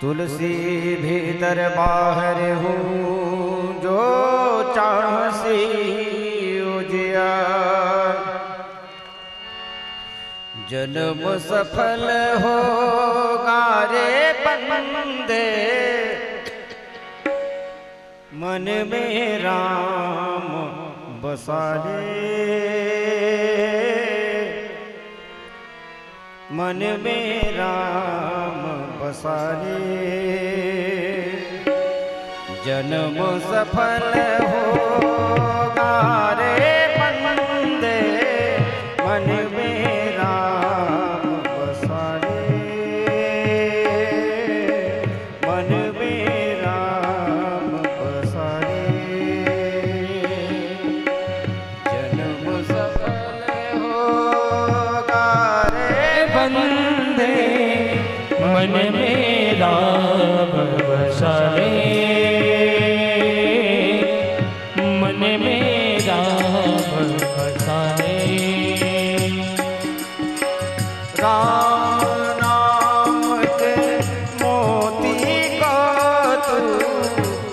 तुलसी भीतर बाहर हूँ जो चाहसी उजियार। जन्म सफल होगा रे बंदे मन में राम बसा ले। मन में राम बसा ले। जन्म सफल होगा रे बंदे मन में राम बसा ले। मन में राम बसा ले। जन्म सफल होगा रे बंदे मन में राम बसा ले। मन में राम बसा ले। राम नाम के मोती का तू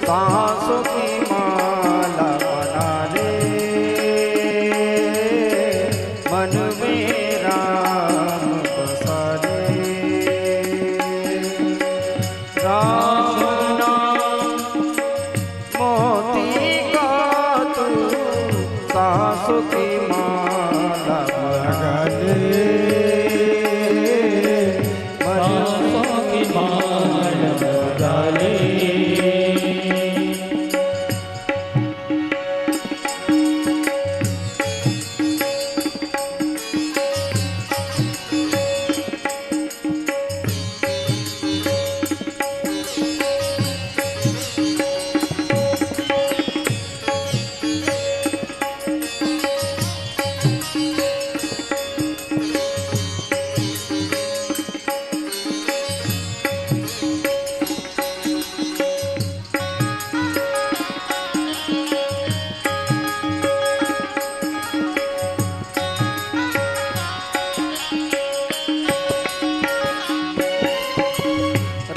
सांसों की माला बना ले। मन में राम बसा ले। राम नाम मोती का तू सांसों की माला बना ले। सांसों की माला बना ले।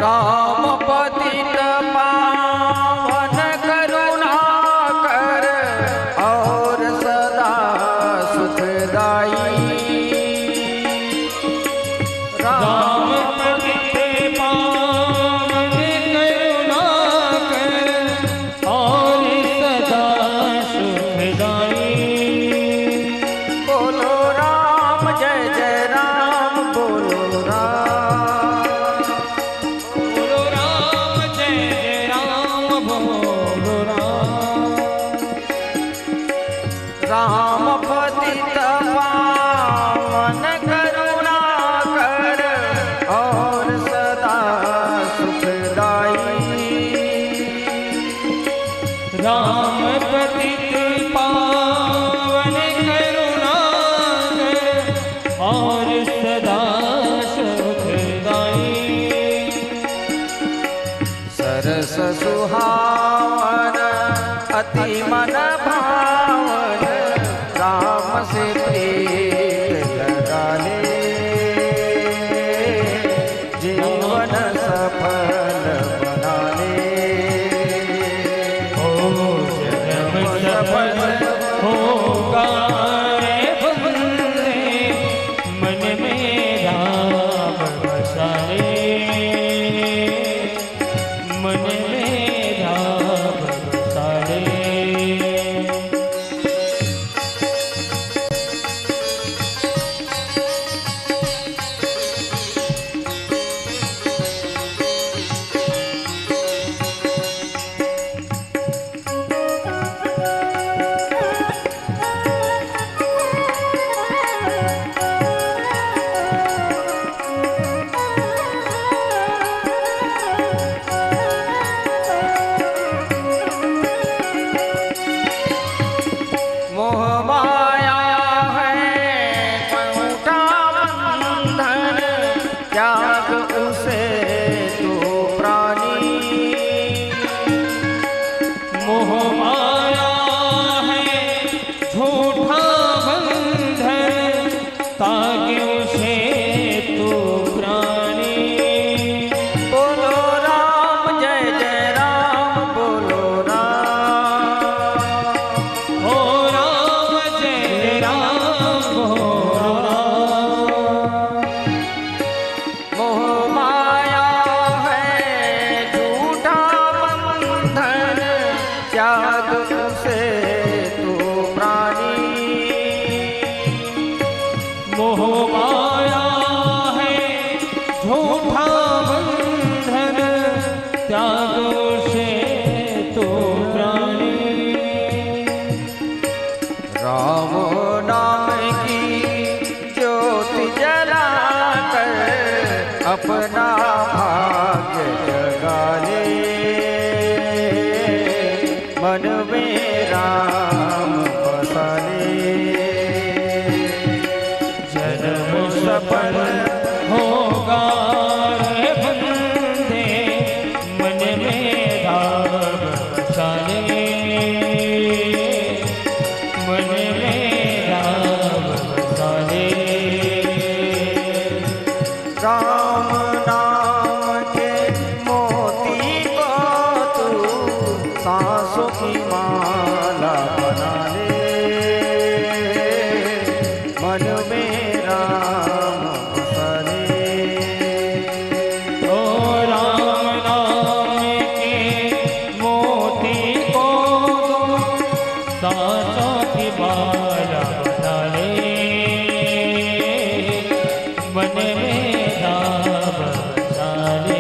राम पतित पावन करुणा कर और सदा सुखदाई। राम पतित पावन करुणा कर और सदा सुखदाई। बोलो राम जय जय राम बोलो राम। बोलो राम जय जय राम बोलो राम। राम पतित पावन करुणा कर और सदा सुखदाई। राम पतित पावन करुणा कर और सदा सुखदाई। सरस सुहावन अति मन भावन राम से प्रीत लगा ले। जीवन सफल बना ले। जन्म सफल होगा रे बंदे मन में राम बसा ले। मन में राम बसा ले। मोह माया है पहुँचा बंधन त्याग उसे तो प्राणी। मोह माया है झूठा बंधन ताकि उसे तो प्राणी। बोलो मोह माया है झूठा बंधन, त्याग उसे तो प्राणी। राम नाम की ज्योति जलाकर अपना भाग्य जगा ले, मन में राम बसा ले। जन्म सफल होगा रे बंदे, मन में राम बसा ले, मन में राम बसा ले। राम नाम के मोती को तू सांसों की माला बना ले, मन में राम बसा ले। ओ राम नाम के मोती को सांसों की माला बना ले, मन में राम बसा ले।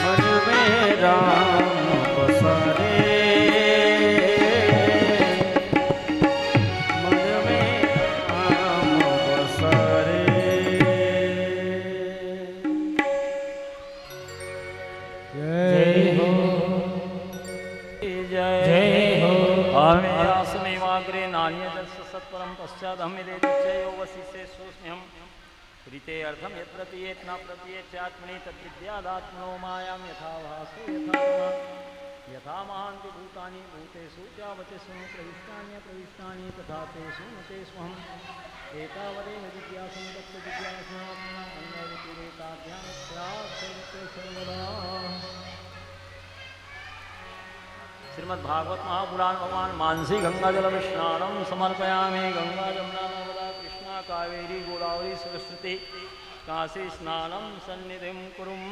मन में राम बसा ले, मन में राम बसा ले। जय हो, जय हो। आमेयासमेवाग्रे नान्यदस्य सत्परं पश्चादहमिदेदिच्छयो वसिष्ठे सोऽस्म्यहम्। प्रीते अर्थम यत् प्रतीयेत् न प्रतीयेत् चात्मनि तद्विद्यादात्मनो मायां यथा भासो यथा तमः। यथा महान्ति भूतानि भूतेषु चावतिषु प्रविष्टान्यप्रविष्टानि तथा तेषु न तेष्वहम्। एतावदेव जिज्ञासं तत्त्वजिज्ञासाम् अन्यवितिरेकाभ्यां स्यात् सर्वत्र सर्वदा। श्रीमद्भागवत महापुराण भगवान मानसी गंगा जल स्नानम समर्पयामि। गंगा जमुना नर्मदा कृष्णा कावेरी गोदावरी सरस्वती काशी स्नानम सन्निधिं कुरुम।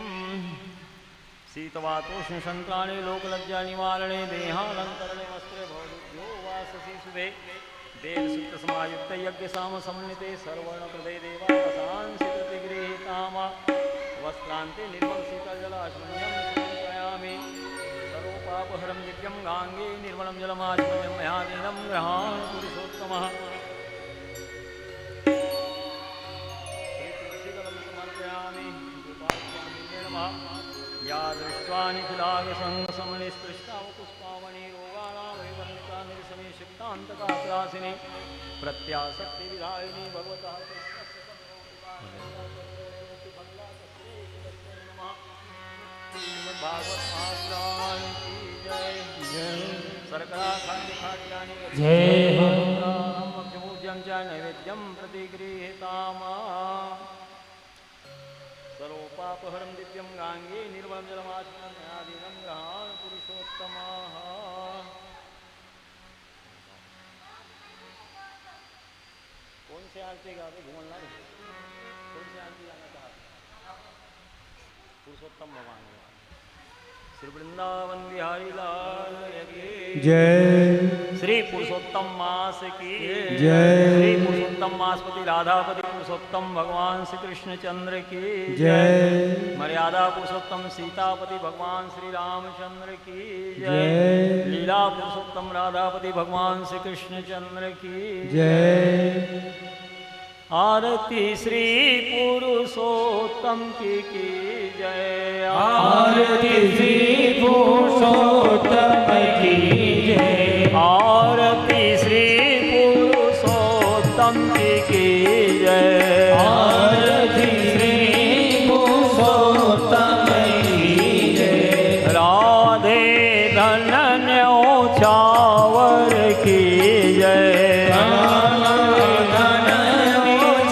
शीतवातोष्ण संक्राणे लोकलज्जा निवारणे देहालंकरणे वस्त्रे भवदुभ्यो वाससी शुभे। वेद सूक्त समायुक्त यज्ञ साम समन्विते सर्वर्ण कृते देवावसांसि प्रतिगृहीताम। वस्त्रान्ते निर्मल शीतल जलाशमन्यं समर्पयामि। सर्वपापहरं दिव्यं गांगे निर्मलं जलमाचमन्यं मया दीनं गृहाण पुरुषोत्तमः। श्रीतुलसीदलं समर्पयामि गोपालस्वामिने नमः। या दृष्ट्वा निखिलागसङ्गसमनिस्पृष्टावपुष्पावनि रोगाणां वैवर्णिका निरसने सिक्तान्तकात्रासिनि प्रत्याशक्तिविधायिनी भगवतः श्रीमद्भागवत महापुराण की जय। शर्करा खाद्य खाद्यानि जय हो। भक्ष्यपूज्यं च नैवेद्यं प्रतिगृहीताम। सर्वपापहरं दिव्यं गांगे निर्मलं जलमाचमन्यादीनं गृहाण पुरुषोत्तमः। कौन से आरती गा रहे घूमन लाल? कौन से आरती गाना कहा? पुरुषोत्तम भगवान श्री वृंदावन बिहारी लाल की जय। श्री पुरुषोत्तम मास की जय। श्री पुरुषोत्तम मासपति राधापति पुरुषोत्तम भगवान श्री कृष्ण चंद्र की जय। मर्यादा पुरुषोत्तम सीतापति भगवान श्री रामचंद्र की जय। लीला पुरुषोत्तम राधापति भगवान श्री कृष्ण चंद्र की जय। आरती श्री पुरुषोत्तम की जय। आरती श्री पुरुषोत्तम की जय। आरती श्री पुरुषोत्तम की जय। आरती श्री पुरुषोत्तम की जय। राधे धन्य छावर की जय।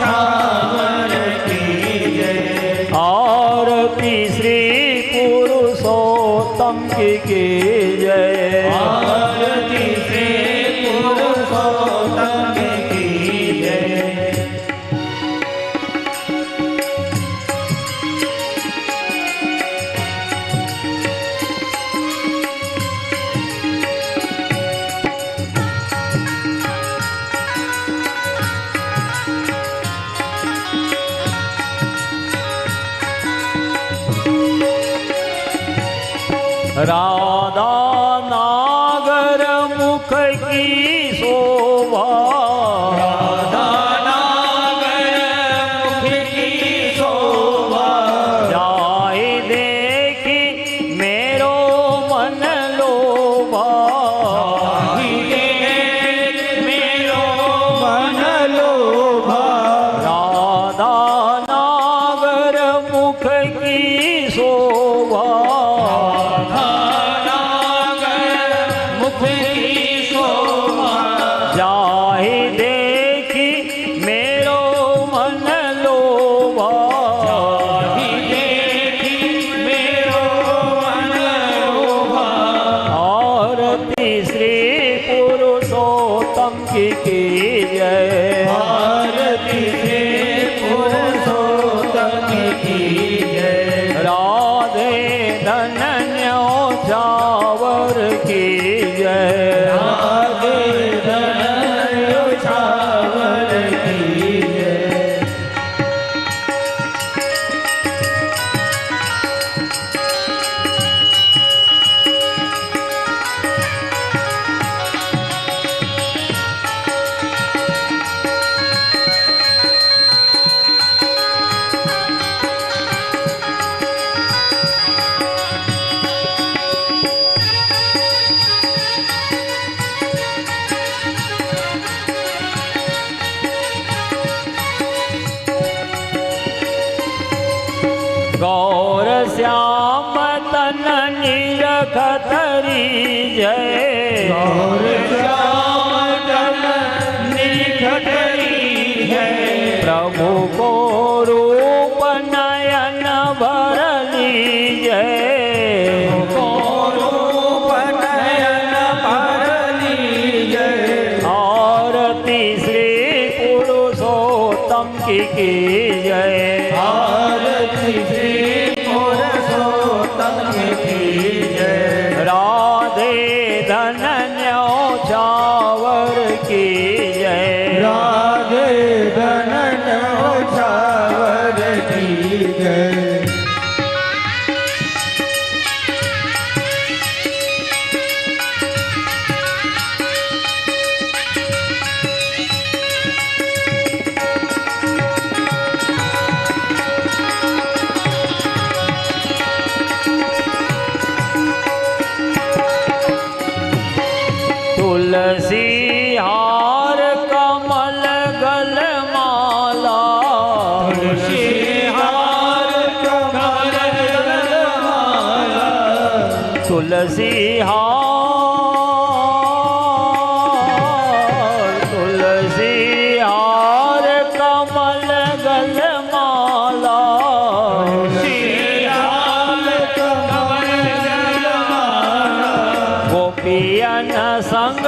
छावर की की जय। आरती श्री पुरुषोत्तम की जय। राधा नागर मुख की शोभा, राधा नागर मुख की शोभा, जाय देखी मेरो मन लोभा। मेरो मन लोभा, राधा नागर मुख की शोभा, मुख की शोभा, जाहि देखी मेरो मन लोभा। देखी मेरो मन लोभा। आरती श्री पुरुषोत्तम की जय। आरती श्री पुरुषोत्तम की जय। राधे धन्यो चावर की जय। राधे धन्यो छावर की जय। गौर श्याम तन निरखतरी जय। गौर श्याम तन निरखतरी जय। प्रभु को रूप नयन भरली जय। रूप नयन भरली जय। आरती श्री पुरुषोत्तम की जय। आरती श्री पुरुषोत्तम की जय। राधे धन्यो चावर की जय। राधे धन्यो छावर की जय। तुलसी हार कमल गल माला। तुलसी हार कमल गल माला। तुलसी हार कमल गल माला। तुलसी हार कमल गल माला। गोपियन संग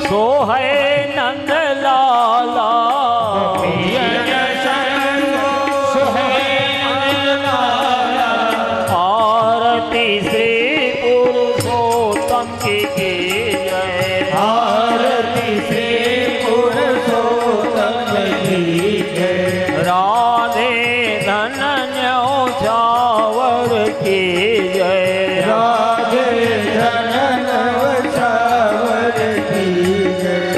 सोहै नंद लाला। आरती श्री पुरुषोत्तम की जय। आरती श्री पुरुषोत्तम की जय। राधे धन्यो चावर की जय। राधे धन्यो छावर की जय।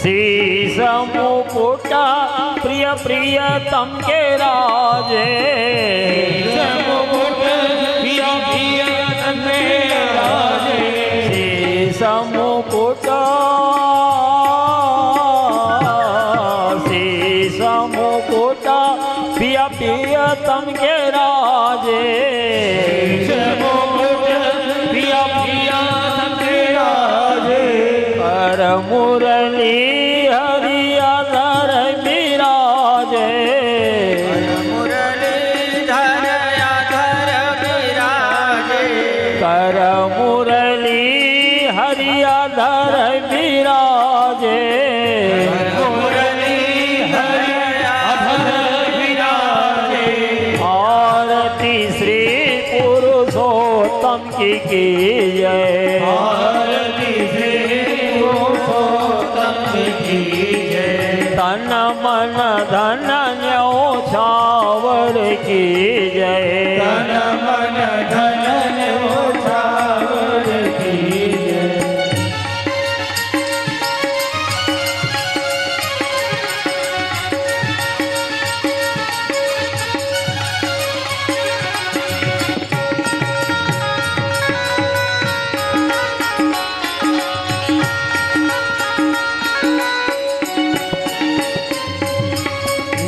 शीश मुकुटा प्रिय प्रियतम के राजे। मुकुट प्रिय प्रियतम के राजे। शीश मुकुटा शीश मुकुटा प्रियतम के राजे प्रिया प्रिया के राजे कर मुरली हरियाधर विराजे मुरलीधर याधर विराजे कर मुरली हरियाधर विराजे मुरलीधर याधर विराजे आरती श्री पुरुषोत्तम की जय आरती से पुरुषोत्तम की जय तन मन धन न्योछावर की जय तन मन धन न्योछावर की जय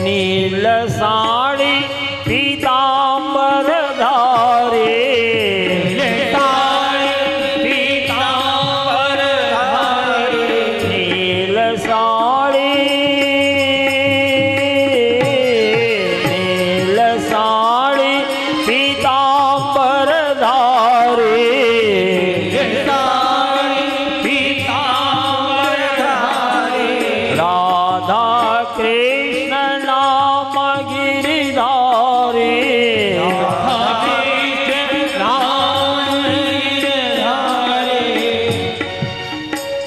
नील साड़ी पीतांबर धारे पीतांबर धारे नील साड़ी पीतांबर धारे पीतांबर धारे राधा कृष्ण नाम गिरिधारी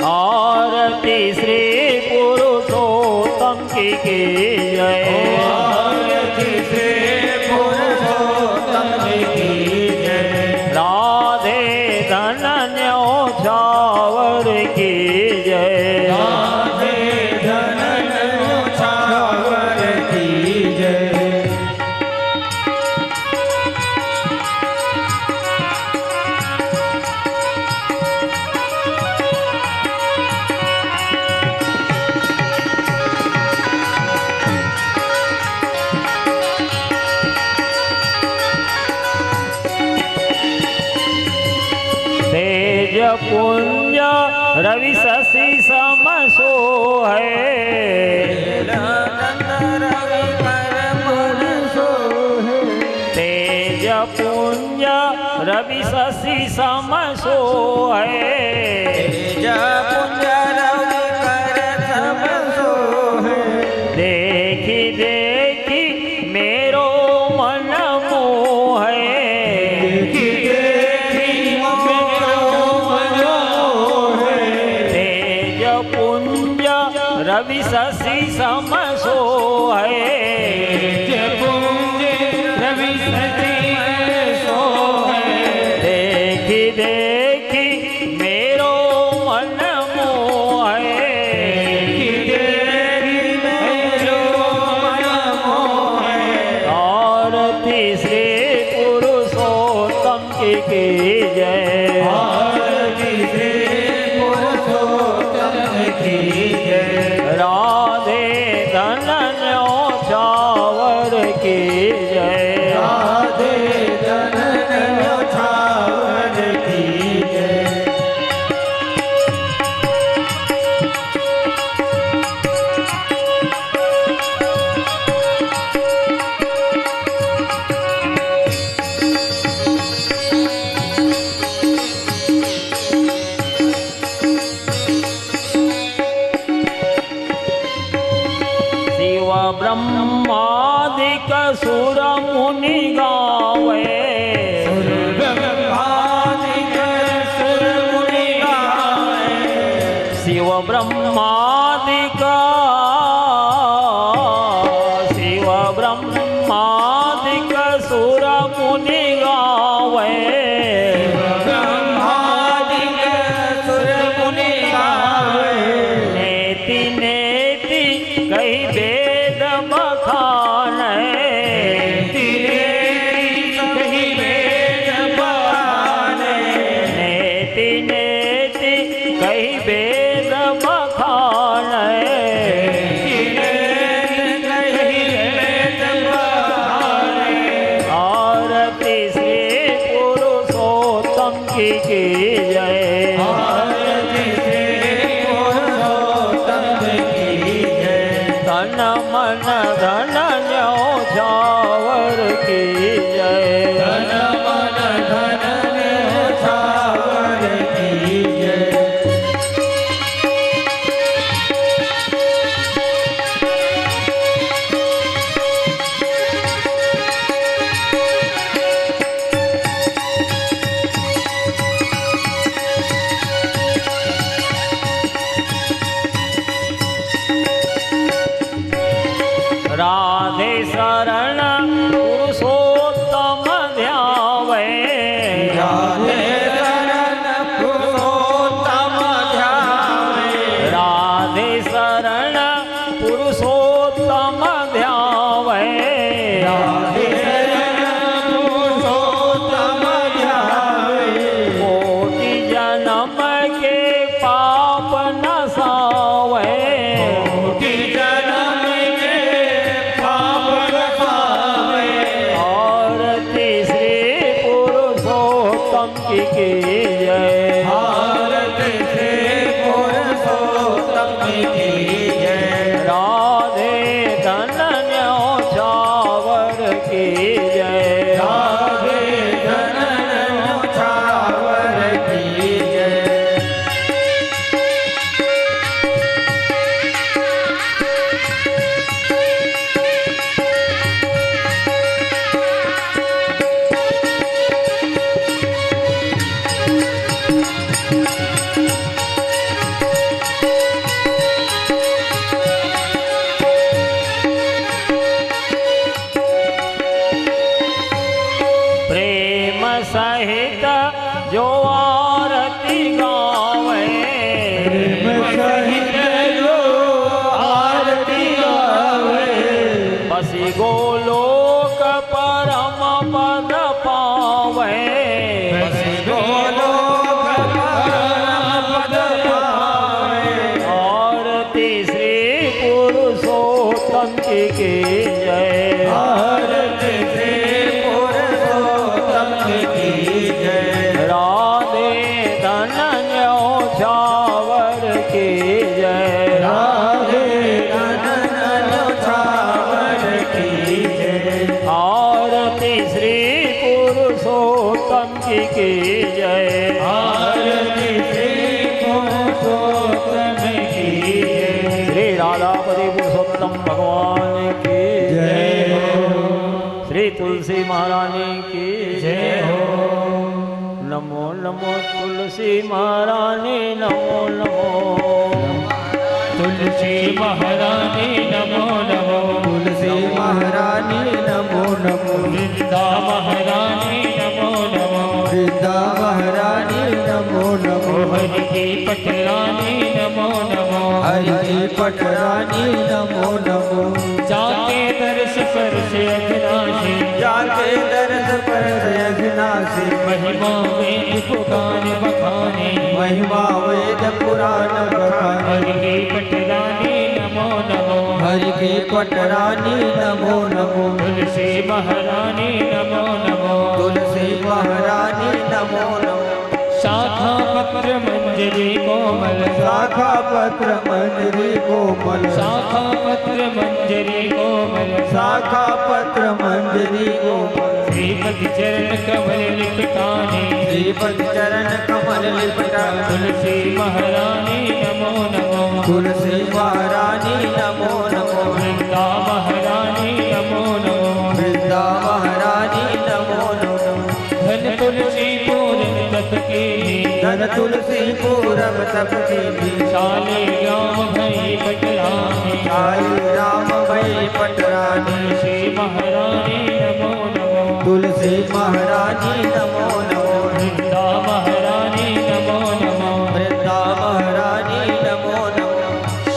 आरती श्री पुरुषोत्तम की जय राधे धनन्यो छावर की जय तेज पुंज रवि शशि समसो है तेज पुंज रवि शशि समसो है देखी देखी मेरो मन मोह तेज पुंज रवि शशि समसो देखी देखी मेरो मन मोह आरती श्री पुरुषोत्तम की जय राधे धनन्यो छावर की जय शिव ब्रह्मादिक सुर मुनि गावे शिव ब्रह्मादिक सुर मुनि गावे नेति नेति कही वेद बखान नेति नेति कही वेद बखान धन मन धन न्योछावर की जय। धन मन धन न्योछावर की जय। राधे शरण पुरुषोत्तम ध्यावे। राधे शरण पुरुषोत्तम ध्यावे। राधे शरण पुरुषोत्तम ध्यावे। राधे शरण पुरुषोत्तम ध्यावे। कोटि जन्म के पाप नसावे। कोटि जन्म के पाप नसावे। आरती श्री पुरुषोत्तम की जय। भारत से पुरुषोत्तम की जय। राधे धन न्योछावर की जय। राधे धन न्योछावर की जय। प्रेम सहित जो आरती गावे। प्रेम सहित जो आरती गावे। बसी गोलोक परम पद पावे। बसी गोलोक परम पद पावे। आरती श्री पुरुषोत्तम की जय। भारत से पुरुषोत्तम की जय। राधे धन न्योछावर की जय। राधे धन न्योछावर की जय। आरती श्री पुरुषोत्तम की जय। आरती श्री पुरुषोत्तम की जय। श्री राधापति पुरुषोत्तम भगवान की जय हो। श्री तुलसी महारानी की जय हो। नमो नमो तुलसी महारानी नमो नमो। तुलसी महारानी नमो नमो। तुलसी महारानी नमो नमो। वृंदा महारानी नमो नमो। वृंदा महारानी नमो नमो। हरि की पटरानी नमो नमो। हरि की पटरानी नमो नमो। जाके दर्श पर से अघनाशी। जाके दर्श पर से अघनाशी। महिमा वेद पुराण बखाने। महिमा वेद पुराण बखाने। हरि की पटरानी नमो नमो। हरि की पटरानी नमो नमो। तुलसी महारानी नमो नमो। तुलसी महारानी नमो नमो। शाखा पत्र मंजरी कोमल। शाखा पत्र मंजरी कोमल। शाखा पत्र मंजरी कोमल। शाखा पत्र मंजरी कोमल। श्रीपति चरण कमल लिपटाने। श्रीपति चरण कमल लिपटाने। तुलसी महारानी नमो नमो। तुलसी महारानी नमो नमो। वृंदा महारानी नमो नमो। वृंदा महारानी नमो नमो। धन तुलसी पूरन तप की। धन तुलसी पूरब तप की। शाले राम भई पटरानी। शाले राम भई पटरानी। तुलसी महारानी नमो नमो। तुलसी महारानी नमो नमो। वृंदा महारानी नमो नमो। वृंदा महारानी नमो नमो।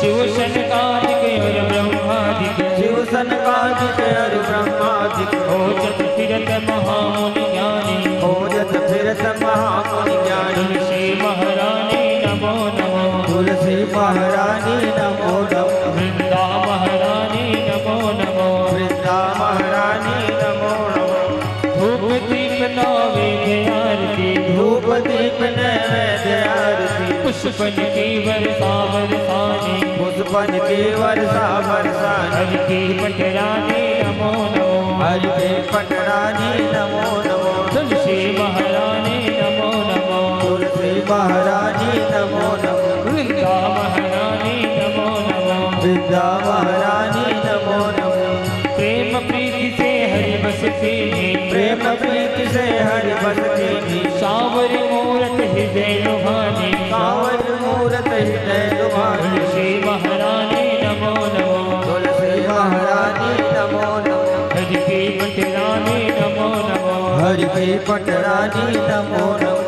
शिव सनकादिक और ब्रह्मादिक। शिव सनकादिक और ब्रह्मादिक। खोजत फिरत महामुनि ज्ञानी। खोजत फिरत महामुनि ज्ञानी। तुलसी महारानी नमो नमो। तुलसी महारानी नमो नमो। वृंदा महारानी नमो नमो। वृंदा महारानी नमो नमो। धूप दीप नैवेद्य आरती। धूप दीप नैवेद्य आरती। पुष्पन की वर्षा बरसाने। पुष्पन बन के वर्षा बरसाने हरि की पटरानी नमो नमो हरि के पटरानी नमो नमो तुलसी महारानी नमो नमो तुलसी महारानी नमो नमो वृंदा महारानी नमो नमो विद्या महारानी नमो नमो प्रेम प्रीति से हरि बसती प्रेम प्रीति से हरि बसती थी सावर मूरत हृदय लुभानी सावर मूरत हृदय लुभानी तुलसी महारानी नमो नमो तुलसी महारानी नमो नमो हरि की पटरानी नमो नमो हरि की पटरानी नमो नमो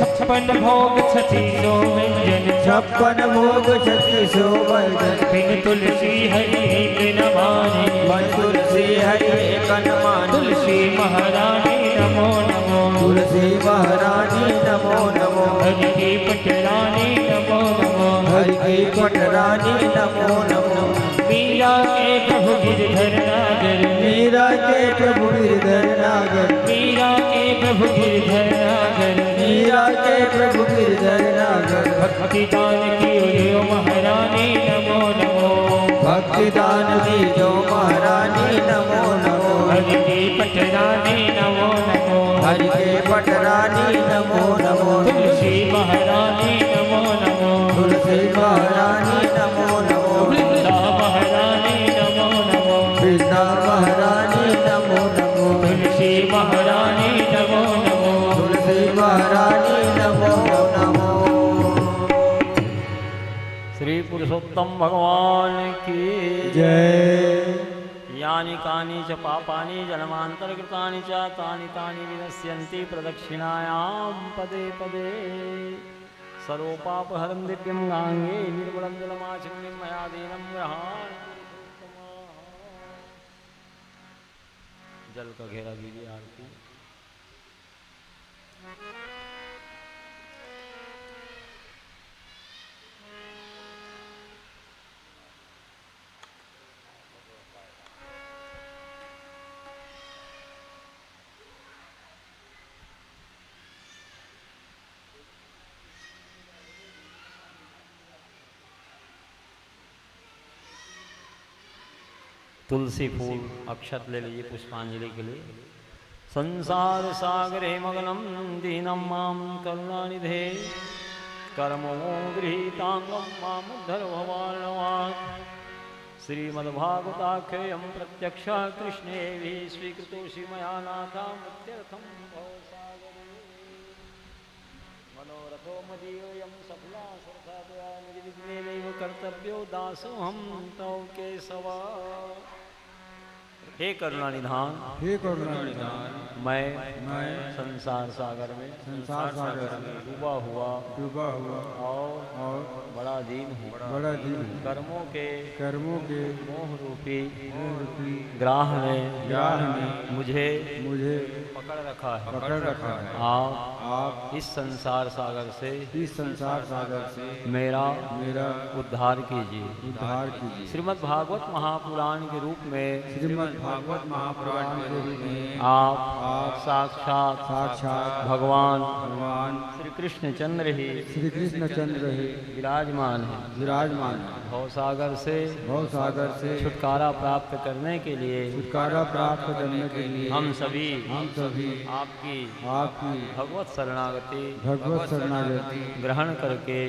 छप्पन भोग छठी सो व्यंजन छप्पन भोग 3600 वर्जन बिन तुलसी हरि बिन माने मन तुलसी हरि एक न माने तुलसी महारानी नमो नमो तुलसी महारानी नमो नमो हरि की पटरानी नमो नमो हरि की पटरानी नमो नमो मीरा के प्रभु गिरधर नागर मीरा के प्रभु गिरधर नागर मीरा के प्रभु गिरधर नागर मीरा के प्रभु गिरधर नागर भक्ति दान की जो महारानी नमो नमो भक्ति दान की जो महारानी नमो नमो हरि की पटरानी नमो नमो हरि के पटरानी नमो नमो तुलसी महारानी नमो नमो तुलसी महारानी नमो नमो वृंदा महारानी नमो नमो वृंदा महारानी नमो नमो तुलसी महारानी नमो नमो तुलसी महारानी नमो नमो श्री पुरुषोत्तम भगवान की जय यानि कानि च पापानि जन्मान्तरकृतानि च तानि तानि विनश्यन्ति प्रदक्षिणायां पदे पदे सर्वपापहरं दिव्यं गाङ्गे निर्मलं जलमाचम्यं मया दीनं ग्रहाण जल का घेरा कीजिए आरती तुलसी फूल अक्षत ले लीजिए पुष्पांजलि के लिए। संसार सागरे मगनम दीनम माम करुणानिधे कर्मो गृहीतांगम मामुद्धर भवार्णवात् श्रीमद्भागवताख्ययं प्रत्यक्ष कृष्णे भी स्वीकृतोषि मया नाथा मृत्यर्थं भवसागरे मनोरथो मदीयोऽयं सफला सरसादया निर्विघ्नेनैव कर्तव्यो दासोऽहं तव केशव। हे करुणानिधान हे करुणानिधान मैं संसार सागर में डूबा हुआ और बड़ा दीन हूँ कर्मों के मोह रूपी ग्राह ने मुझे पकड़ रखा है। आप इस संसार सागर से मेरा उद्धार कीजिए। श्रीमद् भागवत महापुराण के रूप में आप साक्षात भगवान श्री कृष्ण चंद्र ही विराजमान है। भवसागर से छुटकारा प्राप्त करने के लिए हम सभी आपकी भगवत शरणागति ग्रहण करके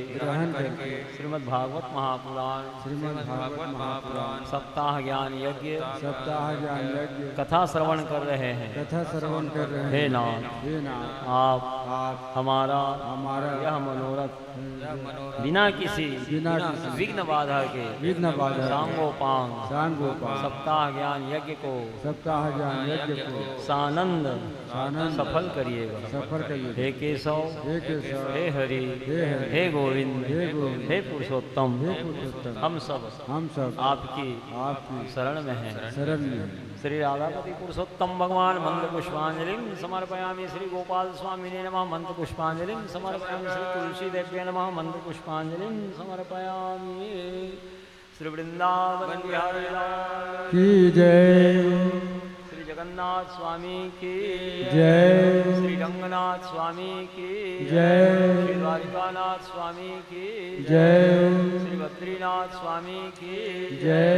श्रीमद् भागवत महापुराण सप्ताह ज्ञान यज्ञ कथा श्रवण कर रहे हैं। हे नाथ आप हमारा यह मनोरथ बिना किसी विघ्न बाधा के सांगोपांग सप्ताह ज्ञान यज्ञ को सानंद सफल करिएगा। हे केशव हे हरि हे गोविंद हे पुरुषोत्तम हम सब आपकी शरण में हैं। श्री राधापति पुरुषोत्तम भगवान मंत्र पुष्पांजलि समर्पयामि। श्री गोपाल स्वामिने नमः मंत्र पुष्पांजलि समर्पयामि। श्री तुलसी देव्ये नमः मंत्र पुष्पांजलि समर्पयामि। श्री वृंदावन बिहारी लाल की जय। श्री जगन्नाथ रघुनाथ स्वामी की जय। श्री रंगनाथ स्वामी की जय। श्री द्वारिकानाथ स्वामी की जय। श्री बद्रीनाथ स्वामी की जय।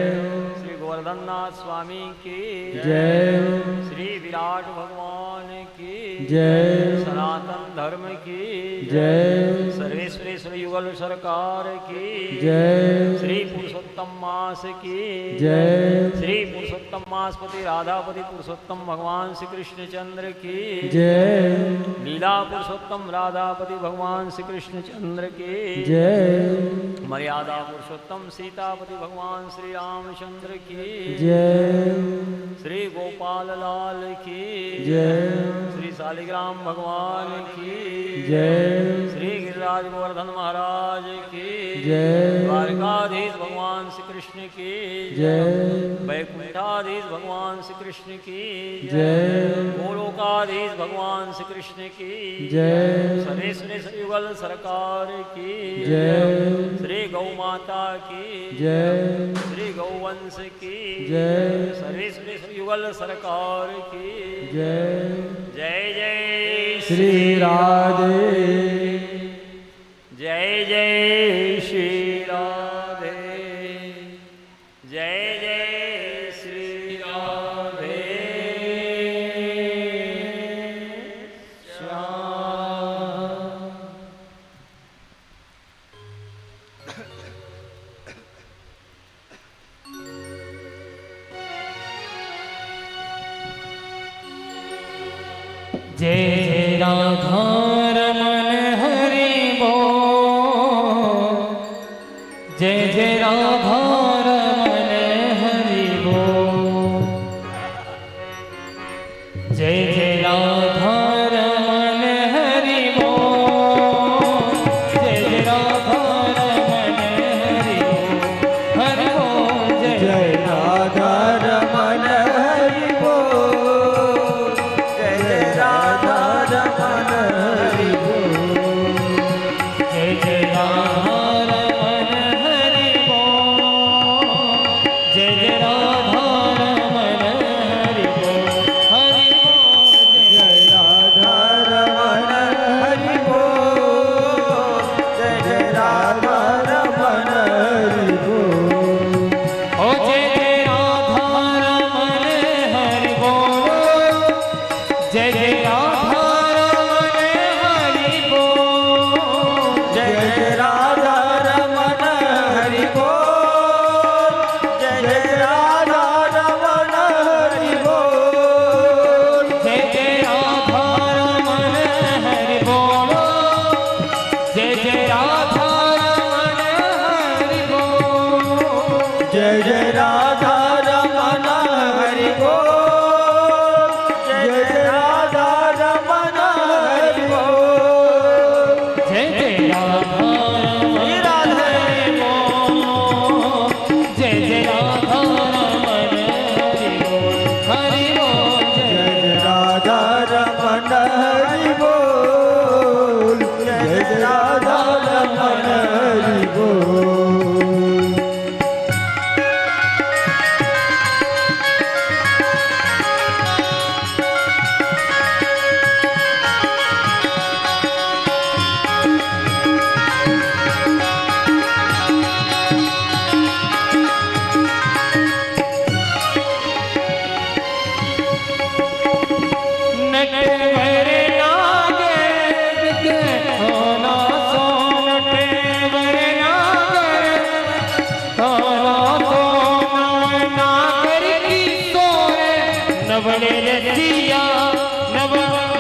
श्री गोवर्धननाथ स्वामी की जय। श्री विराट भगवान की जय। सनातन धर्म की जय। सर्वेश्वरेश्वर युगल सरकार की जय। श्री पुरुषोत्तम मास की जय। श्री पुरुषोत्तम मासपति राधापति पुरुषोत्तम भगवान श्री कृष्ण चंद्र की जय। लीला पुरुषोत्तम राधापति भगवान श्री कृष्ण चंद्र की जय। मर्यादा पुरुषोत्तम सीतापति भगवान श्री रामचंद्र की जय। श्री गोपाल लाल की जय। श्री शालिग्राम भगवान की जय। श्री गिरिराज गोवर्धन महाराज की जय। द्वारकाधीश भगवान श्री कृष्ण की जय। वैकुंठाधीश भगवान श्री कृष्ण की जय। गोलोकाधीश भगवान श्री कृष्ण की जय। सर्वेश्वरेश्वर युगल सरकार की जय। श्री गौ माता की जय। श्री गौवंश की जय। सर्वेश्वरेश्वर युगल सरकार की जय। जय जय श्री राधे। जय जय श्री राधे। जय जय श्री राधे श्याम। जय राधा रमन हरि बोल। जय जय राधा रमन हरि बोल। जय जय राधा रमन हरि बोल। जय जय राधा रमन हरि बोल। हरि बोल। जय जय राधा रमन हरि बोल। जय जय राधा रमन हरि बोल। जय जय राधा रमन हरि बोल। जय जय राधा रमन हरि बोल। हरि बोल। जय राधा रमन हरि बोल। जय जय राधा रमन हरि बोल। ओ जय जय राधा रमन हरि बोल। जय जय राधा रमन हरि बोल। जय जय राधा रमन हरि बोल। जय जय राधा रमन हरि बोल। जय जय राधा रमन हरि बोल। जय जय राधा रमन हरि बोल। जय जय राधा रमन हरि बोल। जय जय राधा रमन हरि बोल। जय जय राधा रमन हरि बोल। जय जय राधा रमन हरि बोल। हरि बोल। जय जय राधा रमन हरि बोल। जय जय राधा रमन हरि बोल। नटवर नागर होना सो। नटवर नागर होना सोना। नागर की सोए नवले रसिया। नव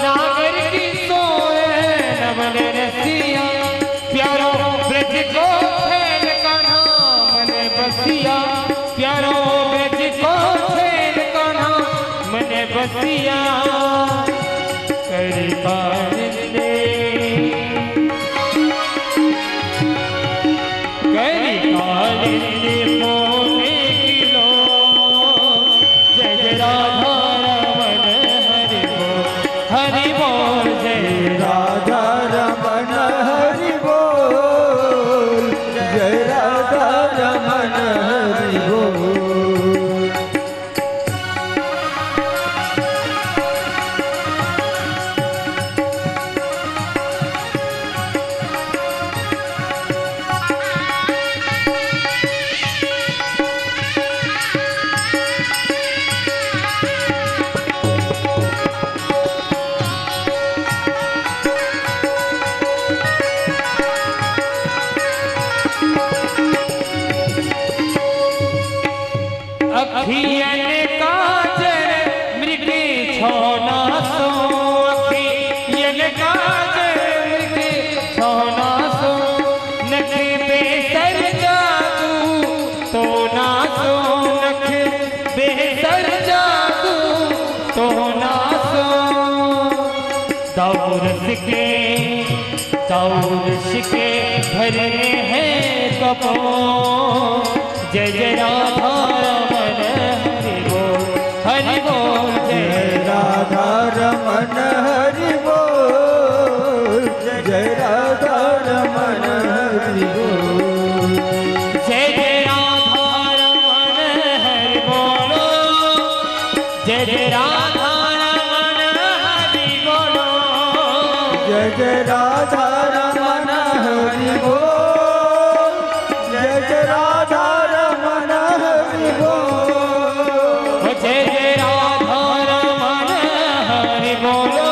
नागर की सोए नवले रसिया। प्यारो ब्रज को खेल का नाम मन बसिया। प्यारो ब्रज को खेल का नाम मन बसिया। करी पारिंदे करी पारिंदे मोने किलो। जय जय राधा रमन हरि बोल। हरि बोल। जय राधा रमन हरि बोल। जय राधा रमन हरि बोल। अखियन काजर मृग छोना सो अखियन काजर मृग छोना सो नख बेसर जादू तो ना सो नख बेसर जादू तो ना सो दौरस के भरे हैं कपो जय जय राधा रमन हरि बोल जय राधा रमन हरि बोल जय राधा रमन हरि बोल जय जय राधा रमन हरि बोलो जय जय राधा रमन हरि बोलो जय जय राधा रमन हरि बोल जय जय राधा रमन हरि बोल जय जय राधा रमन हरि बोलो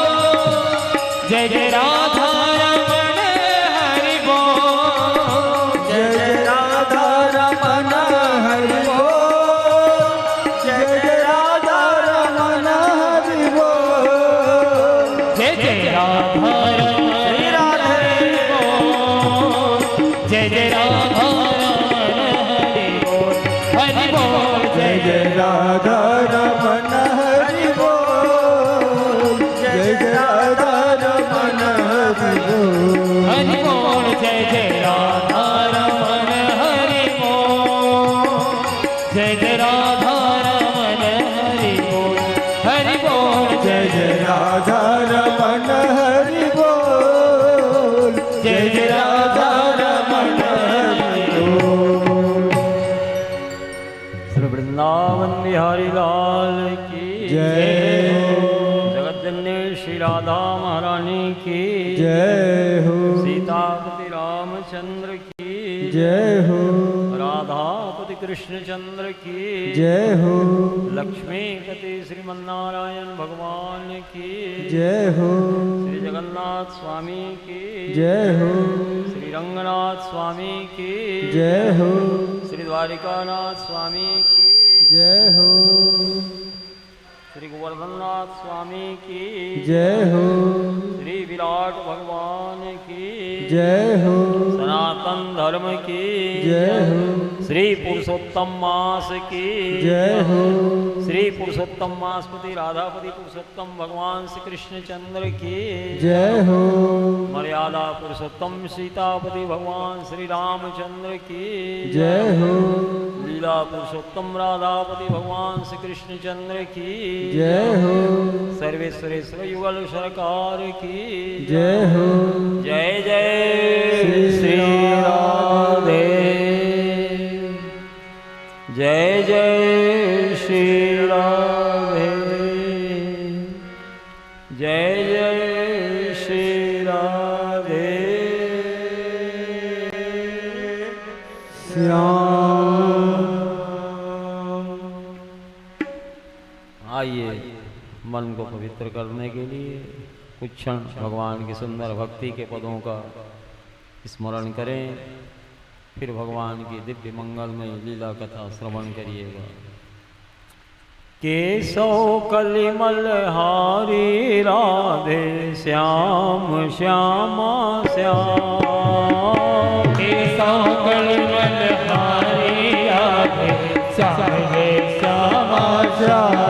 जय जय राधा रमन हरि बोल जय जय राधा रमन हरि बोल जय जय राधा रमन हरि बोल जय जय राधा रमन हरि बोल जय जय राधा रमन हरि बोल जय जय राधा रमन हरि बोल जय जय राधा रमन हरि बोल हरि बोल जय जय राधा रमन हरि बोल जय जय राधा रमन हरि बोल जय जय राधा रमन हरि बोल जय जय राधा रमन हरि बोल श्री वृंदावन बिहारी लाल की जय जगत जननी श्री राधा महारानी की जय हो सीतापति रामचंद्र की जय हो राधापति कृष्णचंद्र की जय हो लक्ष्मीपति श्रीमन्नारायण भगवान की जय हो श्री जगन्नाथ स्वामी की जय हो श्री रंगनाथ स्वामी की जय हो श्री द्वारिकानाथ स्वामी की जय हो श्री गोवर्धननाथ स्वामी की जय हो श्री विराट भगवान की जय हो सनातन धर्म की जय हो श्री पुरुषोत्तम मास की जय हो श्री पुरुषोत्तम मासपति राधापति पुरुषोत्तम भगवान श्री कृष्णचंद्र की जय हो मर्यादा पुरुषोत्तम सीतापति भगवान श्री रामचंद्र की जय हो लीला पुरुषोत्तम राधापति भगवान श्री कृष्णचंद्र की जय हो सर्वेश्वरेश्वर युगल सरकार की जय हो जय जय श्री राधे जय जय श्री राधे जय जय श्री राधे श्याम आइए मन को पवित्र करने के लिए कुछ क्षण भगवान की सुंदर भक्ति के पदों का स्मरण करें, फिर भगवान की दिव्य मंगलमय लीला कथा श्रवण करिएगा। केशव कलिमल हारी राधे श्याम श्यामा श्याम केशव कलिमल हारी राधे श्यामा श्याम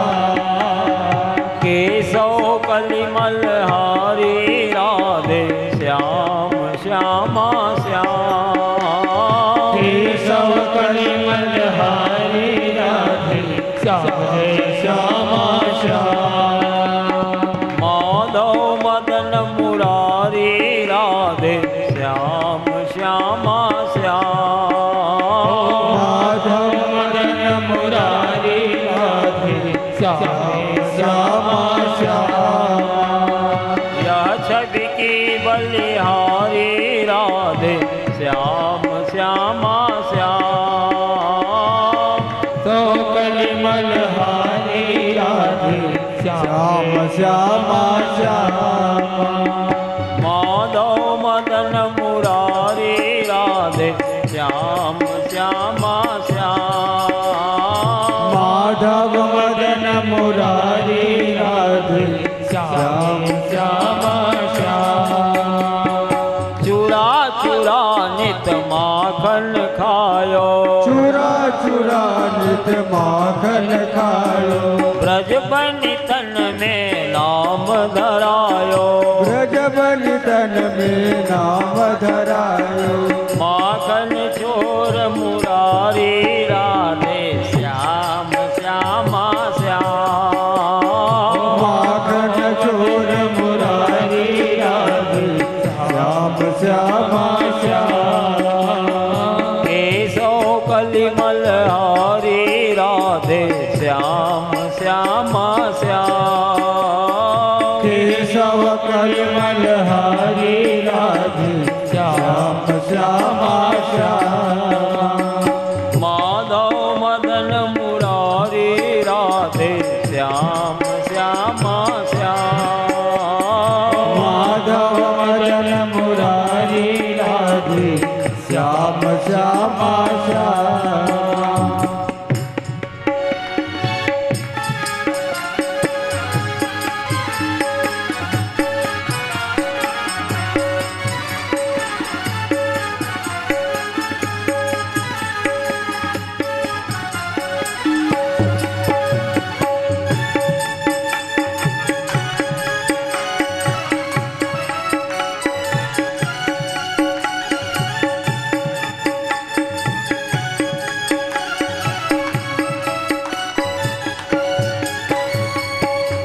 केशव कलिमल हारी राधे श्याम श्यामा श्याम केशव कलिमल हारी राधे श्यामा श्याम माधव मदन मुरारी राधे श्याम श्यामा श्याम माधव मदन मुरारी राधे श्यामा श्याम यह छवि की बलिहारी राधे श्याम श्यामा श्याम तो कलिमल हारी राधे श्याम श्यामा श्याम माधव मदन मुरारी राधे श्याम श्यामा श्याम मदन मुरारी राधे श्याम श्याम श्याम। चूरा चूरा नित माखन खायो, चूरा चूरा नित माखन खायो, ब्रज बनि तन में नाम धरायो, ब्रज बनि तन में नाम धरायो। माखन चोर मुरारी राधे श्याम श्यामा श्याम। माखन चोर मुरारी राधे श्याम श्यामा श्याम। केशव कलिमल हरि राधे श्याम श्यामा श्याम। केशव कलिमल हरि राधे श्याम श्यामा श्याम। माधव मदन मुरारी राधे श्याम श्यामा श्याम। माधव मदन मुरारी राधे श्याम श्यामा श्याम।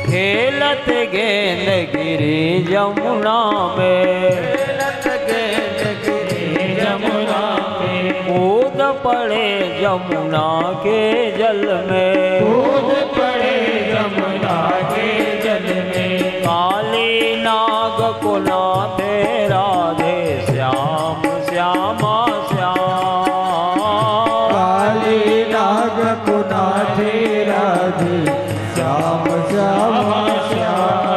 खेलत गेंद गिरी यमुना में, खेलत गेंद गिरी यमुना में, कूद पड़े यमुना के जल में, कूद पड़े यमुना के जल में। काली नाग को नाथे राधे श्याम श्यामा श्याम। काली नाग कुनाथे राधे श्याम श्यामा श्याम।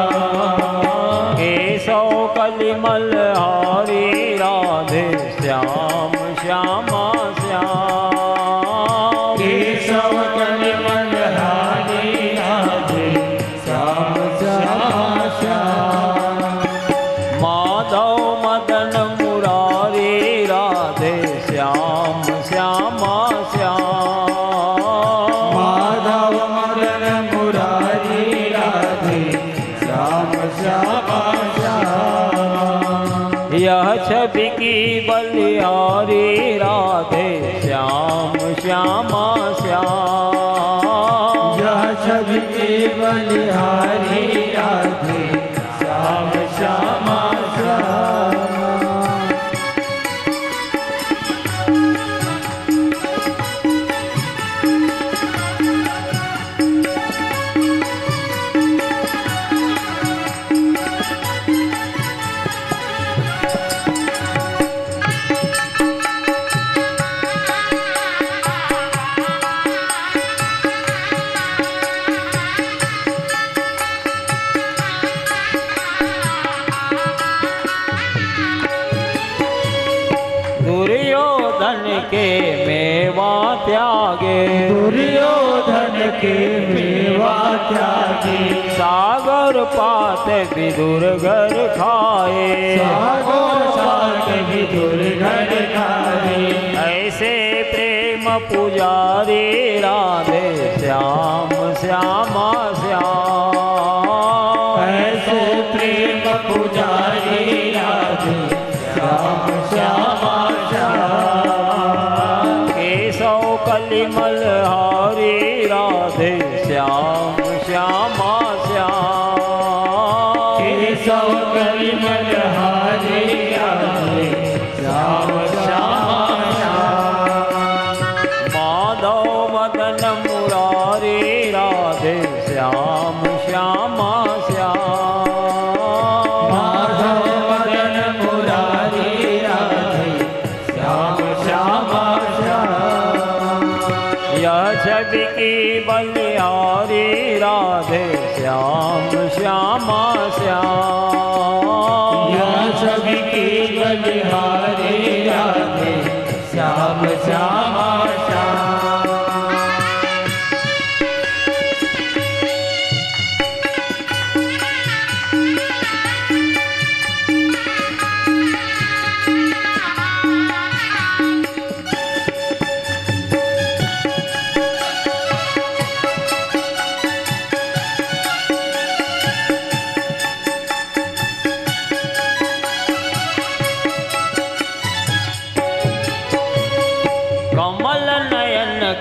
केशव कलिमल हरि राधे श्याम श्यामा श्याम। केशव कलिमल हरि राधे श्याम श्यामा श्याम। माधव मदन मुरारी राधे श्याम श्यामा श्याम। माधव मदन मुरारी राधे श्याम श्यामा श्याम। यह छवि की बलिहारी राधे श्याम श्यामा श्याम। यह छवि की बलिहारी राधे श्याम श्यामा श्याम। दुर्योधन के मेवा त्यागे, दुर्योधन के मेवा त्यागे, सागर पात विदुर घर खाए, सागर साथ विदुर घर खाए। ऐसे प्रेम पुजारी राधे श्याम श्यामा श्याम। ऐसे प्रेम पुजारी राधे श्याम श्यामा श्याम। केशव कलिमल हरि राधे श्याम श्यामा श्याम। केशव कलिमल हरि राधे श्याम श्यामा श्याम। माधव मदन मुरारी राधे श्याम श्यामा श्याम। माधव मदन मुरारी राधे श्याम श्यामा श्याम। यह छवि की बलिहारी राधे श्याम श्यामा श्याम। यह छवि की बलिहारी राधे श्याम श्यामा श्याम।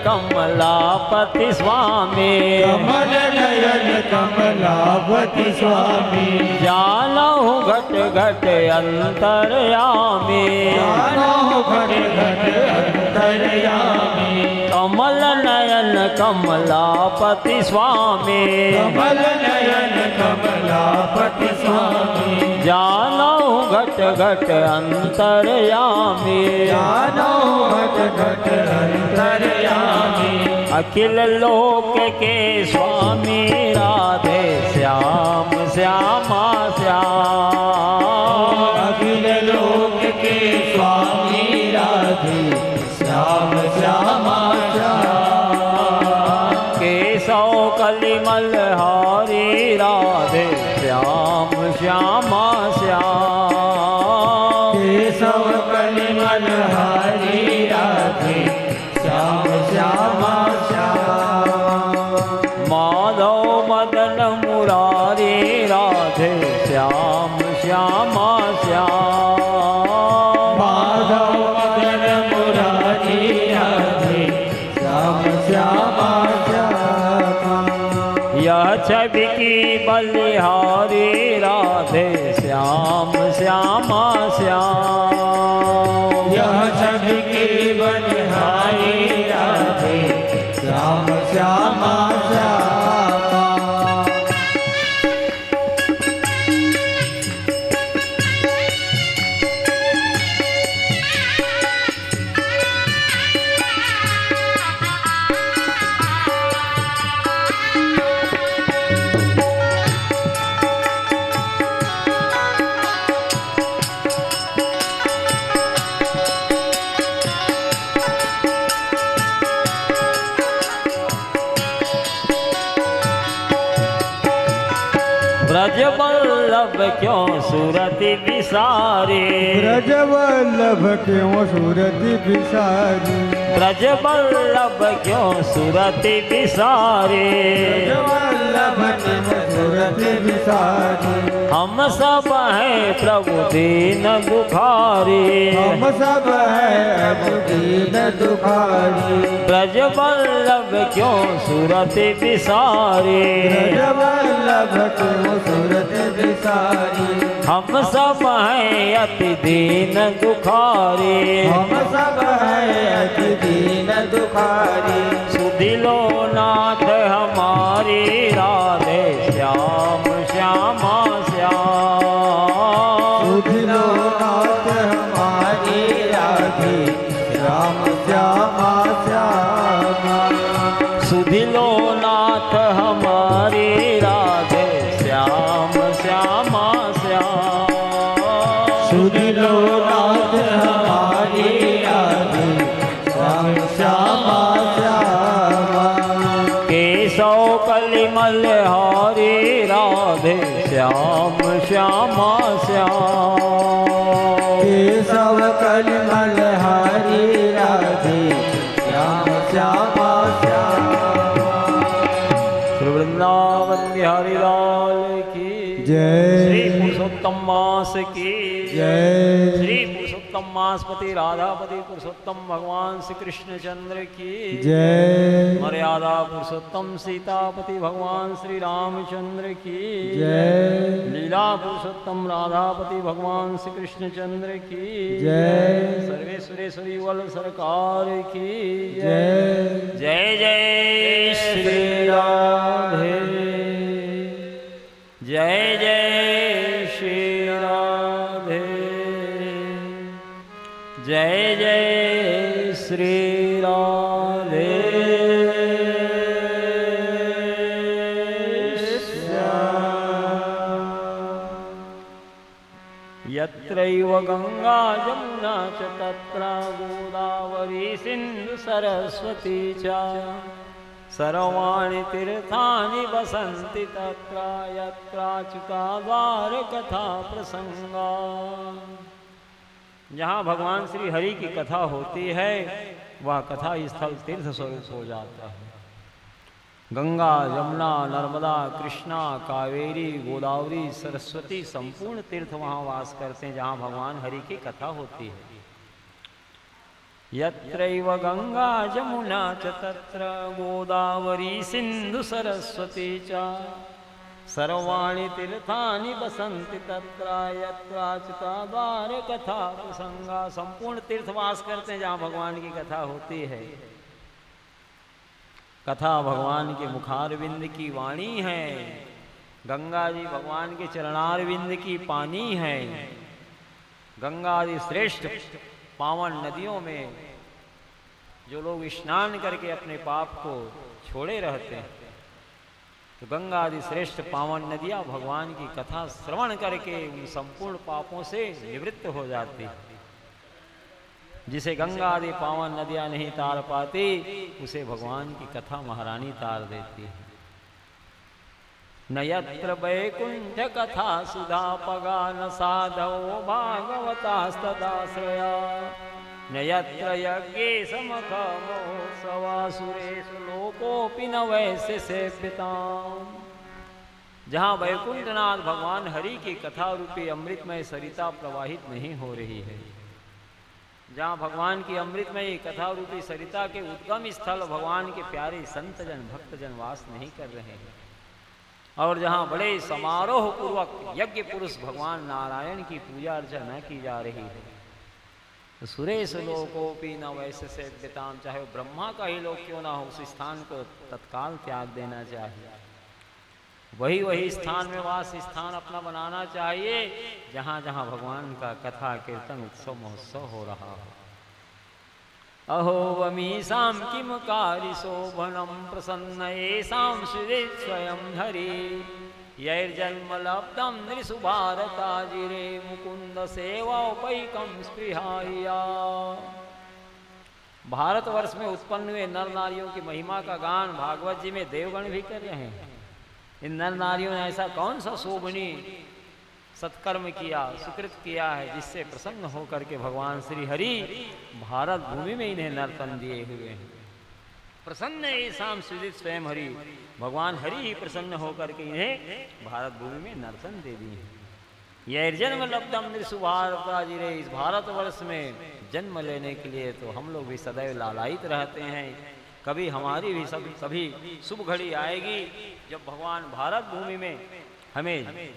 कमलापति स्वामी कमल नयन कमलापति स्वामी जानहु घट घट अंतर्यामी जानहु घट घट अंतर्यामी कमल नयन कमलापति स्वामी कमल नयन कमलापति स्वामी जानहु घट घट अंतर्यामी जानहु घट घट अंतर्यामी अखिल लोक के स्वामी राधे श्याम श्यामा श्याम अखिल लोक के स्वामी राधे श्याम श्यामा श्याम केशव कलिमल हारी राधे श्याम श्यामा श्याम केशव कलिमल हारी राधे श्याम श्यामा श्याम माधव मदन मुरारी राधे श्याम श्यामा श्याम माधव मदन मुरारी राधे श्याम श्यामा श्याम यह छवि की बलिहारी राधे श्याम श्यामा श्याम यह छवि की बलिहारी राधे श्याम श्यामा श्यामा ब्रज वल्लभ क्यों सुरति विसारे ब्रज वल्लभ क्यों सुरति बिसारी ब्रज वल्लभ क्यों सुरति विसारे वल्लभ क्यों सुरति बिसारी हम सब हैं प्रभु दीन दुखारी हम सब है दीन दुखारी ब्रज वल्लभ क्यों सुरति विसारे ब्रज वल्लभ क्यों सुरति बिसारी हम सब हैं अति दीन दुखारी हम सब है अति दीन दुखारी सुधिलो नाथ हमारी राधे श्याम श्यामा श्याम सुधिलो नाथ हमारी राधे श्याम श्यामा श्यामा सुधिलो नाथ हमारी राधे श्याम श्यामा श्याम सुधिलो नाथ हमारी राधे श्याम श्यामा श्यामा केशव कलिमल हारी राधे श्याम श्यामा श्याम केशव कलिमल हारी राधे श्याम श्यामा श्यामा श्री वृंदावन बिहारी लाल की जय श्री पुरुषोत्तम मास की जय श्री पुरुषोत्तम मासपति राधापति पुरुषोत्तम भगवान श्री कृष्ण चंद्र की जय मर्यादा पुरुषोत्तम सीतापति भगवान श्री रामचंद्र की जय लीला पुरुषोत्तम राधापति भगवान श्री कृष्ण चंद्र की जय सर्वेश्वरेश्वरी वल सरकार की जय जय जय श्री राधे जय जय श्री राधे जय जय श्री राधे यत्रैव गंगा यमुना च तत्र गोदावरी सिंधु सरस्वती च सर्वाणि तीर्थानि वसन्ति तत्र यत्राच्युताद्वार कथा प्रसंगा। जहाँ भगवान श्री हरि की कथा होती है वह कथा स्थल तीर्थ स्वरूप हो जाता है। गंगा यमुना नर्मदा कृष्णा कावेरी गोदावरी सरस्वती संपूर्ण तीर्थ वहाँ वास करते हैं जहाँ भगवान हरि की कथा होती है। यत्रैव गंगा जमुना च तत्र गोदावरी सिंधु सरस्वती च सर्वाणि तीर्थानि बसन्ति तत्र यत्राचिता द्वार कथा प्रसंगा। संपूर्ण तीर्थवास करते हैं जहाँ भगवान की कथा होती है। कथा भगवान के मुखारविंद की वाणी है। गंगा जी भगवान के चरणारविंद की पानी है। गंगा जी श्रेष्ठ पावन नदियों में जो लोग स्नान करके अपने पाप को छोड़े रहते हैं, तो गंगा आदि श्रेष्ठ पावन नदियाँ भगवान की कथा श्रवण करके उन संपूर्ण पापों से निवृत्त हो जाती है। जिसे गंगा आदि पावन नदियाँ नहीं तार पाती, उसे भगवान की कथा महारानी तार देती है। न यत्र वैकुंठ कथा सुधा पगा न साधवो भागवतास्तदाश्रया न यत्र यज्ञे समख महोत्सवासुरेषु लोकोऽपि न वैश्य सेव्यताम्। जहाँ वैकुंठनाथ भगवान हरि की कथा रूपी अमृतमय सरिता प्रवाहित नहीं हो रही है, जहाँ भगवान की अमृतमय कथा रूपी सरिता के उद्गम स्थल भगवान के प्यारे संतजन भक्तजन वास नहीं कर रहे हैं, और जहाँ बड़े समारोह पूर्वक यज्ञ पुरुष भगवान नारायण की पूजा अर्चना की जा रही है, तो सुरेश लोकोपि न वैश्य सेव्यताम, चाहे वो ब्रह्मा का ही लोक क्यों ना हो, उस स्थान को तत्काल त्याग देना चाहिए। वही स्थान में वास स्थान अपना बनाना चाहिए जहाँ जहाँ भगवान का कथा कीर्तन उत्सव महोत्सव हो रहा हो। अहो वमीसां किम कारिशोभनं प्रसन्न येषां श्री स्वयं हरि यैर्जन्म लब्धं नृषु भारताजिरे मुकुंद सेवापैकं स्पृहाया। भारतवर्ष में उत्पन्न हुए नर नारियों की महिमा का गान भागवत जी में देवगण भी कर रहे हैं। इन नर नारियों ने ऐसा कौन सा शोभनीय सत्कर्म किया, सुकृत किया है, जिससे प्रसन्न होकर के भगवान श्री हरि भारत भूमि में इन्हें नर्तन दिए हुए हैं। प्रसन्न ऐसाम सुजित स्वयं हरि, भगवान हरि ही प्रसन्न होकर के इन्हें भारत भूमि में नर्तन दे दिए हैं। यह जन्म लब्धम नृषु भारताजिरे, इस भारतवर्ष में जन्म लेने के लिए तो हम लोग भी सदैव लालायित रहते हैं। कभी हमारी भी सभी शुभ घड़ी आएगी जब भगवान भारत भूमि में हमें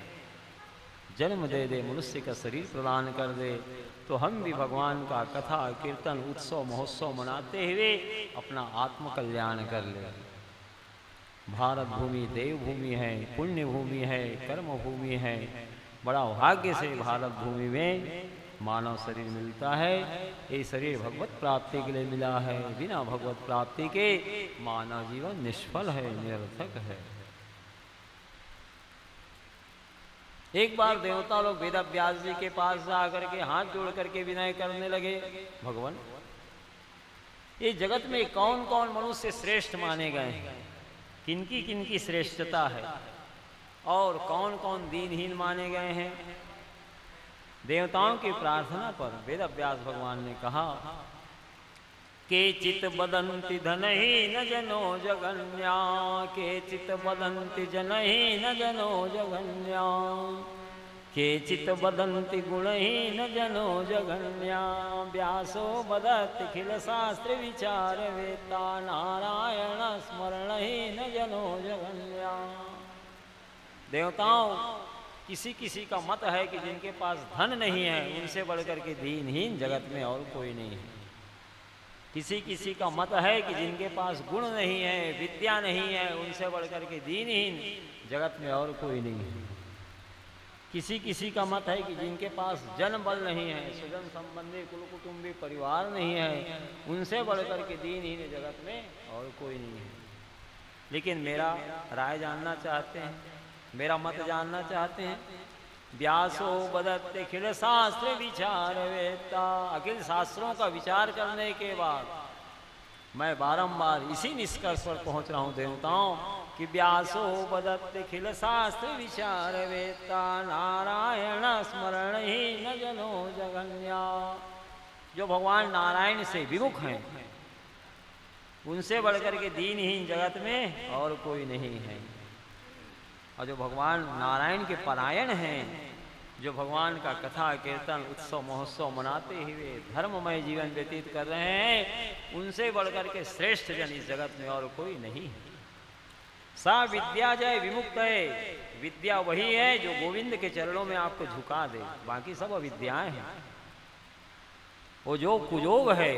जन्म दे दे, मनुष्य का शरीर प्रदान कर दे, तो हम भी भगवान का कथा कीर्तन उत्सव महोत्सव मनाते हुए अपना आत्म कल्याण कर ले। भारत भूमि देव भूमि है, पुण्य भूमि है, कर्म भूमि है। बड़ा भाग्य से भारत भूमि में मानव शरीर मिलता है। ये शरीर भगवत प्राप्ति के लिए मिला है। बिना भगवत प्राप्ति के मानव जीवन निष्फल है, निरर्थक है। एक बार देवता लोग वेद व्यास जी के पास जाकर के हाथ जोड़ करके विनय करने लगे, भगवान ये जगत में कौन कौन मनुष्य श्रेष्ठ माने गए हैं, किनकी श्रेष्ठता है, और कौन कौन दीनहीन माने गए हैं। देवताओं की प्रार्थना पर वेद व्यास भगवान ने कहा, केचित बदन्ति धनहीन जनो जगन्या, केचित बदन्ति जनहीन जनो जगन्या, केचित बदन्ति गुणहीन जनो जगन्या, व्यासो बदति खिल शास्त्र विचार वेता, नारायण स्मरणहीन जनो जगन्या। देवताओं किसी का मत है कि जिनके पास धन नहीं है उनसे बढ़कर के दीनहीन जगत में और कोई नहीं है। किसी का मत है कि जिनके पास गुण नहीं है, विद्या नहीं है, उनसे बढ़कर के दीनहीन जगत में और कोई नहीं है। किसी का मत है कि जिनके पास जन बल नहीं है, स्वजन संबंधी कुल कुटुंबी परिवार नहीं है, उनसे बढ़कर के दीनहीन जगत में और कोई नहीं है। लेकिन मेरा राय जानना चाहते हैं, मेरा मत जानना चाहते हैं। व्यासो बदत्ते अखिल शास्त्र विचार वेता, अखिल शास्त्रों का विचार करने के बाद मैं बारंबार इसी निष्कर्ष पर पहुंच रहा हूं देवताओं कि व्यासो बदत्ते अखिल शास्त्र विचार वेता, नारायण स्मरण ही न जनो जगन्या। जो भगवान नारायण से विमुख हैं उनसे बढ़कर के दीनहीन जगत में और कोई नहीं है, और जो भगवान नारायण के परायण हैं जो भगवान का कथा कीर्तन उत्सव महोत्सव मनाते हुए धर्ममय जीवन व्यतीत कर रहे हैं, उनसे बढ़कर के श्रेष्ठ जन इस जगत में और कोई नहीं है। सा विद्या जय विमुक्त है, विद्या वही है जो गोविंद के चरणों में आपको झुका दे, बाकी सब अविद्याएं हैं। वो जो कुयोग है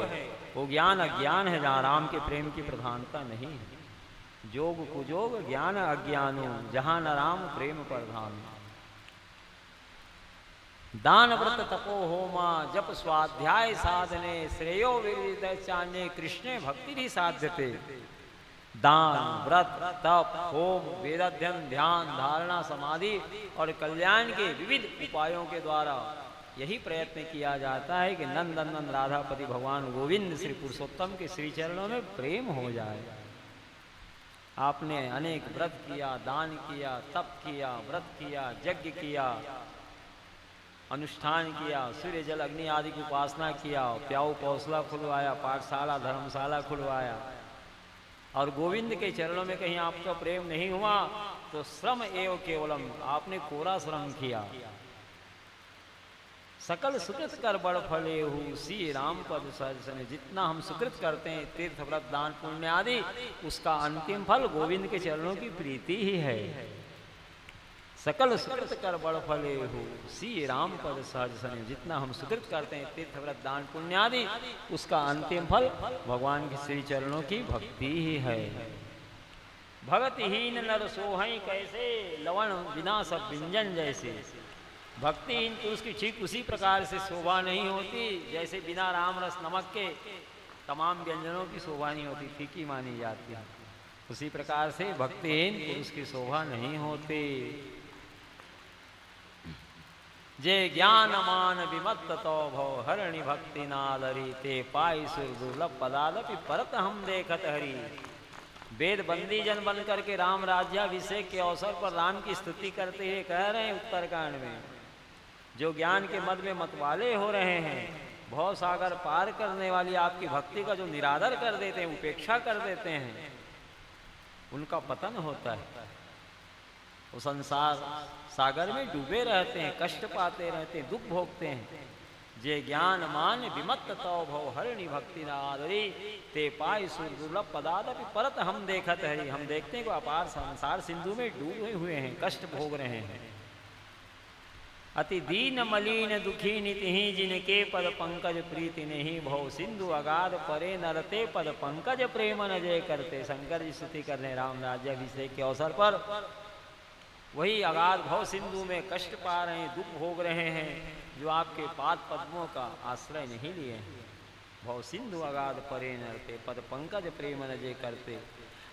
वो ज्ञान अज्ञान है, जहाँ राम के प्रेम की प्रधानता नहीं है। जोग कुजोग ज्ञान अज्ञानो, जहाँ न राम प्रेम प्रधान। दान व्रत तपो होमा जप स्वाध्याय साधने, श्रेयो विदित चान्ये कृष्णे भक्ति ही साध्यते। दान व्रत तप होम वेदाध्ययन ध्यान धारणा समाधि और कल्याण के विविध उपायों के द्वारा यही प्रयत्न किया जाता है कि नंदनंदन राधापति भगवान गोविंद श्री पुरुषोत्तम के श्री चरणों में प्रेम हो जाए। आपने अनेक व्रत किया, दान किया, तप किया, व्रत किया, यज्ञ किया, अनुष्ठान किया, सूर्य जल अग्नि आदि की उपासना किया, प्याऊ पौसला खुलवाया, पाठशाला धर्मशाला खुलवाया, और गोविंद के चरणों में कहीं आपका प्रेम नहीं हुआ तो श्रम एवं केवलम, आपने कोरा श्रम किया। सकल सुकृत कर बड़ फले हूँ सी राम पद सहज। जितना हम सुकृत करते हैं तीर्थ व्रत दान पुण्य आदि, उसका अंतिम फल गोविंद के चरणों की प्रीति ही है। सकल सुकृत कर बड़ फले हूँ सी राम पद सहज सन। जितना हम सुकृत करते हैं तीर्थ व्रत दान पुण्य आदि, उसका अंतिम फल भगवान के श्री चरणों की भक्ति ही है। भगतिहीन नर सोहई कैसे, लवण बिना सब व्यंजन जैसे। भक्तिहीन पुरुष की ठीक उसी प्रकार से शोभा नहीं होती जैसे बिना राम रस नमक के तमाम व्यंजनों की शोभा नहीं होती, फीकी मानी जाती है। उसी प्रकार से भक्तिहीन पुरुष की शोभा नहीं होती। जे ज्ञान मान विमत्त तो भव हरणि भक्ति नालरी, ते पाई सुर दुर्लभ पदादपि परत हम देखत हरि। वेद बंदी जन बन करके राम राज्याभिषेक के अवसर पर राम की स्तुति करते हुए कह रहे हैं उत्तरकांड में, जो ज्ञान के मद में मतवाले हो रहे हैं, भव सागर पार करने वाली आपकी भक्ति का जो निरादर कर देते हैं, उपेक्षा कर देते हैं, उनका पतन होता है। वो संसार सागर में डूबे रहते हैं, कष्ट पाते रहते हैं, दुख भोगते हैं। जे ज्ञान मान विमत्त तो भव हरिणी भक्ति नादरी, ते पाई सुर दुर्लभ पदादपि परत हम देखत हरि। हम देखते हैं कि अपार संसार सिंधु में डूबे हुए हैं, कष्ट भोग रहे हैं। अति दीन मलिन दुखी निति ही, जिनके पद पंकज प्रीति नहीं। भव सिंधु अगाध परे नरते, पद पंकज प्रेम न जय करते। शंकर जी स्तुति कर रहे हैं राम राज्याभिषेक के अवसर पर। वही अगाध भव सिंधु में कष्ट पा रहे हैं, दुख भोग रहे हैं, जो आपके पाद पद्मों का आश्रय नहीं लिए हैं। भव सिंधु अगाध परे नरते, पद पंकज प्रेम न जय करते।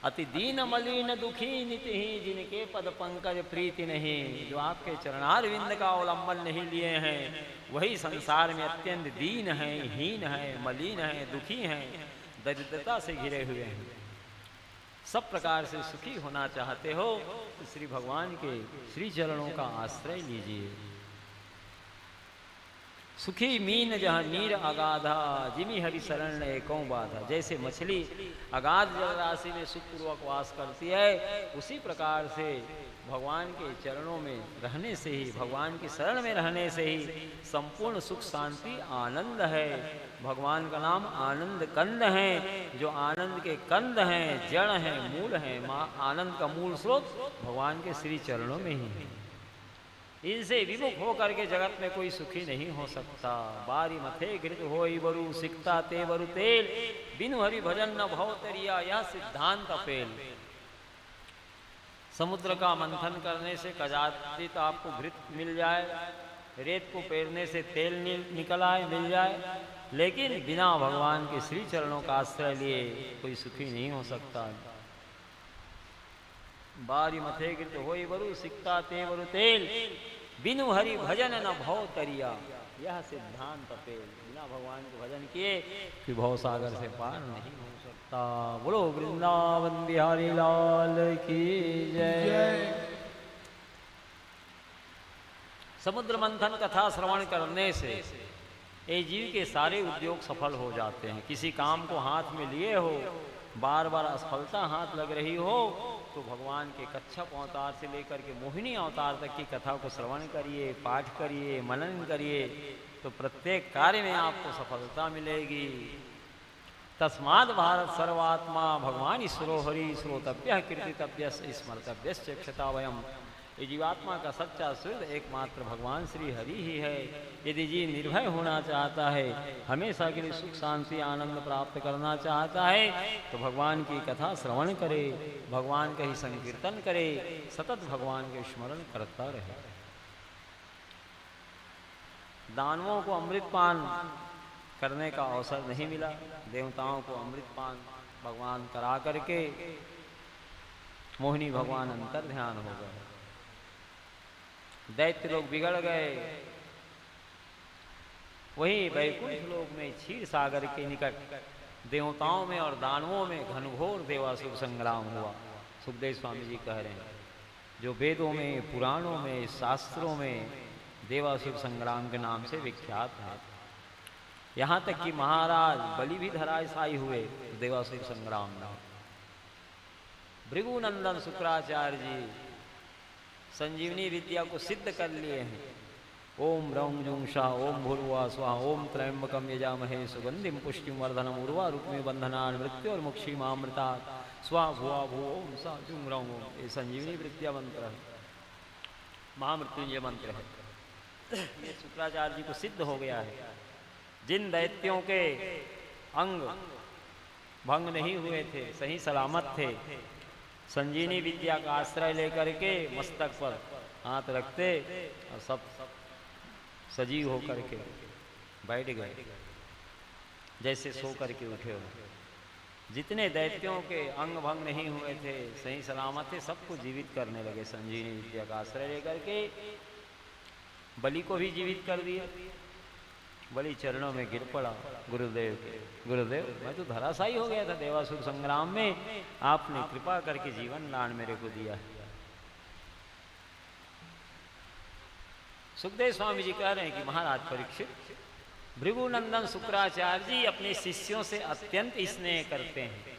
अति दीन मलिन दुखी निति ही, जिनके पद पंकज प्रीति नहीं। जो आपके चरणारविंद का अवलंबन नहीं लिए हैं, वही संसार में अत्यंत दीन है, हीन है, मलिन है, दुखी हैं, दरिद्रता से घिरे हुए हैं। सब प्रकार से सुखी होना चाहते हो तो श्री भगवान के श्री चरणों का आश्रय लीजिए। सुखी मीन जहाँ नीर अगाधा, जिमी हरि शरण एको बाधा। जैसे मछली अगाध जल राशि में सुखपूर्वक वास करती है, उसी प्रकार से भगवान के चरणों में रहने से ही, भगवान की शरण में रहने से ही संपूर्ण सुख शांति आनंद है। भगवान का नाम आनंद कंद है। जो आनंद के कंद हैं, जड़ हैं, मूल हैं, आनंद का मूल स्रोत भगवान के श्री चरणों में ही है। इनसे विमुख होकर के जगत में कोई सुखी नहीं हो सकता। बारी मथे घृत होई बरु, सिकता ते बरु तेल, बिनु हरि भजन न भव तरिया, यह सिद्धांत अपेल। समुद्र का मंथन करने से कदाचित आपको घृत मिल जाए, रेत को पेरने से तेल निकल आए, मिल जाए, लेकिन बिना भगवान के श्री चरणों का आश्रय लिए कोई सुखी नहीं हो सकता। बारी मथे गिरत होई बरु, सिकता ते बरु तेल, बिनु हरि भजन न भव तरिया, यह सिद्धांत अपेल। बिना भगवान के भजन किए कि भव सागर से पार नहीं हो सकता। बोलो वृंदावन बिहारी लाल की जय। समुद्र मंथन कथा श्रवण करने से ये जीव के सारे उद्योग सफल हो जाते हैं। किसी काम को हाथ में लिए हो, बार बार असफलता हाथ लग रही हो, तो भगवान के कच्छप अवतार से लेकर के मोहिनी अवतार तक की कथा को श्रवण करिए, पाठ करिए, मनन करिए, तो प्रत्येक कार्य में आपको सफलता मिलेगी। तस्माद भारत सर्वात्मा भगवान ईश्वरो हरि श्रोतव्य कीर्तितव्य स्मर्तव्य क्षतावयम। ये जीवात्मा का सच्चा शुद्ध एकमात्र भगवान श्री हरि ही है। यदि जी निर्भय होना चाहता है, हमेशा के लिए सुख शांति आनंद प्राप्त करना चाहता है, तो भगवान की कथा श्रवण करे, भगवान का ही संकीर्तन करे, सतत भगवान के स्मरण करता रहे। दानवों को अमृतपान करने का अवसर नहीं मिला, देवताओं को अमृतपान भगवान करा करके मोहिनी भगवान अंतर ध्यान हो गए। दैत्य लोग बिगड़ गए। वही वैकुंठ लोक में क्षीर सागर के निकट देवताओं में और दानवों में घनघोर देवासुर संग्राम हुआ। सुखदेव स्वामी जी कह रहे हैं, जो वेदों में, पुराणों में, शास्त्रों में देवासुर संग्राम के नाम से विख्यात है। यहाँ तक कि महाराज बलि भी धराशायी हुए देवासुर संग्राम में। भृगुनंदन शुक्राचार्य जी संजीवनी विद्या को सिद्ध कर लिए हैं। ओम रौं जुंषा ओम भूर्वा स्वा ओम त्र्यंबकम यजामहे सुगंधिम पुष्टिम वर्धनम उर्वा रुक्मी बंधनान मृत्यु और मुक्षी मामृता स्वा भुआ भू ओम सा जुंग रौं। ये संजीवनी विद्या मंत्र है, महामृत्युंजय मंत्र है। ये शुक्राचार्य जी को सिद्ध हो गया है। जिन दैत्यों के अंग भंग नहीं हुए थे, सही सलामत थे, संजीवनी विद्या का आश्रय लेकर के मस्तक पर हाथ रखते और सब सजीव होकर के बैठ गए, जैसे सो करके उठे हो। जितने दैत्यों के अंग भंग नहीं हुए थे, सही सलामत थे, सबको जीवित करने लगे संजीवनी विद्या का आश्रय लेकर के। बलि को भी जीवित कर दिया। बलि चरणों में गिर पड़ा गुरुदेव के। गुरुदेव, मैं तो धराशायी हो गया था देवासुर संग्राम में, आपने कृपा करके जीवन दान मेरे को दिया है। सुखदेव स्वामी जी कह रहे हैं कि महाराज परीक्षित, भृगुनंदन शुक्राचार्य जी अपने शिष्यों से अत्यंत स्नेह करते हैं।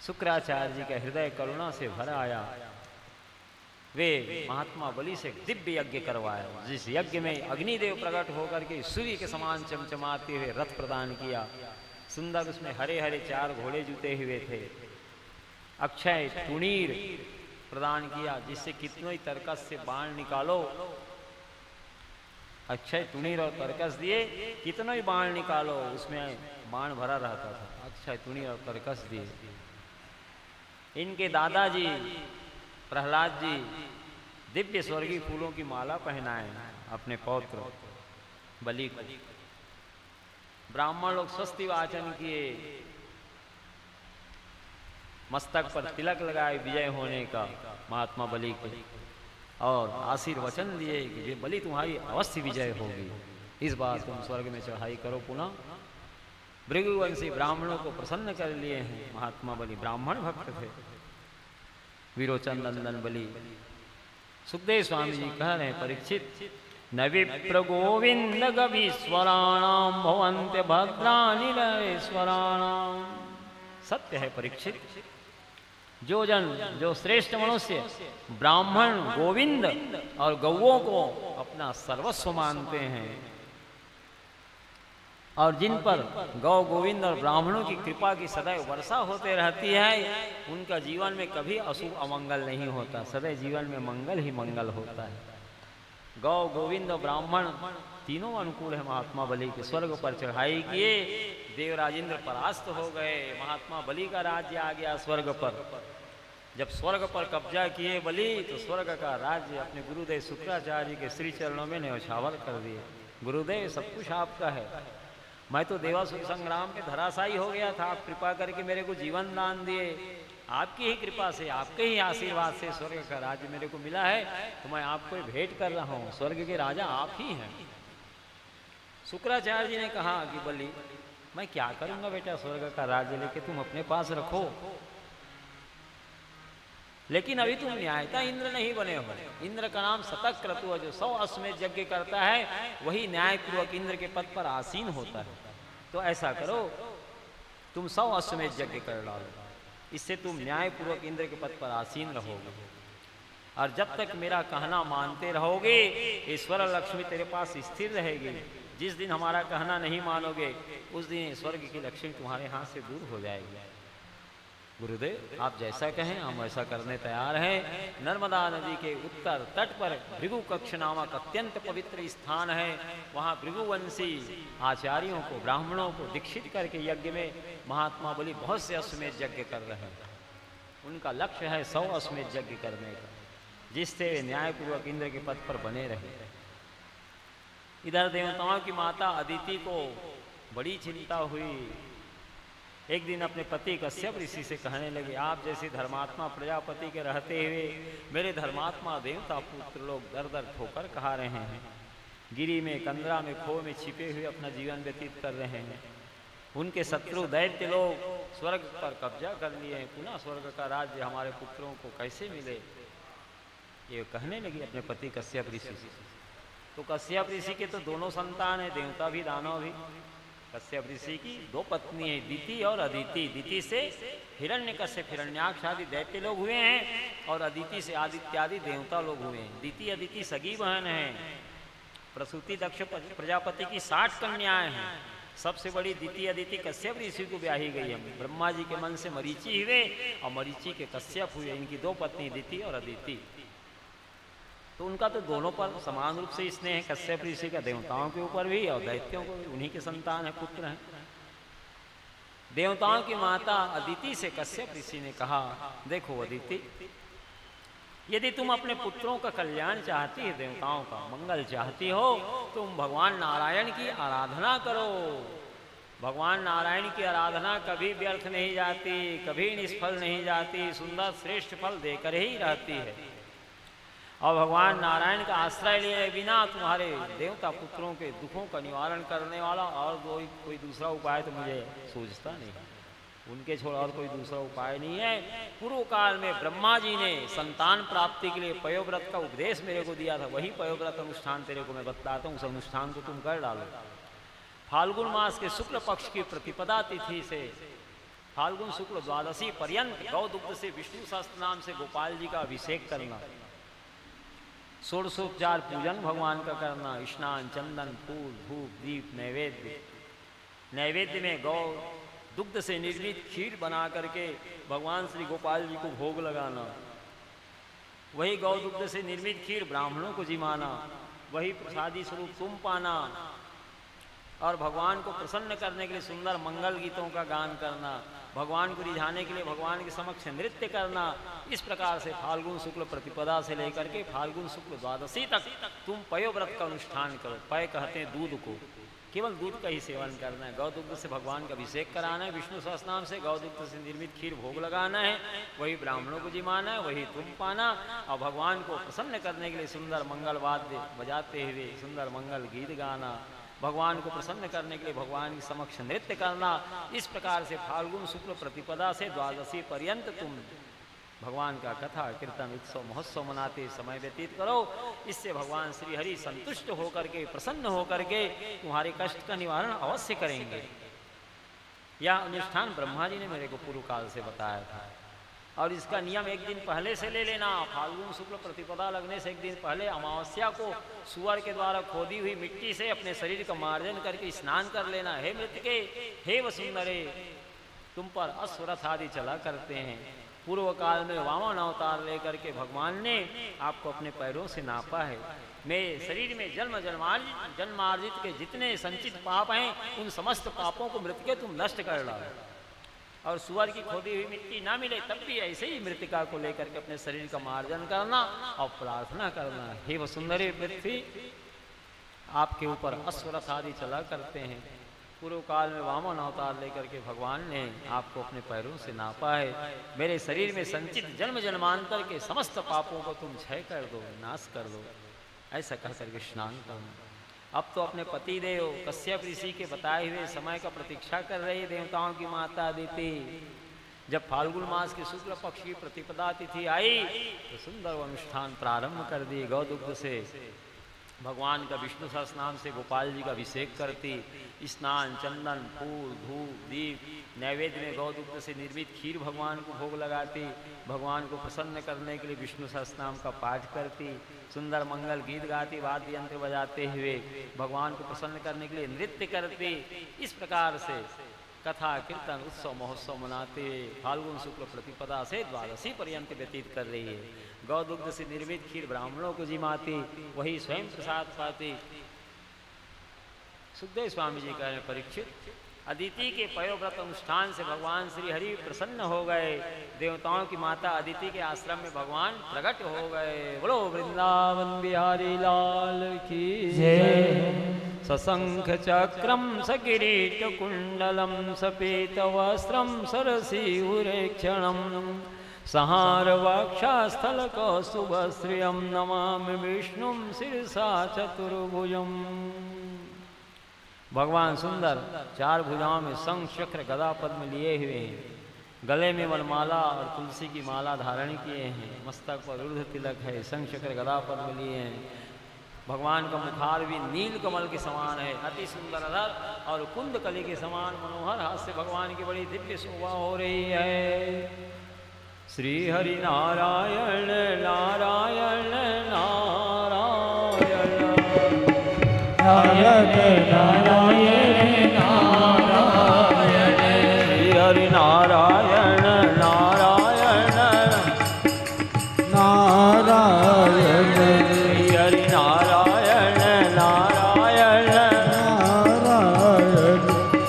शुक्राचार्य जी का हृदय करुणा से भरा आया। वे महात्मा बलि से दिव्य यज्ञ करवाया, जिस यज्ञ में अग्निदेव प्रकट होकर के सूर्य के समान चमचमाते हुए रथ प्रदान किया। सुंदर उसमें हरे हरे 4 घोड़े जुटे हुए थे। अक्षय तुणीर प्रदान किया, जिससे कितनों ही तरकस से बाण निकालो। अक्षय तुणीर और तरकस दिए, कितनों ही बाण निकालो, उसमें बाण भरा रहता था। अक्षय तुणीर और तरकस दिए। इनके दादाजी प्रहलाद जी दिव्य स्वर्गीय फूलों की माला पहनाए अपने पौत्र बलि को। ब्राह्मण लोग स्वस्ति वाचन किए, मस्तक पर तिलक लगाए विजय होने का महात्मा बलि के, और आशीर्वचन दिए कि ये बलि तुम्हारी अवश्य विजय होगी, इस बार तुम स्वर्ग में चढ़ाई करो पुनः। भृगुवंशी ब्राह्मणों को प्रसन्न कर लिए हैं महात्मा बलि। ब्राह्मण भक्त थे विरोचन नंदन बलि। सुखदेव स्वामी जी कह रहे हैं, परीक्षित, न विप्र गोविंद गवीश्वराणाम भवन्ते भद्राणि नरेश्वराणाम। सत्य है परीक्षित, जो जन, जो श्रेष्ठ मनुष्य ब्राह्मण गोविंद और गौओं को अपना सर्वस्व मानते हैं, और जिन पर गौ गोविंद और ब्राह्मणों की कृपा की सदैव वर्षा होते रहती है, उनका जीवन में कभी अशुभ अमंगल नहीं होता, सदैव जीवन में मंगल ही मंगल होता है। गौ गोविंद और ब्राह्मण तीनों अनुकूल है महात्मा बलि के। स्वर्ग पर चढ़ाई किए, देवराजेंद्र परास्त हो गए, महात्मा बलि का राज्य आ गया स्वर्ग पर। जब स्वर्ग पर कब्जा किए बलि, तो स्वर्ग का राज्य अपने गुरुदेव शुक्राचार्य के श्री चरणों में न्यौछावर कर दिए। गुरुदेव, सब कुछ आपका है, मैं तो देवासुर संग्राम में धराशायी हो गया था, आप कृपा करके मेरे को जीवन दान दिए, आपकी ही कृपा से, आपके ही आशीर्वाद से स्वर्ग का राज्य मेरे को मिला है, तो मैं आपको भेंट कर रहा हूँ, स्वर्ग के राजा आप ही हैं। शुक्राचार्य जी ने कहा कि बलि, मैं क्या करूंगा बेटा, स्वर्ग का राज्य लेके तुम अपने पास रखो, लेकिन अभी तुम न्यायता इंद्र नहीं बने हो। इंद्र का नाम शतक क्रतु है, जो 100 अश्वमेध यज्ञ करता है, वही न्यायपूर्वक इंद्र के पद पर आसीन होता है। तो ऐसा करो, तुम 100 अश्वमेध यज्ञ कर डालो। इससे तुम न्यायपूर्वक इंद्र के पद पर आसीन रहोगे। और जब तक मेरा कहना मानते रहोगे ईश्वर लक्ष्मी तेरे पास स्थिर रहेगी। जिस दिन हमारा कहना नहीं मानोगे उस दिन स्वर्ग की लक्ष्मी तुम्हारे हाथ से दूर हो जाएगी। गुरुदेव आप जैसा कहें हम वैसा करने तैयार हैं। नर्मदा नदी के उत्तर तट पर भृगु कक्ष नामक अत्यंत पवित्र स्थान है। वहाँ भृगुवंशी आचार्यों को ब्राह्मणों को दीक्षित करके यज्ञ में महात्मा बलि बहुत से अश्वमेध यज्ञ कर रहे हैं। उनका लक्ष्य है 100 अश्वमेध यज्ञ करने का, जिससे वे न्यायपूर्वक इंद्र के पद पर बने रहे। इधर देवताओं की माता अदिति को बड़ी चिंता हुई। एक दिन अपने पति कश्यप ऋषि से कहने लगे, आप जैसे धर्मात्मा प्रजापति के रहते हुए मेरे धर्मात्मा देवता पुत्र लोग दर दर ठोकर खा रहे हैं, गिरी में कंदरा में खो में छिपे हुए अपना जीवन व्यतीत कर रहे हैं। उनके शत्रु दैत्य लोग स्वर्ग पर कब्जा कर लिए हैं, पुनः स्वर्ग का राज्य हमारे पुत्रों को कैसे मिले, ये कहने लगी अपने पति कश्यप ऋषि से। तो कश्यप ऋषि के तो दोनों संतान है, देवता भी दानव भी। कश्यप ऋषि की 2 पत्नी है, दिति और अदिति। दिति से हिरण्यकश्यप हिरण्याक्ष आदि दैत्य लोग हुए हैं और अदिति से आदित्यादि देवता लोग हुए हैं। दिति अदिति सगी बहन है। प्रसूति दक्ष प्रजापति की 60 कन्याएं हैं। सबसे बड़ी दिति अदिति कश्यप ऋषि को ब्याही गई है। ब्रह्मा जी के मन से मरीचि हुए और मरीचि के कश्यप हुए। इनकी 2 पत्नी दिति और अदिति। तो उनका तो दोनों पर समान रूप से स्नेह है, कश्यप ऋषि का देवताओं के ऊपर भी और दैत्यों को भी। उन्हीं के संतान है, पुत्र हैं। देवताओं की माता अदिति से कश्यप ऋषि ने कहा, देखो अदिति, यदि तुम अपने पुत्रों का कल्याण चाहती है, देवताओं का मंगल चाहती हो, तुम भगवान नारायण की आराधना करो। भगवान नारायण की आराधना कभी व्यर्थ नहीं जाती, कभी निष्फल नहीं जाती, सुंदर श्रेष्ठ फल देकर ही रहती है। और भगवान नारायण का आश्रय लिए बिना तुम्हारे देवता पुत्रों के दुखों का निवारण करने वाला और कोई दूसरा उपाय तो मुझे सूझता नहीं। उनके छोड़ और कोई दूसरा उपाय नहीं है। पूर्व काल में ब्रह्मा जी ने संतान प्राप्ति के लिए पयोव्रत का उपदेश मेरे को दिया था। वही पयोव्रत अनुष्ठान तेरे को मैं बताता हूँ। उस अनुष्ठान को तुम कर डालो। फाल्गुन मास के शुक्ल पक्ष की प्रतिपदा तिथि से फाल्गुन शुक्ल द्वादशी पर्यंत गौ दुग्ध से विष्णु सहस्त्र नाम से गोपाल जी का अभिषेक करना, षोडशोपचार पूजन भगवान का करना, स्नान, चंदन, फूल, धूप, दीप, नैवेद्य। नैवेद्य में गौ दुग्ध से निर्मित खीर बना करके भगवान श्री गोपाल जी को भोग लगाना। वही गौ दुग्ध से निर्मित खीर ब्राह्मणों को जिमाना, वही प्रसादी स्वरूप तुम पाना। और भगवान को प्रसन्न करने के लिए सुंदर मंगल गीतों का गान करना, भगवान को रिझाने के लिए भगवान के समक्ष नृत्य करना। इस प्रकार से फाल्गुन शुक्ल प्रतिपदा से लेकर के फाल्गुन शुक्ल द्वादशी तक तुम पयोव्रत का अनुष्ठान करो। पय कहते हैं दूध को, केवल दूध का ही सेवन करना है। गौ दुग्ध से भगवान का अभिषेक कराना है, विष्णु सहस्रनाम से गौ दुग्ध से निर्मित खीर भोग लगाना है, वही ब्राह्मणों को जिमाना है, वही तुम पाना। और भगवान को प्रसन्न करने के लिए सुंदर मंगल वाद्य बजाते हुए सुंदर मंगल गीत गाना, भगवान को प्रसन्न करने के लिए भगवान के समक्ष नृत्य करना। इस प्रकार से फाल्गुन शुक्ल प्रतिपदा से द्वादशी पर्यंत तुम भगवान का कथा कीर्तन उत्सव महोत्सव मनाते समय व्यतीत करो। इससे भगवान श्री हरि संतुष्ट होकर के प्रसन्न होकर के तुम्हारे कष्ट का निवारण अवश्य करेंगे। यह अनुष्ठान ब्रह्मा जी ने मेरे को पूर्व काल से बताया था। और इसका नियम एक दिन पहले से ले लेना। फाल्गुन शुक्ल प्रतिपदा लगने से एक दिन पहले अमावस्या को सुअर के द्वारा खोदी हुई मिट्टी से अपने शरीर का मार्जन करके स्नान कर लेना। हे मृतके, हे वसुंधरे, तुम पर अश्वरथ आदि चला करते हैं। पूर्व काल में वामन अवतार लेकर के भगवान ने आपको अपने पैरों से नापा है। मेरे शरीर में जन्मार्जित के जितने संचित पाप हैं उन समस्त पापों को मृतके तुम नष्ट कर डालो। और सुअर की खोदी हुई मिट्टी ना मिले तब भी ऐसे ही मृतिका को लेकर के अपने शरीर का मार्जन करना और प्रार्थना करना, हे वसुंधरे पृथ्वी, आपके ऊपर अश्वरथ आदि चला करते हैं। पूर्व काल में वामन अवतार लेकर के भगवान ने आपको अपने पैरों से नापा है। मेरे शरीर में संचित जन्म जन्मांतर के समस्त पापों को तुम क्षय कर दो, नाश कर दो। ऐसा कह करके स्नान करना। अब तो अपने पति देव कश्यप ऋषि के बताए हुए समय का प्रतीक्षा कर रही देवताओं की माता अदिति। जब फाल्गुन मास के शुक्ल पक्ष की प्रतिपदा तिथि आई तो सुंदर अनुष्ठान प्रारंभ कर दी। गौ दुग्ध से भगवान का विष्णु सहस्त्र नाम से गोपाल जी का अभिषेक करती, स्नान, चंदन, फूल, धूप, दीप, नैवेद्य में गौदुग्ध से निर्मित खीर भगवान को भोग लगाती, भगवान को प्रसन्न करने के लिए विष्णु सहस्त्र नाम का पाठ करती, सुंदर मंगल गीत गाती, वाद्य यंत्र बजाते हुए भगवान को प्रसन्न करने के लिए नृत्य करती। इस प्रकार से कथा, कीर्तन, उत्सव, महोत्सव मनाते हुए फाल्गुन शुक्ल प्रतिपदा से द्वादशी पर्यंत व्यतीत कर रही है। गौदुग्ध से निर्मित खीर ब्राह्मणों को जिमाती, वही स्वयं प्रसाद पाती। सुखदेव स्वामी जी कह रहे परीक्षित, अदिति के पयोव्रत अनुष्ठान से भगवान श्री हरि प्रसन्न हो गए। देवताओं की माता अदिति के आश्रम में भगवान प्रकट हो गए। बोलो वृंदावन बिहारी लाल की जय। सशंख चक्रम सकिरीट कुंडलम सपीत वस्त्रम सरसीउरेक्षणम संहार वक्षस्थल कौस्तुभश्रियं नमामि विष्णुं शिरसा चतुर्भुजम्। भगवान सुंदर 4 भुजाओं में शंख, चक्र, गदा, पद्म लिए हुए हैं। गले में वनमाला और तुलसी की माला धारण किए हैं। मस्तक पर ऊर्ध्व तिलक है। शंख, चक्र, गदा, पद्म लिए हैं। भगवान का मुखार भी नील कमल के समान है, अति सुंदर अधर और कुंद कली के समान मनोहर हाथ से भगवान की बड़ी दिव्य शोभा हो रही है। श्री हरि नारायण नारायण नारायण नारायण नारायण नारायण श्री हरि नारायण नारायण नारायण श्री हरि नारायण नारायण नारायण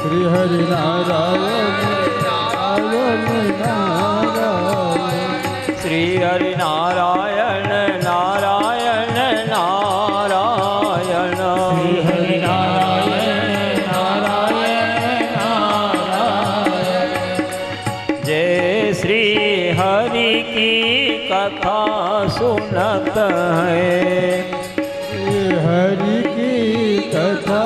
श्री हरि नारायण श्री हरि नारायण नारायण नारायण श्री हरि नारायण नारायण नारायण। जय श्री हरि की कथा सुनत है, हरि की कथा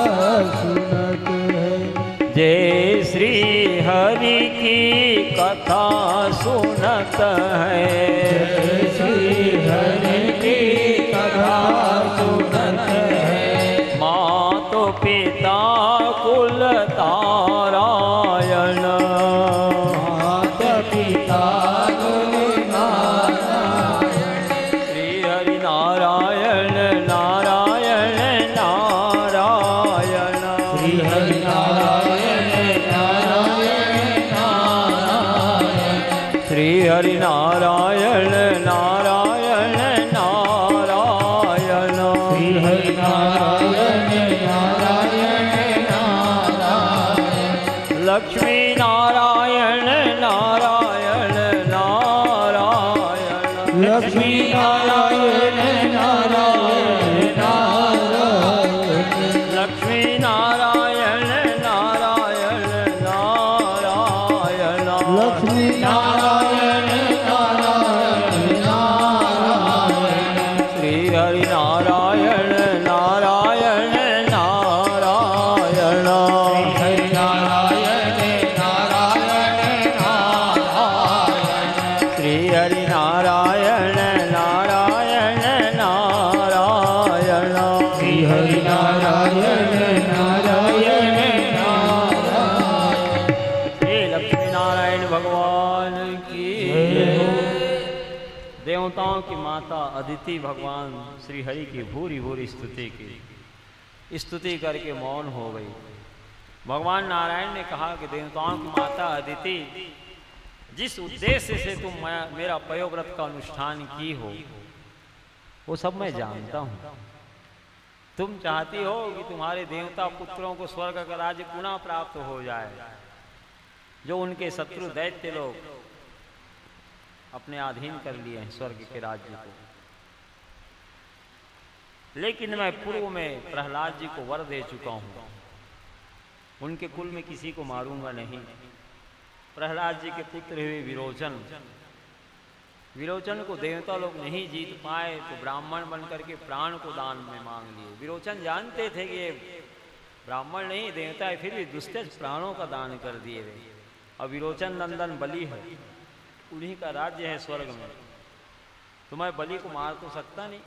सुनत है। जय श्री हरि की कथा सुनत है। जय श्री हरि की कथा सुनत है। मातो पिता कुल तारायण, माता पिता कुल नारायण। श्री हरि नारायण नारायण नारायण श्री हरि नारायण नारायण नारायण। श्री हरि नारायण नारायण नारायण श्री हरि नारायण नारायण नारायण। लक्ष्मी नारायण नारायण नारायण लक्ष्मी नारायण नारायण नारायण लक्ष्मी नारायण नारायण नारायण लक्ष्मी नारायण नारायण नारायण श्री हरि नारायण नारायण नारायण हरि नारायण नारायण नारायण। श्री हरि नारायण नारायण नारायण श्री हरि नारायण नारायण नारायण। हे लक्ष्मी नारायण भगवान की देवताओं की माता अदिति भगवान श्री हरि की भूरी भूरी स्तुति की, स्तुति करके मौन हो गई। भगवान नारायण ने कहा कि देवताओं की माता अदिति, जिस उद्देश्य से तुम मेरा पयोव्रत का अनुष्ठान की हो वो सब मैं जानता हूँ। तुम चाहती हो कि तुम्हारे देवता पुत्रों को स्वर्ग का राज्य पुनः प्राप्त हो जाए, जो उनके शत्रु दैत्य लोग अपने अधीन कर लिए हैं स्वर्ग के राज्य को। लेकिन मैं पूर्व में प्रहलाद जी को वर दे चुका हूँ, उनके कुल में किसी को मारूंगा नहीं। प्रहलाद जी के पुत्र हुए विरोचन, विरोचन को देवता लोग नहीं जीत पाए तो ब्राह्मण बनकर के प्राण को दान में मांग लिए। विरोचन जानते थे कि ये ब्राह्मण नहीं देवता है, फिर भी दुष्टेज प्राणों का दान कर दिए वे। और विरोचन नंदन बलि है, उन्हीं का राज्य है स्वर्ग में, तो मैं बलि को मार तो सकता नहीं।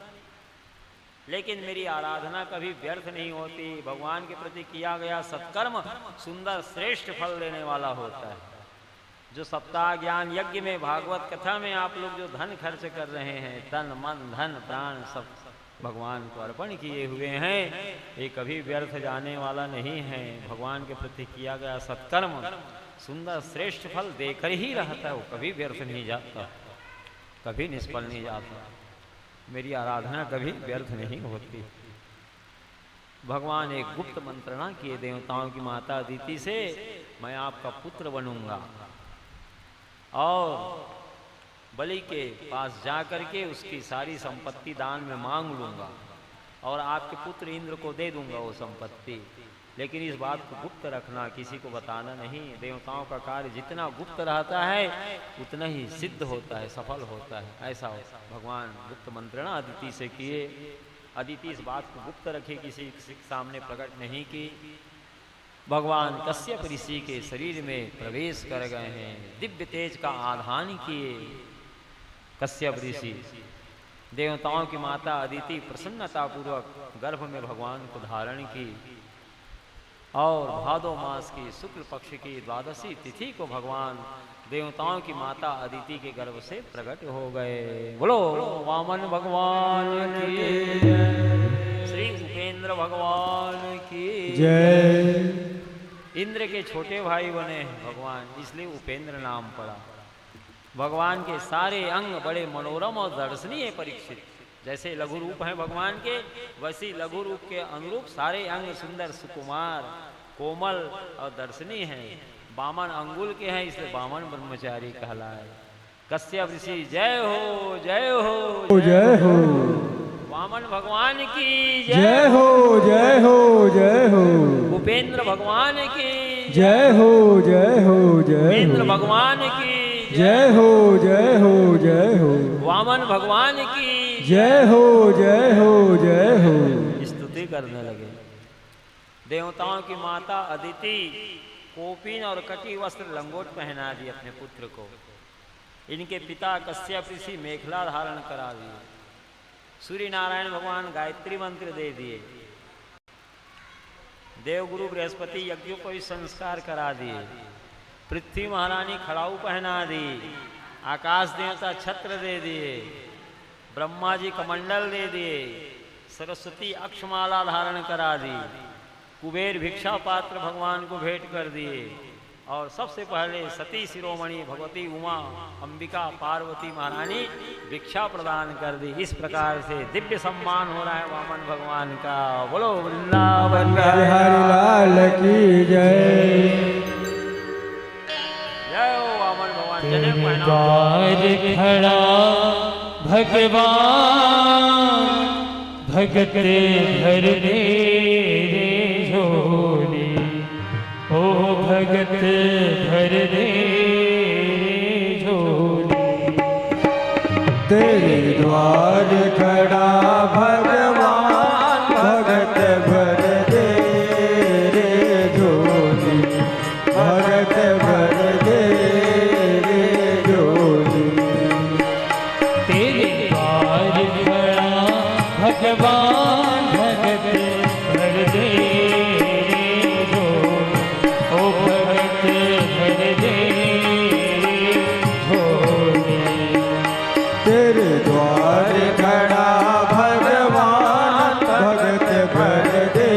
लेकिन मेरी आराधना कभी व्यर्थ नहीं होती। भगवान के प्रति किया गया सत्कर्म सुंदर श्रेष्ठ फल देने वाला होता है। जो सप्ताह ज्ञान यज्ञ में, भागवत कथा में आप लोग जो धन खर्च कर रहे हैं, तन मन धन प्राण सब भगवान को अर्पण किए हुए हैं, ये कभी व्यर्थ जाने वाला नहीं है। भगवान के प्रति किया गया सत्कर्म सुंदर श्रेष्ठ फल देकर ही रहता है, वो कभी व्यर्थ नहीं जाता, कभी निष्फल नहीं जाता। मेरी आराधना कभी व्यर्थ नहीं होती। भगवान एक गुप्त मंत्रणा किए देवताओं की माता अदिति से, मैं आपका पुत्र बनूंगा और बलि के पास जा करके उसकी सारी संपत्ति दान में मांग लूंगा और आपके पुत्र इंद्र को दे दूंगा वो संपत्ति। लेकिन इस बात को गुप्त रखना, किसी को बताना नहीं। देवताओं का कार्य जितना गुप्त रहता है उतना ही सिद्ध होता है, सफल होता है। ऐसा भगवान गुप्त मंत्रणा अदिति से किए। अदिति इस बात को गुप्त रखे, किसी के सामने प्रकट नहीं की। भगवान कश्यप ऋषि के शरीर में प्रवेश कर गए हैं, दिव्य तेज का आधान किए। कश्यप ऋषि देवताओं की माता अदिति प्रसन्नता पूर्वक गर्भ में भगवान को धारण की और भादो मास की शुक्ल पक्ष की द्वादशी तिथि को भगवान देवताओं की माता अदिति के गर्भ से प्रकट हो गए। बोलो वामन भगवान की जय, श्री उपेंद्र भगवान की जय। इंद्र के छोटे भाई बने भगवान, इसलिए उपेंद्र नाम पड़ा। भगवान के सारे अंग बड़े मनोरम और दर्शनीय परीक्षित, जैसे लघु रूप हैं भगवान के, वैसी लघु रूप के अनुरूप सारे अंग सुंदर सुकुमार कोमल और दर्शनीय हैं। बामन अंगुल के हैं, इसलिए बामन ब्रह्मचारी कहलाए। कश्यप ऋषि जय हो जय हो जय हो। वामन भगवान की जय हो जय हो जय हो। उपेंद्र भगवान की जय हो जय हो जय उपेंद्र हो। भगवान की जय हो जय हो जय हो। वामन भगवान की जय हो जय हो जय हो। स्तुति करने लगे। देवताओं की माता अदिति कोपिन और कटी वस्त्र लंगोट पहना दी अपने पुत्र को। इनके पिता कश्यप ऋषि मेखला धारण करा दिए। सूर्य नारायण भगवान गायत्री मंत्र दे दिए। देवगुरु बृहस्पति यज्ञों को भी संस्कार करा दिए। पृथ्वी महारानी खड़ाऊ पहना दी। आकाश देवता छत्र दे दिए। ब्रह्मा जी कमंडल दे दिए। सरस्वती अक्षमाला धारण करा दी। कुबेर भिक्षा पात्र भगवान को भेंट कर दिए। और सबसे पहले सती शिरोमणि भगवती उमा अंबिका पार्वती महारानी भिक्षा प्रदान कर दी। इस प्रकार से दिव्य सम्मान हो रहा है वामन भगवान का। बोलो वृंदावन बिहारी लाल की जय। जय हो वामन भगवान। जने द्वार खड़ा भगवान भगत भर दे झोली, ओ भगत भर दे झोली। तेरे द्वार खड़ा भगवान भगत भर दे रे झोली, भगत भर दे रे झोली। तेरे द्वार खड़ा भगवान भगत भर दे झोली, ओ भगत भर दे झोली। तेरे द्वार खड़ा भगवान भगत भर दे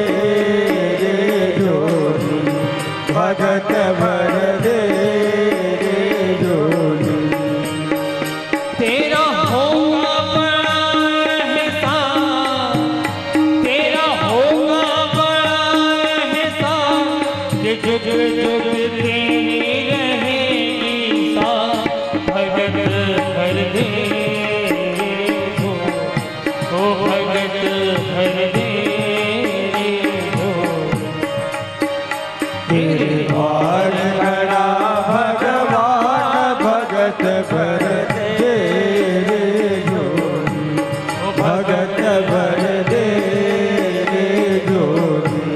रे झोली, भगत भर दे रे झोली। तेरा होगा बड़ा एहसान, तेरा होगा बड़ा एहसान कि जुग जुग तेरी रहेगी सान। भगत भर दे झोली, ओ भगत भर दे झोली। तेरे द्वार खड़ा भगवान भगत भर दे रे झोली, भगत भर दे रे झोली।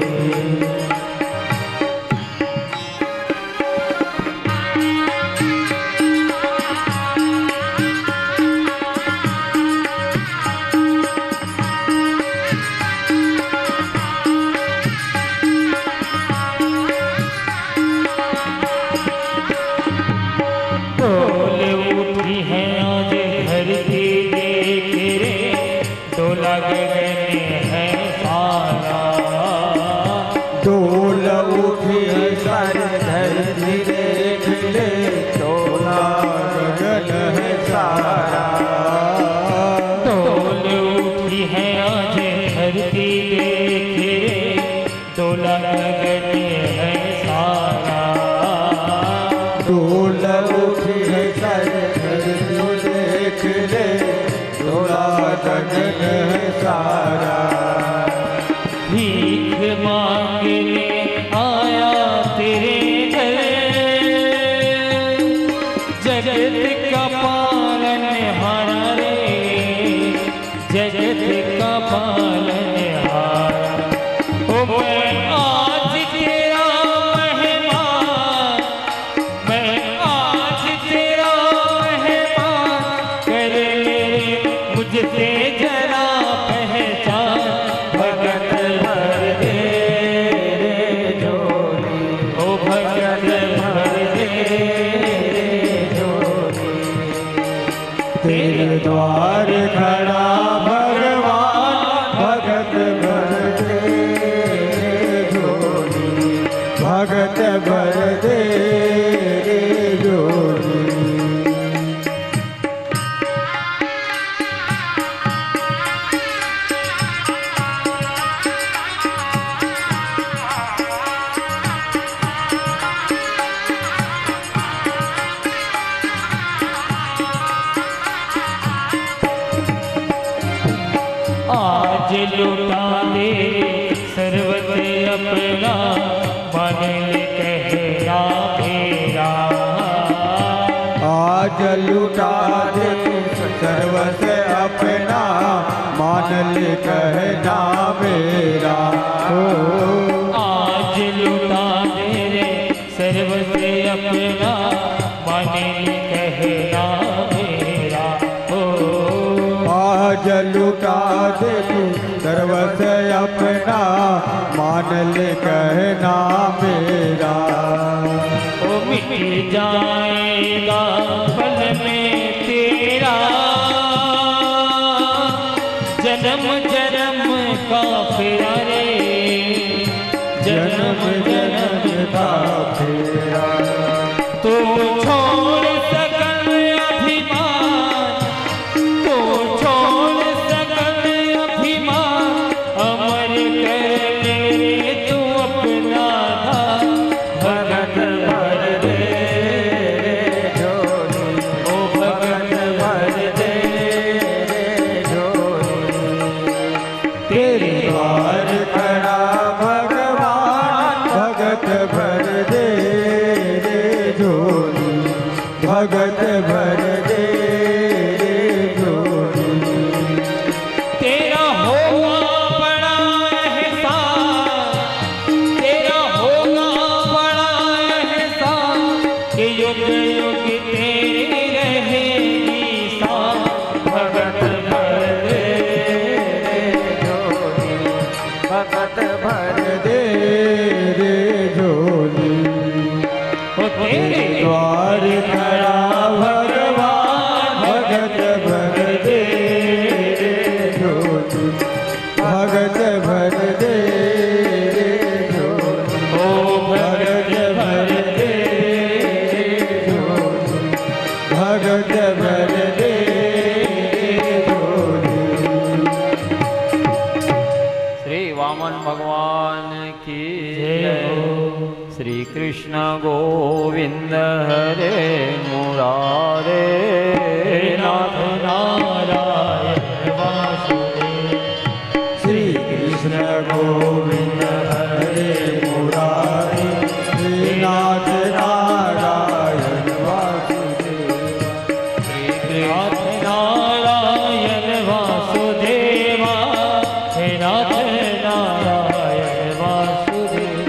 तू देख ले थोड़ा गगन है सारा। भीख मांगने आया तेरे घर, जगत का पालनहार रे, जगत का पालनहार। ओ मैं आज तेरा मेहमान, मैं आज तेरा मेहमान, कर ले मुझसे जरा पहचान। भगत भर दे रे झोली, ओ भगत भर दे रे झोली। तेरे द्वार खड़ा भगवान भगत भर दे झोली, भगत भर दे झोली। आज लुटा दे सर्वत अपना, मन कहना मेरा। आज लुटा दे सर्वस अपना, मान ले कहना मेरा। ओ आज लुटा दे रे सर्वत अपना, मन कहना मेरा। ओ आज लुटा दे तू सर्वस अपना, मान ले कहना मेरा। ओ मिट जाएगा पल में तेरा, जन्म जन्म का फेरा रे, जन्म जन्म का फेरा। तो छोड़ सकल अभिमान, तो छोड़ सकल अभिमान, अमर कर ले तू अपना धाम। भगत भर दे झोली, ओ भगत भर दे झोली। तेरे द्वार खड़ा भगवान भगत भर दे झोली, भगत भर दे झोली। तेरा होगा बड़ा एहसान, तेरा होगा बड़ा एहसान, कि युग युग तेरी रहेगी शान। भगत भर दे झोली, भगत भर दे झोली। ओ तेरे द्वार खड़ा भगवान भगत भर दे झोली, भगत भर दे झोली। ओ भगत भर दे झोली, भगत भर दे झोली। श्री वामन भगवान की जय जय। हो। श्री कृष्ण गोविंद हरे मुरारे नाथ नाथ नारायण वासुदेव। श्री कृष्ण गोविंद हरे मुरारी, श्रीनाथ नारायण वासुदेव। नाथ नारायण वासुदेवा, हे नाथ नारायण वासुदेव।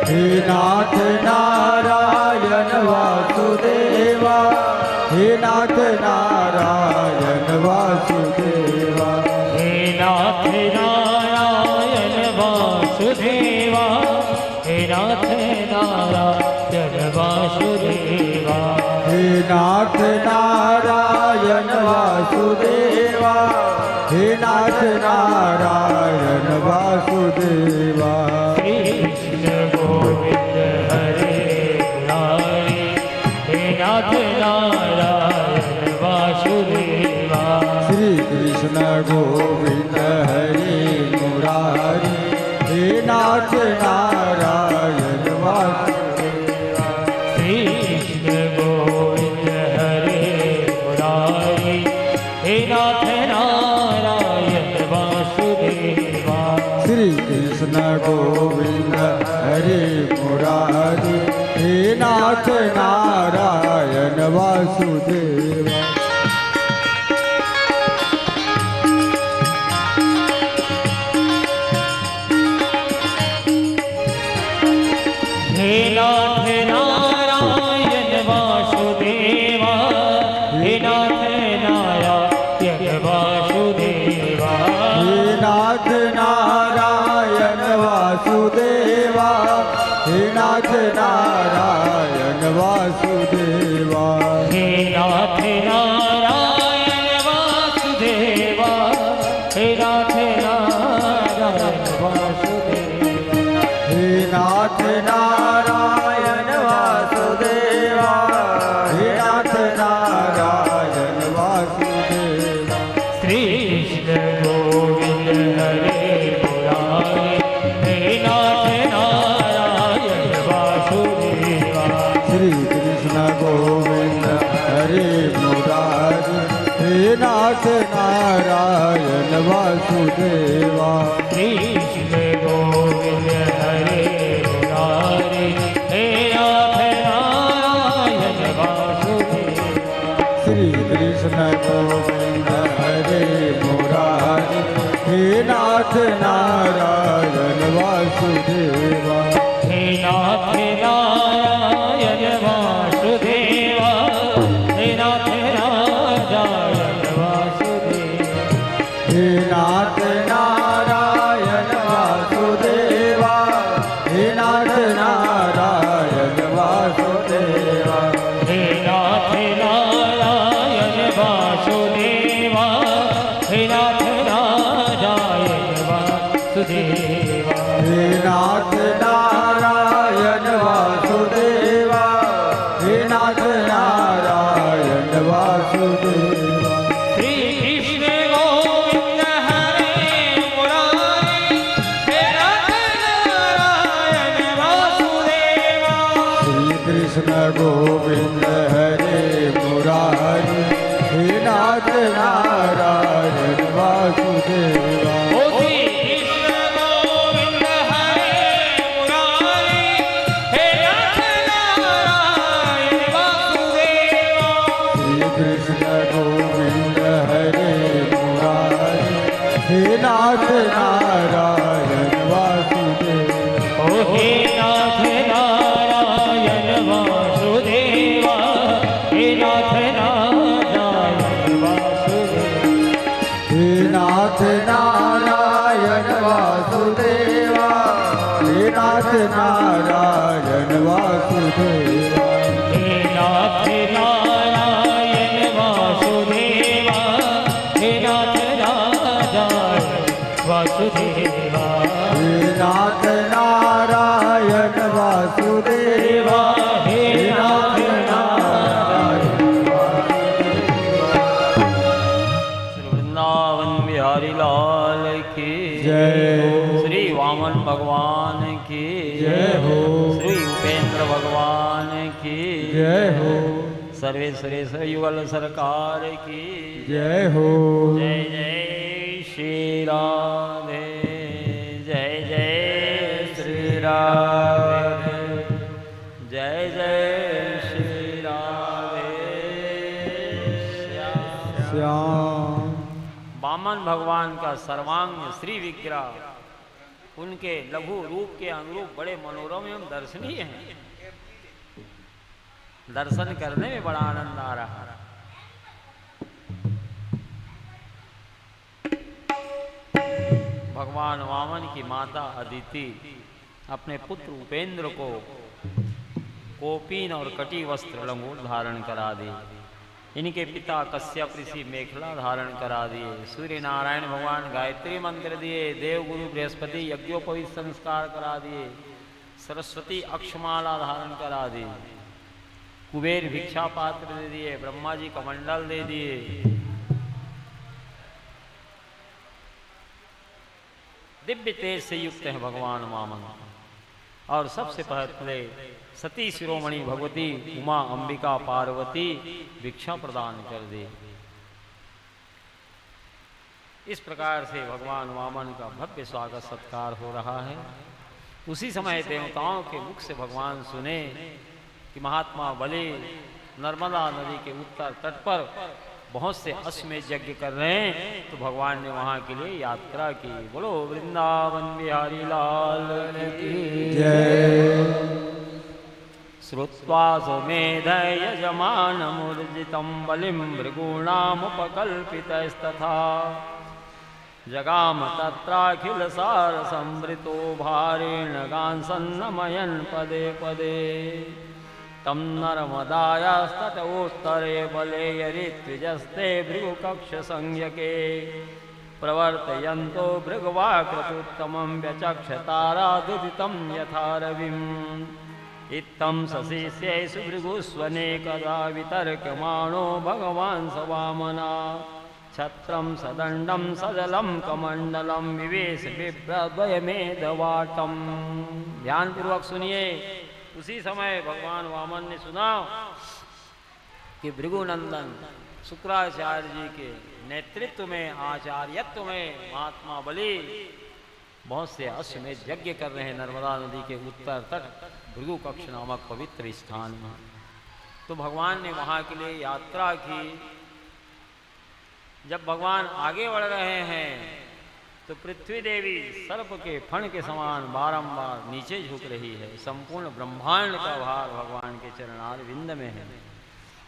हे नाथ नारायण वासुदेवा, हे नाथ नारायण वासुदेवा। हे नाथ नारायण वासुदेवा, हे नाथ नारायण वासुदेवा। हे नाथ नारायण वासुदेवा, हे नाथ नारायण वासुदेवा। श्री कृष्ण गोविंद हरे मुरारी, हे नाथ नारायण वासुदेवा। श्री कृष्ण गोविंद हरे मुरारी, हे नाथ नारायण वासुदेवा। श्री कृष्ण गोविंद हरे हे नाथ नारायण वासुदेवा हे नाथ नारायण वासुदेवा हे नाथ नारायण वासुदेवा हे नाथ नारायण वासुदेवा हे नाथ नारायण वासुदेवा हे नाथ नारायण वासुदेवा हे नाथ नारायण वासुदेवा श्री कृष्ण गोविंद हरे मुरारे हे नाथ नारायण वासुदेवा श्री कृष्ण गोविंद हरे मुरारी हे नाथ नारायण वासुदेवा श्री कृष्ण गोविंद हरे मुरारे हे नाथ नारायण वासुदेवा श्री कृष्ण गोविंद हरे मुरारी हे नाथ नारायण वासुदेवा हे नाथ नारायण वासुदेवा हे नाथ नारायण वासुदेवा हे नाथ नारायण वासुदेवा हे नाथ नारायण वासुदेवा हे नाथ नारायण वासुदेवा हे नाथ नारायण वासुदेवा हे नाथ नारायण वासुदेवा हे नाथ नारायण वासुदेवा श्री कृष्ण गोविंद हरे मुरारे हे नाथ नारायण वासुदेवा श्री कृष्ण गोविंद हरे मुरारी हे नाथ नारायण वासुदेवा ओ श्री कृष्ण गोविंद हरे मुरारे हे नाथ नारायण वासुदेवा श्री कृष्ण गोविंद हरे मुरारी हे नाथ नारायण वासुदेवा ओ हे नाथ नारायण वासुदेवा हे नाथ नारायण वासुदेवा हे नाथ नारायण वासुदेवा हे नाथ नारायण वासुदेवा हे नाथ नारायण वासुदेवा हे नाथ नारायण वासुदेवा हे नाथ नारायण वासुदेवा हे नाथ नारायण श्री वृंदावन बिहारी लाल की जय हो। श्री वामन भगवान की जय हो। श्री उपेंद्र भगवान की जय हो सर्वेश्वरेश्वर युगल सरकार की जय हो जय जय श्री राधे जय जय श्री राधे जय जय श्री राधे श्याम। श्याम वामन भगवान का सर्वांग श्री विग्रह उनके लघु रूप के अनुरूप बड़े मनोरम एवं दर्शनीय हैं। दर्शन करने में बड़ा आनंद आ रहा है। भगवान वामन की माता अदिति अपने पुत्र उपेंद्र को कोपीन और कटी वस्त्र लंगोट धारण करा दी। इनके पिता कश्यप ऋषि मेखला धारण करा दिए। सूर्य नारायण भगवान गायत्री मंत्र दिए। देवगुरु बृहस्पति यज्ञोपवीत संस्कार करा दिए। सरस्वती अक्षमाला धारण करा दी। कुबेर भिक्षा पात्र दे दिए। ब्रह्मा जी कमंडल दे दिए। दिव्य तेज से युक्त है भगवान वामन। और सबसे पहले सती शिरोमणि भगवती उमा अंबिका पार्वती भिक्षा प्रदान कर दे। इस प्रकार से भगवान वामन का भव्य स्वागत सत्कार हो रहा है। उसी समय देवताओं के मुख से भगवान सुने कि महात्मा बलि नर्मदा नदी के उत्तर तट पर बहुत से अश्वमेध यज्ञ कर रहे हैं, तो भगवान ने वहाँ के लिए यात्रा की। बोलो वृंदावन बिहारी लाल की जय। श्रुत्वा सुमेधयजमानमुर्जितं बलिं भृगूणामुपकल्पितस्तथा जगाम तत्राखिलसारसंवृतो भारेण गांसन्नमयन् पदे पदे तं नर्मदायास्तटोत्तरे बले यरित्विजस्ते भृगुकक्षसंज्ञके प्रवर्तयन्तो भृगवाकृतुत्तमं व्यचक्षतारादुदितं यथा रविम् इत्थं सशिष्येषु भृगुस्वनेकदा वितर्क्यमाणो भगवान् स वामना छत्रं सदण्डं सजलं कमण्डलं विवेश बिभ्रद्वयमेधवाटम्। ध्यानपूर्वक सुनिए। उसी समय भगवान वामन ने सुना कि भृगुनंदन शुक्राचार्य जी के नेतृत्व में, आचार्यत्व में महात्मा बलि बहुत से अश्वमेध यज्ञ कर रहे हैं नर्मदा नदी के उत्तर तट भृगु कक्ष नामक पवित्र स्थान में। तो भगवान ने वहाँ के लिए यात्रा की। जब भगवान आगे बढ़ रहे हैं तो पृथ्वी देवी सर्प के फण के समान बारंबार नीचे झुक रही है। संपूर्ण ब्रह्मांड का भार भगवान के चरणार विंद में है।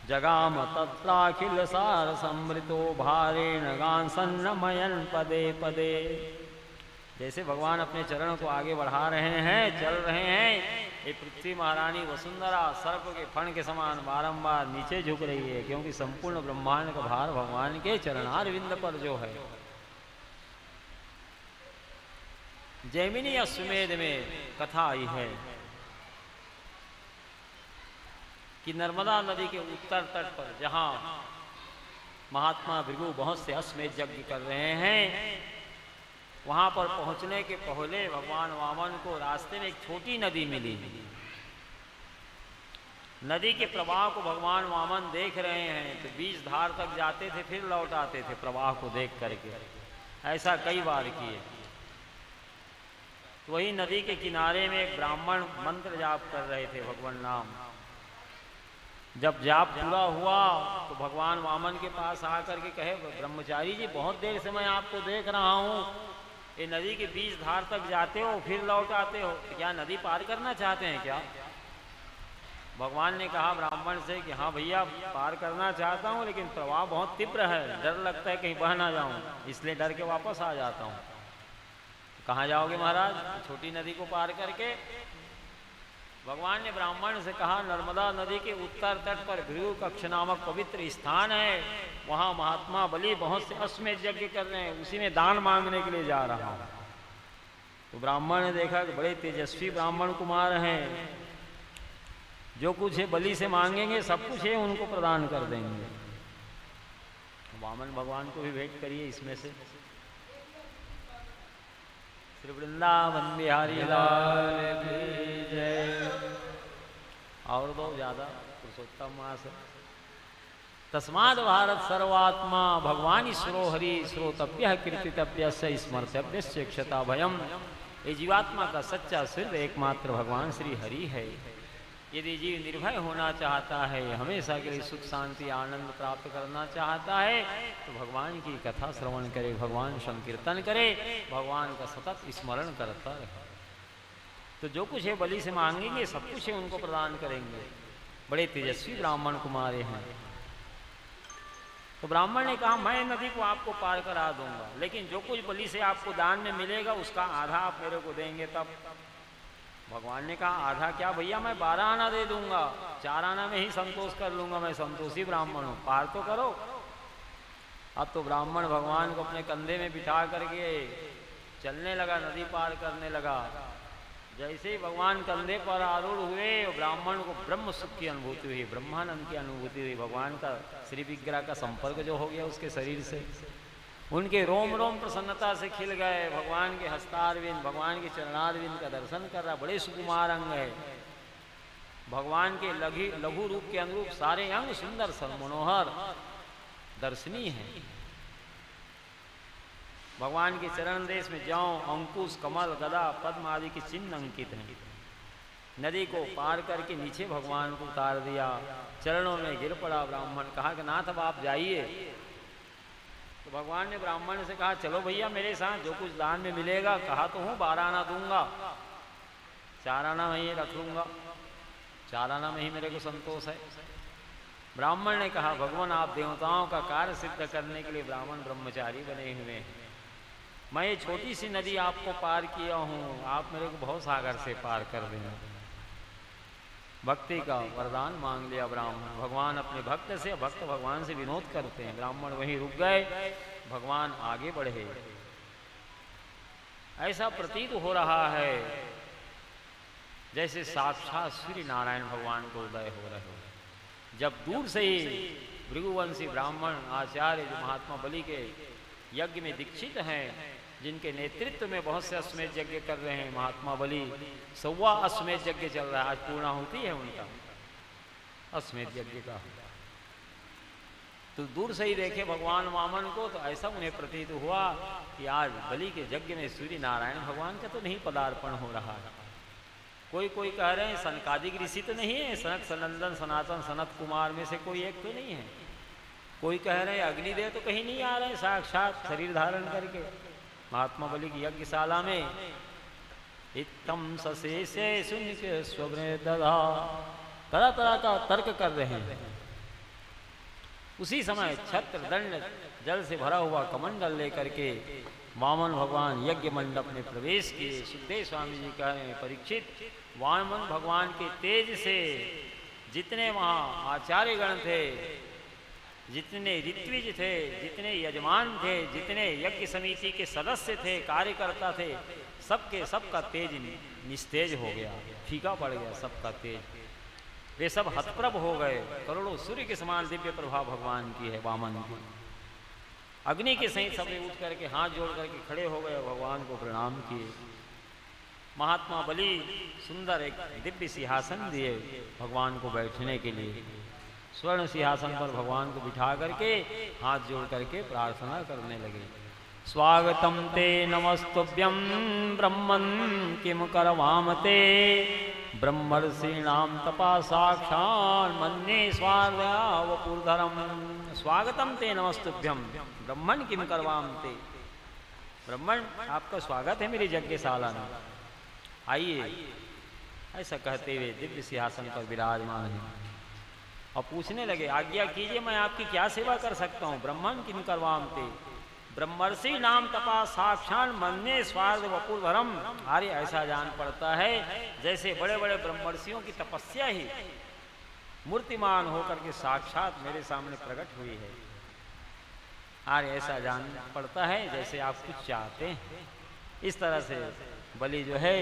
जगाम तत्राखिल सार समृतो भारेण गांसन्नमयन् पदे पदे। जैसे भगवान अपने चरण को आगे बढ़ा रहे हैं, चल रहे हैं, ये पृथ्वी महारानी वसुंधरा सर्प के फण के समान बारंबार नीचे झुक रही है, क्योंकि संपूर्ण ब्रह्मांड का भार भगवान के चरणार विंद पर जो है। जैमिनी अश्वमेध में कथा आई है कि नर्मदा नदी के उत्तर तट पर जहाँ महात्मा भृगु बहुत से अश्वमेध यज्ञ कर रहे हैं, वहाँ पर पहुँचने के पहले भगवान वामन को रास्ते में एक छोटी नदी मिली। नदी के प्रवाह को भगवान वामन देख रहे हैं तो बीच धार तक जाते थे, फिर लौट आते थे प्रवाह को देख करके। ऐसा कई बार किए। तो वही नदी के किनारे में एक ब्राह्मण मंत्र जाप कर रहे थे, भगवान नाम। जब जाप पूरा हुआ तो भगवान वामन के पास आकर के कहे, ब्रह्मचारी जी बहुत देर से मैं आपको देख रहा हूँ, ये नदी के बीच धार तक जाते हो फिर लौट आते हो, क्या नदी पार करना चाहते हैं क्या? भगवान ने कहा ब्राह्मण से कि हाँ भैया पार करना चाहता हूँ, लेकिन प्रवाह बहुत तीव्र है, डर लगता है कहीं बह ना जाऊँ, इसलिए डर के वापस आ जाता हूँ। कहाँ जाओगे महाराज? छोटी नदी को पार करके। भगवान ने ब्राह्मण से कहा नर्मदा नदी के उत्तर तट पर भृगु कक्ष नामक पवित्र स्थान है, वहाँ महात्मा बलि बहुत से अश्वमेध यज्ञ कर रहे हैं, उसी में दान मांगने के लिए जा रहा हूँ। तो ब्राह्मण ने देखा कि बड़े तेजस्वी ब्राह्मण कुमार हैं, जो कुछ है बलि से मांगेंगे सब कुछ है उनको प्रदान कर देंगे। वामन भगवान को भी भेंट करिए इसमें से। श्री वृंदावन बिहारी लाल की जय। और दो ज्यादा पुरुषोत्तम मास है। तस्माद भारत सर्वात्मा भगवान ईश्वरो हरि श्रोतव्य कीर्तितव्य से स्मर्तव्य क्षता भयम। ये जीवात्मा का सच्चा सिद्ध एकमात्र भगवान श्री हरि है। यदि जीव निर्भय होना चाहता है, हमेशा के लिए सुख शांति आनंद प्राप्त करना चाहता है, तो भगवान की कथा श्रवण करे, भगवान संकीर्तन करे, भगवान का सतत स्मरण करता रहे। तो जो कुछ है बलि से मांगेंगे सब कुछ है उनको प्रदान करेंगे। बड़े तेजस्वी ब्राह्मण कुमारे हैं। तो ब्राह्मण ने कहा मैं नदी को आपको पार करा दूंगा, लेकिन जो कुछ बलि से आपको दान में मिलेगा उसका आधा आप मेरे को देंगे तब। भगवान ने कहा आधा क्या भैया, मैं 12 आना दे दूंगा, 4 आना में ही संतोष कर लूंगा, मैं संतोषी ब्राह्मण हूँ, पार तो करो। अब तो ब्राह्मण भगवान को अपने कंधे में बिठा करके चलने लगा, नदी पार करने लगा। जैसे ही भगवान कंधे पर आरूढ़ हुए, ब्राह्मण को ब्रह्म सुख की अनुभूति हुई, ब्रह्मानंद की अनुभूति हुई। भगवान का श्री विग्रह का संपर्क जो हो गया उसके शरीर से, उनके रोम रोम प्रसन्नता से खिल गए। भगवान के हस्तारविंद, भगवान के चरणारविंद का दर्शन कर रहा, बड़े सुकुमार अंग है। भगवान के लघु रूप के अनुरूप सारे अंग सुंदर मनोहर दर्शनीय है। भगवान के चरण देश में जौ, अंकुश, कमल, गदा, पद्म आदि के चिन्ह अंकित हैं। नदी को पार करके नीचे भगवान को उतार दिया, चरणों में गिर पड़ा ब्राह्मण। कहा कि नाथ अब आप जाइए। तो भगवान ने ब्राह्मण से कहा चलो भैया मेरे साथ, जो कुछ दान में मिलेगा, कहा तो हूँ 12 आना दूंगा, 4 आना मैं ये रख लूँगा। चाराना में ही मेरे को संतोष है। ब्राह्मण ने कहा भगवान आप देवताओं का कार्य सिद्ध करने के लिए ब्राह्मण ब्रह्मचारी बने हुए हैं, मैं ये छोटी सी नदी आपको पार किया हूँ, आप मेरे को बहुत सागर से पार कर देना। भक्ति का वरदान मांग लिया ब्राह्मण। भगवान अपने भक्त से, भक्त भगवान से विनोद करते हैं। ब्राह्मण वहीं रुक गए, भगवान आगे बढ़े। ऐसा प्रतीत हो रहा है जैसे साक्षात सूर्य नारायण भगवान को उदय हो रहे हो। जब दूर से ही भृगुवंशी ब्राह्मण आचार्य जो महात्मा बलि के यज्ञ में दीक्षित हैं, जिनके नेतृत्व में बहुत से अश्वमेध यज्ञ कर रहे हैं महात्मा बलि, 100वां अश्वमेध यज्ञ चल रहा है, आज पूर्णाहुति है उनका अश्वमेध यज्ञ का। तो दूर से ही देखे भगवान वामन को, तो ऐसा उन्हें प्रतीत हुआ कि आज बलि के यज्ञ में सूर्य नारायण भगवान का तो नहीं पदार्पण हो रहा है। कोई कोई कह रहे हैं सनकादिक ऋषि तो नहीं है, सनक सनंदन सनातन सनत कुमार में से कोई एक तो नहीं है। कोई कह रहे हैं अग्निदेव तो कहीं नहीं आ रहे हैं साक्षात शरीर धारण करके। महात्मा बलि की यज्ञशाला में इत्तम सशेषे सुन के स्वप्ने दधा, तरह तरह का तर्क कर रहे हैं। उसी समय छत्र दंड जल से भरा हुआ कमंडल लेकर के वामन भगवान यज्ञ मंडप में प्रवेश किए। सुखदेव स्वामी जी कह रहे हैं परीक्षित, वामन भगवान के तेज से जितने वहाँ आचार्यगण थे, जितने ऋत्विज थे, जितने यजमान थे, जितने यज्ञ समिति के सदस्य थे, कार्यकर्ता थे, सबके सबका तेज निस्तेज हो गया, फीका पड़ गया सबका तेज। वे सब हतप्रभ हो गए। करोड़ों सूर्य के समान दिव्य प्रभाव भगवान की है वामन की। अग्नि के सहित सबने उठ करके हाथ जोड़ करके खड़े हो गए, भगवान को प्रणाम किए। महात्मा बलि सुंदर एक दिव्य सिंहासन दिए भगवान को बैठने के लिए। स्वर्ण सिंहासन पर भगवान को बिठा करके हाथ जोड़ करके प्रार्थना करने लगे। स्वागतम ते नमस्तुभ्यं ब्रह्मन् किम करवाम ते, ब्रह्मर्षीणां तपा साक्षात् मन्ये स्वार्यावपुर्धरम्। स्वागतम ते नमस्तुभ्यं ब्रह्मन् किम करवाम ते। ब्रह्मण आपका स्वागत है मेरी यज्ञशाला में, आइए। ऐसा कहते हुए दिव्य सिंहासन पर विराजमान है और पूछने लगे आज्ञा कीजिए मैं आपकी क्या सेवा कर सकता हूँ। ब्रह्मण किम करवाम ते, ब्रह्मर्षि नाम तपा साक्षात मन्ये स्वार्थ वपुर्धरम। आर्य ऐसा जान पड़ता है जैसे बड़े बड़े ब्रह्मर्षियों की तपस्या ही मूर्तिमान होकर के साक्षात मेरे सामने प्रकट हुई है। आर्य ऐसा जान पड़ता है जैसे आप कुछ चाहते हैं। इस तरह से बलि जो है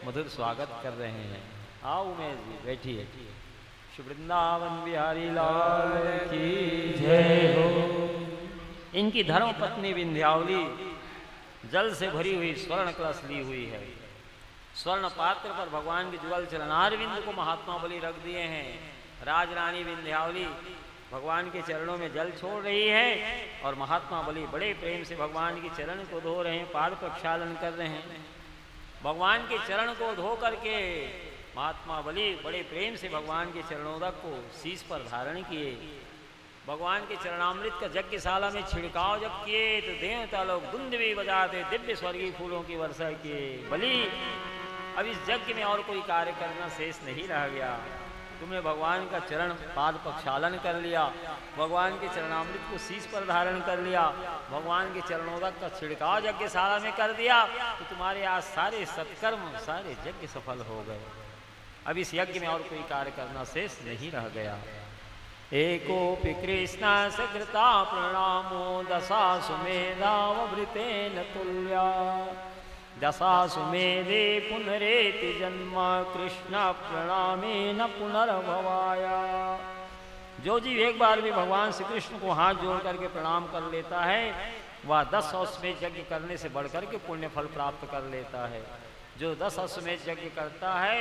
मधुर स्वागत कर रहे हैं। आओ उमेश जी बैठिए। श्री वृंदावन बिहारी लाल की जय हो। इनकी धर्म पत्नी विंध्यावली जल से भरी हुई स्वर्ण कलश ली हुई है। स्वर्ण पात्र पर भगवान के जुगल चरणारविंद को महात्मा बलि रख दिए हैं। राजरानी विंध्यावली भगवान के चरणों में जल छोड़ रही है और महात्मा बलि बड़े प्रेम से भगवान के चरण को धो रहे हैं, पाद प्रक्षालन कर रहे हैं। भगवान के चरण को धो करके महात्मा बलि बड़े प्रेम से भगवान के चरणोदक को शीश पर धारण किए। भगवान के चरणामृत का यज्ञशाला में छिड़काव जब किए तो देवता लोग धुंध भी बजाते, दिव्य स्वर्गीय फूलों की वर्षा किए। बलि अब इस यज्ञ में और कोई कार्य करना शेष नहीं रह गया। तुमने भगवान का चरण पाद प्रक्षालन कर लिया, भगवान के चरणामृत को शीश पर धारण कर लिया, भगवान के चरणोदक का छिड़काव यज्ञशाला में कर दिया, तो तुम्हारे आज सारे सत्कर्म सारे यज्ञ सफल हो गए। अब इस यज्ञ में और कोई कार्य करना शेष नहीं रह गया। एकोपि कृष्ण सकृता प्रणामो दशासु मेधावभृतेन तुल्या, दशासु मेधे पुनरेति जन्म कृष्ण प्रणामेन पुनर्भवाया। जो जीव एक बार भी भगवान श्री कृष्ण को हाथ जोड़ करके प्रणाम कर लेता है वह 10 अश्वमेध यज्ञ करने से बढ़कर के पुण्य फल प्राप्त कर लेता है। जो 10 अश्वमेध यज्ञ करता है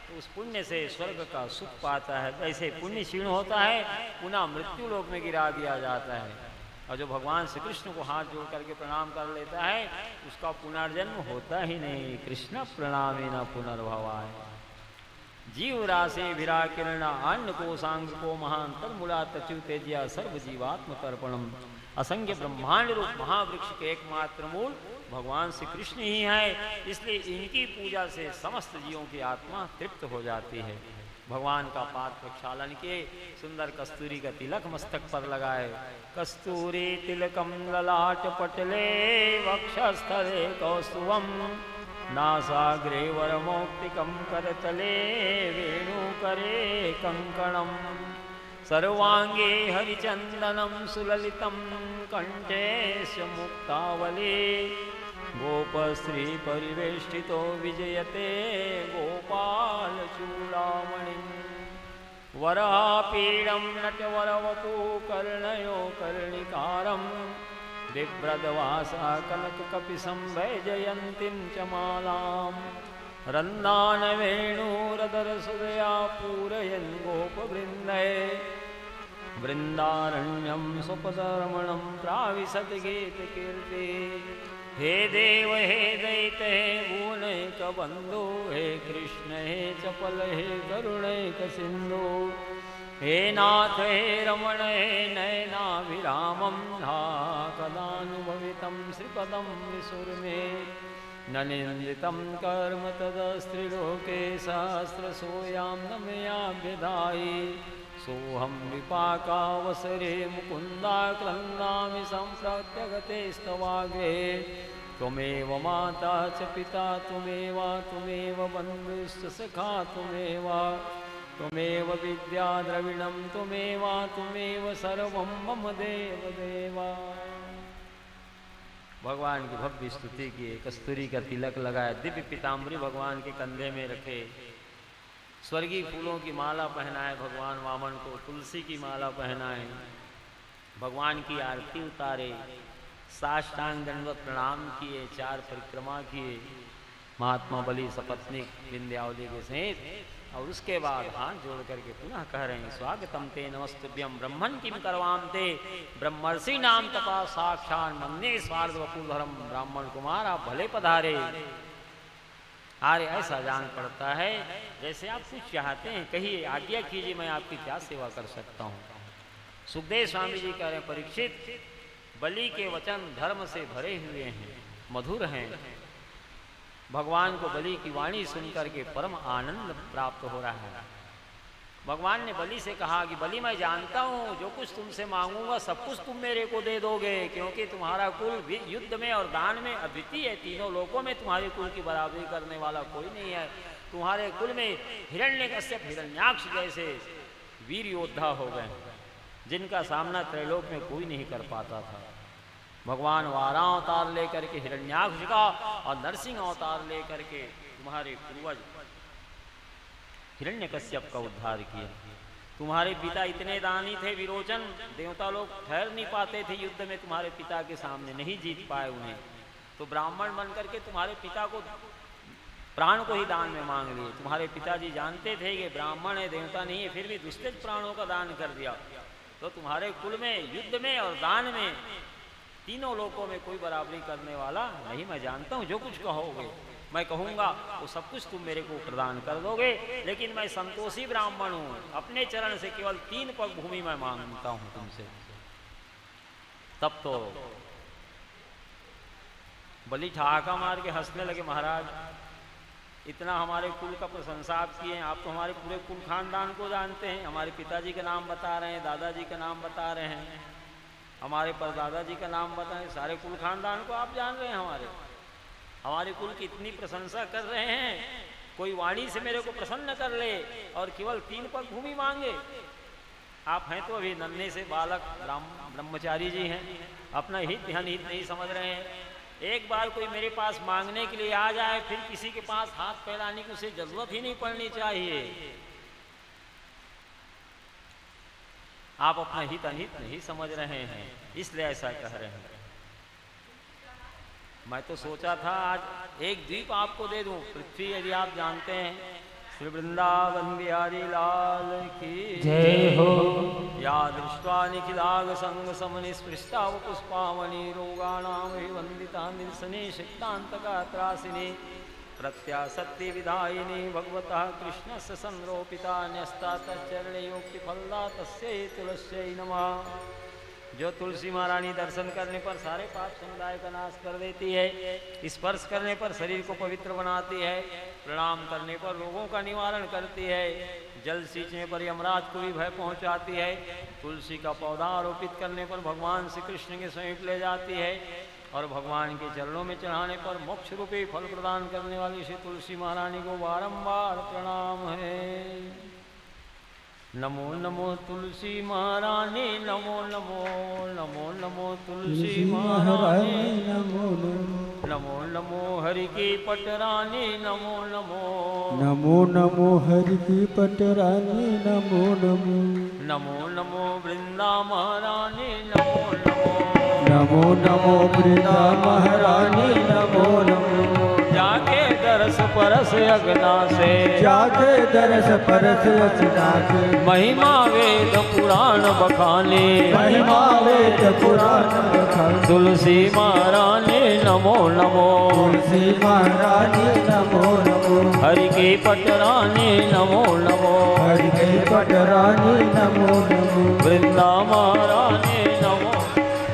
तो उस पुण्य से स्वर्ग का सुख पाता है। ऐसे पुण्य क्षीण होता है, पुनः मृत्यु लोक में गिरा दिया जाता है। और जो भगवान श्री कृष्ण को हाथ जोड़ करके प्रणाम कर लेता है उसका पुनर्जन्म होता ही नहीं। कृष्ण प्रणामेन पुनर्भवाय। जीव राशि विरा किरण अन्न को सांग को महान तन्मूला तच्यु तेजिया सर्व जीवात्म तर्पणम। असंख्य ब्रह्मांड रूप महावृक्ष के एकमात्र मूल भगवान श्री कृष्ण ही है। इसलिए इनकी पूजा से समस्त जीवों की आत्मा तृप्त हो जाती है। भगवान का पाद प्रक्षालन किए, सुंदर कस्तूरी का तिलक मस्तक पर लगाए। कस्तूरी तिलकम ललाट पटले वक्षस्थले कौस्तुभम नासाग्रे वरमौक्तिकं करतले वेणुकरे कंकणम सर्वांगे हरिचंदनम सुललितं कंठे मुक्तावली गोपश्री परिवेष्टितो विजयते गोपाल चूड़ामणि वरापीडं नटवरवपु कर्णयो कर्णिकारं बिभ्रदवासा कनककपिशं वैजयन्तीं च मालां रन्दानवेणुरदरसुदया पूरयन् गोपवृन्दे वृन्दारण्यं स्वपदरमणं प्राविशत् गीतकीर्ति। हे देव हे दैत्य हे भुवनैकबन्धो हे कृष्ण हे चपल हे करुणैक सिन्धु हे नाथ हे रमण हे नयनाभिरामं हा कदानुभवितं श्रीपदं विसुरमे न निन्दितं कर्म तदस्त्रिलोके सहस्रशोयां न मयाभ्यधायि सोऽहं विपाकावसरे मुकुन्दा क्रन्दामि सम्प्रत्यगतेस्तवाग्रे त्वमेव माता च पिता त्वमेव बन्धुश्च सखा त्वमेव विद्या द्रविणं त्वमेव सर्वं मम देव देवा। भगवान की भव्य स्तुति किए, कस्तूरी का तिलक लगाए, दिव्य पीताम्बरी भगवान के कंधे में रखे, स्वर्गीय फूलों की माला पहनाए भगवान वामन को, तुलसी की माला पहनाए, भगवान की आरती उतारे, साष्टांग दंडवत प्रणाम किए, 4 परिक्रमा किए महात्मा बलि सपत्नी विंध्यावली के सहित। और उसके बाद हाथ जोड़ करके पुनः कह रहे हैं स्वागतम ते नमस्तुभ्यं ब्रह्मन् किम करवाम ते ब्रह्मर्षि नाम तपा साक्षात् मन्ये स्वार्थ वपुधरम ब्राह्मण कुमार आप भले पधारे। अरे ऐसा जान पड़ता है जैसे आप कुछ चाहते हैं, कहिए, आज्ञा कीजिए, मैं आपकी क्या सेवा कर सकता हूँ। सुखदेव स्वामी जी कह रहे हैं परीक्षित, बलि के वचन धर्म से भरे हुए हैं, मधुर हैं। भगवान को बलि की वाणी सुनकर के परम आनंद प्राप्त हो रहा है। भगवान ने बलि से कहा कि बलि मैं जानता हूँ जो कुछ तुमसे मांगूंगा सब कुछ तुम मेरे को दे दोगे, क्योंकि तुम्हारा कुल युद्ध में और दान में अद्वितीय है। तीनों लोकों में तुम्हारे कुल की बराबरी करने वाला कोई नहीं है। तुम्हारे कुल में हिरण्यकश्यप हिरण्याक्ष जैसे वीर योद्धा हो गए जिनका सामना त्रैलोक में कोई नहीं कर पाता था। भगवान वारा अवतार लेकर के हिरण्याक्ष का और नरसिंह अवतार लेकर के तुम्हारे पूर्वज हिरण्यकश्यप का उद्धार किया। तुम्हारे पिता इतने दानी थे, विरोचन, देवता लोग ठहर नहीं पाते थे युद्ध में, तुम्हारे पिता के सामने नहीं जीत पाए उन्हें, तो ब्राह्मण बनकर के तुम्हारे पिता को प्राण को ही दान में मांग लिए। तुम्हारे पिताजी जानते थे कि ब्राह्मण है, देवता नहीं है, फिर भी दुष्टेज प्राणों का दान कर दिया। तो तुम्हारे कुल में युद्ध में और दान में तीनों लोकों में कोई बराबरी करने वाला नहीं। मैं जानता हूँ जो कुछ कहोगे मैं कहूँगा वो सब कुछ तुम मेरे को प्रदान कर दोगे, लेकिन मैं संतोषी ब्राह्मण हूँ, अपने चरण से केवल 3 पग भूमि मैं मांगता हूँ तुमसे। तब तो बलि ठहाका मार के हंसने लगे, महाराज इतना हमारे कुल का प्रशंसा आप किए हैं, आप तो हमारे पूरे कुल खानदान को जानते हैं। हमारे पिताजी का नाम बता रहे हैं, दादाजी का नाम बता रहे हैं, हमारे परदादाजी का नाम बताएं, सारे कुल खानदान को आप जान रहे हैं। हमारे कुल की इतनी प्रशंसा कर रहे हैं, कोई वाणी से मेरे को प्रसन्न कर ले और केवल 3 पग भूमि मांगे। आप हैं तो अभी नन्हे से बालक ब्रह्मचारी जी हैं, अपना हित अनहित नहीं समझ रहे हैं। एक बार कोई मेरे पास मांगने के लिए आ जाए, फिर किसी के पास हाथ फैलाने की उसे जरूरत ही नहीं पड़नी चाहिए। आप अपना हित अनहित नहीं समझ रहे हैं, इसलिए ऐसा कह रहे हैं। मैं तो सोचा था आज एक द्वीप आपको दे दूं, पृथ्वी, यदि आप जानते हैं। श्री वृंदावन बिहारी लाल की जय हो। या दृष्ट्वा निखिलाग संग समनिस्पृष्टा पुष्पावनी रोगाणाम वंदिता निरसने सिद्धांतगात्रासिनी प्रत्यासत्ति विधायिनी भगवतः कृष्णस्य संरोपिता न्यस्ता तच्चरणयोक्ति फलदा तस्यै तुलस्यै नमः। जो तुलसी महारानी दर्शन करने पर सारे पाप समुदाय का नाश कर देती है, स्पर्श करने पर शरीर को पवित्र बनाती है, प्रणाम करने पर रोगों का निवारण करती है। जल सींचने पर यमराज को भी भय पहुंचाती है। तुलसी का पौधा आरोपित करने पर भगवान श्री कृष्ण के समीप ले जाती है और भगवान के चरणों में चढ़ाने पर मोक्ष रूपी फल प्रदान करने वाली श्री तुलसी महारानी को बारंबार प्रणाम है। नमो नमो तुलसी महारानी, नमो नमो नमो नमो तुलसी महारानी, नमो नमो नमो हरि की पटरानी, नमो नमो नमो नमो हरि की पटरानी, नमो नमो नमो नमो वृंदा महारानी, नमो नमो नमो नमो वृंदा महारानी, नमो नमो जाके दरस परस अगना से, जाके दरस परस अगना से, महिमा वेद पुराण बखाने, महिमा वेद पुराण बखाने, तुलसी महारानी नमो नमो, तुलसी महारानी नमो नमो, हरि की पटरानी नमो नमो, हरि की पटरानी नमो नमो, वृंदा महारानी नमो,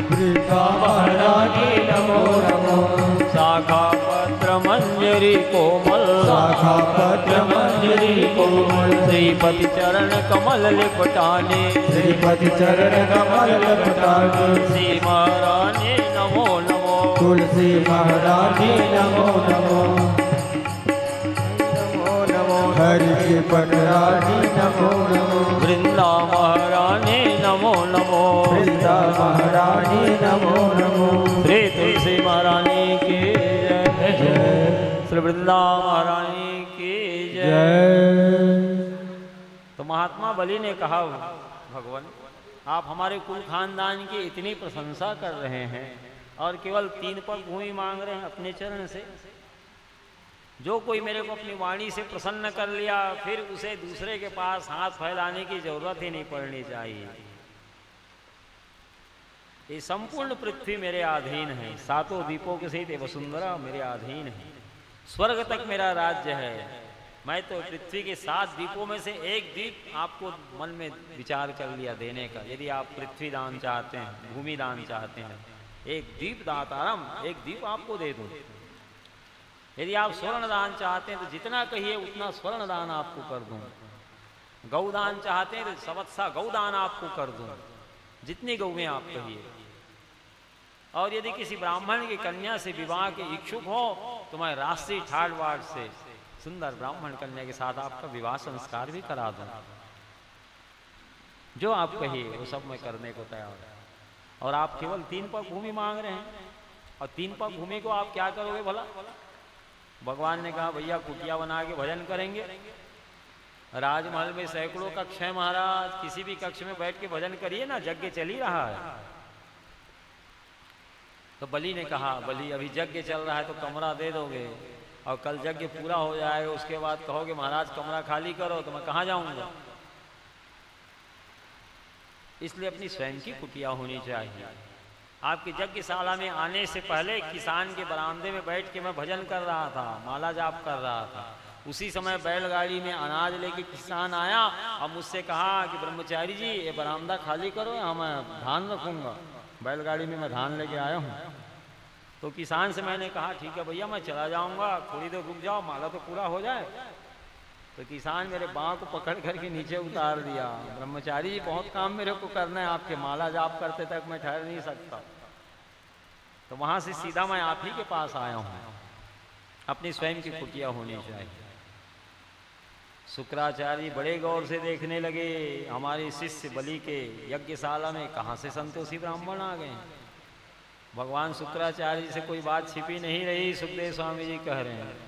वृंदा महारानी नमो नमो, शाखा पत्र मंजरी कोमल, शाखा पत्र मंजरी कोमल, श्रीपति चरण कमल लिपटाने, श्रीपति चरण कमल लिपटाने, श्री महारानी नमो नमो, तुलसी महारानी नमो नमो, नमो नमो हरि की पटरानी नमो नमो, वृंदा महारानी नमो नमो, वृंदा महारानी नमो नमो, श्री तुलसी महारानी की जय जय, श्री वृंदा महारानी की जय। जय। तो महात्मा बलि ने कहा, भगवान आप हमारे कुल खानदान की इतनी प्रशंसा कर रहे हैं और केवल 3 पग भूमि मांग रहे हैं अपने चरण से। जो कोई मेरे को अपनी वाणी से प्रसन्न कर लिया फिर उसे दूसरे के पास हाथ फैलाने की जरूरत ही नहीं पड़नी चाहिए। ये संपूर्ण पृथ्वी मेरे अधीन है, 7 द्वीपों के सहित वसुंधरा मेरे अधीन है, स्वर्ग तक मेरा राज्य है। मैं तो पृथ्वी के 7 द्वीपों में से एक द्वीप आपको मन में विचार कर लिया देने का। यदि आप पृथ्वी दान चाहते हैं, भूमि दान चाहते हैं, एक द्वीप दातारम, एक द्वीप आपको दे दूं। यदि आप स्वर्ण दान चाहते हैं तो जितना कहिए उतना स्वर्ण दान आपको कर दूं। गौदान चाहते हैं तो सवत्सा गौदान आपको कर दूं, जितनी गौएं आप कहिए। और यदि किसी ब्राह्मण की कन्या से विवाह के इच्छुक हो तो मैं राष्ट्रीय ठाट वाट से सुंदर ब्राह्मण कन्या के साथ आपका विवाह संस्कार भी करा दूं। जो आप कहिए वो सब मैं करने को तैयार हूं। और आप केवल 3 पग भूमि मांग रहे हैं, और 3 पग भूमि को आप क्या करोगे भला? भगवान ने कहा भैया कुटिया बना के भजन करेंगे। राजमहल में सैकड़ों कक्ष है महाराज, किसी भी कक्ष में बैठ के भजन करिए ना, यज्ञ चल ही रहा है। तो बलि ने कहा, बलि अभी यज्ञ चल रहा है तो कमरा दे दोगे, और कल यज्ञ पूरा हो जाएगा उसके बाद कहोगे महाराज कमरा खाली करो, तो मैं कहाँ जाऊंगा? इसलिए अपनी स्वयं की कुटिया होनी चाहिए। आपकी यज्ञशाला में आने से पहले किसान के बरामदे में बैठ के मैं भजन कर रहा था, माला जाप कर रहा था। उसी समय बैलगाड़ी में अनाज लेके किसान आया और मुझसे कहा कि ब्रह्मचारी जी ये बरामदा खाली करो, मैं धान रखूंगा। बैलगाड़ी में मैं धान लेके आया हूँ। तो किसान से मैंने कहा ठीक है भैया मैं चला जाऊंगा, थोड़ी देर रुक जाओ, माला तो पूरा हो जाए। तो किसान मेरे बाँह को पकड़ करके नीचे उतार दिया। ब्रह्मचारी जी बहुत काम मेरे को करना है, आपके माला जाप करते तक मैं ठहर नहीं सकता। तो वहां से सीधा मैं आप ही के पास आया हूं। अपनी स्वयं की कुटिया होनी चाहिए। शुक्राचार्य बड़े गौर से देखने लगे, हमारे शिष्य बलि के यज्ञशाला में कहाँ से संतोषी ब्राह्मण आ गए। भगवान शुक्राचार्य से कोई बात छिपी नहीं रही। सुखदेव स्वामी जी कह रहे हैं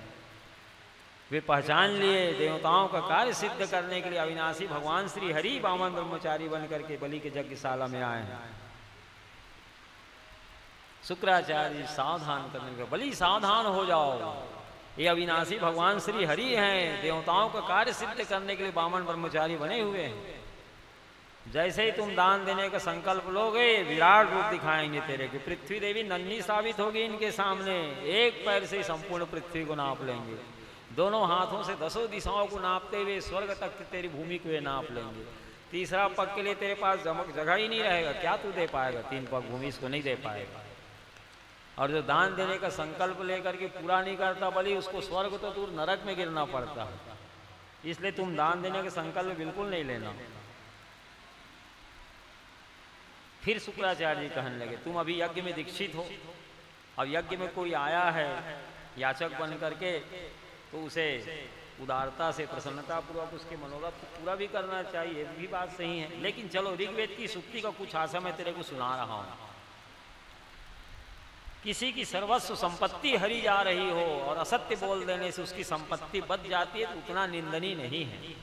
वे पहचान लिए देवताओं का कार्य सिद्ध करने के लिए अविनाशी भगवान श्री हरि वामन ब्रह्मचारी बन करके बलि के यज्ञशाला में आए हैं। शुक्राचार्य सावधान करने के, बलि सावधान हो जाओ, ये अविनाशी भगवान श्री हरि हैं, देवताओं का कार्य सिद्ध करने के लिए वामन ब्रह्मचारी बने हुए हैं। जैसे ही तुम दान देने का संकल्प लोगे विराट रूप दिखाएंगे तेरे के। पृथ्वी देवी नन्ही साबित होगी इनके सामने, एक पैर से संपूर्ण पृथ्वी को नाप लेंगे, दोनों हाथों से 10 दिशाओं को नापते हुए स्वर्ग तक तेरी भूमि को ये नाप लेंगे। तीसरा पग के लिए तेरे पास जगह ही नहीं रहेगा, क्या तू दे पाएगा? 3 पग भूमि इसको नहीं दे पाएगा। और जो दान देने का संकल्प लेकर के पूरा नहीं करता बलि, उसको स्वर्ग तो दूर नरक में गिरना पड़ता है। इसलिए तुम दान देने का संकल्प बिल्कुल नहीं लेना। फिर शुक्राचार्य जी कहने लगे, तुम अभी यज्ञ में दीक्षित हो, अब यज्ञ में कोई आया है याचक बन करके, तो उसे उदारता से प्रसन्नता पूर्वक उसके मनोरथ पूरा भी करना चाहिए, भी बात सही है। लेकिन चलो ऋग्वेद की सूक्ति का कुछ आशा मैं तेरे को सुना रहा हूं। किसी की सर्वस्व संपत्ति हरी जा रही हो और असत्य बोल देने से उसकी संपत्ति बच जाती है, तो उतना निंदनीय नहीं है।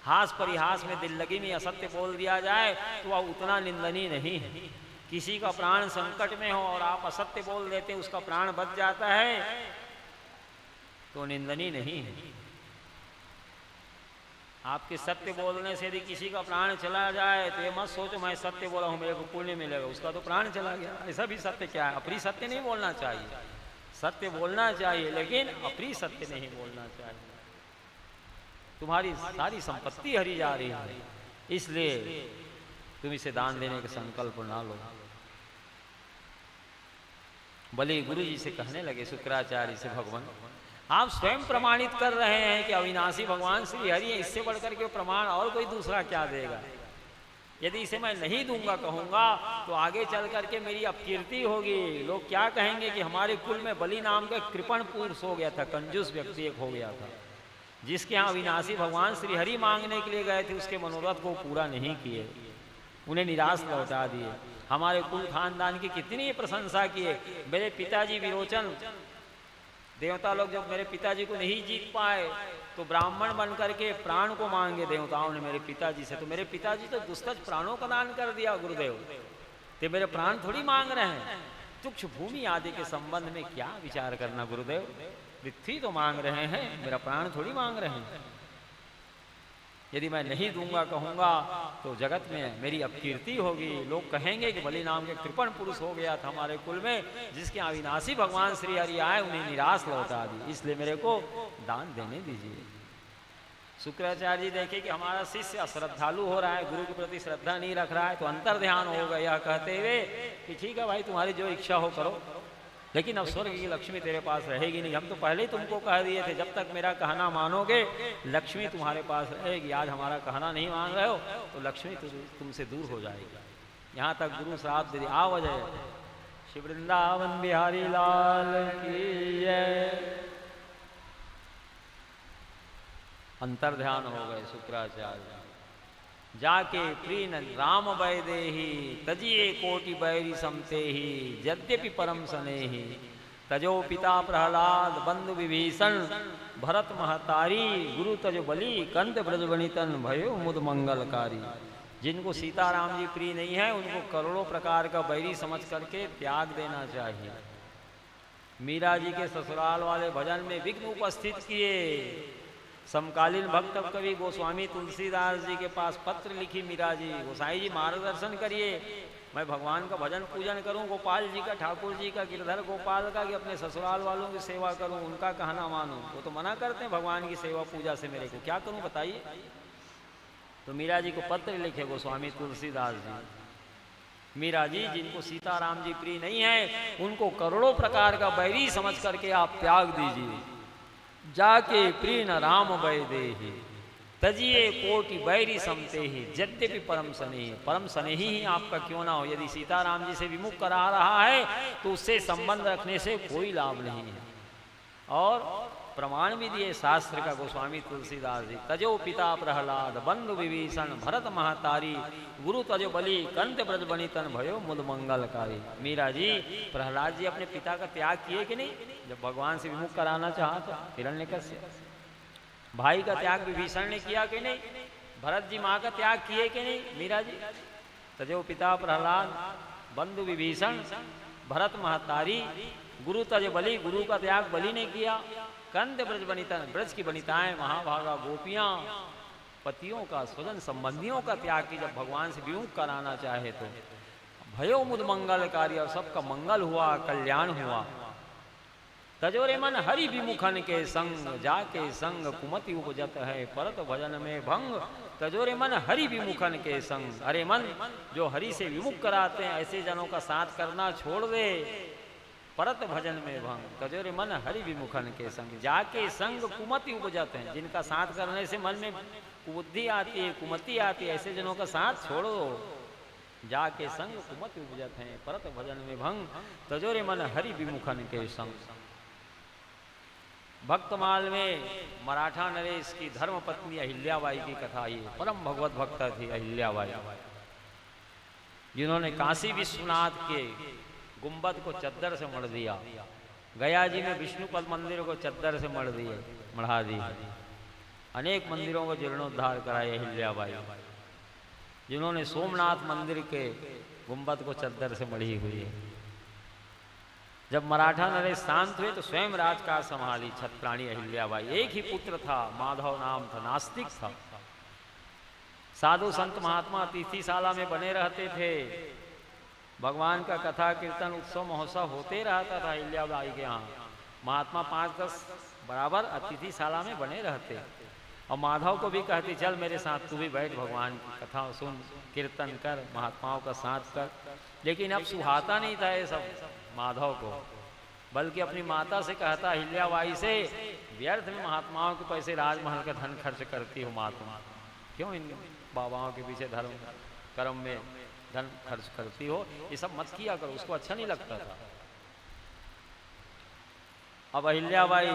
हास परिहास में दिल लगी में असत्य बोल दिया जाए तो वह उतना निंदनीय नहीं है। किसी का प्राण संकट में हो और आप असत्य बोल देते हैं, उसका प्राण बच जाता है, तो निंदनीय नहीं है। आपके सत्य बोलने से यदि किसी का प्राण चला जाए तो ये मत सोचो मैं सत्य बोला हूं मेरे को पुण्य मिलेगा, उसका तो प्राण चला गया। ऐसा भी सत्य क्या है? अप्रिय सत्य नहीं बोलना चाहिए। सत्य बोलना चाहिए लेकिन अप्रिय सत्य नहीं बोलना चाहिए। तुम्हारी सारी संपत्ति हरी जा रही है, इसलिए तुम इसे दान देने का संकल्प ना लो। बलि गुरु जी से कहने लगे, शुक्राचार्य से, भगवान आप स्वयं प्रमाणित कर रहे हैं कि अविनाशी भगवान श्री हरि है, इससे बढ़कर के प्रमाण और कोई दूसरा क्या देगा? यदि इसे मैं नहीं दूंगा कहूंगा तो आगे चल करके मेरी अपकीर्ति होगी। लोग क्या कहेंगे कि हमारे कुल में बलि नाम का कृपण पुरुष हो गया था, कंजूस व्यक्ति एक हो गया था, जिसके यहाँ अविनाशी भगवान श्री हरि मांगने के लिए गए थे, उसके मनोरथ को पूरा नहीं किए, उन्हें निराश लौटा दिए। हमारे कुल खानदान की कितनी प्रशंसा किए। मेरे पिताजी विरोचन देवता लोग जब मेरे पिताजी को नहीं जीत पाए तो ब्राह्मण बन करके प्राण को मांगे देवताओं ने मेरे पिताजी से, तो मेरे पिताजी तो दुस्तज प्राणों का दान कर दिया गुरुदेव, तो मेरे प्राण थोड़ी मांग रहे हैं। तुक्ष भूमि आदि के संबंध में क्या विचार करना गुरुदेव, पृथ्वी तो मांग रहे हैं, मेरा प्राण थोड़ी मांग रहे हैं। यदि मैं नहीं दूंगा कहूंगा तो जगत में मेरी अपकीर्ति होगी, लोग कहेंगे कि बलि नाम के कृपण पुरुष हो गया था हमारे कुल में, जिसके अविनाशी भगवान श्री हरि आए, उन्हें निराश लौटा दी, इसलिए मेरे को दान देने दीजिए। शुक्राचार्य जी देखे कि हमारा शिष्य अश्रद्धालु हो रहा है, गुरु के प्रति श्रद्धा नहीं रख रहा है, तो अंतर ध्यान हो गया, कहते हुए कि ठीक है भाई तुम्हारी जो इच्छा हो करो, लेकिन अब स्वर्ग की लक्ष्मी तेरे पास रहेगी नहीं। हम तो पहले ही तुमको कह दिए थे जब तक मेरा कहना मानोगे लक्ष्मी तुम्हारे पास रहेगी। आज हमारा कहना नहीं मान रहे हो तो लक्ष्मी तुमसे दूर हो जाएगी। यहाँ तक गुरु श्राप दे दिया। आओ जय श्री वृंदावन बिहारी लाल की जय। अंतर ध्यान हो गए शुक्राचार्य। जाके प्रीन राम वैदेही तजिए कोटि बैरी समते ही यद्यपि परम सनेही तजो पिता प्रहलाद बंधु विभीषण भरत महतारी गुरु तजो बलि कंद ब्रजवनितन भयो मुद मंगलकारी। जिनको सीताराम जी प्रिय नहीं है उनको करोड़ों प्रकार का बैरी समझ करके त्याग देना चाहिए। मीरा जी के ससुराल वाले भजन में विघ्न उपस्थित किए। समकालीन भक्त कवि गोस्वामी तुलसीदास जी के पास पत्र लिखी मीरा जी, गोसाई जी मार्गदर्शन करिए, मैं भगवान का भजन पूजन करूं, गोपाल जी का, ठाकुर जी का, गिरधर गोपाल का, कि अपने ससुराल वालों की सेवा करूं, उनका कहना मानूं। वो तो मना करते हैं भगवान की सेवा पूजा से, मेरे को क्या करूं बताइए। तो मीरा जी को पत्र लिखे गोस्वामी तुलसीदास जी। मीरा जी जिनको सीताराम जी प्रिय नहीं है उनको करोड़ों प्रकार का बैरी समझ करके आप त्याग दीजिए। जाके प्रीन राम वैदेही तजिए कोटि बैरी समते ही यद्यपि परम स्नेही। परम स्नेही ही आपका क्यों ना हो, यदि सीताराम जी से विमुख करा रहा है तो उससे संबंध रखने से कोई लाभ नहीं है। और प्रमाण भी दिए शास्त्र का गोस्वामी तुलसीदास जी। तजो पिता प्रहलाद बंधु विभीषण भरत महतारी गुरु तजो बलि कंत ब्रजवनितन भयो मुद मंगलकारी। मीरा जी प्रहलाद जी अपने पिता का त्याग किए कि नहीं, जब भगवान से विमुख कराना चाहा तो हिरण्यकश्यप। भाई का त्याग विभीषण ने किया कि नहीं, भरत जी माँ का त्याग किए कि नहीं मीरा जी। तजो पिता प्रहलाद बंधु विभीषण भरत महतारी गुरु तज बलि, गुरु का त्याग बलि ने किया। कंद ब्रज बनितन, ब्रज की बनिताएं महाभागा गोपियां पतियों का स्वजन संबंधियों का त्याग की जब भगवान से विमुख कराना चाहे तो भयो मुद मंगलकारी, और सबका मंगल हुआ, कल्याण हुआ। तजोरे मन हरि विमुखन के संग जाके संग कुमति उपजत है परत भजन में भंग। तजोरे मन हरि विमुखन के संग, अरे मन जो हरि से विमुख कराते हैं ऐसे जनों का साथ करना छोड़ दे। परत भजन में भंग, तजोरे मन हरि विमुखन के संग। जाके संग कुमति उपजत हैं, जिनका साथ करने से मन में कुबुद्धि आती है, कुमति आती है, ऐसे जनों का साथ छोड़ो। जाके संग कुमति उपजत हैं, परत भजन में भंग, तजोरे मन हरि विमुखन के संग। भक्तमाल में मराठा नरेश की धर्म पत्नी अहिल्याबाई की कथा, ये परम भगवत भक्त थी अहिल्याबाई, जिन्होंने काशी विश्वनाथ के गुंबद को चद्दर से मढ़ दिया। गया जी में विष्णुपद मंदिर को चद्दर से मढ़ा दी। अनेक मंदिरों को जीर्णोद्धार कराए अहिल्याबाई, जिन्होंने सोमनाथ मंदिर के गुंबद को चद्दर से मढ़ी हुई है। जब मराठा नरेश शांत हुए तो स्वयं राजकाज संभाली छत्राणी अहिल्याबाई। एक ही पुत्र था, माधव नाम था, नास्तिक था। साधु संत महात्मा अतिथिशाला में बने रहते थे। भगवान का कथा कीर्तन उत्सव महोत्सव होते रहता था अहिल्याबाई के यहाँ। महात्मा 5-10 बराबर अतिथिशाला में बने रहते, और माधव को भी कहती चल मेरे साथ तू भी बैठ, भगवान की कथा सुन, कीर्तन कर, महात्माओं का साथ कर। लेकिन अब सुहाता नहीं था ये सब माधव को, बल्कि अपनी माता से कहता अहिल्याबाई से, व्यर्थ में महात्माओं के पैसे राजमहल का धन खर्च करती हो महात्मा, क्यों इन बाबाओं के पीछे धर्म कर्म में धन खर्च करती हो, ये सब मत किया करो। उसको अच्छा नहीं लगता था। अब अहिल्याबाई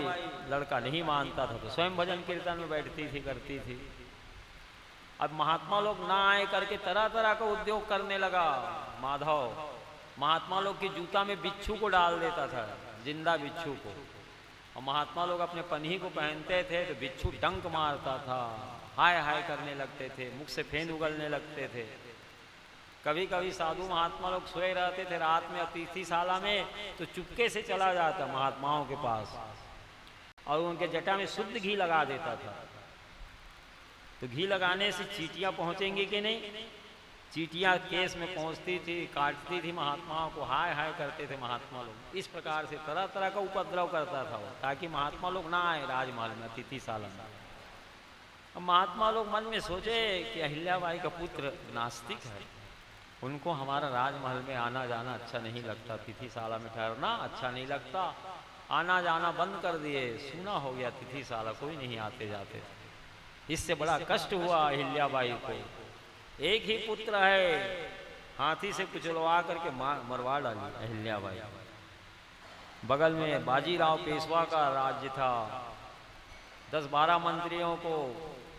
लड़का नहीं मानता था तो स्वयं भजन कीर्तन में बैठती थी, करती थी। अब महात्मा लोग ना आए करके तरह तरह का उद्योग करने लगा माधव। महात्मा लोग की जूता में बिच्छू को डाल देता था, जिंदा बिच्छू को, और महात्मा लोग अपने पन्ही को पहनते थे तो बिच्छू डंक मारता था, हाय हाय करने लगते थे, मुख से फेन उगलने लगते थे। कभी कभी साधु महात्मा लोग सोए रहते थे रात में अतिथिशाला में, तो चुपके से चला जाता महात्माओं के पास और उनके जटा में शुद्ध घी लगा देता था। तो घी लगाने से चींटियां पहुंचेंगी कि नहीं? चींटियां केस में पहुंचती थी, काटती थी महात्माओं को, हाय हाय करते थे महात्मा लोग। इस प्रकार से तरह तरह का उपद्रव करता था वो, ताकि महात्मा लोग ना आए राजमहल में अतिथिशाला में। अब महात्मा लोग मन में सोचे कि अहिल्याबाई का पुत्र नास्तिक है, उनको हमारा राजमहल में आना जाना अच्छा नहीं लगता, अतिथिशाला में ठहरना अच्छा नहीं लगता, आना जाना बंद कर दिए, सूना हो गया अतिथिशाला, कोई नहीं आते जाते। इससे बड़ा कष्ट हुआ अहिल्याबाई को। एक ही पुत्र है, हाथी से कुचलवा करके मरवा डाली अहिल्याबाई। बगल में बाजीराव पेशवा का राज्य था, 10-12 मंत्रियों को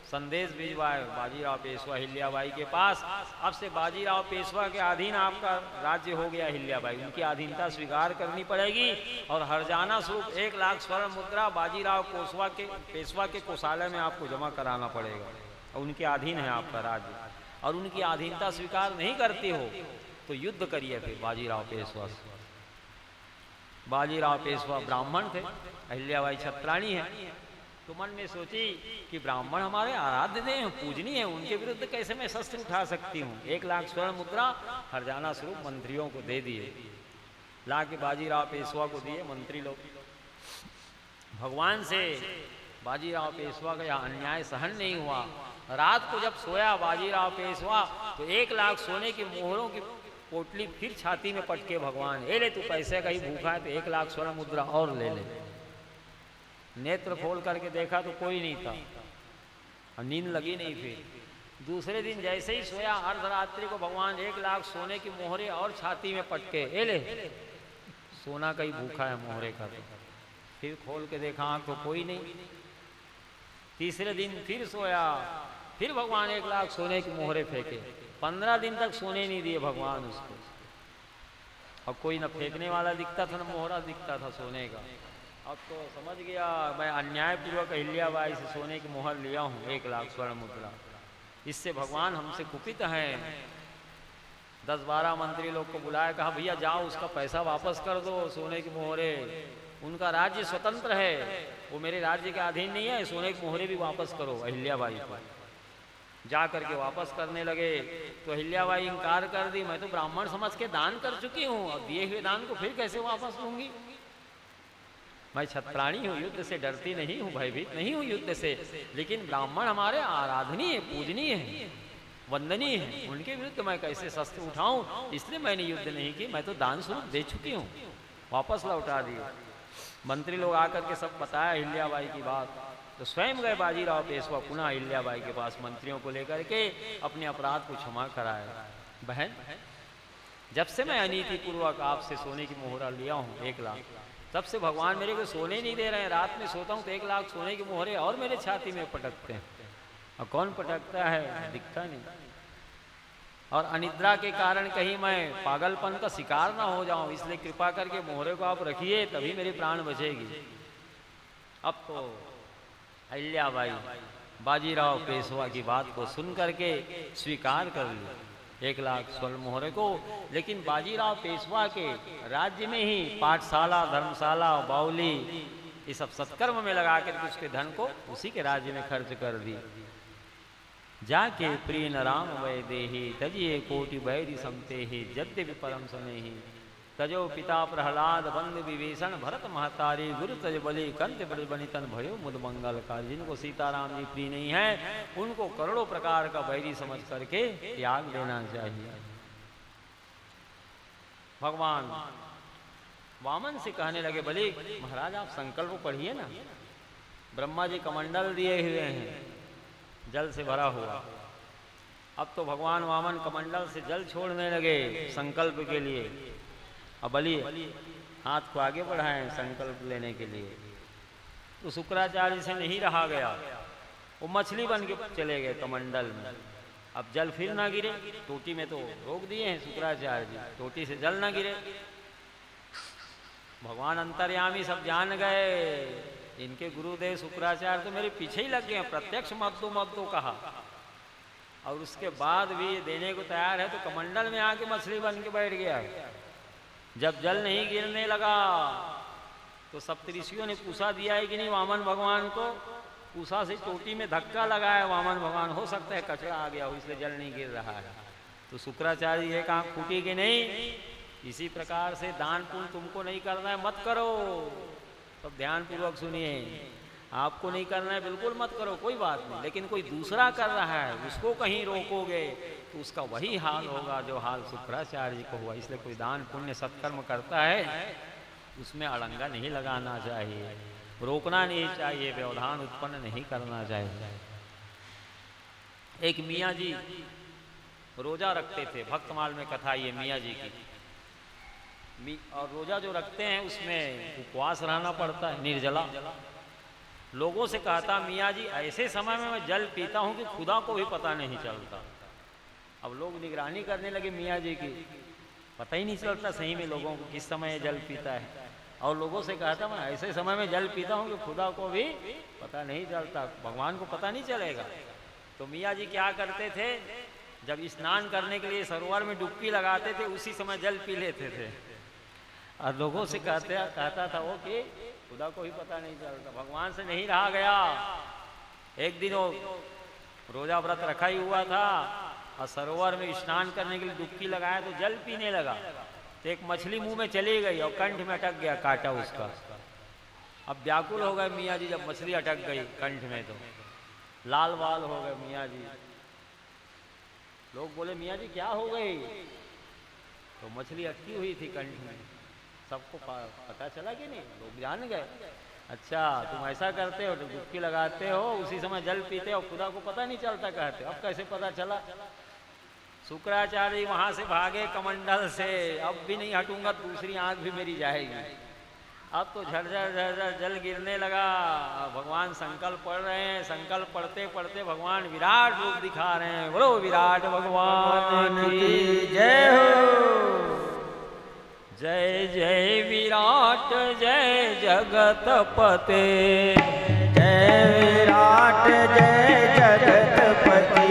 संदेश भिजवाए बाजीराव पेशवा अहिल्याबाई के पास। अब से बाजीराव पेशवा के अधीन आपका राज्य हो गया अहिल्याबाई, उनकी अधीनता स्वीकार करनी पड़ेगी और हरजाना स्वरूप 1 लाख स्वर्ण मुद्रा बाजीराव पेशवा के कोषालय में आपको जमा कराना पड़ेगा, और उनके अधीन है आपका राज्य, और उनकी अधीनता स्वीकार नहीं करते हो तो युद्ध करिए फिर बाजीराव पेशवा से। बाजीराव पेशवा ब्राह्मण थे, अहिल्याबाई छत्राणी है, तो मन में सोची कि ब्राह्मण हमारे आराध्य हैं, पूजनीय है, उनके विरुद्ध कैसे मैं शस्त्र उठा सकती हूँ। 1 लाख स्वर्ण मुद्रा हरजाना स्वरूप मंत्रियों को दे दिए, ला के बाजीराव पेशवा को दिए। मंत्री लोग भगवान से बाजीराव पेशवा का यह अन्याय सहन नहीं हुआ। रात को जब सोया बाजीराव पेशवा तो 1 लाख सोने की मोहरों की पोटली फिर छाती में पटके भगवान, ए ले तू पैसे का ही भूखा है तो 1 लाख स्वर्ण मुद्रा और ले ले। नेत्र खोल करके देखा तो कोई नहीं था, और नींद लगी नहीं। फिर दूसरे दिन जैसे ही सोया अर्धरात्रि को भगवान 1 लाख सोने की मोहरे और छाती में पटके, ए ले सोना का ही भूखा है मोहरे का। तो फिर खोल के देखा आँख तो कोई नहीं। तीसरे दिन फिर सोया, फिर भगवान 1 लाख सोने की मोहरे फेंके। 15 दिन तक सोने नहीं दिए भगवान उसको, और कोई न फेंकने वाला दिखता था न मोहरा दिखता था सोने का। अब तो समझ गया मैं अन्यायपूर्वक अहिल्याबाई से सोने की मोहर लिया हूँ 1 लाख स्वर्ण मुद्रा, इससे भगवान हमसे कुपित हैं। 10-12 मंत्री लोग को बुलाया, कहा भैया जाओ उसका पैसा वापस कर दो, सोने की मोहरे, उनका राज्य स्वतंत्र है, वो मेरे राज्य के अधीन नहीं है, सोने की मोहरे भी वापस करो अहिल्याबाई को। जा करके वापस करने लगे तो अहिल्याबाई इनकार कर दी, मैं तो ब्राह्मण समझ के दान कर चुकी हूँ, और दिए हुए दान को फिर कैसे वापस लूंगी। मैं छत्राणी हूँ, युद्ध से डरती नहीं हूँ, भयभीत नहीं हूँ युद्ध से, लेकिन ब्राह्मण हमारे आराधनीय पूजनीय है, वंदनीय है, उनके विरुद्ध मैं कैसे शस्त्र उठाऊं, इसलिए मैंने युद्ध नहीं की, मैं तो दान स्वरूप दे चुकी हूँ। वापस लौटा दिए। मंत्री लोग आकर के सब बताया अहिल्याबाई की बात, तो स्वयं गए बाजीराव पेशवा पुनः अहिल्याबाई के पास मंत्रियों को लेकर के अपने अपराध को क्षमा कराया। बहन, जब से मैं अनीति पूर्वक आपसे सोने की मोहरा लिया हूँ 1 लाख, तब से भगवान मेरे को सोने नहीं दे रहे हैं। रात में सोता हूँ तो 1 लाख सोने की मोहरे और मेरे छाती में पटकते हैं, और कौन पटकता है दिखता नहीं। और अनिद्रा के कारण कहीं मैं पागलपन का शिकार ना हो जाऊं, इसलिए कृपा करके मोहरे को आप रखिए, तभी मेरी प्राण बचेगी। अब तो अहिल्याबाई बाजीराव पेशवा की बात को सुन करके स्वीकार कर ली 1 लाख स्वर्ण मोहरे को। लेकिन बाजीराव पेशवा के राज्य में ही पाठशाला, धर्मशाला, बावली, ये सब सत्कर्म में लगा करके उसके धन को उसी के राज्य में खर्च कर दी। जाके प्रिय न राम वै देहि, तजिए कोटि बैरि समते ही, यद्यपि परम स्नेहि। तजो पिता प्रहलाद बंद विभीषण, भरत महतारी गुरु तज बलि, कंत बनितन भयो मुद मंगल का। जिनको सीताराम जी प्रिय नहीं है, उनको करोड़ों प्रकार का बैरी समझ करके त्याग देना चाहिए। भगवान वामन से कहने लगे, बलि महाराज आप संकल्प पढ़िए ना, ब्रह्मा जी कमंडल दिए हुए हैं जल से भरा हुआ। अब तो भगवान वामन कमंडल से जल छोड़ने लगे संकल्प के लिए। अब बलि हाथ को आगे बढ़ाएं संकल्प लेने के लिए, तो शुक्राचार्य से नहीं रहा गया, वो मछली बन के चले गए कमंडल में। अब जल फिर ना गिरे, टोटी में तो रोक दिए हैं शुक्राचार्य जी, टोटी से जल ना गिरे। भगवान अंतर्यामी सब जान गए, इनके गुरुदेव शुक्राचार्य तो मेरे पीछे ही लग गए हैं, प्रत्यक्ष मत दो कहा, और उसके बाद भी ये देने को तैयार है। तो कमंडल में आके मछली बन के बैठ गया। जब जल नहीं गिरने लगा तो सप्तऋषियों ने पूछा दिया है कि नहीं वामन भगवान को, पूछा से चोटी में धक्का लगाया वामन भगवान, हो सकता है कचरा आ गया हो इसलिए जल नहीं गिर रहा है। तो शुक्राचार्य ये कहा फूटी कि नहीं, इसी प्रकार से दान पुण्य तुमको नहीं करना है मत करो। सब ध्यान पूर्वक सुनिए, आपको नहीं करना है बिल्कुल मत करो, कोई बात नहीं, लेकिन कोई दूसरा कर रहा है उसको कहीं रोकोगे तो उसका वही हाल होगा जो हाल शुक्राचार्य जी को हुआ। इसलिए कोई दान पुण्य सत्कर्म करता है उसमें अड़ंगा नहीं लगाना चाहिए, रोकना नहीं चाहिए, व्यवधान उत्पन्न नहीं करना चाहिए। एक मियाँ जी रोजा रखते थे, भक्तमाल में कथा ये मियाँ जी की। और रोजा जो रखते हैं उसमें उपवास रहना पड़ता है, निर्जला। लोगों से कहता मियाँ जी ऐसे समय में मैं जल पीता हूँ कि खुदा को भी पता नहीं चलता। अब लोग निगरानी करने लगे मियाँ जी की, पता ही नहीं चलता सही में लोगों को किस समय जल पीता है। और लोगों से कहता मैं ऐसे समय में जल पीता हूँ कि खुदा को भी पता नहीं चलता, भगवान को पता नहीं चलेगा। तो मियाँ जी क्या करते थे, जब स्नान करने के लिए सरोवर में डुबकी लगाते थे उसी समय जल पी लेते थे। और लोगों से कहता था वो कि खुदा को ही पता नहीं चलता, भगवान से नहीं रहा गया। एक दिन वो रोजा व्रत रखा ही हुआ था और सरोवर में स्नान करने के लिए डुबकी लगाया तो जल पीने लगा, तो एक मछली मुंह में चली गई और कंठ में अटक गया कांटा उसका। अब व्याकुल हो गए मियाँ जी, जब मछली अटक गई कंठ में तो लाल बाल हो गए मियाँ जी। लोग बोले मियाँ जी क्या हो गई, तो मछली अटकी हुई थी कंठ में। सबको पता चला कि नहीं, लोग जान गए, अच्छा तुम ऐसा करते हो, तो डुबकी लगाते हो उसी समय जल पीते हो, खुदा को पता नहीं चलता कहते। अब कैसे पता चला? शुक्राचार्य वहां से भागे कमंडल से, अब भी नहीं हटूंगा, दूसरी आंख भी मेरी जाएगी। अब तो झरझर झरझर जल गिरने लगा। भगवान संकल्प पढ़ रहे हैं, संकल्प पढ़ते पढ़ते भगवान विराट रूप दिखा रहे हैं। बोलो विराट भगवान की जय हो। जय जय विराट जय जगतपते, जय विराट जय जगतपति,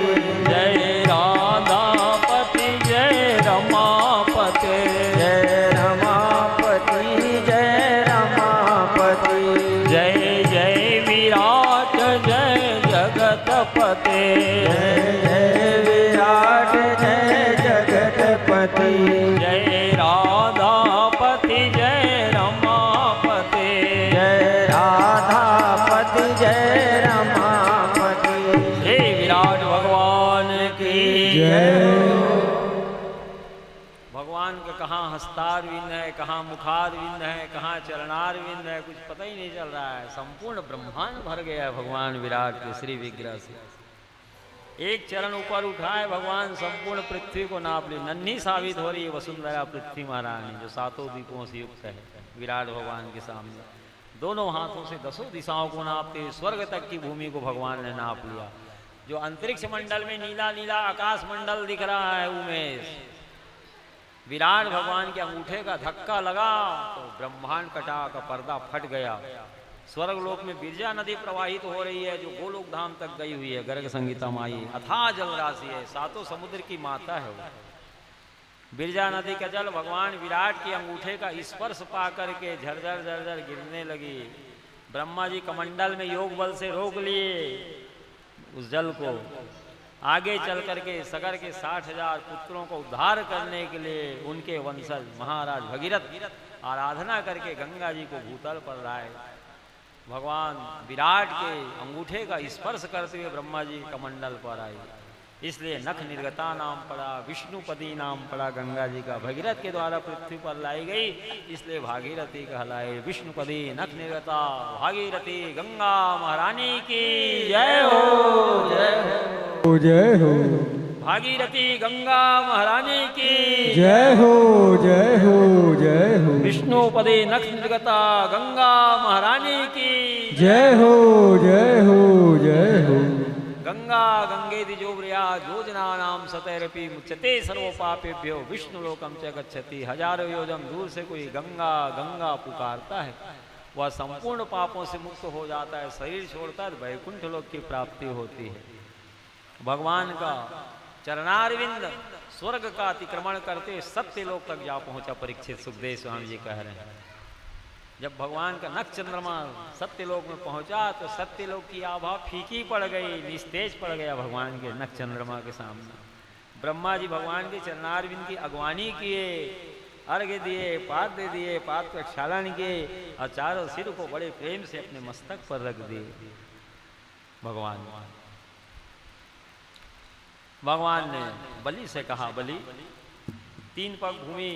जय राधापति जय रमापते, जय रमापति जय रमापति, जय जय विराट जय जगतपते, जय जय विराट जय जगतपति, जय राधापति जय रमापते, जय राधापति जय रमापति। हे विराट भगवान की कहाँ मुखारविंद है, कहाँ चरणारविंद है, कुछ पता ही नहीं चल रहा है। संपूर्ण ब्रह्मांड भर गया है भगवान विराट के श्री विग्रह से। एक चरण ऊपर उठाए भगवान, संपूर्ण पृथ्वी को नाप ली। नन्ही साबित हो रही है वसुंधरा पृथ्वी महारानी, जो 7 द्वीपों से युक्त है विराट भगवान के सामने। दोनों हाथों से 10 दिशाओं को नापते, स्वर्ग तक की भूमि को भगवान ने नाप लिया। जो अंतरिक्ष मंडल में नीला नीला आकाश मंडल दिख रहा है उमेश, विराट भगवान के अंगूठे का धक्का लगा तो ब्रह्मांड कटा का पर्दा फट गया। स्वर्ग लोक में बिरजा नदी प्रवाहित हो रही है, जो गोलोक धाम तक गई हुई है। गर्ग संगीता माई अथाह जल राशि है, 7 समुद्र की माता है वो। बिरजा नदी का जल भगवान विराट के अंगूठे का स्पर्श पा करके झरझर झरझर गिरने लगी। ब्रह्मा जी कमंडल में योग बल से रोक लिए उस जल को। आगे चल करके सगर के 60,000 पुत्रों को उद्धार करने के लिए उनके वंशज महाराज भगीरथ आराधना करके गंगा जी को भूतल पर लाए। भगवान विराट के अंगूठे का स्पर्श करते हुए ब्रह्मा जी कमंडल पर आए, इसलिए नख निर्गता नाम पड़ा, विष्णुपदी नाम पड़ा गंगा जी का। भगीरथ के द्वारा पृथ्वी पर लाई गई, इसलिए भागीरथी कहलाए। विष्णुपदी नख निर्गता भागीरथी गंगा महारानी की जय हो, जय हो, जय हो। भागीरथी गंगा महारानी की जय हो, जय हो, जय हो। विष्णुपदी नख निर्गता गंगा महारानी की जय हो, जय हो, जय हो। गंगा गंगेति जोब्रिया योजना नाम सतैरपि मुच्यते सर्व पापेभ्यो विष्णु लोकम च गच्छति। 1000 योजन दूर से कोई गंगा गंगा पुकारता है, वह संपूर्ण पापों से मुक्त हो जाता है, शरीर छोड़ता है, वैकुंठ लोक की प्राप्ति होती है। भगवान का चरणारविंद स्वर्ग का अतिक्रमण करते सत्य लोक तक जा पहुंचा। परीक्षित सुखदेव स्वामी जी कह रहे हैं, जब भगवान का नख चंद्रमा सत्यलोक में पहुंचा तो सत्यलोक की आभा फीकी पड़ गई, निस्तेज पड़ गया भगवान के नख चंद्रमा के सामने। ब्रह्मा जी भगवान के चरणारविंद की अगवानी किए, अर्घ्य दिए, पाद्य दिए, पाद प्रक्षालन किए और चारों सिर को बड़े प्रेम से अपने मस्तक पर रख दिए। भगवान ने बलि से कहा, बलि 3 पग भूमि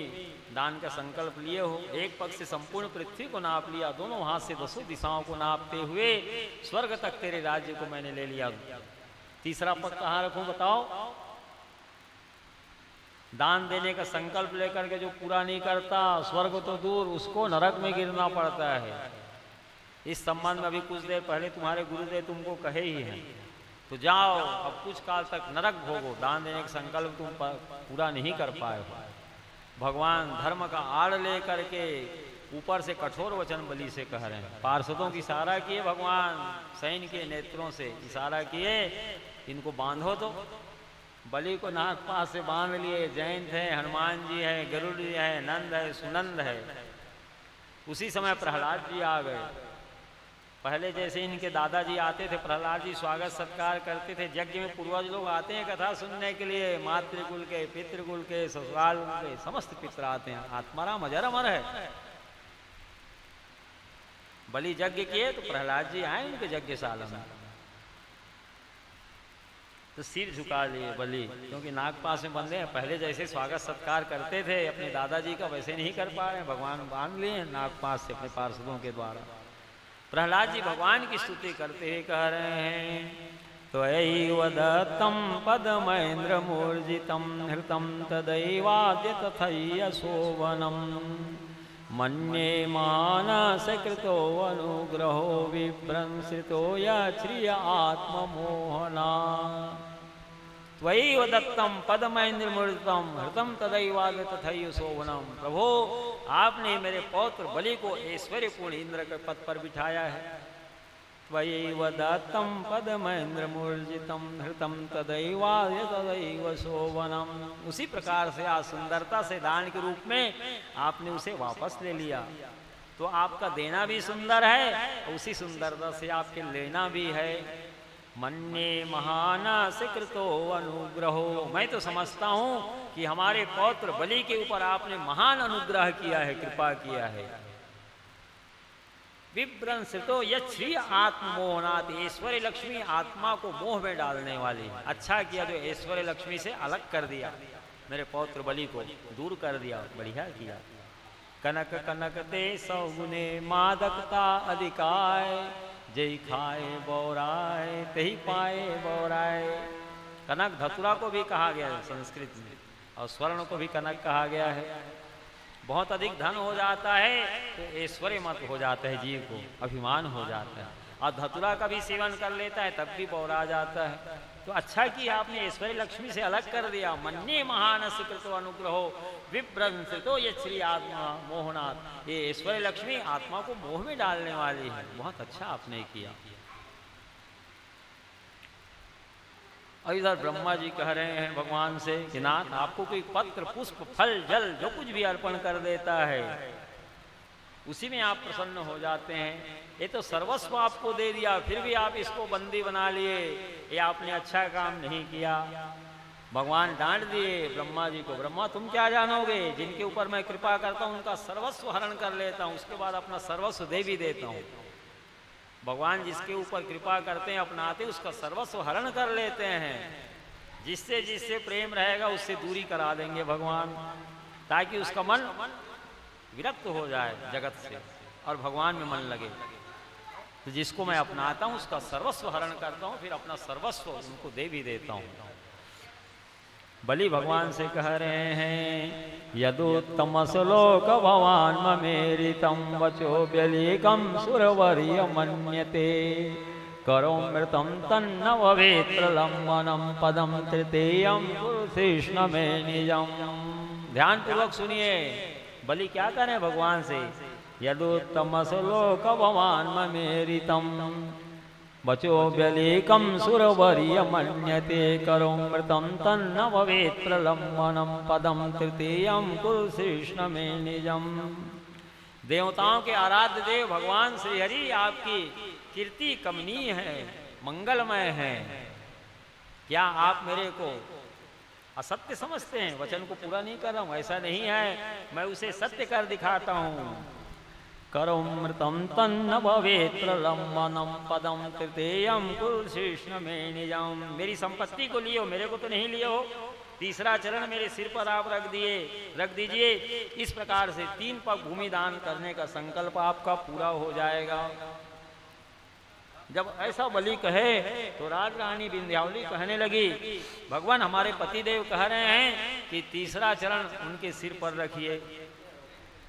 दान का संकल्प लिए हो, एक पग से संपूर्ण पृथ्वी को नाप लिया, दोनों हाथ से 10 दिशाओं को नापते हुए स्वर्ग तक तेरे राज्य को मैंने ले लिया। तीसरा पग कहाँ रखूं बताओ? दान देने का संकल्प लेकर के जो पूरा नहीं करता, स्वर्ग तो दूर उसको नरक में गिरना पड़ता है। इस संबंध में अभी कुछ देर पहले तुम्हारे गुरुदेव तुमको कहे ही हैं, तो जाओ अब कुछ काल तक नरक भोगो। दान देने का संकल्प तुम पूरा नहीं कर पाए हो। भगवान धर्म का आड़ ले करके ऊपर से कठोर वचन बलि से कह रहे हैं। पार्षदों की इशारा किए भगवान, सैन्य के नेत्रों से इशारा किए, इनको बांधो। तो बलि को नाक पास से बांध लिए। जयंत है, हनुमान जी है, गरुड़ जी है, नंद है, सुनंद है। उसी समय प्रहलाद जी आ गए। पहले जैसे इनके दादाजी आते थे, प्रहलाद जी स्वागत सत्कार करते थे। यज्ञ में पूर्वज लोग आते हैं कथा सुनने के लिए, मातृकुल के, पितृकुल के, ससुराल के समस्त पितर आते हैं। आत्माराम अजर अमर है। बलि यज्ञ किए तो प्रहलाद जी आए उनके यज्ञशाला में, तो सिर झुका लिए बलि, क्योंकि नाग पास में बंधे हैं। पहले जैसे स्वागत सत्कार करते थे अपने दादाजी का, वैसे नहीं कर पा रहे। भगवान बांध लिए नाग पास से अपने पार्षदों के द्वारा। प्रहलाद जी भगवान की स्तुति करते हुए कह रहे हैं, त्वयैव दत्तं पद्मेन्द्र मूर्जितं हृतं तदैवाद्य तथैव शोभनं मन्ये मानसकृतो अनुग्रहो विभ्रंसितो यश्रिय आत्ममोहना। त्वयैव दत्तं पद्मेन्द्र मूर्जितं हृतं तदैवाद्य तथैव शोभनं। प्रभो, आपने मेरे पौत्र बलि को ऐश्वर्यपूर्ण इंद्र के पद पर बिठाया है। त्वयैव दत्तं पद्मेन्द्र मूर्जितं हृतं तदैवाद्य तथैव शोभनं। उसी प्रकार से आज सुंदरता से दान के रूप में आपने उसे वापस ले लिया, तो आपका देना भी सुंदर है, उसी सुंदरता से आपके लेना भी है। मन्ये महानस कृतो अनुग्रहो। मैं तो समझता हूँ कि हमारे पौत्र बलि के ऊपर आपने महान अनुग्रह किया है, कृपा किया है। विभ्रंसितो यश्रिय आत्ममोहनात्। ऐश्वर्य लक्ष्मी आत्मा को मोह में डालने वाली है। अच्छा किया जो ऐश्वर्य लक्ष्मी से अलग कर दिया, मेरे पौत्र बलि को दूर कर दिया, बढ़िया किया। कनक कनक दे सौगुने मादकता अधिकाय, जय खाए बौराए तही पाए बौराए। कनक धतुरा को भी कहा गया है संस्कृत में, और स्वर्ण को भी कनक कहा गया है। बहुत अधिक धन हो जाता है तो ऐश्वर्य मत हो जाता है, जीव को अभिमान हो जाता है, और धतुरा का भी सेवन कर लेता है तब भी बौरा जाता है। तो अच्छा कि आपने ऐश्वर्य लक्ष्मी से अलग कर दिया। मन्ये महानस कृतो अनुग्रहो विभ्रंसितो ये श्री आत्मा मोहनाथ। ये ऐश्वर्य लक्ष्मी आत्मा को मोह में डालने वाली है। बहुत अच्छा आपने किया। और इधर ब्रह्मा जी कह रहे हैं भगवान से कि नाथ आपको कोई पत्र पुष्प फल जल जो कुछ भी अर्पण कर देता है उसी में आप प्रसन्न हो जाते हैं। ये तो सर्वस्व आपको दे दिया, फिर भी आप इसको बंदी बना लिए, ये आपने अच्छा काम नहीं किया। भगवान डांट दिए ब्रह्मा जी को, ब्रह्मा तुम क्या जानोगे, जिनके ऊपर मैं कृपा करता हूं उनका सर्वस्व हरण कर लेता हूं, उसके बाद अपना सर्वस्व दे भी देता हूं। भगवान जिसके ऊपर कृपा करते हैं अपनाते उसका सर्वस्व हरण कर लेते हैं। जिससे जिससे प्रेम रहेगा उससे दूरी करा देंगे भगवान, ताकि उसका मन विरक्त हो जाए जगत से और भगवान में मन लगे। तो जिसको मैं अपनाता हूं उसका सर्वस्व हरण करता हूं, फिर अपना सर्वस्व उनको दे भी देता हूं। बलि भगवान से कह रहे हैं यदुत्तमसलोक भवान ममेरितम वचो व्यलीकम सुरवर्य मन्यते करोमृतम तन्न भवेत्र लंबनम पदम तृतीयम कृष्ण में निजम। ध्यान पूर्वक सुनिए, बलि क्या करें भगवान से। यदुत्तमसलोक भवान ममेरितम वचो व्यलीकम सुरवर्य मन्यते करोमृतम तन्न भवेत्र लंबनम पदम तृतीयम कृष्ण में निजम। देवताओं के आराध्य देव भगवान श्री हरि आपकी कीर्ति कमनीय है, मंगलमय है। क्या आप मेरे को असत्य समझते हैं, वचन को पूरा नहीं कर रहा हूं? ऐसा नहीं है, मैं उसे सत्य कर दिखाता हूं। करोमृतम तन्न भवेत्र लंबनम पदम तृतीयम कृष्ण में निजम। मेरी संपत्ति को लिए हो, मेरे को तो नहीं लिए हो। तीसरा चरण मेरे सिर पर आप रख दीजिए। इस प्रकार से 3 पग भूमि दान करने का संकल्प आपका पूरा हो जाएगा। जब ऐसा बलि कहे तो राज रानी विंध्यावली कहने लगी भगवान हमारे पतिदेव कह रहे हैं कि तीसरा चरण उनके सिर पर रखिए,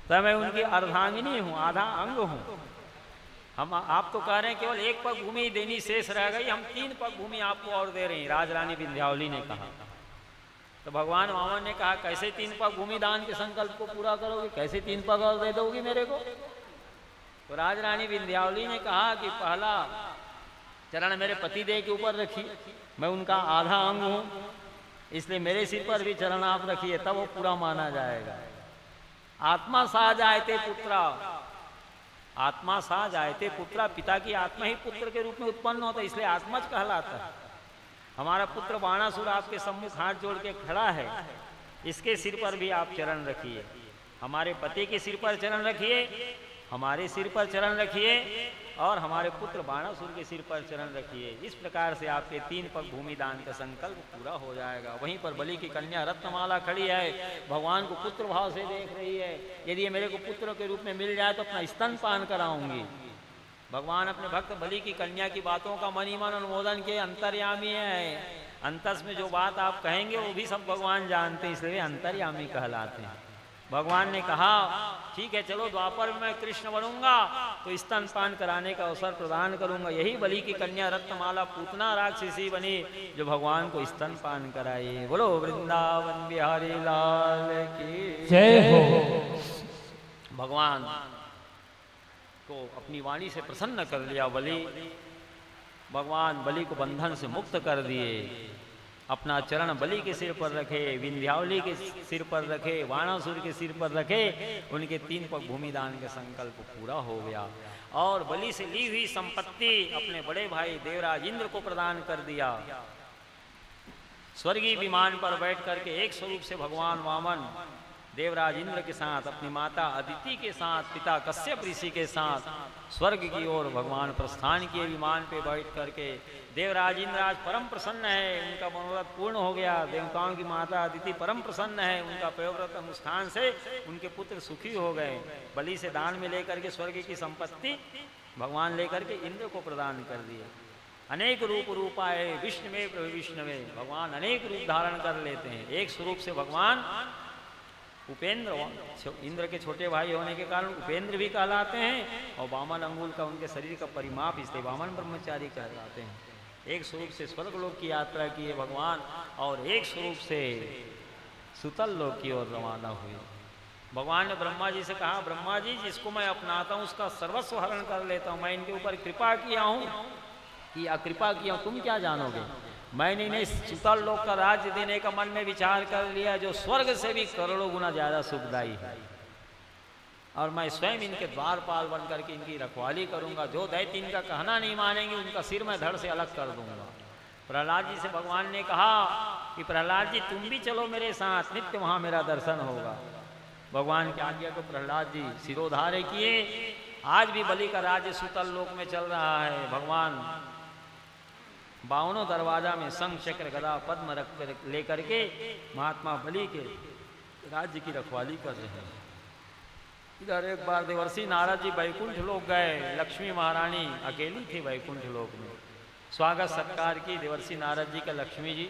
तो मैं उनकी अर्धांगिनी हूँ, आधा अंग हूँ। हम आप तो कह रहे हैं केवल 1 पग भूमि देनी शेष रह गई, हम 3 पग भूमि आपको और दे रहे हैं, राज रानी विंध्यावली ने कहा। तो भगवान वामन ने कहा कैसे 3 पग भूमि दान के संकल्प को पूरा करोगे, कैसे 3 पग और दे दोगी मेरे को? तो राज रानी विंध्यावली ने कहा कि पहला चरण मेरे पतिदेव के ऊपर रखिए, मैं उनका आधा अंग हूँ, इसलिए मेरे सिर पर भी चरण आप रखिए, तब वो पूरा माना जाएगा। आत्मा सा जायते पुत्रा, आत्मा सा जायते पुत्रा, पिता की आत्मा ही पुत्र के रूप में उत्पन्न होता है, इसलिए आत्मज कहलाता है। हमारा पुत्र बाणासुर आपके सम्मुख हाथ जोड़ के खड़ा है, इसके सिर पर भी आप चरण रखिए। हमारे पति के सिर पर चरण रखिए, हमारे सिर पर चरण रखिए, और हमारे पुत्र बाणासुर के सिर पर चरण रखिए। इस प्रकार से आपके 3 पग भूमि दान का संकल्प पूरा हो जाएगा। वहीं पर बलि की कन्या रत्नमाला खड़ी है, भगवान को पुत्र भाव से देख रही है। यदि ये मेरे को पुत्र के रूप में मिल जाए तो अपना स्तनपान कराऊंगी। भगवान अपने भक्त बलि की कन्या की बातों का मन ही मन अनुमोदन के अंतर्यामी है। अंतस में जो बात आप कहेंगे वो भी सब भगवान जानते हैं, इसलिए अंतर्यामी कहलाते हैं। भगवान ने कहा ठीक है चलो द्वापर में मैं कृष्ण बनूंगा तो स्तनपान कराने का अवसर प्रदान करूंगा। यही बलि की कन्या रत्नमाला पूतना राक्षसी बनी जो भगवान को स्तनपान कराई। बोलो वृंदावन बिहारी लाल की जय हो। भगवान को अपनी वाणी से प्रसन्न कर लिया बलि। भगवान बलि को बंधन से मुक्त कर दिए। अपना चरण बलि के सिर पर रखे, विंध्यावली के सिर पर रखे, बाणासुर के सिर पर रखे। उनके 3 पग भूमि दान का संकल्प पूरा हो गया और बलि से ली हुई संपत्ति अपने बड़े भाई देवराज इंद्र को प्रदान कर दिया। स्वर्गीय विमान पर बैठ करके एक स्वरूप से भगवान वामन देवराज इंद्र के साथ, अपनी माता अदिति के साथ, पिता कश्यप ऋषि के साथ स्वर्ग की ओर भगवान प्रस्थान किए विमान पे बैठ करके। देवराज इंद्र आज परम प्रसन्न है, उनका मनोरथ पूर्ण हो गया। देवताओं की माता अदिति परम प्रसन्न है, उनका पयोव्रत अनुष्ठान से उनके पुत्र सुखी हो गए। बलि से दान में लेकर के स्वर्ग की संपत्ति भगवान लेकर के इंद्र को प्रदान कर दिए। अनेक रूप आए विष्णुवे प्रभु विष्णुवे, भगवान अनेक रूप धारण कर लेते हैं। एक स्वरूप से भगवान उपेंद्र, इंद्र के छोटे भाई होने के कारण उपेंद्र भी कहलाते हैं, और वामन अंगुल का उनके शरीर का परिमाप इसलिए वामन ब्रह्मचारी कहलाते हैं। एक स्वरूप से स्वर्गलोक की यात्रा की है भगवान, और एक स्वरूप से सुतल लोक की ओर रवाना हुए। भगवान ने ब्रह्मा जी से कहा, ब्रह्मा जी जिसको मैं अपनाता हूँ उसका सर्वस्व हरण कर लेता हूँ, मैं इनके ऊपर कृपा किया हूँ कि कृपा किया हूँ, तुम क्या जानोगे। मैंने इन्हें सुतल लोक का राज्य देने का मन में विचार कर लिया, जो स्वर्ग से भी करोड़ों गुना ज्यादा सुखदायी है, और मैं स्वयं इनके द्वारपाल बन करके इनकी रखवाली करूंगा। जो दैत्य इनका कहना नहीं मानेंगे उनका सिर मैं धड़ से अलग कर दूंगा। प्रहलाद जी से भगवान ने कहा कि प्रहलाद जी तुम भी चलो मेरे साथ, नित्य वहां मेरा दर्शन होगा। भगवान की आज्ञा को प्रहलाद जी सिरोधार्य किए। आज भी बलि का राज्य सुतल लोक में चल रहा है। भगवान 52 दरवाजा में शंख चक्र गदा पद्म रख लेकर के महात्मा बलि के राज्य की रखवाली कर रहे हैं। इधर एक बार देवर्षि नारद जी वैकुंठ लोक गए, लक्ष्मी महारानी अकेली थी वैकुंठ लोक में। स्वागत सत्कार की देवर्षि नारद जी का लक्ष्मी जी।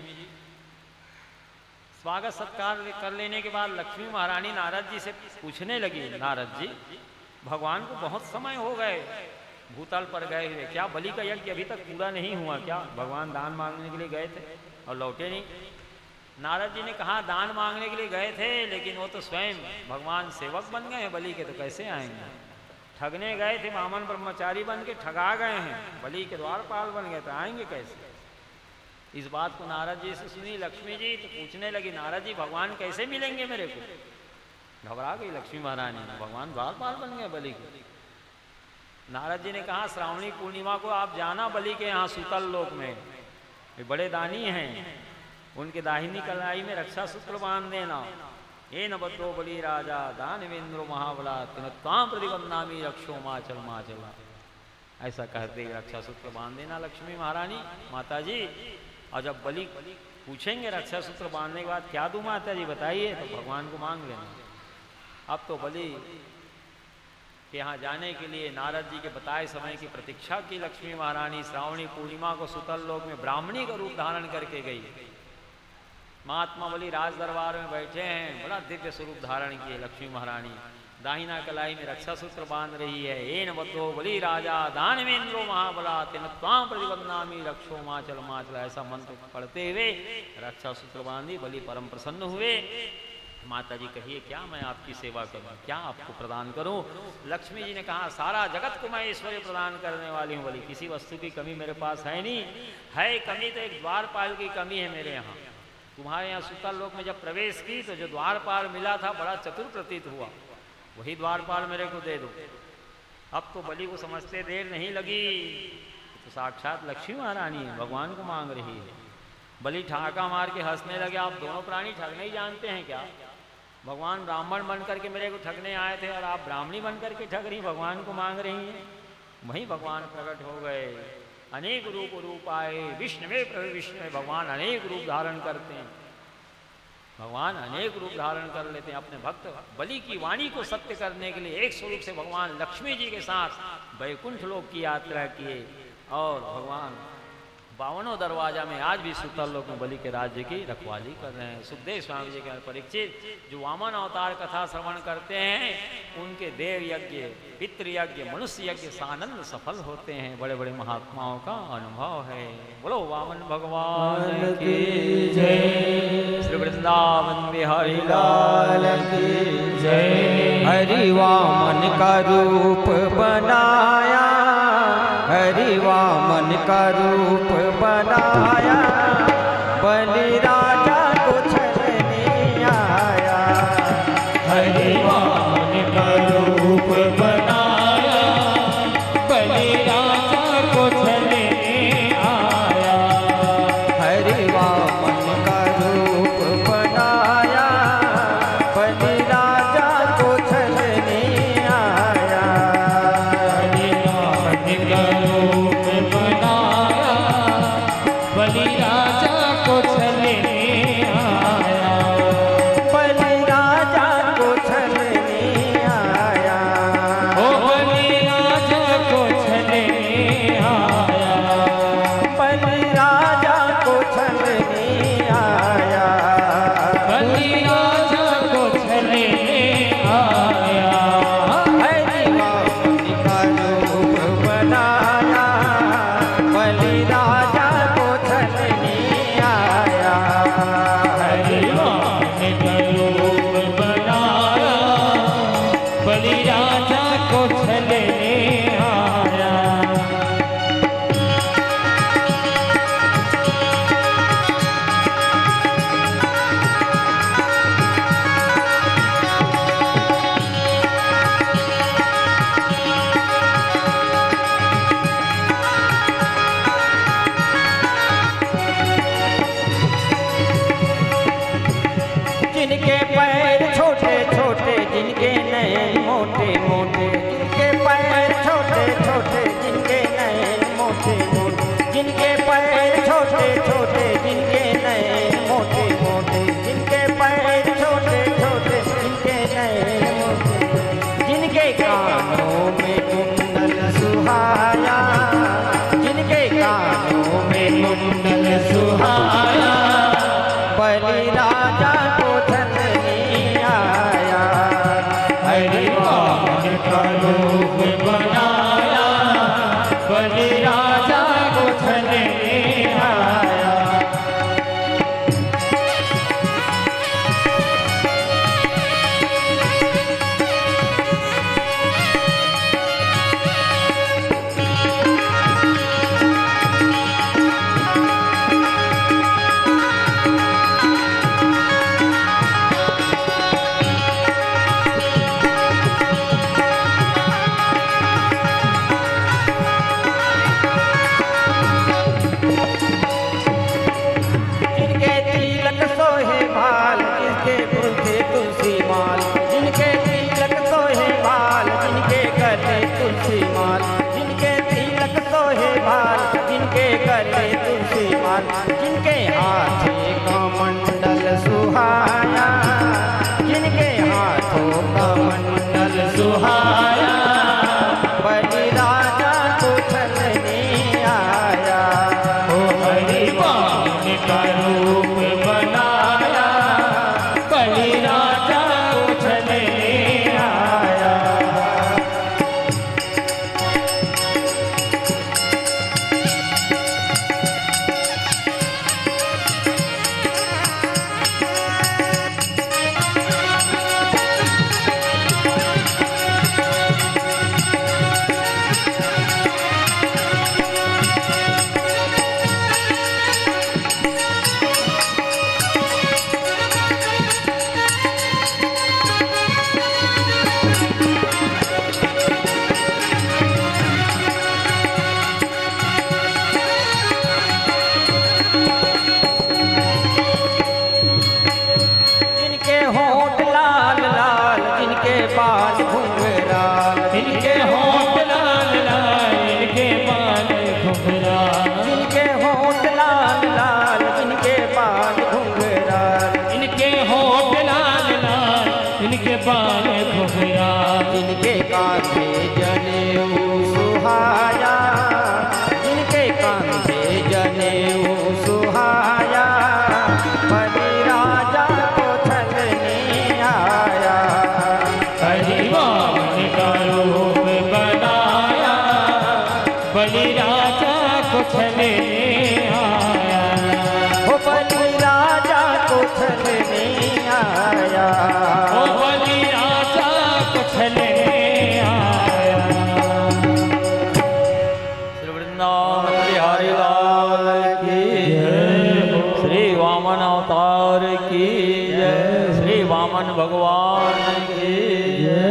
स्वागत सत्कार कर लेने के बाद लक्ष्मी महारानी नारद जी से पूछने लगी, नारद जी भगवान को बहुत समय हो गए भूतल पर गए हुए, क्या बलि का यज्ञ अभी तक पूरा नहीं हुआ क्या? भगवान दान मांगने के लिए गए थे और लौटे नहीं। नारद जी ने कहा दान मांगने के लिए गए थे, लेकिन वो तो स्वयं भगवान सेवक बन गए हैं बलि के, तो कैसे आएंगे। ठगने गए थे, वामन ब्रह्मचारी बन के ठगा गए हैं, बलि के द्वारपाल बन गए, तो आएंगे कैसे। इस बात को नारद जी से सुनी लक्ष्मी जी, तो पूछने लगी नारद जी भगवान कैसे मिलेंगे मेरे को। घबरा गई लक्ष्मी महारानी, भगवान द्वारपाल बन गए बलि के। नारद जी ने कहा श्रावणी पूर्णिमा को आप जाना बलि के यहाँ सुतल लोक में, वे बड़े दानी हैं, उनके दाहिनी कलाई में रक्षा सूत्र बांध देना। ये न बद्रो बलि राजा दानवेंद्रो महाबला तिनत्वाम प्रतिबंधामी रक्षो माचल माचला, ऐसा कहते रक्षा सूत्र बांध देना लक्ष्मी महारानी माता जी। और जब बलि पूछेंगे रक्षा सूत्र बांधने के बाद क्या दूं माता जी बताइए, तो भगवान को मांग लेना। अब तो बलि के यहाँ जाने के लिए नारद जी के बताए समय की प्रतीक्षा की लक्ष्मी महारानी। श्रावणी पूर्णिमा को सुतल लोक में ब्राह्मणी का रूप धारण करके गई। महात्मा बलि राज दरबार में बैठे हैं, बड़ा दिव्य स्वरूप धारण किए लक्ष्मी महारानी। दाहिना कलाई में रक्षा सूत्र बांध रही है। एन बतो बलि राजा दानवेंद्रो महाबला तिनत्वाम प्रतिबंधामी रक्षो माचल माचल, ऐसा मंत्र पढ़ते हुए रक्षा सूत्र बांधी। बलि परम प्रसन्न हुए। माता जी कहिए क्या मैं आपकी सेवा करूं, क्या आपको प्रदान करूं। लक्ष्मी जी ने कहा सारा जगत को मैं ऐश्वर्य प्रदान करने वाली हूं बलि, किसी वस्तु की कमी मेरे पास है नहीं। है कमी तो एक द्वारपाल की कमी है मेरे यहाँ। तुम्हारे यहाँ सुतल लोक में जब प्रवेश की तो जो द्वारपाल मिला था बड़ा चतुर प्रतीत हुआ, वही द्वारपाल मेरे को दे दो। अब तो बलि को समझते देर नहीं लगी, तो साक्षात लक्ष्मी महारानी भगवान को मांग रही है। बलि ठहाका मार के हंसने लगे, आप दोनों प्राणी ठगने ही जानते हैं क्या? भगवान ब्राह्मण बन करके मेरे को ठगने आए थे और आप ब्राह्मणी बन करके ठग रही, भगवान को मांग रही हैं। वहीं भगवान प्रकट हो गए। अनेक रूप आए विष्णुवे प्रभु विष्णुवे, भगवान अनेक रूप धारण करते हैं। भगवान अनेक रूप धारण कर लेते हैं। अपने भक्त बलि की वाणी को सत्य करने के लिए एक स्वरूप से भगवान लक्ष्मी जी के साथ वैकुंठ लोक की यात्रा किए। और भगवान 52 दरवाजा में आज भी सुतल लोक में बलि के राज्य की रखवाली कर रहे हैं। सुखदेव स्वामी जी के परीक्षित जो वामन अवतार कथा श्रवण करते हैं, उनके देव यज्ञ पितृ यज्ञ मनुष्य यज्ञ सानंद सफल होते हैं। बड़े बड़े महात्माओं का अनुभव है। बोलो वामन भगवान की जय। श्री वृंदावन बिहारी लाल की जय। हरि वामन का रूप बनाया, हरि वामन का रूप बनाया, बलि राजा को छलने आया। हरि वामन का रूप बनाया, बलि राजा को छलने आया। हरि वामन का रूप बनाया, बलि राजा को छलने आया। जिनके पैर छोटे छोटे जिनके नयन मोटे मोटे, जिनके पैर छोटे छोटे जिनके नयन मोटे मोटे, जिनके पैर छोटे छोटे जिनके नयन मोटे मोटे, जिनके पैर छोटे छोटे जिनके नयन मोटे, जिनके कानों में कुंडल सुहाया, जिनके कानों में कुंडल सुहाया, बलि राजा को छलने आया। हरि वामन का रूप बनाया, बलि राजा को छलने आया। जिनके तिलक सोहे भाल, जिनके पुरखे तुलसी माल, जिनके तिलक सोहे भाल, जिनके गले तुलसी माल, जिनके तिलक सोहे भाल, जिनके गले तुलसी माल, जिनके हाथे कमंडल सुहाया, जिनके हाथों कमंडल सुहाया, बलि राजा को छलने आया। ओ हरि वामन का रूप बनाया, बलि राजा को छलने आया। जिनके होंठ लाल लाल, जिनके बाल घुंघराल, इनके होंठ लाल लाल, इनके बाल घुंघराल, जिनके होंठ लाल लाल, जिनके बाल घुंघराल, इनके होंठ लाल लाल, इनके बाल घुंघराल, जिनके कांधे जनेऊ सुहाया, जिनके कांधे जनेऊ सुहाया, बलि राजा को छलने आया। हरि वामन का रूप बनाया, बलि राजा को छलने आया। ओ बलि राजा को छलने आया। ओ बलि राजा को छलने आया। श्री वृंदावन बिहारी लाल की जय, श्री वामन अवतार की जय, श्री वामन भगवान की जय,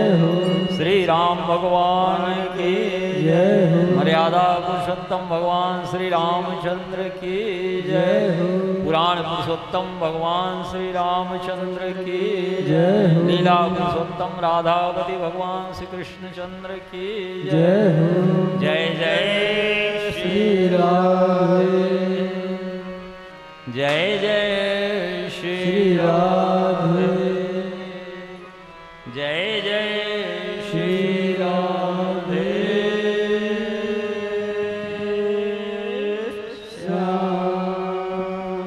श्री राम भगवान की जय, मर्यादा पुरुषोत्तम भगवान श्री रामचंद्र की जय, पुराण पुरुषोत्तम भगवान श्री रामचंद्र की जय, लीला पुरुषोत्तम राधापति भगवान श्री कृष्णचंद्र की जय, जय जय श्री राधे, जय जय श्री राधे, जय जय श्री राधे श्याम।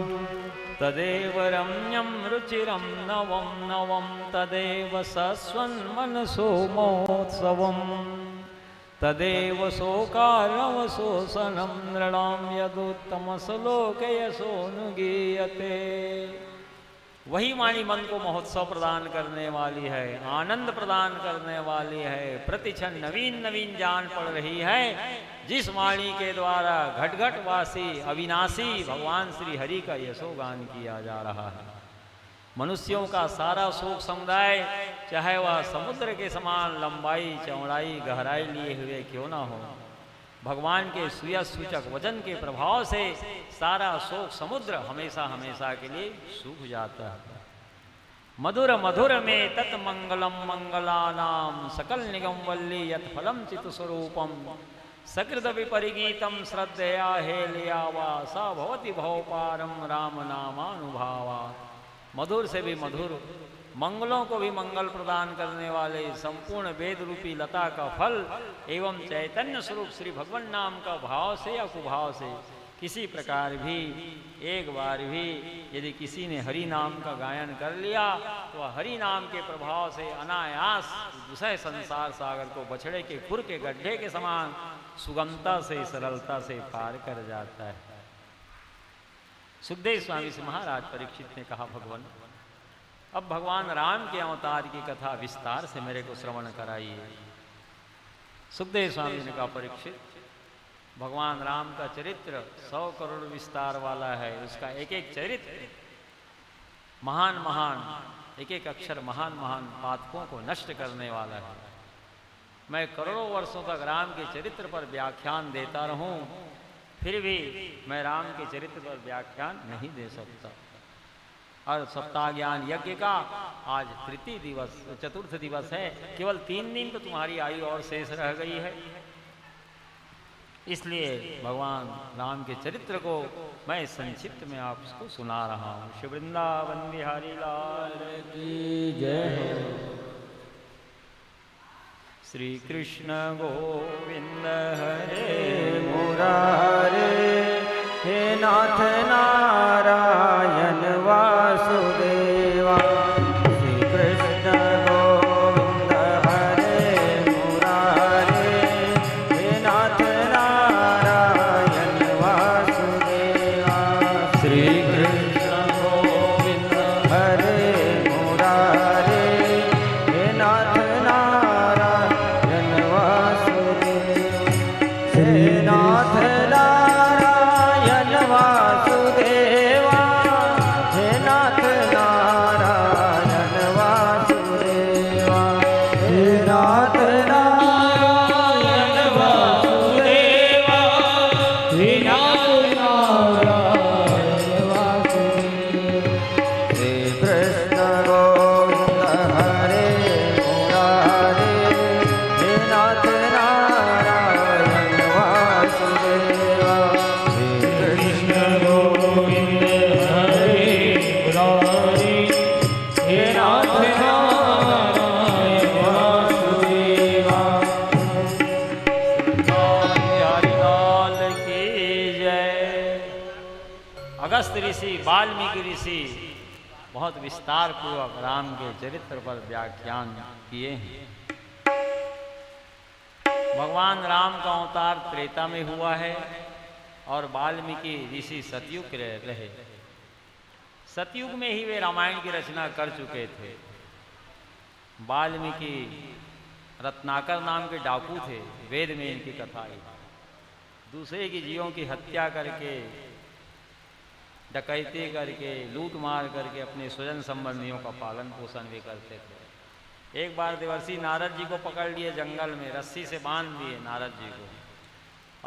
तदेव रम्यं रुचिरं नवं नवं, तदेव सस्वन्मनसो महोत्सवम्, तदेव शोकार्णवशोषणं नृणां यदुत्तमश्लोकयशोऽनुगीयते। वही वाणी मन को महोत्सव प्रदान करने वाली है, आनंद प्रदान करने वाली है, प्रतिक्षण नवीन नवीन जान पड़ रही है। जिस वाणी के द्वारा घट घट वासी अविनाशी भगवान श्री हरि का यशोगान किया जा रहा है। मनुष्यों का सारा शोक समुदाय, चाहे वह समुद्र के समान लंबाई चौड़ाई गहराई लिए हुए क्यों ना हो, भगवान के सुयस सूचक वजन के प्रभाव से सारा शोक समुद्र हमेशा हमेशा के लिए सूख जाता है। मधुर मधुर में तत् मंगलम मंगलानाम सकल निगम वल्ली यत फलम चित स्वरूपम सकृत विपरिगीतम श्रद्धया हेलियावा सा भवति भवपारम राम नामानुभावा। मधुर से भी मधुर, मंगलों को भी मंगल प्रदान करने वाले संपूर्ण वेद रूपी लता का फल एवं चैतन्य स्वरूप श्री भगवान नाम का भाव से या कुभाव से किसी प्रकार भी एक बार भी यदि किसी ने हरि नाम का गायन कर लिया तो वह हरि नाम के प्रभाव से अनायास दूसरे संसार सागर को बछड़े के खुर के गड्ढे के समान सुगमता से सरलता से पार कर जाता है। सुखदेव स्वामी से महाराज परीक्षित ने कहा, भगवान अब भगवान राम के अवतार की कथा विस्तार से मेरे को श्रवण कराइए। सुखदेव स्वामी ने कहा, परीक्षित भगवान राम का चरित्र 100 करोड़ विस्तार वाला है। उसका एक एक चरित्र महान महान, एक एक अक्षर महान महान पातकों को नष्ट करने वाला है। मैं करोड़ों वर्षों तक राम के चरित्र पर व्याख्यान देता रहूं, फिर भी मैं राम के चरित्र पर व्याख्यान नहीं दे सकता। और सप्ताह ज्ञान यज्ञ का आज तृतीय दिवस, चतुर्थ दिवस है, केवल 3 दिन तो तुम्हारी आयु और शेष रह गई है। इसलिए भगवान राम के चरित्र को मैं संक्षिप्त में आपको सुना रहा हूँ। श्री वृंदावन बिहारी लाल की जय। श्री कृष्ण गोविंद हरे मुरारे, हे नाथ नारायण वासुदेवा। श्री कृष्ण गोविंद हरे मुरारे, हे नाथ नारायण वासुदेवा। श्री कृष्ण गोविंद हरे मुरारे, हे नाथ नारायण वासुदेवा। हे नाथ नारायण वासुदेवा, हे नाथ नारायण वासुदेवा। हे नाथ नारायण वासुदेवा, हे नाथ नारायण वासुदेवा। श्री कृष्ण गोविंद हरे मुरारे, हे नाथ नारायण वासुदेवा। श्री कृष्ण गोविंद हरे मुरारे, हे नाथ नारायण वासुदेवा। बिहारी लाल की जय। अगस्त ऋषि वाल्मीकि ऋषि बहुत विस्तार पूर्वक राम के चरित्र पर व्याख्यान किए हैं। भगवान राम का अवतार त्रेता में हुआ है और वाल्मीकि ऋषि सतयुग रहे। सतयुग में ही वे रामायण की रचना कर चुके थे। वाल्मीकि रत्नाकर नाम के डाकू थे, वेद में इनकी कथा है। दूसरे की जीवों की हत्या करके, डकैती करके, लूट मार करके अपने स्वजन संबंधियों का पालन पोषण भी करते थे। एक बार देवर्षि नारद जी को पकड़ लिए जंगल में, रस्सी से बांध दिए नारद जी को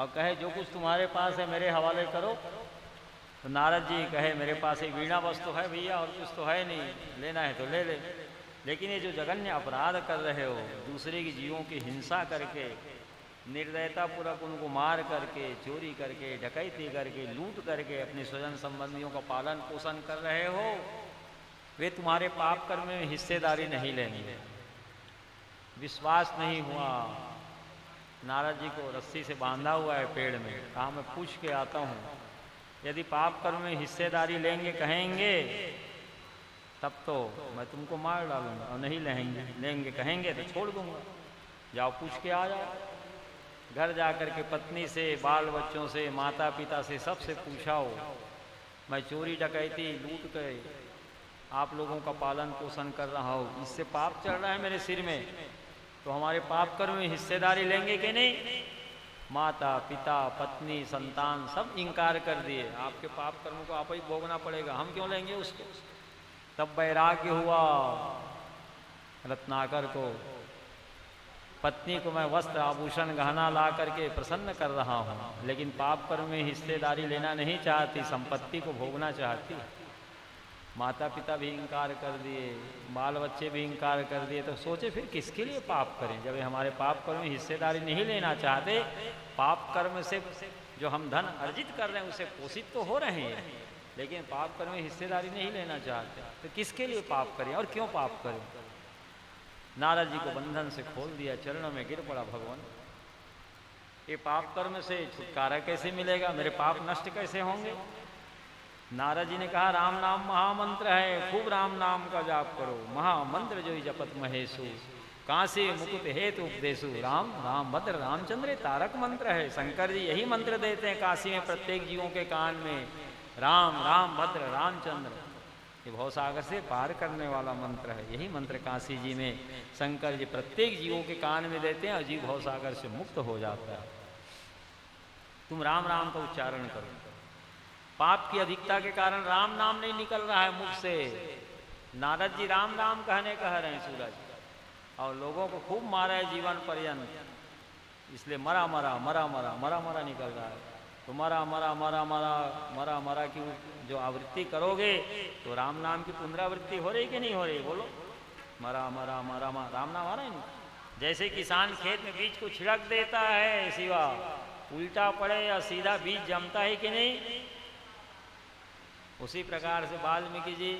और कहे जो कुछ तुम्हारे पास है मेरे हवाले करो। तो नारद जी कहे मेरे पास एक वीणा वस्तु है भैया, और कुछ तो है नहीं, लेना है तो ले ले। लेकिन ये जो जघन्य अपराध कर रहे हो, दूसरे की जीवों की हिंसा करके, निर्दयतापूर्वक उनको मार करके, चोरी करके, डकैती करके, लूट करके अपने स्वजन संबंधियों का पालन पोषण कर रहे हो, वे तुम्हारे पाप कर्म में हिस्सेदारी नहीं लेनी है। विश्वास नहीं हुआ। नारद जी को रस्सी से बांधा हुआ है पेड़ में, कहा मैं पूछ के आता हूँ, यदि पाप कर्म में हिस्सेदारी लेंगे कहेंगे तब तो मैं तुमको मार डालूंगा, और नहीं लेंगे कहेंगे तो छोड़ दूंगा। जाओ पूछ के आ जाओ। घर जा कर के पत्नी से, बाल बच्चों से, माता पिता से सबसे पूछा हो, मैं चोरी डकैती लूट के आप लोगों का पालन पोषण कर रहा हूँ, इससे पाप चढ़ रहा है मेरे सिर में, तो हमारे पाप कर्म में हिस्सेदारी लेंगे कि नहीं? माता पिता पत्नी संतान सब इनकार कर दिए, आपके पाप कर्म को आप ही भोगना पड़ेगा, हम क्यों लेंगे उसको? तब वैराग्य हुआ रत्नाकर को, पत्नी को मैं वस्त्र आभूषण गहना ला करके प्रसन्न कर रहा हूँ, लेकिन पाप कर्म में हिस्सेदारी लेना नहीं चाहती, संपत्ति को भोगना चाहती। माता पिता भी इनकार कर दिए, बाल बच्चे भी इनकार कर दिए, तो सोचे फिर किसके लिए पाप करें जब हमारे पाप कर्म में हिस्सेदारी नहीं लेना चाहते। पाप कर्म से जो हम धन अर्जित कर रहे हैं उसे पोषित तो हो रहे हैं, लेकिन पाप कर्म में हिस्सेदारी नहीं लेना चाहते, तो किसके लिए पाप करें और क्यों पाप करें? नारद जी को बंधन से खोल दिया, चरणों में गिर पड़ा, भगवान ये पाप कर्म से छुटकारा कैसे मिलेगा, मेरे पाप नष्ट कैसे होंगे? नारद जी ने कहा राम नाम महामंत्र है, खूब राम नाम का जाप करो, महामंत्र जो ही जपत महेशु, काशी मुकुट हेतु उपदेशु, राम राम भद्र रामचंद्र तारक मंत्र है। शंकर जी यही मंत्र देते हैं काशी में प्रत्येक जीवों के कान में, राम राम भद्र रामचंद्र, ये भवसागर से पार करने वाला मंत्र है। यही मंत्र काशी जी में शंकर जी प्रत्येक जीवों के कान में देते हैं और जीव भवसागर से मुक्त हो जाता है। तुम राम राम का उच्चारण करो। पाप की अधिकता के कारण राम नाम नहीं निकल रहा है मुख से। नारद जी राम राम कहने कह रहे हैं सूरज, और लोगों को खूब मारा है जीवन पर्यंत, इसलिए मरा मरा मरा मरा मरा मरा निकल रहा है। तो मरा मरा मरा मरा मरा मरा की जो आवृत्ति करोगे तो राम नाम की पुनरावृत्ति हो रही कि नहीं हो रही? बोलो, मरा मरा मरा मरा, राम नाम आ रहा है नहीं? जैसे किसान खेत में बीज को छिड़क देता है, सिवा उल्टा पड़े या सीधा बीज जमता है कि नहीं, उसी प्रकार से वाल्मीकि जी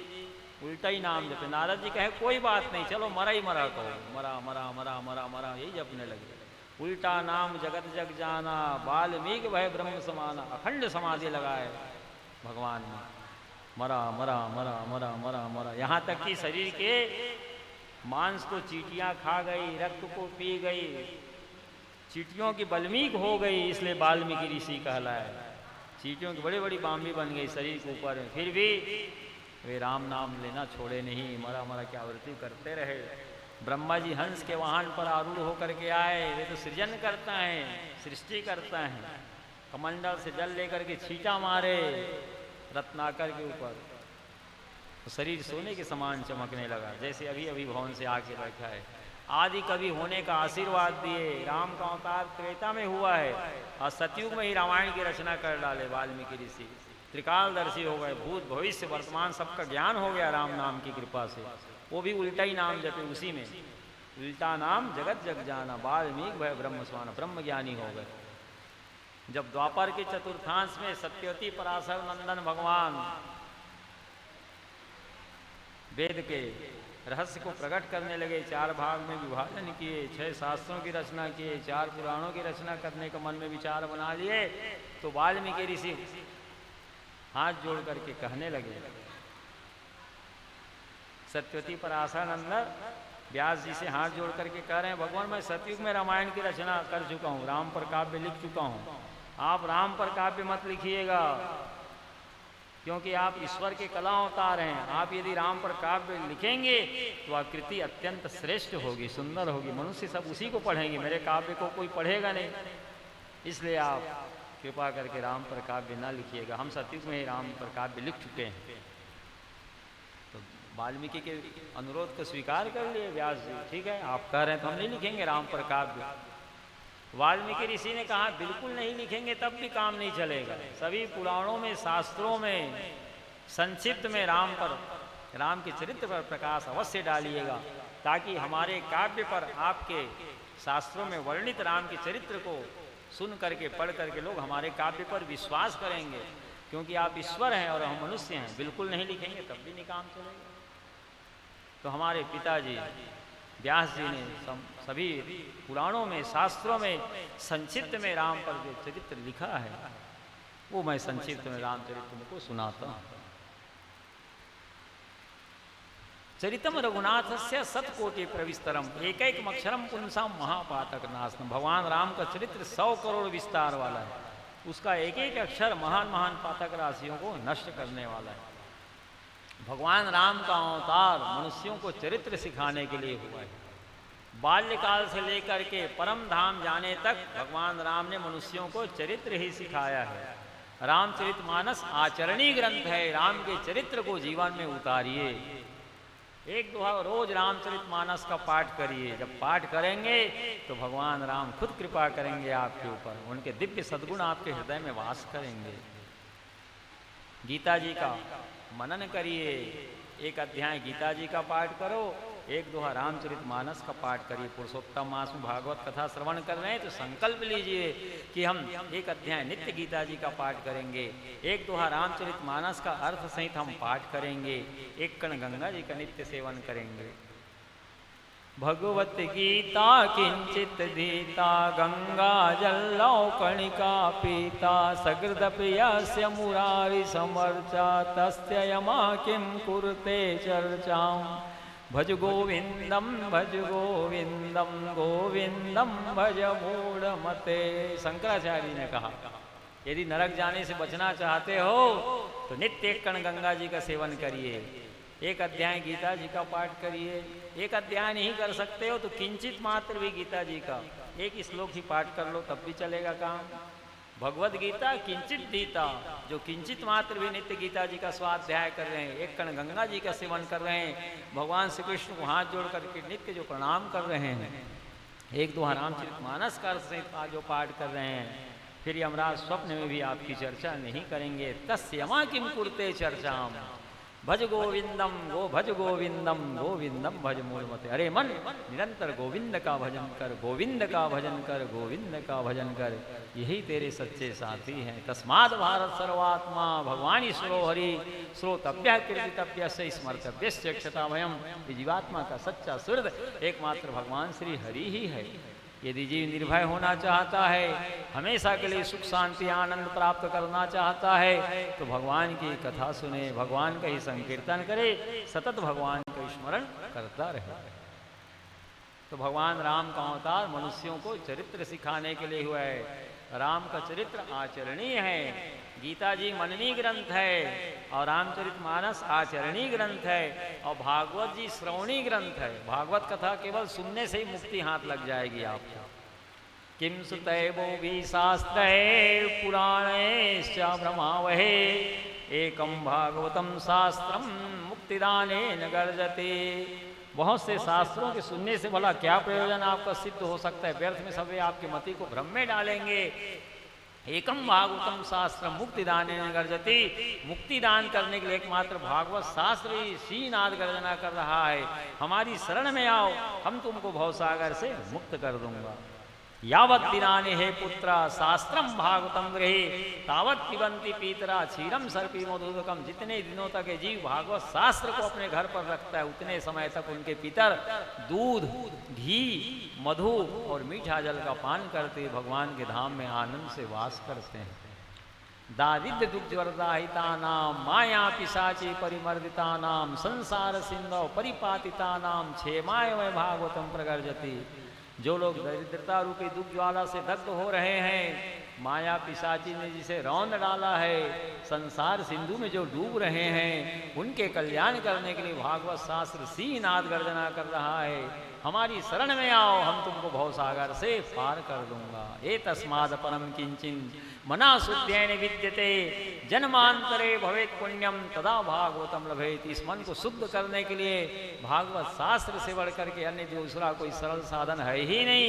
उल्टा ही नाम जपे। नारद जी कहे कोई बात नहीं, चलो मरा ही मरा कहो, मरा मरा मरा मरा मरा यही जपने लगे। उल्टा नाम जगत जग जाना, वाल्मीकि वह ब्रह्म समाना, अखंड समाधि लगाए भगवान ने, मरा मरा मरा मरा मरा मरा, यहाँ तक कि शरीर के मांस को चींटियाँ खा गई, रक्त को पी गई, चींटियों की बल्मीक हो गई, इसलिए वाल्मीकि ऋषि कहलाए। चींटियों की बड़ी बड़ी बाम्बी बन गई शरीर के ऊपर, फिर भी वे राम नाम लेना छोड़े नहीं, मरा मरा की आवृत्ति करते रहे। ब्रह्मा जी हंस के वाहन पर आरूढ़ होकर के आए, वे तो सृजन करता है, सृष्टि करता है, कमंडल से जल लेकर के छींटा मारे रत्नाकर के ऊपर, तो शरीर सोने के समान चमकने लगा, जैसे अभी अभी भवन से आके बैठा है। आदि कवि होने का आशीर्वाद दिए। राम का अवतार त्रेता में हुआ है और सतयुग में ही रामायण की रचना कर डाले वाल्मीकि ऋषि, त्रिकालदर्शी हो गए, भूत भविष्य वर्तमान सबका ज्ञान हो गया राम नाम की कृपा से। वो भी उल्टा ही नाम जपे, उसी में उल्टा नाम जगत जग जाना, वाल्मीकि भय ब्रह्म स्वाना, ब्रह्म ज्ञानी हो गए। जब द्वापर के चतुर्थांश में सत्यवती पराशर नंदन भगवान वेद के रहस्य को प्रकट करने लगे, 4 भाग में विभाजन किए, 6 शास्त्रों की रचना किए, 4 पुराणों की रचना करने का मन में विचार बना लिए, तो वाल्मीकि ऋषि हाथ जोड़ करके कहने लगे, सत्यवती पराशर नंदन व्यास जी से हाथ जोड़ करके कह रहे हैं, भगवान मैं सतयुग में रामायण की रचना कर चुका हूँ, राम पर काव्य लिख चुका हूँ, आप राम पर काव्य मत लिखिएगा, क्योंकि आप ईश्वर के कला अवतार हैं। आप यदि राम पर काव्य लिखेंगे तो आकृति अत्यंत श्रेष्ठ होगी, सुंदर होगी, मनुष्य सब उसी को पढ़ेंगे, मेरे काव्य को कोई पढ़ेगा नहीं, इसलिए आप कृपा करके राम पर काव्य ना लिखिएगा, हम सतयुग में ही राम पर काव्य लिख चुके हैं। तो वाल्मीकि के अनुरोध को स्वीकार कर लिए व्यास जी, ठीक है आप कह रहे हैं तो हम नहीं लिखेंगे राम पर काव्य। वाल्मीकि ऋषि ने कहा बिल्कुल नहीं लिखेंगे तब भी काम नहीं चलेगा, सभी पुराणों में शास्त्रों में संक्षिप्त में राम के चरित्र पर प्रकाश अवश्य डालिएगा, ताकि हमारे काव्य पर आपके शास्त्रों में वर्णित राम के चरित्र को सुन करके पढ़ करके लोग हमारे काव्य पर विश्वास करेंगे, क्योंकि आप ईश्वर हैं और हम मनुष्य हैं। बिल्कुल नहीं लिखेंगे तब भी नहीं काम चलेगा। तो हमारे पिताजी व्यास जी ने सभी पुराणों में शास्त्रों में संक्षिप्त में राम पर जो चरित्र लिखा है वो मैं संक्षिप्त में रामचरित्र को सुनाता हूँ। चरितम रघुनाथस्य सतकोटि प्रविस्तरम एक अक्षरम पुंसाम महापातक नाशनम। भगवान राम का चरित्र 100 करोड़ विस्तार वाला है, उसका एक एक अक्षर महान महान पातक राशियों को नष्ट करने वाला है। भगवान राम का अवतार मनुष्यों को चरित्र सिखाने के लिए हुआ है। बाल्यकाल से लेकर के परम धाम जाने तक भगवान राम ने मनुष्यों को चरित्र ही सिखाया है। रामचरितमानस आचरणीय ग्रंथ है। राम के चरित्र को जीवन में उतारिए। एक दोहा रोज रामचरितमानस का पाठ करिए। जब पाठ करेंगे तो भगवान राम खुद कृपा करेंगे आपके ऊपर, उनके दिव्य सद्गुण आपके हृदय में वास करेंगे। गीता जी का मनन करिए, एक अध्याय गीता जी का पाठ करो, एक दोहा रामचरितमानस का पाठ करिए। पुरुषोत्तम मास में भागवत कथा श्रवण कर रहे हैं तो संकल्प लीजिए कि हम एक अध्याय नित्य गीता जी का पाठ करेंगे, एक दोहा रामचरितमानस का अर्थ सहित हम पाठ करेंगे, एक कण गंगा जी का नित्य सेवन करेंगे। भगवत गीता किंचित दीता गंगा जल्लौ कणिका पीता सकृदपि यस्य मुरारि समर्चा तस्य यमा किं कुरुते चर्चाम् भज गोविंदम गोविंदम भज मूढ़मते। शंकराचार्य ने कहा यदि नरक जाने से बचना चाहते हो तो नित्य एक कण गंगा जी का सेवन करिए, एक अध्याय गीता जी का पाठ करिए। एक अध्याय नहीं कर सकते हो तो किंचित मात्र भी गीता जी का एक श्लोक ही पाठ कर लो तब भी चलेगा काम। भगवत गीता किंचित दीता, जो किंचित मात्र भी नित्य गीता जी का स्वाध्याय कर रहे हैं, एक कण गंगा जी का सेवन कर रहे हैं, भगवान श्री कृष्ण को हाथ जोड़ करके नित्य जो प्रणाम कर रहे हैं, एक दोहा रामचरितमानस का सहित जो पाठ कर रहे हैं, फिर यमराज स्वप्न में भी आपकी चर्चा नहीं करेंगे। तस्य यमा किम कुरुते चर्चाम भज गोविंदम गोविंदम भज मूढ़मते। अरे मन निरंतर गोविंद का भजन कर, गोविंद का भजन कर, गोविंद का भजन कर, यही तेरे सच्चे साथी हैं। तस्माद भारत सर्वात्मा भगवान ईश्वरो हरि श्रोतव्य कीर्तितव्य से स्मर्तव्य क्षता भयम। जीवात्मा का सच्चा सुहृद एकमात्र भगवान श्री हरि ही है। यदि जीव निर्भय होना चाहता है, हमेशा के लिए सुख शांति आनंद प्राप्त करना चाहता है तो भगवान की कथा सुने, भगवान का ही संकीर्तन करे, सतत भगवान का स्मरण करता रहे। तो भगवान राम का अवतार मनुष्यों को चरित्र सिखाने के लिए हुआ है। राम का चरित्र आचरणीय है। गीता जी मननीय ग्रंथ है और रामचरितमानस आचरणीय ग्रंथ है और भागवत जी श्रवणीय ग्रंथ है। भागवत कथा केवल सुनने से ही मुक्ति हाथ लग जाएगी आपको। किम सुतैवो भी शास्त्रे पुराणेश्च ब्रह्मावहे एकम भागवतम शास्त्रम मुक्तिदाने न गर्जते। बहुत से शास्त्रों के सुनने से भला क्या प्रयोजन आपका सिद्ध हो सकता है? व्यर्थ में सभी आपकी मति को भ्रम में डालेंगे। एकम भागवतम शास्त्र मुक्तिदाने न गर्जति। मुक्तिदान करने के लिए एकमात्र भागवत शास्त्र ही श्रीनाद गर्जना कर रहा है। हमारी शरण में आओ, हम तुमको भवसागर से मुक्त कर दूंगा। यावत दिनानि हे पुत्र शास्त्रम भागवतम गृहे तावत पिबंती पीतरा क्षीरम सर्पी मधुदकम। जितने दिनों तक ये जीव भागवत शास्त्र को अपने घर पर रखता है उतने समय तक उनके पितर दूध, घी, मधु और मीठा जल का पान करते भगवान के धाम में आनंद से वास करते हैं। दारिद्र दुग्धवर्दाहिता नाम माया पिशाची परिमर्दिता नाम संसार सिंधु परिपातिता नाम क्षेमाय में भागवतम प्रगर्जति। जो लोग दरिद्रता रूपी दुख ज्वाला से दग्ध हो रहे हैं, माया पिशाची ने जिसे रौंद डाला है, संसार सिंधु में जो डूब रहे हैं, उनके कल्याण करने के लिए भागवत शास्त्र श्रीनाद गर्जना कर रहा है। हमारी शरण में आओ, हम तुमको भवसागर से पार कर दूंगा। ए तस्माद परम किंचिन मना शुद्धेन विद्यते जन्मांतरे भवेत पुण्यम तदा भागवतम लभेत। इस मन को शुद्ध करने के लिए भागवत शास्त्र से बढ़ करके अन्य दूसरा कोई सरल साधन है ही नहीं।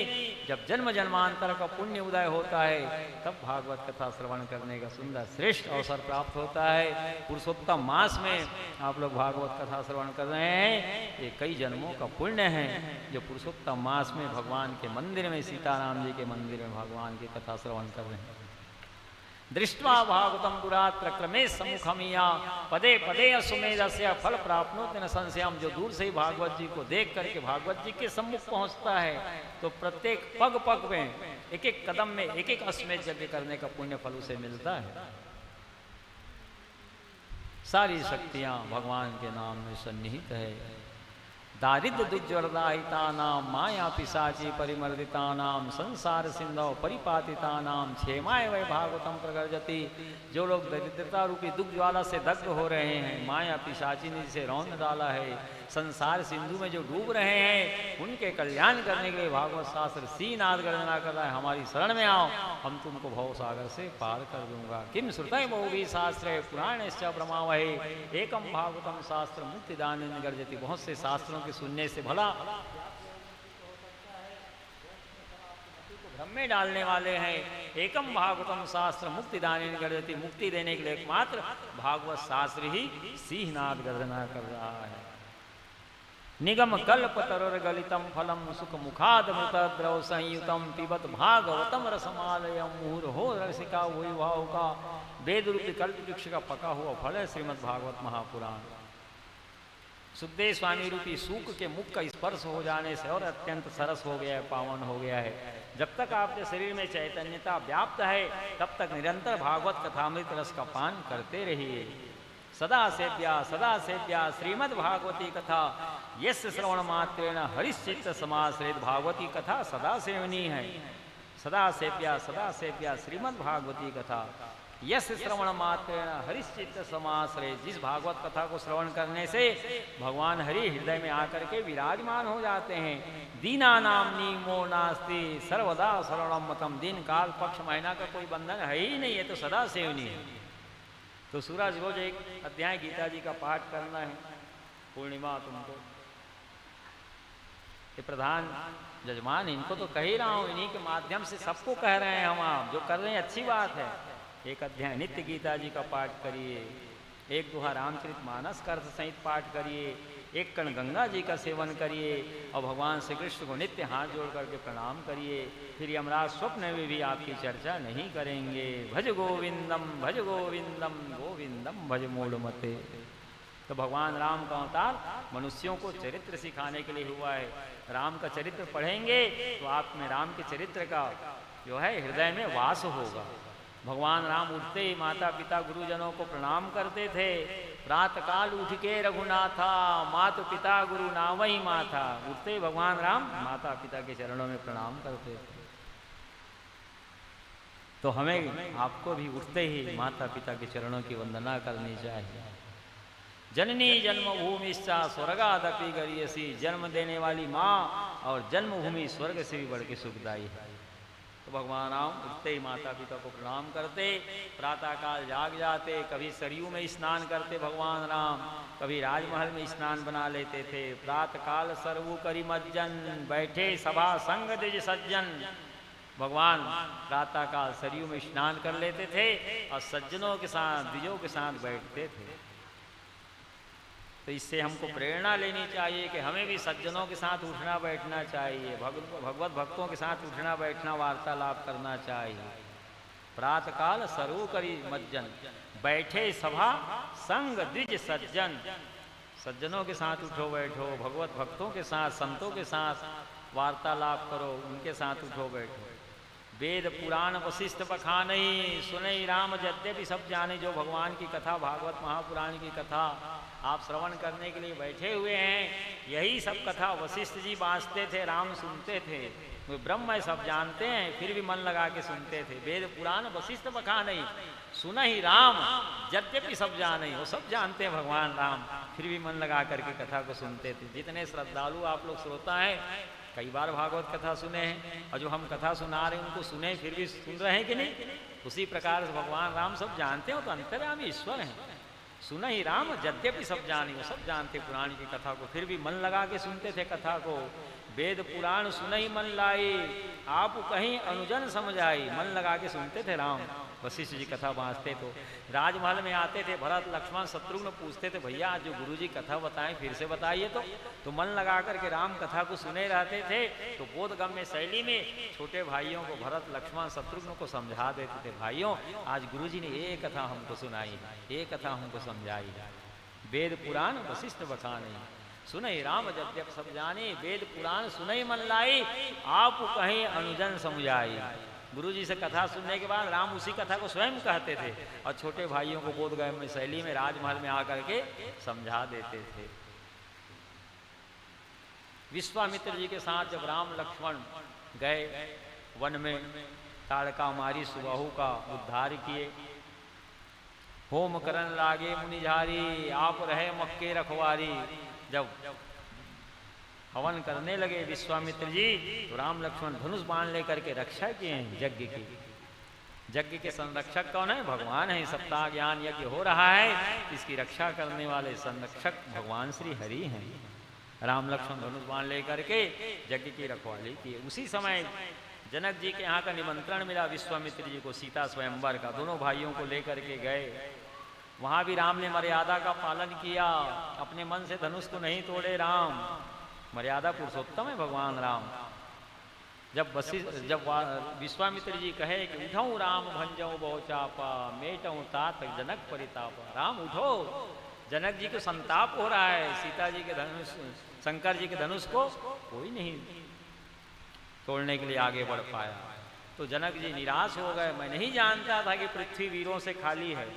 जब जन्म जन्मांतर का पुण्य उदय होता है तब भागवत कथा श्रवण करने का सुंदर श्रेष्ठ अवसर प्राप्त होता है। पुरुषोत्तम मास में आप लोग भागवत कथा श्रवण कर रहे हैं, ये कई जन्मों का पुण्य है जो पुरुषोत्तम मास में भगवान के मंदिर में, सीताराम जी के मंदिर में भगवान की कथा श्रवण कर रहे हैं। दृष्ट्वा भागवतम पुरात्र क्रमे सम्मुखमिया पदे पदे असुमेधस्य फल प्राप्नोति न संशयम। जो दूर से ही भागवत जी को देख करके भागवत जी के सम्मुख पहुंचता है तो प्रत्येक पग पग में, एक एक कदम में एक एक अश्वमेध यज्ञ करने का पुण्य फल उसे मिलता है। सारी शक्तियां भगवान के नाम में सन्निहित है। दारिद्र दुर्जरदाहितानां माया पिशाची परिमर्दितानां संसार सिंधौ परिपातितानां क्षेमाय वै भागवतम प्रगर्जति। जो लोग दरिद्रता रूपी दुख ज्वाला से दग्ध हो रहे हैं, माया पिशाची ने जिसे रौंद डाला है, संसार सिंधु में जो डूब रहे हैं, उनके कल्याण करने के लिए भागवत शास्त्र सीनाद गर्जना कर रहा है, हमारी शरण में आओ, हम तुमको भव सागर से पार कर दूंगा। किम श्रुतय बहुवी शास्त्र पुराणश्च ब्रह्मावहे एकम भागवतम शास्त्र मुक्तिदान गर्जति। बहुत से शास्त्रों के सुनने से भला भ्रम में डालने वाले हैं, एकम भागवतम शास्त्र मुक्तिदान गर्जति। मुक्ति देने के लिए एकमात्र भागवत शास्त्र ही सिंहनाद गर्जना कर रहा है। निगम कल्प तरुर गलितम फलम सुख मुखाद मृत द्रव संयुतम पिबत भागवतम रसमालयम मुहुर्हो रसिका हुई भाव का। वेद रूपी कल्प वृक्ष का पका हुआ फल है श्रीमद् भागवत महापुराण। सुखदेव स्वामी रूपी सूक के मुख का स्पर्श हो जाने से और अत्यंत सरस हो गया है, पावन हो गया है। जब तक आपके शरीर में चैतन्यता व्याप्त है, तब तक निरंतर भागवत कथामृत रस का पान करते रहिए। सदा सेव्या श्रीमद् भागवती कथा यस्य श्रवण मात्रेण हरिश्चित्त समाश्रित। भागवती कथा सदा सेवनी है। सदा सेव्या श्रीमद् भागवती कथा यस्य श्रवण मात्रेण हरिश्चित्त समाश्रित। जिस भागवत कथा को श्रवण करने से भगवान हरि हृदय में आकर के विराजमान हो जाते हैं। दीना नाम नीमो नास्ति सर्वदा शरणम मतम। दिन काल पक्ष महीना का कोई बंधन है ही नहीं है, तो सदा सेवनी है। तो सूरज रोज एक अध्याय गीता जी का पाठ करना है। पूर्णिमा तुमको ये प्रधान जजमान, इनको तो कह ही रहा हूँ, इन्हीं के माध्यम से सबको कह रहे हैं हम। आप जो कर रहे हैं अच्छी बात है। एक अध्याय नित्य गीता जी का पाठ करिए, एक दोहा रामचरित मानस का अर्थ सहित पाठ करिए, एक कण गंगा जी का सेवन करिए और भगवान श्री कृष्ण को नित्य हाथ जोड़ करके प्रणाम करिए। फिर यमराज स्वप्न में भी आपकी चर्चा नहीं करेंगे। भज गोविंदम गोविंदम भज मूढ़मते। तो भगवान राम का अवतार मनुष्यों को चरित्र सिखाने के लिए हुआ है। राम का चरित्र पढ़ेंगे तो आप में राम के चरित्र का जो है हृदय में वास होगा। भगवान राम उठते ही माता पिता गुरुजनों को प्रणाम करते थे। प्रातःकाल उठ के रघुनाथा माता पिता गुरु नावई माथा। उठते ही भगवान राम माता पिता के चरणों में प्रणाम करते थे। तो हमें आपको भी उठते ही माता पिता के चरणों की वंदना करनी चाहिए। जननी जन्मभूमिश्चा स्वर्गादपि गरीयसी। जन्म देने वाली माँ और जन्मभूमि स्वर्ग से भी बढ़ के सुखदायी है। तो भगवान राम उठते ही माता पिता को प्रणाम करते, प्रातःकाल जाग जाते, कभी सरयू में स्नान करते भगवान राम, कभी राजमहल में स्नान बना लेते थे। प्रातःकाल सरवू करी मज्जन बैठे सभा संग द्विज सज्जन। भगवान प्रातःकाल सरयू में स्नान कर लेते थे और सज्जनों के साथ द्विजों के साथ बैठते थे। तो इससे हमको प्रेरणा लेनी चाहिए कि हमें भी सज्जनों के साथ उठना बैठना चाहिए, भगवत भक्तों के साथ उठना बैठना वार्तालाप करना चाहिए। प्रातःकाल सरु करी मज्जन बैठे सभा संग द्विज सज्जन। सज्जनों के साथ उठो बैठो, भगवत भक्तों के साथ संतों के साथ वार्तालाप करो, उनके साथ उठो बैठो। वेद पुराण वशिष्ठ बखानई सुनई राम यद्यपि सब जाने। जो भगवान की कथा भागवत महापुराण की कथा आप श्रवण करने के लिए बैठे हुए हैं, यही सब कथा वशिष्ठ जी बाँचते थे, राम सुनते थे। वे ब्रह्म सब जानते हैं फिर भी मन लगा के सुनते थे। वेद पुराण वशिष्ठ बखानई सुनई राम यद्यपि सब जाने। वो सब जानते हैं भगवान राम, फिर भी मन लगा करके कथा को सुनते थे। जितने श्रद्धालु आप लोग श्रोता हैं, कई बार भागवत कथा सुने हैं, और जो हम कथा सुना रहे हैं उनको सुने फिर भी सुन रहे हैं कि नहीं। उसी प्रकार से भगवान राम सब जानते हो तो अंतर्यामी ईश्वर हैं। सुना ही राम यद्यपि सब जानी। वो सब जानते पुराण की कथा को, फिर भी मन लगा के सुनते थे कथा को। वेद पुराण सुनई मन लाई आप कहीं अनुजन समझाई। मन लगा के सुनते थे राम। वशिष्ठ जी कथा बाँचते तो राजमहल में आते थे, भरत लक्ष्मण शत्रुघ्न पूछते थे भैया आज जो गुरु जी कथा बताएं फिर से बताइए। तो मन लगा करके राम कथा को सुने रहते थे। तो बोधगम्य शैली में छोटे भाइयों को भरत लक्ष्मण शत्रुघ्न को समझा देते थे, भाइयों आज गुरु जी ने ये कथा हमको सुनाई, ये कथा हमको समझाई। वेद पुराण वशिष्ठ बखानी सुनई राम यद्यपि सब जाने। वेद पुराण सुनई मन लाई आप कहीं अनुजन समझाई। गुरु जी से कथा सुनने के बाद राम उसी कथा को स्वयं कहते थे और छोटे भाइयों को बोधगम्य शैली में राजमहल में आकर के समझा देते थे। विश्वामित्र जी के साथ जब राम लक्ष्मण गए वन में, ताड़का मारी सुबाहु का उद्धार किए, होम करन लागे मुनिझारी, आप रहे मक्के रखवारी। जब हवन करने लगे विश्वामित्र जी, तो राम लक्ष्मण धनुष बाण लेकर के रक्षा किए हैं यज्ञ की। यज्ञ के संरक्षक कौन है? भगवान है। सप्ताह ज्ञान यज्ञ हो रहा है, इसकी रक्षा करने वाले संरक्षक भगवान श्री हरि हैं। राम लक्ष्मण धनुष बाण लेकर के यज्ञ की रखवाली की। उसी समय जनक जी के यहाँ का निमंत्रण मिला विश्वामित्र जी को सीता स्वयंवर का। दोनों भाइयों को लेकर के गए। वहां भी राम ने मर्यादा का पालन किया, अपने मन से धनुष को नहीं तोड़े। राम मर्यादा पुरुषोत्तम है भगवान राम। जब विश्वामित्र जी कहे कि उठाऊं राम भंजऊ बहु चापा, मेटऊं तात जनक परितापा। राम उठो, जनक जी को संताप हो रहा है। सीता जी के धनुष, शंकर जी के धनुष को कोई नहीं तोड़ने के लिए आगे बढ़ पाया। तो जनक जी निराश हो गए। मैं नहीं जानता था कि पृथ्वी वीरों से खाली है,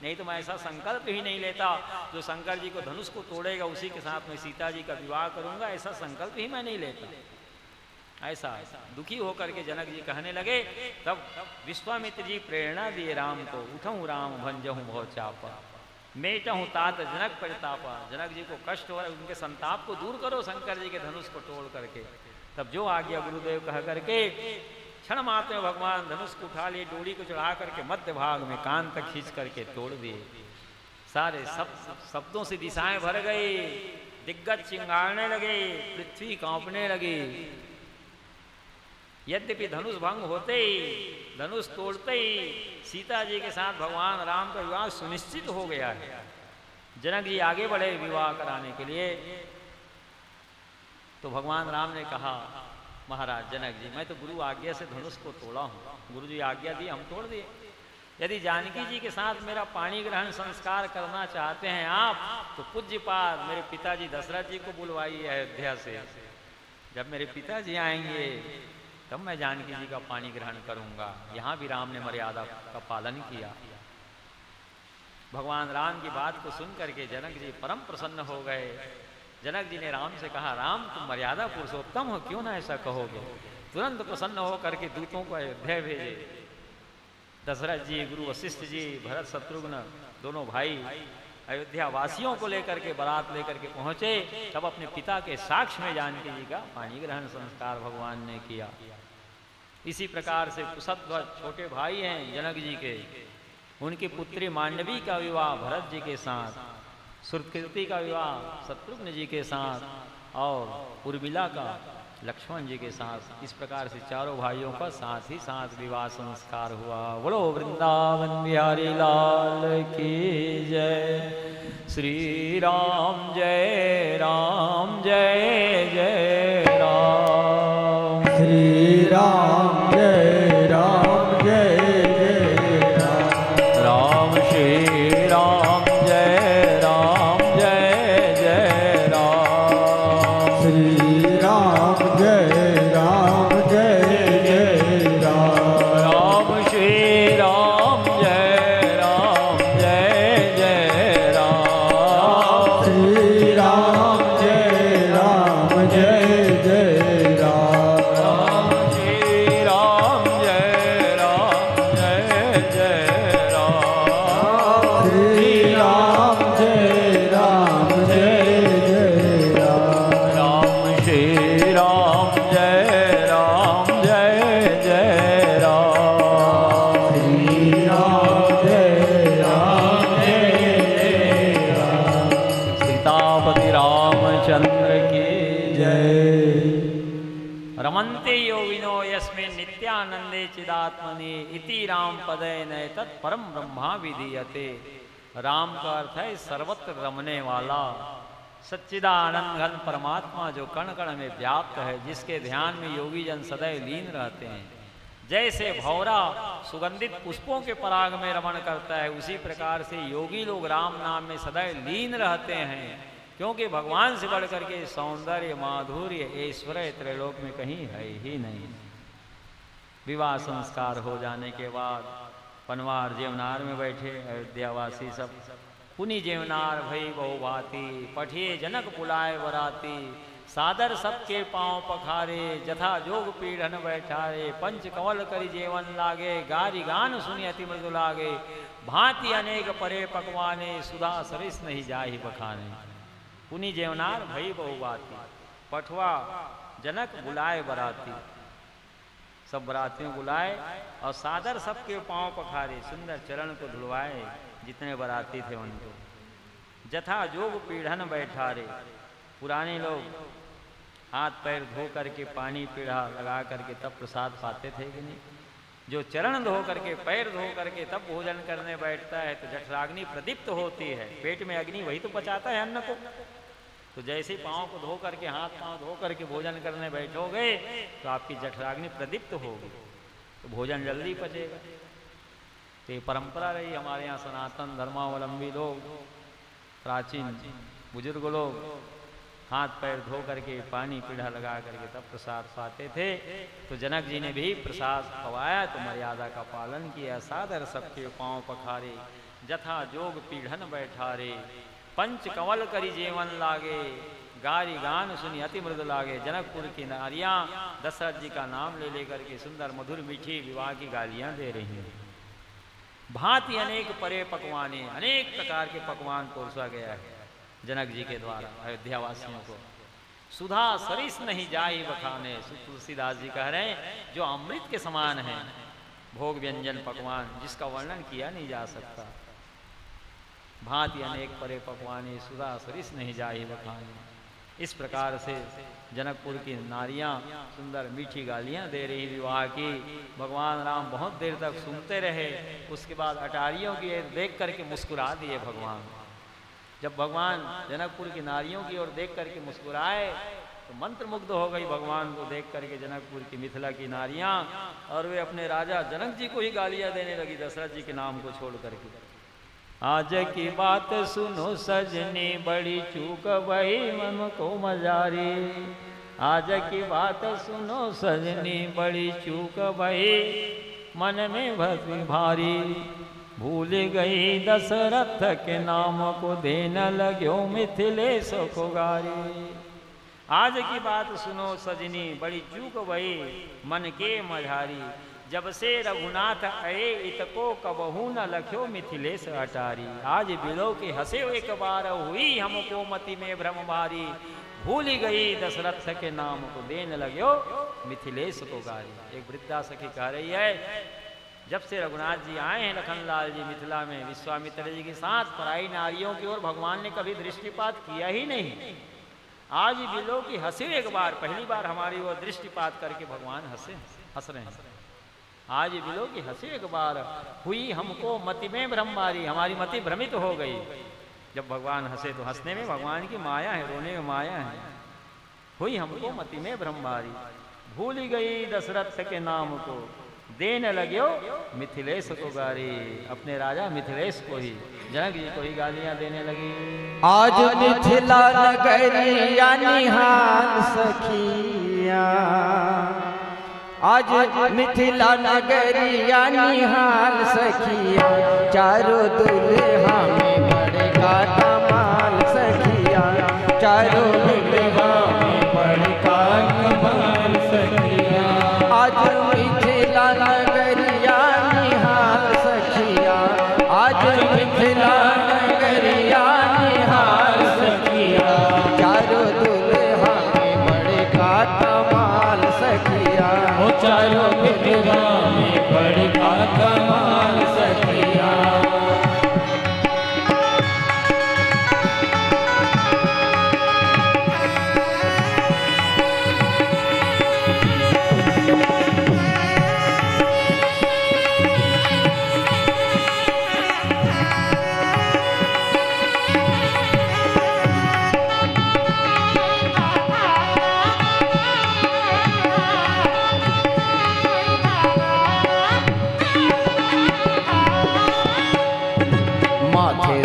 नहीं तो मैं ऐसा संकल्प ही नहीं लेता। जो शंकर जी को धनुष को तोड़ेगा उसी के साथ मैं सीता जी का विवाह करूंगा, ऐसा संकल्प ही मैं नहीं लेता। ऐसा दुखी होकर के जनक जी कहने लगे। तब विश्वामित्र जी प्रेरणा दिए राम को, उठऊं राम भंजहूं बहु चापा, मेटहूं तात जनक परितापा। जनक जी को कष्ट हो रहा है, उनके संताप को दूर करो शंकर जी के धनुष को तोड़ करके। तब जो आज्ञा गुरुदेव कह करके क्षण मात्र में भगवान धनुष को उठा लिए, डोरी को चढ़ा करके मध्य भाग में कान तक खींच करके तोड़ दिए। सारे शब्दों से दिशाएं भर गई, दिग्गज चिंगारने लगे, पृथ्वी कांपने लगी। यद्यपि धनुष भंग होते ही, धनुष तोड़ते ही सीता जी के साथ भगवान राम का विवाह सुनिश्चित हो गया है। जनक जी आगे बढ़े विवाह कराने के लिए। तो भगवान राम ने कहा, महाराज जनक जी, मैं तो गुरु आज्ञा से धनुष को तोड़ा हूँ, गुरु जी आज्ञा दी, हम तोड़ दिए। यदि जानकी जी के साथ मेरा पाणी ग्रहण संस्कार करना चाहते हैं आप, तो पूज्यपाद मेरे पिताजी दशरथ जी को बुलवाइए अयोध्या से। जब मेरे पिताजी आएंगे तब मैं जानकी जी का पाणी ग्रहण करूंगा। यहाँ भी राम ने मर्यादा का पालन किया। भगवान राम की बात को सुन करके जनक जी परम प्रसन्न हो गए। जनक जी ने राम से कहा, राम तुम मर्यादा पुरुषोत्तम हो, क्यों ना ऐसा कहोगे। तुरंत प्रसन्न हो करके दूतों को अयोध्या भेजे। दशरथ जी, गुरु वशिष्ठ जी, भरत शत्रुघ्न दोनों भाई अयोध्या वासियों को लेकर के बारात लेकर के पहुंचे। तब अपने पिता के साक्ष्य में जानकी जी का पाणी ग्रहण संस्कार भगवान ने किया। इसी प्रकार से कुशध्वज छोटे भाई हैं जनक जी के, उनकी पुत्री मांडवी का विवाह भरत जी के साथ, सुरकीर्ति का विवाह शत्रुघ्न जी के साथ और उर्मिला का लक्ष्मण जी के साथ। इस प्रकार से चारों भाइयों का साथ ही साथ विवाह संस्कार हुआ। बोलो वृंदावन बिहारी लाल की जय। श्री राम जय राम, जय जय राम। श्री राम जय राम, जय जय राम। राम श्री राम जय राम, जय जय राम। श्री राम जय राम, जय जय राम। राम श्री राम जय राम, जय जय राम। श्री राम जय राम, जय जय राम। राम श्री राम जय राम, जय जय राम। श्री राम जय राम, जय जय राम। राम श्री राम जय राम, जय जय राम। श्री राम जय राम, जय जय राम। सीतापति रामचंद्र की जय। रमन्ते योगिनो यस्मिन् नित्यानंदे चिदात्मनि इति राम पदे नय तत्परम ब्रह्मा विधीयते। राम का अर्थ है सर्वत्र रमने वाला, सच्चिदानंद घन परमात्मा जो कण कण में व्याप्त है, जिसके ध्यान में योगी जन सदैव लीन रहते हैं। जैसे भौरा सुगंधित पुष्पों के पराग में रमण करता है, उसी प्रकार से योगी लोग राम नाम में सदैव लीन रहते हैं। क्योंकि भगवान से बढ़कर के सौंदर्य, माधुर्य, ऐश्वर्य त्रैलोक में कहीं है ही नहीं। विवाह संस्कार हो जाने के बाद पनवार जेवनार में बैठे अयोध्यावासी सब। पुनि जेवनार भई बहु भांति, पठिए जनक बुलाए बराती। सादर सबके पांव पखारे, जथा जोग पीढ़न बैठारे, पंच कंवल करी जेवन लागे, गारी गान सुनी अति मृदु लागे, भांति अनेक परे पकवाने, सुधा सरिस नहीं जाहि बखाने। पुनि जेवनार भई बहु बाती, पठवा जनक बुलाए बराती, सब बरातियों बुलाए और सादर सबके पांव पखारे, सुंदर चरण को धुलवाए जितने बराती थे उनको। जथा जोग पीढ़न बैठारे, पुराने लोग हाथ पैर धो करके पानी पीढ़ा लगा करके तब प्रसाद पाते थे कि नहीं। जो चरण धो करके पैर धो करके तब भोजन करने बैठता है तो जठराग्नि प्रदीप्त होती है, पेट में अग्नि वही तो पचाता है अन्न को। तो जैसे ही पाँव को धो करके हाथ पाँव धो करके भोजन करने बैठोगे तो आपकी जठराग्नि प्रदीप्त होगी, तो भोजन जल्दी पचेगा। तो ये परंपरा रही हमारे यहाँ सनातन धर्मावलंबी लोग, प्राचीन बुजुर्ग लोग हाथ पैर धो करके पानी पीढ़ा लगा करके तब प्रसाद पाते थे। तो जनक जी ने भी प्रसाद खवाया तो मर्यादा का पालन किया। सादर सबके पाँव पखारे, जथा जोग पीढ़न बैठारे, पंच कंवल करी जेवन लागे, गारी गान सुनी अति मृदु लागे। जनकपुर की नारियां दशरथ जी का नाम ले लेकर के सुंदर मधुर मीठी विवाह की गालियां दे रही हैं। भांति अनेक परे पकवाने, अनेक प्रकार के पकवान परोसा गया है जनक जी के द्वारा अयोध्या वासियों को। सुधा सरिस नहीं जाई बखाने, तुलसीदास जी कह रहे हैं जो अमृत के समान है भोग व्यंजन पकवान, जिसका वर्णन किया नहीं जा सकता। भांति अनेक परे पकवाने, सुधा सरिस नहीं जाई बखाने। इस प्रकार से जनकपुर की नारियां सुंदर मीठी गालियां दे रही विवाह की। भगवान राम बहुत देर तक सुनते रहे, उसके बाद अटारियों की देख करके मुस्कुरा दिए भगवान। जब भगवान जनकपुर की नारियों की ओर देख करके मुस्कुराए तो मंत्रमुग्ध हो गई भगवान को देख करके जनकपुर की मिथिला की नारियां, और वे अपने राजा जनक जी को ही गालियां देने लगी दशरथ जी के नाम को छोड़ करके। आज की बात सुनो सजनी, बड़ी चूक भई मन को मजारी। आज की बात सुनो सजनी, बड़ी चूक भई मन में भसी भारी। भूल गई दशरथ के नाम को, देने लग्यो मिथिलेश को गारी। आज की बात सुनो सजनी, बड़ी चूक भई मन के मझारी। जब से रघुनाथ आए इतको कबहू न लख्यो मिथिलेश अटारी। आज बिलो के हंसे एक बार, हुई हमको मति में भ्रम भारी। भूल गई दशरथ के नाम को, देने लग्यो मिथिलेश को गारी। एक वृद्धा सखी कह रही है, जब से रघुनाथ जी आए हैं लखनलाल जी मिथिला में विश्वामित्र जी के साथ, पराई नारियों की ओर भगवान ने कभी दृष्टिपात किया ही नहीं। आज बिलो की हंसे एक बार, पहली बार हमारी ओर दृष्टिपात करके भगवान हंस रहे हैं। आज बिलो की हंसी एक बार, हुई हमको मति में भ्रम मारी। हमारी मति भ्रमित हो गई। जब भगवान हंसे तो हंसने में भगवान की माया है, रोने में माया है। हुई हमको मति में भ्रम मारी। भूल गई दशरथ के नाम को, देने लग्यो मिथिलेश को गारी। अपने राजा मिथिलेश को ही, जनक जी को ही गालियां देने लगी। आज मिथिला नगरिया निहाल सखिया, आज मिथिला नगरिया निहाल सखिया। चारों दुल्हा में बड़का कमाल सखिया, चारों दुल्हा में बड़का कमाल सखिया। आज मिथिला नगरिया निहाल सखिया, आज मिथिला नगरिया निहाल सखिया। चारों दुल्हा में बड़का कमाल सखिया, चारों दुल्हा में बड़का कमाल सखिया।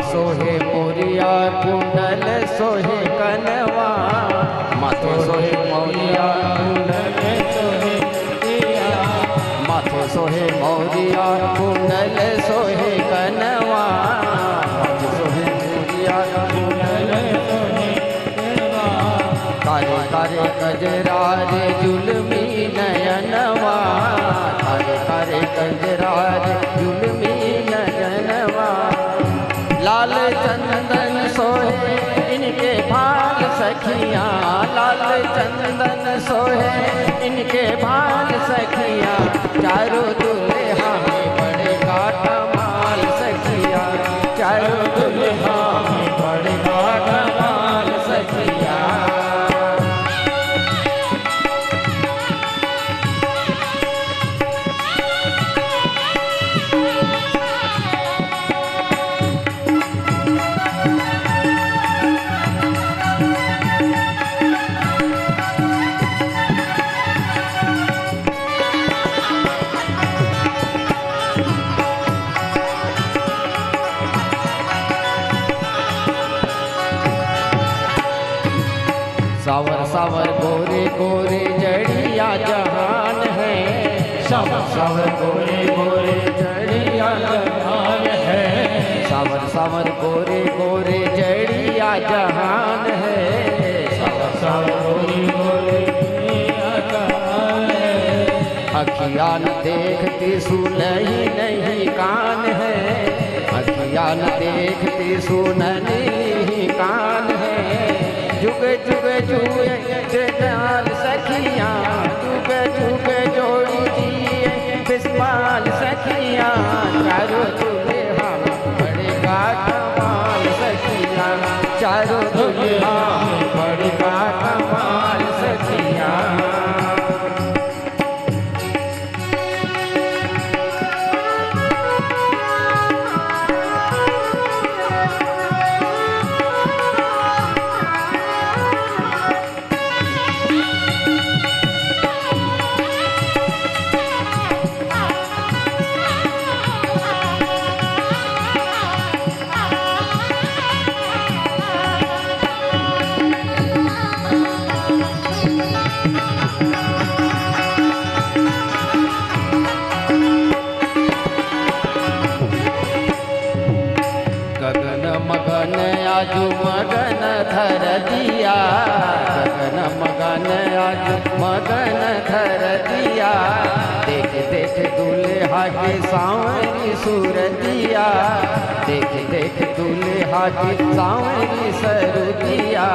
सोहे मोरिया कुंडल सोहे कनवा, माथे सोहे मोरिया कुंडल सोहे माथे सोहे मोरिया कुंडल सोहे कनवा। माथे सोहे मोरिया कुंडल सोहे कनवा। काले करे कजरार जुल्मी नयनवा, कारे कारे कजरार जुल्मी नयनवा। लाल चंदन सोहे इनके भाग सखियाँ, लाल चंदन सोहे इनके भाग सखियाँ। चारों दुल्हा में बड़ेगा कमाल सखियाँ, चारों दुल्हा में बड़ेगा कमाल सखियाँ। सावर सावर गोरे गोरे जड़िया जहान है, सावर सावर गोरे गोरे जड़िया जहान है, सावर सावर गोरे गोरे जड़िया जहान है। सावर सावर गोरे गोरे जड़िया जहान है। अखियाँ न देखती सुनही नहीं कान है, अखियाँ न देखती सुनही कान है। जुग जुग जुए जगदाल सखियाँ, जुग जुग जोड़ी जिए बिस्माल सखियाँ। चारों दुल्हा में बड़ेगा कमाल सखियाँ, चारों दुल्हा में बड़ेगा कमाल सखियाँ। गगन मगन आजू मगन धर दिया, गगन मगन आजू मगन धर दिया। देख देख दूल्हा के सांवरी सूरतिया, देख देख दूल्हा के सांवरी सरुतिया।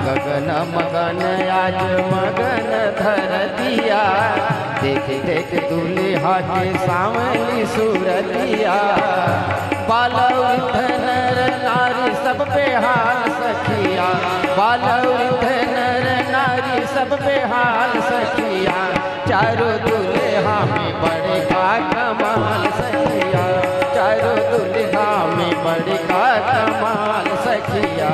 गगन मगन आज मगन धर दिया, देख देख दूल्हा के सांवरी सूरतिया। बाल वृद्ध नर नारी सब पे हाल सखिया, बाल वृद्ध नर नारी सब पे हाल सखिया। चारों दुल्हा में बड़ेगा कमाल सखिया, चारों दुल्हा में बड़ेगा कमाल सखिया।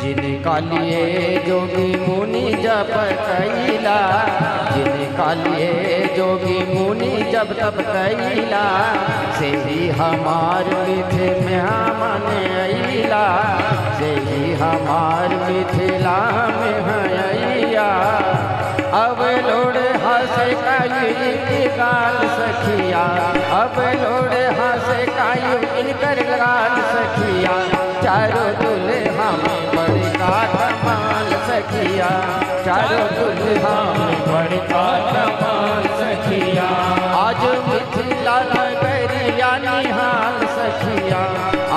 जिनका लिए जोगी मुनि जप कैला, जिनका लिए जोगी मुनि जब तप कैला। से ही हमार मिथिला में अइला, से ही हमार मिथिला में अइया। अब लोड़ हंसे कायु इनकी गाल सखिया, अब लोड़ हंसे कायु इनकर गाल सखिया। चारों दुल्हा में बड़का कमाल सखिया, चारों दुल्हा में बड़का कमाल सखिया। आज मिथिला नगरिया निहाल सखिया,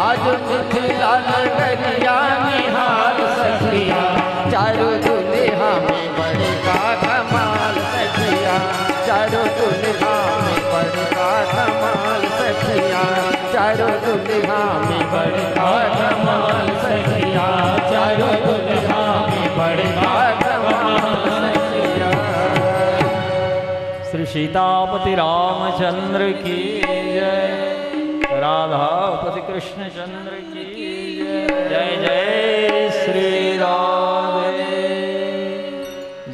आज मिथिला नगरिया निहाल सखिया। चारों दुल्हा में बड़का कमाल सखिया, चारों दुल्हा में बड़का कमाल सखिया। चारों दुल्हा में बड़का कमाल सखिया, चारों दुल्हा में बड़का कमाल सखिया। श्री सीतापति रामचंद्र की जय। राधापति कृष्ण चंद्र की जय। जय श्री राधे,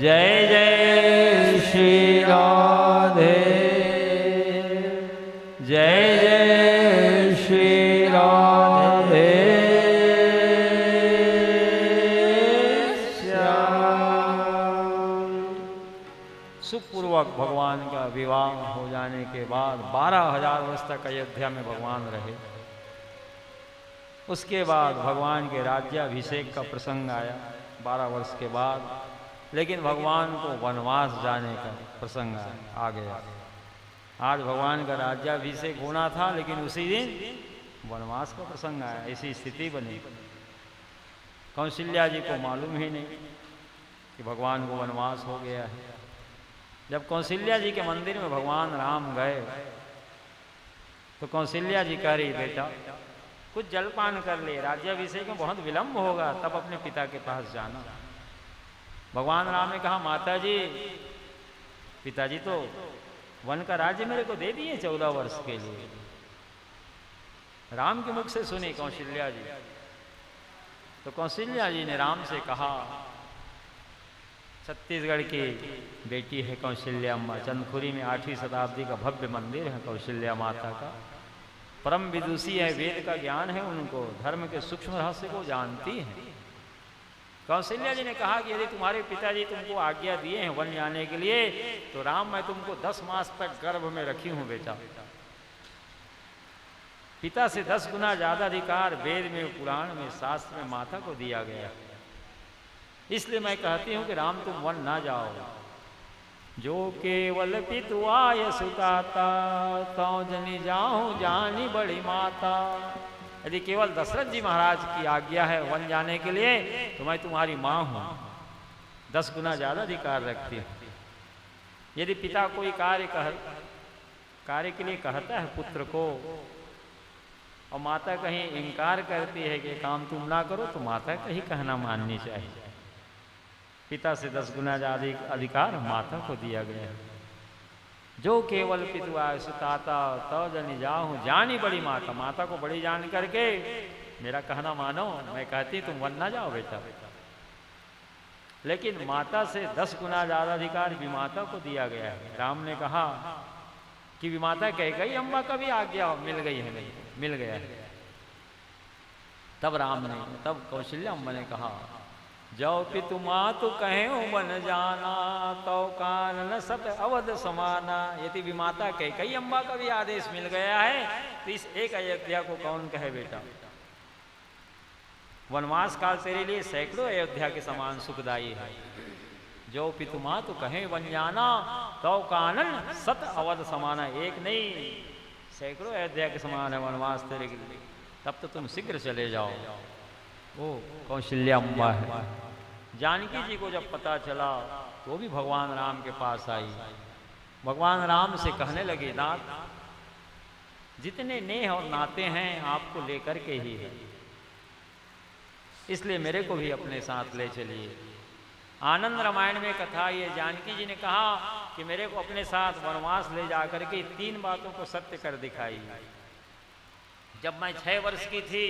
जय जय श्री राधे, जय जय श्री राधे श्याम। सुखपूर्वक भगवान का विवाह हो जाने के बाद 12,000 वर्ष तक अयोध्या में भगवान रहे। उसके बाद भगवान के राज्याभिषेक का प्रसंग आया 12 वर्ष के बाद, लेकिन भगवान को वनवास जाने का प्रसंग आ गया। आज भगवान का राज्याभिषेक होना था, लेकिन उसी दिन वनवास का प्रसंग आया। ऐसी स्थिति बनी। कौशल्या जी को मालूम ही नहीं कि भगवान को वनवास हो गया है। जब कौशल्या जी के मंदिर में भगवान राम गए तो कौशल्या जी कह रही, बेटा कुछ जलपान कर ले, राज्याभिषेक में बहुत विलंब होगा, तब अपने पिता के पास जाना। भगवान राम ने कहा, माता जी पिताजी तो वन का राज्य मेरे को दे दिए 14 वर्ष के लिए। राम के मुख से सुनी कौशल्या जी। तो कौशल्या जी ने राम से कहा, छत्तीसगढ़ की बेटी है कौशल्या अम्मा, चंदखुरी में 8वीं शताब्दी का भव्य मंदिर है कौशल्या माता का। परम विदुषी है, वेद का ज्ञान है उनको, धर्म के सूक्ष्म रहस्य को जानती है। कौशल्या जी ने कहा कि यदि तुम्हारे पिताजी तुमको आज्ञा दिए हैं वन जाने के लिए, तो राम मैं तुमको 10 मास तक गर्भ में रखी हूं बेटा। पिता से 10 गुना ज्यादा अधिकार वेद में, पुराण में, शास्त्र में माता को दिया गया। इसलिए मैं कहती हूं कि राम तुम वन ना जाओ। जो केवल पितुआय सुताता, तो जनी जाऊं जानी बड़ी माता। यदि केवल दशरथ जी महाराज की आज्ञा है वन जाने के लिए, तो मैं तुम्हारी माँ हूं, 10 गुना ज्यादा अधिकार रखती हूँ। यदि पिता कोई कार्य के लिए कहता है पुत्र को, और माता कहीं इनकार करती है कि काम तुम ना करो, तो माता का ही कहना माननी चाहिए। पिता से 10 गुना ज्यादा अधिकार माता को दिया गया है। जो केवल पितुआ सुताता, तो जनी जाऊं जानी बड़ी माता। माता को बड़ी जान करके मेरा कहना मानो। मैं कहती तुम वन ना जाओ बेटा। लेकिन माता से 10 गुना ज्यादा अधिकार विमाता को दिया गया है। राम ने कहा कि विमाता कैकेयी अम्मा का भी आज्ञा मिल गई है, नहीं मिल गया है। तब कौशल्या अम्मा ने कहा, जो पितु मातु कहे वन जाना, तो कानन सत अवध समाना। यदि विमाता कैकेयी अम्मा का भी आदेश मिल गया है, तो इस एक अयोध्या को कौन कहे बेटा। वनवास काल तेरे लिए सैकड़ों अयोध्या के समान सुखदायी है। जो पितु मातु कहे वन जाना, तो कानन सत अवध समाना। एक नहीं, सैकड़ों अयोध्या के समान है वनवास तेरे के लिए। तब तो तुम शीघ्र चले जाओ। वो कौशल्या अम्बा है। जानकी जी को जब पता चला, तो भी भगवान राम के पास आई। भगवान राम से कहने लगे, नाथ जितने नेह और नाते हैं आपको लेकर के ही है, इसलिए मेरे को भी अपने साथ ले चलिए। आनंद रामायण में कथा ये, जानकी जी ने कहा कि मेरे को अपने साथ वनवास ले जाकर के 3 बातों को सत्य कर दिखाई। जब मैं 6 वर्ष की थी,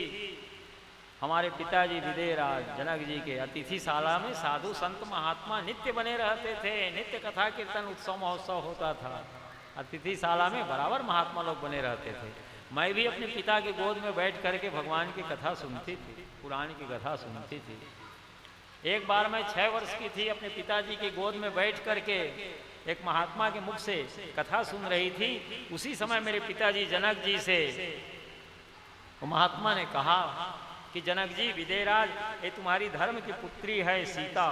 हमारे पिताजी विदेहराज जनक जी के अतिथिशाला में साधु संत महात्मा नित्य बने रहते थे। नित्य कथा कीर्तन उत्सव महोत्सव होता था। अतिथिशाला में बराबर महात्मा लोग बने रहते थे। मैं भी अपने पिता के गोद में बैठ करके भगवान की कथा सुनती थी, पुराण की कथा सुनती थी। एक बार मैं 6 वर्ष की थी, अपने पिताजी के गोद में बैठ करके एक महात्मा के मुख से कथा सुन रही थी। उसी समय मेरे पिताजी जनक जी से वो महात्मा ने कहा कि जनक जी, विदेहराज ये तुम्हारी धर्म की पुत्री है सीता,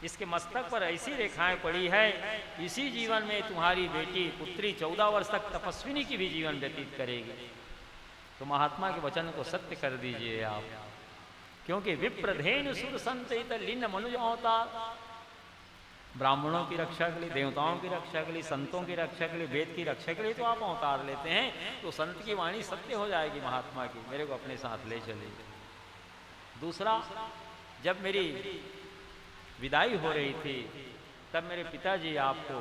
इसके मस्तक पर ऐसी रेखाएं पड़ी है, इसी जीवन में तुम्हारी बेटी पुत्री 14 वर्ष तक तपस्विनी की भी जीवन व्यतीत करेगी। तो महात्मा के वचन को सत्य कर दीजिए आप, क्योंकि विप्रधेनु सुर संत लीन मनुज अवतार। ब्राह्मणों की रक्षा के लिए, देवताओं की रक्षा के लिए, संतों की रक्षा के लिए, वेद की रक्षा के लिए तो आप अवतार लेते हैं, तो संत की वाणी सत्य हो जाएगी महात्मा की। मेरे को अपने साथ ले चलिए। दूसरा, जब मेरी विदाई हो रही थी, तब मेरे पिताजी आपको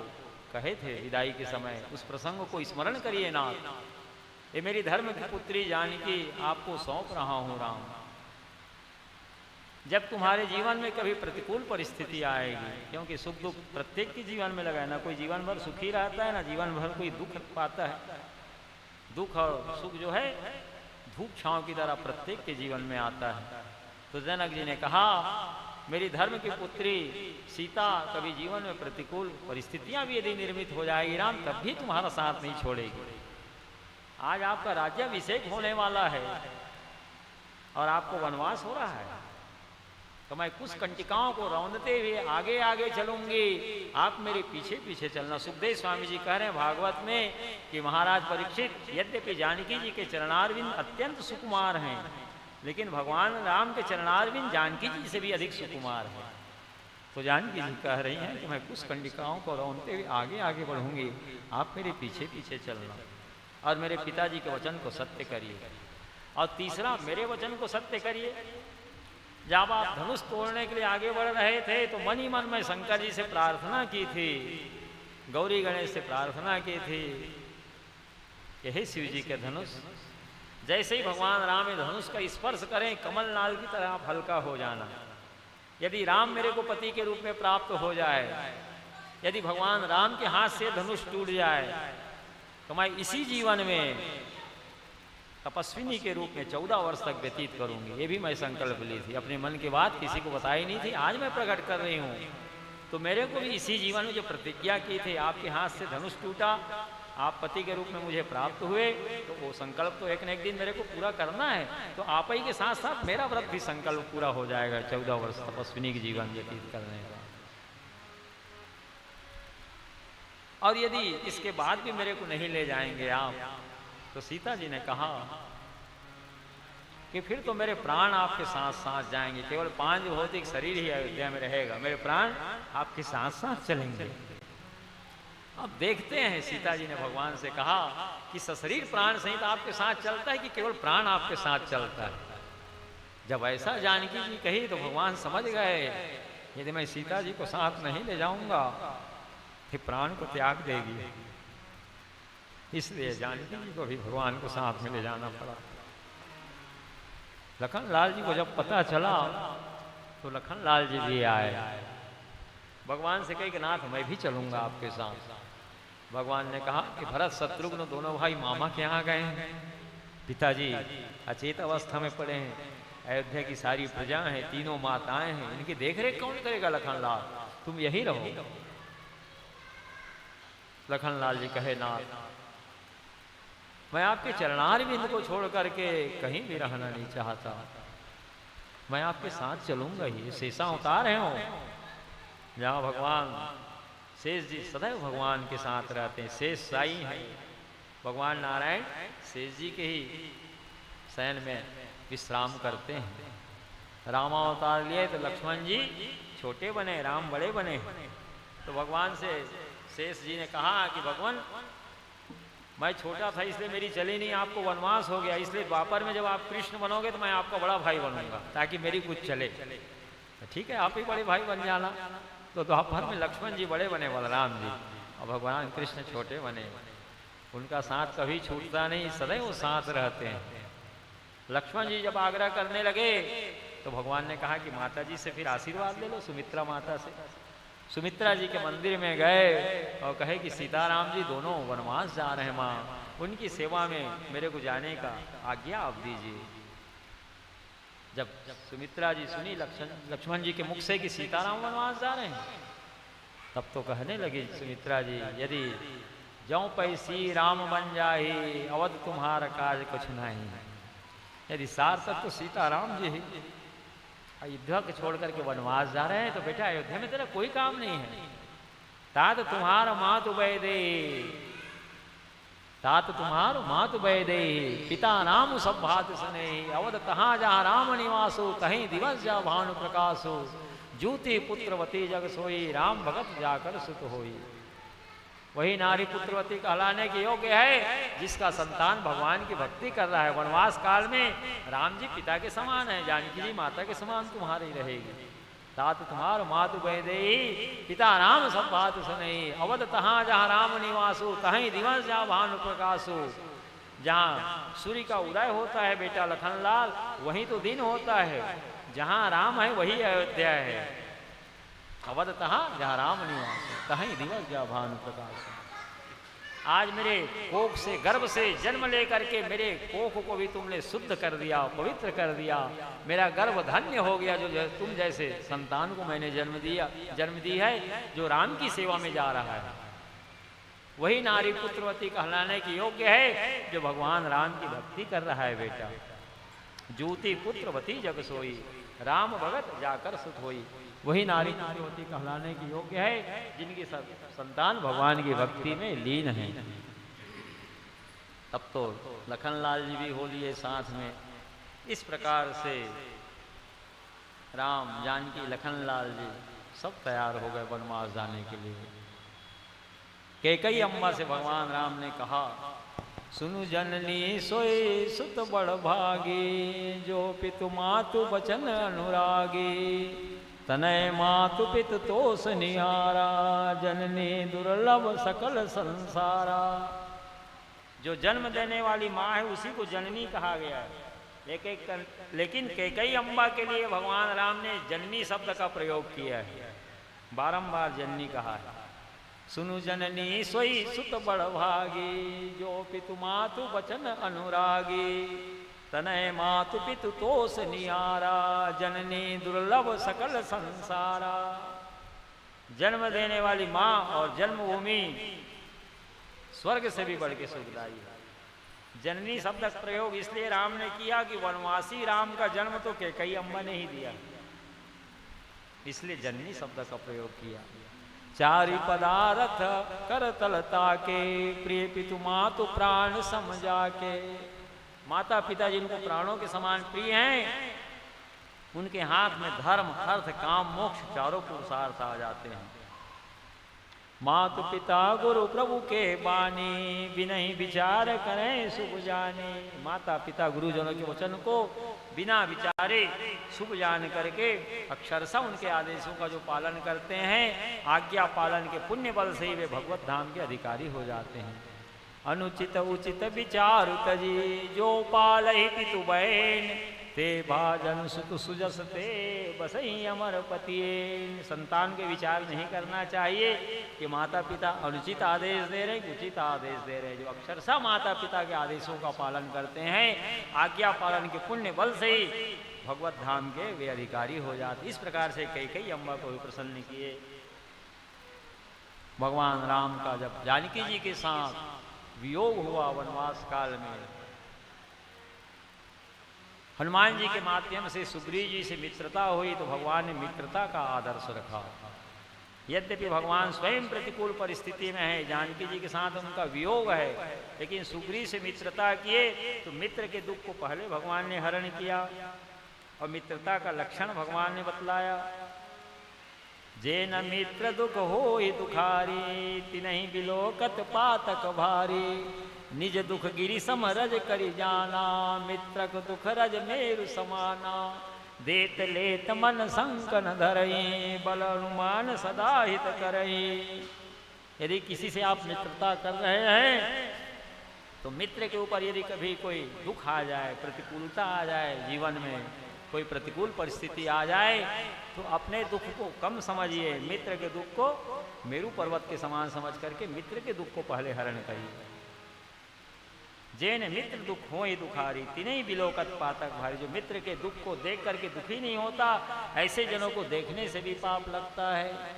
कहे थे विदाई के समय, उस प्रसंग को स्मरण करिए नाथ। ये मेरी धर्म की पुत्री जानकी आपको सौंप रहा हूं राम। जब तुम्हारे जीवन में कभी प्रतिकूल परिस्थिति आएगी, क्योंकि सुख दुख प्रत्येक के जीवन में लगा है, ना कोई जीवन भर सुखी रहता है ना जीवन भर कोई दुख पाता है। दुख और सुख जो है धूप छांव की तरह प्रत्येक के जीवन में आता है। तो जनक जी ने कहा मेरी धर्म की पुत्री सीता कभी जीवन में प्रतिकूल परिस्थितियां भी यदि निर्मित हो जाएगी राम, तब भी तुम्हारा साथ नहीं छोड़ेगी। आज आपका राज्याभिषेक होने वाला है और आपको वनवास हो रहा है, तो मैं कुछ कंटिकाओं को रौंदते हुए आगे आगे चलूंगी, आप मेरे पीछे पीछे चलना। सुखदेव स्वामी जी कह रहे हैं भागवत में कि महाराज परीक्षित, यद्यपि जानकी जी के चरणारविंद अत्यंत सुकुमार हैं, लेकिन भगवान राम के चरणारविंद जानकी जी से भी अधिक सुकुमार है। तो जानकी जी कह रही हैं कि मैं कुछ कंडिकाओं को रौंदते हुए आगे आगे बढ़ूंगी, आप मेरे पीछे पीछे चलना और मेरे पिताजी के वचन को सत्य करिए। और तीसरा, मेरे वचन को सत्य करिए। जब आप धनुष तोड़ने के लिए आगे बढ़ रहे थे तो मन ही मन में शंकर जी से प्रार्थना की थी, गौरी गणेश से प्रार्थना की थी कि हे शिव जी के धनुष, जैसे ही भगवान राम धनुष का स्पर्श करें कमल नाल की तरह आप हल्का हो जाना। यदि राम मेरे को पति के रूप में प्राप्त हो जाए, यदि भगवान राम के हाथ से धनुष टूट जाए, तो मैं इसी जीवन में तपस्विनी के रूप में 14 वर्ष तक व्यतीत करूंगी। ये भी मैं संकल्प ली थी, अपने मन की बात किसी को बताई नहीं थी, आज मैं प्रकट कर रही हूँ। तो मेरे को भी इसी जीवन में जो प्रतिज्ञा की थी, आपके हाथ से धनुष टूटा, आप पति के रूप में मुझे प्राप्त हुए, तो वो संकल्प तो एक न एक दिन मेरे को पूरा करना है। तो आप ही के साथ साथ मेरा व्रत भी संकल्प पूरा हो जाएगा, 14 वर्ष तपस्विनी के जीवन व्यतीत करने का। और यदि इसके बाद भी मेरे को नहीं ले जाएंगे आप, तो सीता जी ने कहा कि फिर तो मेरे प्राण आपके साथ साथ जाएंगे, केवल 5 भौतिक शरीर ही अयोध्या में रहेगा, मेरे प्राण आपके साथ साथ चलेंगे। अब देखते हैं, सीता जी ने भगवान से कहा कि सशरीर प्राण सहित आपके साथ चलता है कि केवल प्राण आपके साथ चलता है। जब ऐसा जानकी जी कही तो भगवान समझ गए यदि मैं सीता जी को साथ नहीं ले जाऊंगा फिर प्राण को त्याग देगी, इसलिए जानकी जी को भी भगवान को साथ में ले जाना पड़ा। लखन लाल जी को जब पता चला तो लखन लाल जी भी आए, भगवान से कही कि नाथ मैं भी चलूंगा आपके साथ। भगवान ने कहा कि भरत शत्रुघ्न दोनों भाई मामा के यहाँ गए हैं, पिताजी अचेत अवस्था में पड़े हैं, अयोध्या की सारी प्रजा है, तीनों माताएं हैं, इनकी देखरेख कौन करेगा लखन लाल, तुम यही रहो। लखन लाल जी कहे नाथ मैं आपके चरणारविंद को छोड़ करके कहीं भी रहना नहीं चाहता, मैं आपके साथ चलूंगा ही। शेषा अवतार है वो, जहाँ भगवान शेष जी सदैव भगवान के साथ रहते हैं, शेष साई हैं, भगवान नारायण शेष जी के ही शयन में विश्राम करते हैं। रामावतार लिए तो लक्ष्मण जी छोटे बने, राम बड़े बने। तो भगवान से शेष जी ने कहा कि भगवान मैं छोटा था इसलिए मेरी चली नहीं, आपको वनवास हो गया, इसलिए द्वापर में जब आप कृष्ण बनोगे तो मैं आपका बड़ा भाई बनूंगा ताकि मेरी कुछ चले। ठीक है, आप ही बड़े भाई बन जाना। तो द्वापर में लक्ष्मण जी बड़े बने, बलराम जी, और भगवान कृष्ण छोटे बने। उनका साथ कभी छूटता नहीं, सदैव वो साथ रहते हैं। लक्ष्मण जी जब आग्रह करने लगे तो भगवान ने कहा कि माता जी से फिर आशीर्वाद ले लो, सुमित्रा माता से। सुमित्रा जी के मंदिर में गए और कहे कि सीताराम जी दोनों वनवास जा रहे हैं माँ, उनकी सेवा में मेरे को जाने का आज्ञा आप दीजिए। जब सुमित्रा जी सुनी लक्ष्मण जी के मुख से कि सीताराम वनवास जा रहे हैं, तब तो कहने लगी सुमित्रा जी यदि ज्यों पैसी राम बन जाही, अवध तुम्हारा काज कुछ नहीं। यदि सार्थक तो सीताराम जी ही, अयोध्या को छोड़ करके वनवास जा रहे हैं तो बेटा अयोध्या में तेरा कोई काम नहीं है। तात तुम्हार मातु वैदे, तात तुम्हार मातु वैदे, पिता नाम सब भात सने, अवध तहाँ जहाँ राम निवासो, कहीं दिवस जा भानु प्रकाशो, जूति पुत्रवती जग सोई, राम भगत जाकर सुत होई। वही नारी पुत्रवती कहलाने के योग्य है जिसका संतान भगवान की भक्ति कर रहा है। वनवास काल में राम जी पिता के समान है, जानकी जी माता के समान तुम्हारी रहेगी। तात तुम्हार मातु वैदेही, पिता राम सब बात सुनई, अवध तहाँ जहाँ राम निवासो, तहीं दिवस जा भानु प्रकाशो। जहाँ सूर्य का उदय होता है बेटा लखनलाल, वहीं तो दिन होता है। जहाँ राम है वही अयोध्या है। अवध तहाँ जहाँ राम निवास है, तहीं दिवस जा भानु प्रकाश। आज मेरे कोख से गर्भ से जन्म लेकर के मेरे कोख को भी तुमने शुद्ध कर दिया, पवित्र कर दिया। मेरा गर्भ धन्य हो गया जो तुम जैसे संतान को मैंने जन्म दी है, जो राम की सेवा में जा रहा है। वही नारी पुत्रवती कहलाने की योग्य है जो भगवान राम की भक्ति कर रहा है बेटा। जूती पुत्रवती जग सोई, राम भगत जाकर सुत होई। वही नारी पुत्रवती कहलाने की योग्य है जिनकी संतान भगवान की भक्ति में लीन है। अब तो लखनलाल जी भी हो लिए साथ में। इस प्रकार से राम जानकी लखनलाल जी सब तैयार हो गए वनवास जाने के लिए। कैकई अम्बा से भगवान राम ने कहा, सुनु जननी सोई सुत बड़ भागी, जो पितु मातु बचन अनुरागी। तनय मातु पित तोष निहारा, जननी दुर्लभ सकल संसारा। जो जन्म देने वाली माँ है उसी को जननी कहा गया है। लेकिन कैकई अम्बा के लिए भगवान राम ने जननी शब्द का प्रयोग किया है, बारंबार जननी कहा है। सुनु जननी सोई सुत बड़ भागी, जो पितु मातु बचन अनुरागी। तनय मातु पितु तोष निहारा, जननी दुर्लभ सकल संसारा। जन्म देने वाली माँ और जन्मभूमि स्वर्ग से भी बढ़ के सुखदायी है। जननी शब्द का प्रयोग इसलिए राम ने किया कि वनवासी राम का जन्म तो कैकई अम्बा ने ही दिया, इसलिए जननी शब्द का प्रयोग किया। चारि पदारथ कर तलता के, प्रिय पितु मातु प्राण समझा के। माता पिता जिनको प्राणों के समान प्रिय हैं, उनके हाथ में धर्म अर्थ काम मोक्ष चारों पुरुषार्थ आ जाते हैं। मातु पिता गुरु प्रभु के बानी, बिनहि विचार करें शुभ जाने। माता पिता गुरुजनों के वचन को बिना विचारे शुभ जान करके अक्षरशः उनके आदेशों का जो पालन करते हैं, आज्ञा पालन के पुण्य बल से ही वे भगवत धाम के अधिकारी हो जाते हैं। अनुचित उचित विचार तजी, जो पालहि पितु बहन। ते भाजन सुत सुजस ते बसई अमर पतिये। संतान के विचार नहीं करना चाहिए कि माता पिता अनुचित आदेश दे रहे हैं, उचित आदेश दे रहे हैं। जो अक्षरशः माता पिता के आदेशों का पालन करते हैं, आज्ञा पालन के पुण्य बल से ही भगवत धाम के वे अधिकारी हो जाते। इस प्रकार से कैकई अम्बा को भी प्रसन्न किए। भगवान राम का जब जानकी जी के साथ वियोग हुआ वनवास काल में, हनुमान जी के माध्यम से सुग्रीव जी से मित्रता हुई तो भगवान ने मित्रता का आदर्श रखा। यद्यपि भगवान स्वयं प्रतिकूल परिस्थिति में है, जानकी जी के साथ उनका वियोग है, लेकिन सुग्रीव से मित्रता किए तो मित्र के दुख को पहले भगवान ने हरण किया और मित्रता का लक्षण भगवान ने बतलाया। जेन मित्र दुख होई दुखारी, तिनहि बिलोकत पातक भारी। निज दुख गिरि सम रज करि जाना, मित्रक दुख रज मेरु समाना। देत लेत मन संकन धरई, बल अनुमान सदा हित करई। यदि किसी से आप मित्रता कर रहे हैं तो मित्र के ऊपर यदि कभी कोई दुख आ जाए, प्रतिकूलता आ जाए, जीवन में कोई प्रतिकूल परिस्थिति आ जाए तो अपने दुख को कम समझिए, मित्र के दुख को मेरु पर्वत के समान समझ करके मित्र के दुख को पहले हरण करिए। जेन मित्र दुख होई दुखारी, तिन्हीं बिलोकत पातक भारी। जो मित्र के दुख को देख करके दुखी नहीं होता, ऐसे जनों को देखने से भी पाप लगता है।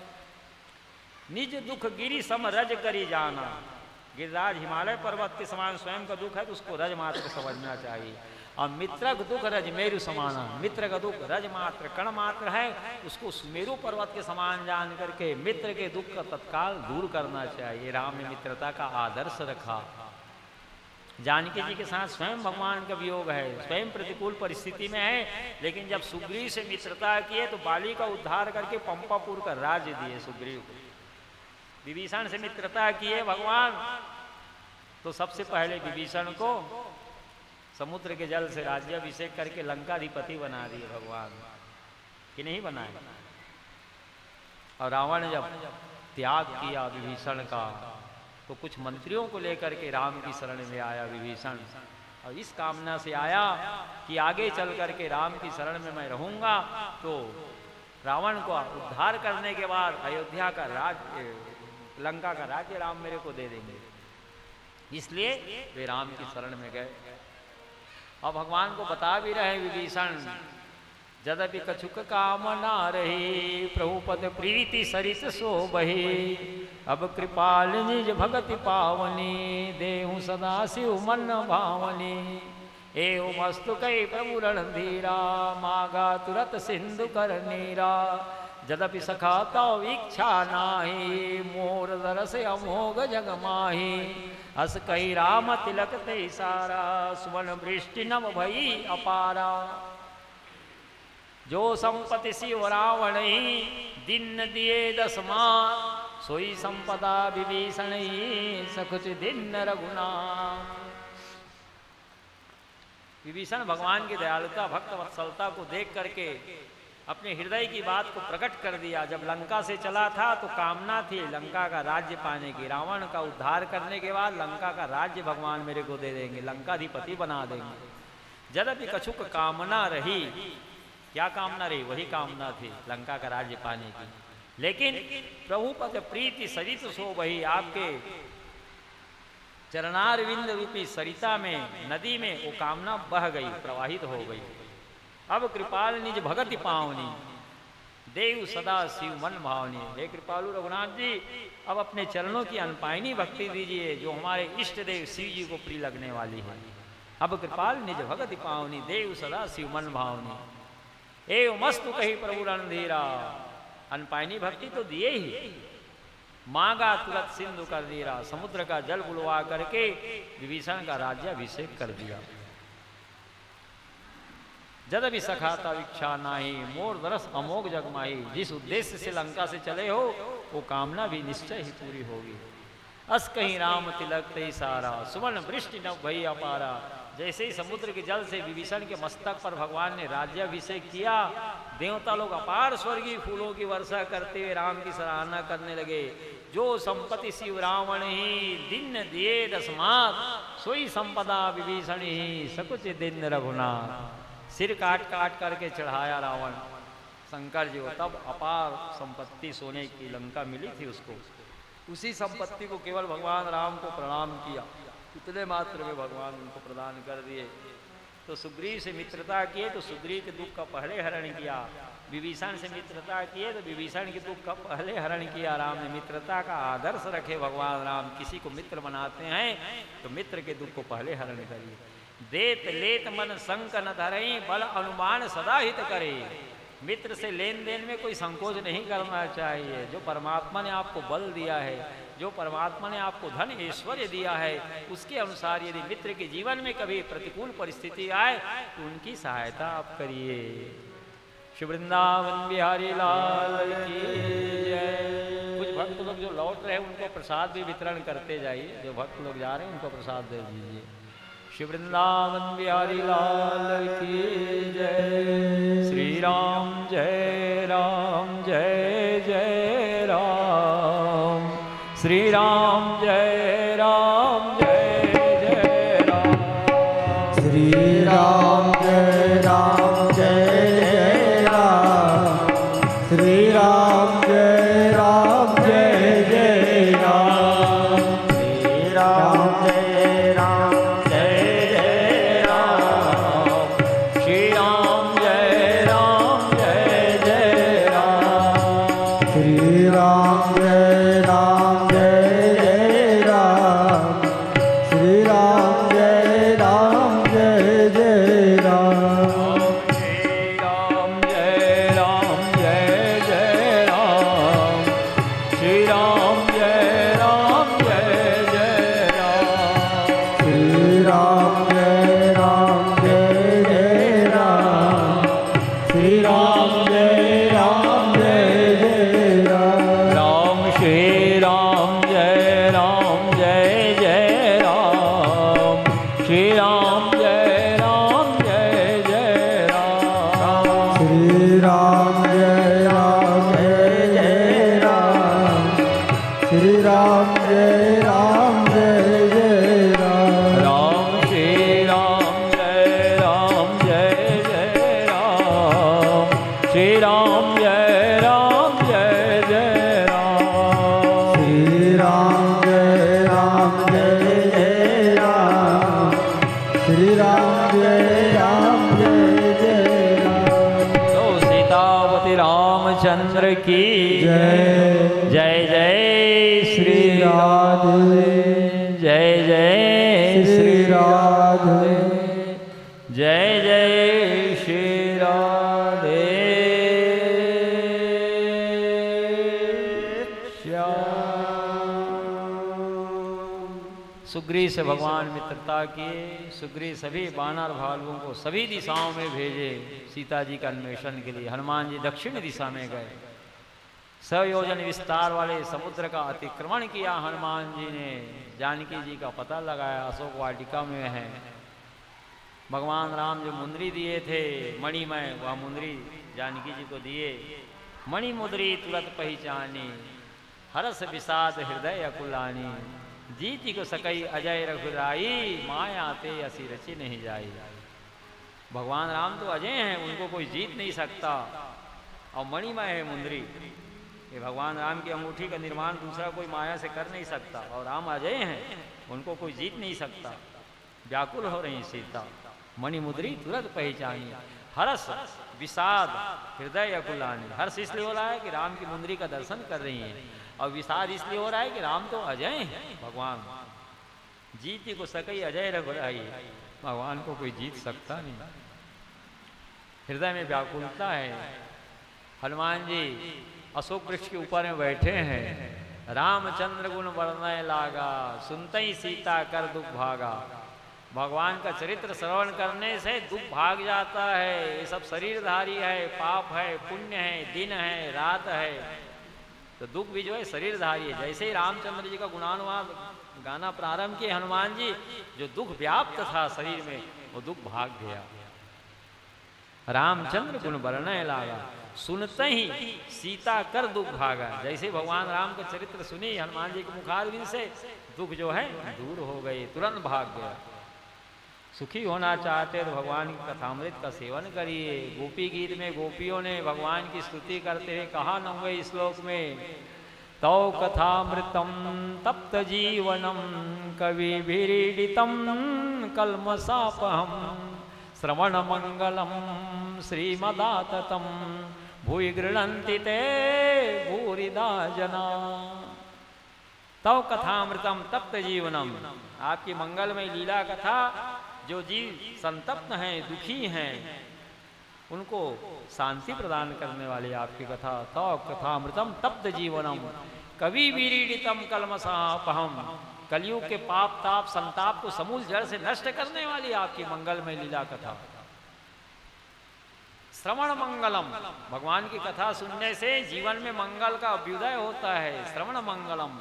निज दुख गिरि सम रज करी जाना। गिरिराज हिमालय पर्वत के समान स्वयं का दुख है तो उसको रज मात्र समझना चाहिए। और मित्र का दुख रज मेरु समाना, मित्र का दुख रज मात्र कण मात्र है, उसको सुमेरु पर्वत के समान जान करके मित्र के दुख का तत्काल दूर करना चाहिए। राम ने मित्रता का आदर्श रखा। जानकी जी के साथ स्वयं भगवान का वियोग है, स्वयं प्रतिकूल परिस्थिति में है, लेकिन जब सुग्रीव से मित्रता किए तो बाली का उद्धार करके पंपापुर का राज्य दिए सुग्रीव को। विभीषण से मित्रता किए भगवान तो सबसे पहले विभीषण को समुद्र के जल से राज्याभिषेक करके लंकाधिपति बना दिए भगवान, कि नहीं बनाए। और रावण ने जब त्याग किया विभीषण का तो कुछ मंत्रियों को लेकर के राम की शरण में आया विभीषण, और इस कामना से आया कि आगे चल करके राम की शरण में मैं रहूंगा तो रावण को उद्धार करने के बाद अयोध्या का राज्य, लंका का राज्य राम मेरे को दे देंगे। इसलिए वे राम की शरण में गए। और भगवान को बता भी रहे विभीषण, यद्यपि कछुक कामना रही, प्रभुपद प्रीति सरित सो बही, अब कृपाल निज भगति पावनी, देहु सदा शिव मन भावनी, एवं मस्तु कई प्रभु रणधीरा, मागा तुरत सिंधु कर नीरा, यद्यपि सखा तव इच्छा नाही, मोर दरस अमोघ जग माही, अस कही राम तिलक ते सारा, सुवन वृष्टि नव भई अपारा, जो संपत्ति शिव रावण दिन दिए दसमा, सोई संपदा विभीषण सकुच दिन रघुनाम। विभीषण भगवान की दयालुता भक्त वत्सलता को देख करके अपने हृदय की बात को प्रकट कर दिया। जब लंका से चला था तो कामना थी लंका का राज्य पाने की, रावण का उद्धार करने के बाद लंका का राज्य भगवान मेरे को दे देंगे, लंकाधिपति बना देंगे। यद्यपि कछुक कामना रही, क्या कामना रही? वही कामना थी लंका का राज्य पाने की, लेकिन प्रभु पद प्रीति सरित सो बही, आपके चरणारविंद रूपी सरिता में, नदी में वो कामना बह गई, प्रवाहित हो गई। अब कृपाल निज भगति पावनी, देव सदा शिव मन भावनी। हे कृपालु रघुनाथ जी, अब अपने चरणों की अनपायनी भक्ति दीजिए जो हमारे इष्ट देव शिव जी को प्रिय लगने वाली है। अब कृपाल निज भगति पावनी, देव सदा शिव मन भावनी, एवं मस्तु कही प्रभु रणधीरा। अनपायनी भक्ति तो दिए ही, मांगा तुरंत सिंधु कर दिया, समुद्र का जल बुलवा करके विभीषण का राज्याभिषेक कर दिया। यद्यपि सखाता इच्छा नाही, मोर दरस अमोघ जगमाही। जिस उद्देश्य से लंका से चले हो वो कामना भी निश्चय ही पूरी होगी। अस कहीं राम तिलक ते सारा, सुवर्ण वृष्टि न भई अपारा। जैसे ही समुद्र के जल से विभीषण के मस्तक पर भगवान ने राज्याभिषेक किया, देवता लोग अपार स्वर्गीय फूलों की वर्षा करते हुए राम की सराहना करने लगे। जो संपत्ति शिव रावण ही दिन दिए दसमात, सोई संपदा विभीषण ही सकुच दिन रघुनाथ। सिर काट काट करके चढ़ाया रावण शंकर जी को, तब अपार संपत्ति सोने की लंका मिली थी उसको। उसी संपत्ति को केवल भगवान राम को प्रणाम किया, इतने मात्र में भगवान उनको प्रदान कर दिए। तो सुग्रीव से मित्रता किए तो सुग्रीव के दुख का पहले हरण किया, विभीषण से मित्रता किए तो विभीषण के दुख का पहले हरण किया। राम ने मित्रता का आदर्श रखे भगवान राम, किसी को मित्र बनाते हैं तो मित्र के दुख को पहले हरण करिए। देत लेत मन संक न धरई, बल अनुमान सदा हित करे। मित्र से लेन देन में कोई संकोच नहीं करना चाहिए। जो परमात्मा ने आपको बल दिया है, जो परमात्मा ने आपको धन ऐश्वर्य दिया है, उसके अनुसार यदि मित्र के जीवन में कभी प्रतिकूल परिस्थिति आए तो उनकी सहायता आप करिए। श्री वृंदावन बिहारी लाल की जय। कुछ भक्त लोग जो लौट रहे हैं उनको प्रसाद भी वितरण करते जाइए, जो भक्त लोग जा रहे हैं उनको प्रसाद दे दीजिए। श्री वृंदावन बिहारी लाल की जय। श्री राम जय राम जय जय राम, श्री राम जय राम जय जय राम, श्री राम जय राम जय जय राम, श्री राम जय राम जय जय राम, श्री राम जय राम जय जय राम, श्री राम जय राम जय जय राम, श्री राम जय राम जय जय राम, श्री राम जय राम जय जय राम, श्री राम जय राम जय जय राम, श्री राम जय राम जय जय राम, श्री राम जय राम जय जय राम, श्री राम जय राम जय जय राम, राम श्री राम जय राम जय जय राम, श्री राम जय राम जय जय राम, श्री राम जय राम जय जय राम, श्री राम जय राम की जय। जय जय श्री राधे। जय जय श्री राधे। जय जय श्री राधे सुग्रीव से भगवान मित्रता किए। सुग्रीव सभी बानर भालुओं को सभी दिशाओं में भेजे सीता जी का अन्वेषण के लिए। हनुमान जी दक्षिण दिशा में गए। 100 योजन विस्तार वाले समुद्र का अतिक्रमण किया हनुमान जी ने। जानकी जी का पता लगाया, अशोक वाटिका में है। भगवान राम जो मुंदरी दिए थे मणिमय, वह मुंदरी जानकी जी को दिए। मणि मुद्री तुरंत पहचानी, हरस विषाद हृदय अकुलानी। जीति को सकई अजय रघुराई, माया ते असी रची नहीं जाई। भगवान राम तो अजय हैं, उनको कोई जीत नहीं सकता। और मणिमय है मुंदरी, ये भगवान राम की अंगूठी का निर्माण दूसरा कोई माया से कर नहीं सकता। और राम अजय हैं, उनको कोई जीत नहीं सकता। व्याकुल हो रही सीता, मणिमुद्री तुरंत पहचानी। हर्ष विषाद हृदय अकुलानी। हर्ष इसलिए हो रहा है कि राम की मुंदरी का दर्शन कर रही हैं, और विषाद इसलिए हो रहा है कि राम तो अजय हैं भगवान। जीती को सकई अजय रघुराई, भगवान को कोई जीत सकता नहीं। हृदय में व्याकुलता है। हनुमान जी अशोक वृक्ष के ऊपर में बैठे हैं। रामचंद्र गुण वर्णय लागा, सुनते ही सीता कर दुख भागा। भगवान का चरित्र श्रवण करने से दुख भाग जाता है। ये सब शरीरधारी है, पाप है, पुण्य है, दिन है, रात है, तो दुख भी जो है शरीरधारी है। जैसे ही रामचंद्र जी का गुणानुवाद गाना प्रारंभ किए हनुमान जी, जो दुख व्याप्त था शरीर में, वो दुख भाग गया। रामचंद्र गुण वर्णय लागा, सुनते ही सीता कर दुख भागा। जैसे भगवान राम का चरित्र सुनी हनुमान जी के मुखारविंद से, दुख जो है दूर हो गए, तुरंत भाग गया। सुखी होना चाहते तो भगवान की कथामृत का सेवन करिए। गोपी गीत में गोपियों ने भगवान की स्तुति करते हुए कहा 9वें श्लोक में, तौ कथामृतम तप्त जीवनम कविभिरीडितम कल्मषापहम श्रवण मंगलम श्रीमदाततम भूय गृह्णन्ति ते भूरिदा जना। तव कथामृतम तप्त जीवनम, आपकी मंगलमय लीला कथा, जो जीव संतप्त हैं, दुखी हैं, उनको शांति प्रदान करने वाली आपकी कथा। तव कथामृतम तप्त जीवनम कवि विरीडितम कल्मषापहम, कलयुग के पाप ताप संताप को समूल जड़ से नष्ट करने वाली आपकी मंगलमय लीला कथा। श्रवण मंगलम, भगवान की कथा सुनने से जीवन में मंगल का अभ्युदय होता है। श्रवण मंगलम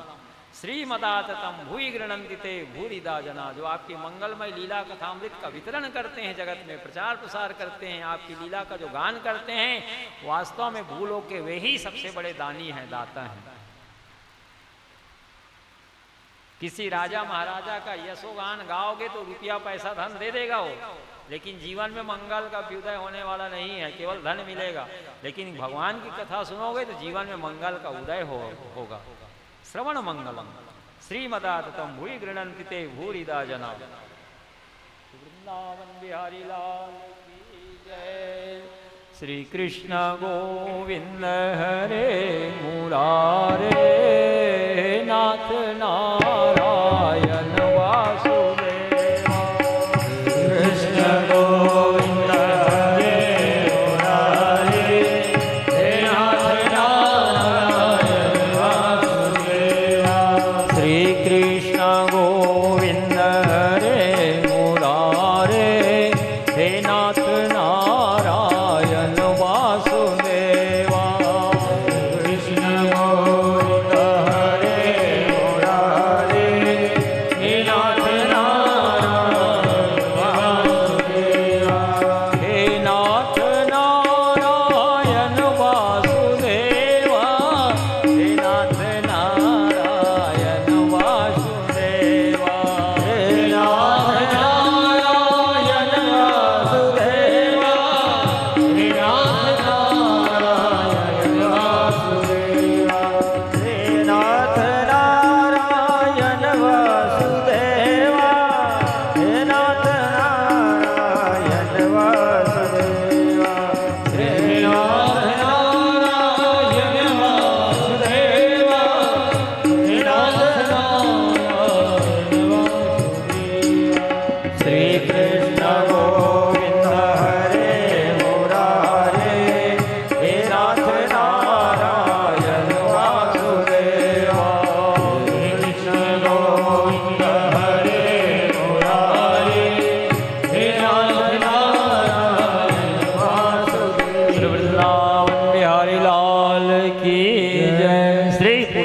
श्रीमदाततम भूय गृह्णन्ति ते भूरिदा जना, जो आपकी मंगलमय लीला कथामृत का वितरण करते हैं, जगत में प्रचार प्रसार करते हैं, आपकी लीला का जो गान करते हैं, वास्तव में भूलोक के वे ही सबसे बड़े दानी हैं, दाता हैं। किसी राजा महाराजा का यशोगान गाओगे तो रुपया पैसा धन दे देगा वो, लेकिन जीवन में मंगल का अभ्युदय होने वाला नहीं है, केवल धन मिलेगा। लेकिन भगवान की कथा सुनोगे तो जीवन में मंगल का उदय होगा। श्रवण मंगलम श्रीमदाततम भूय गृह्णन्ति ते भूरिदा जना। वृंदावन बिहारी लाल की जय। श्री कृष्ण गोविंद हरे मुरारे, नाथ नारायण वासुदेव। कृष्ण गोविंद हरे मुरारे, नाथ नारायण वासुदेव। श्री कृष्ण गोविंद हरे मुरारे, हे नाथ नारायण वासुदेवा। कृष्ण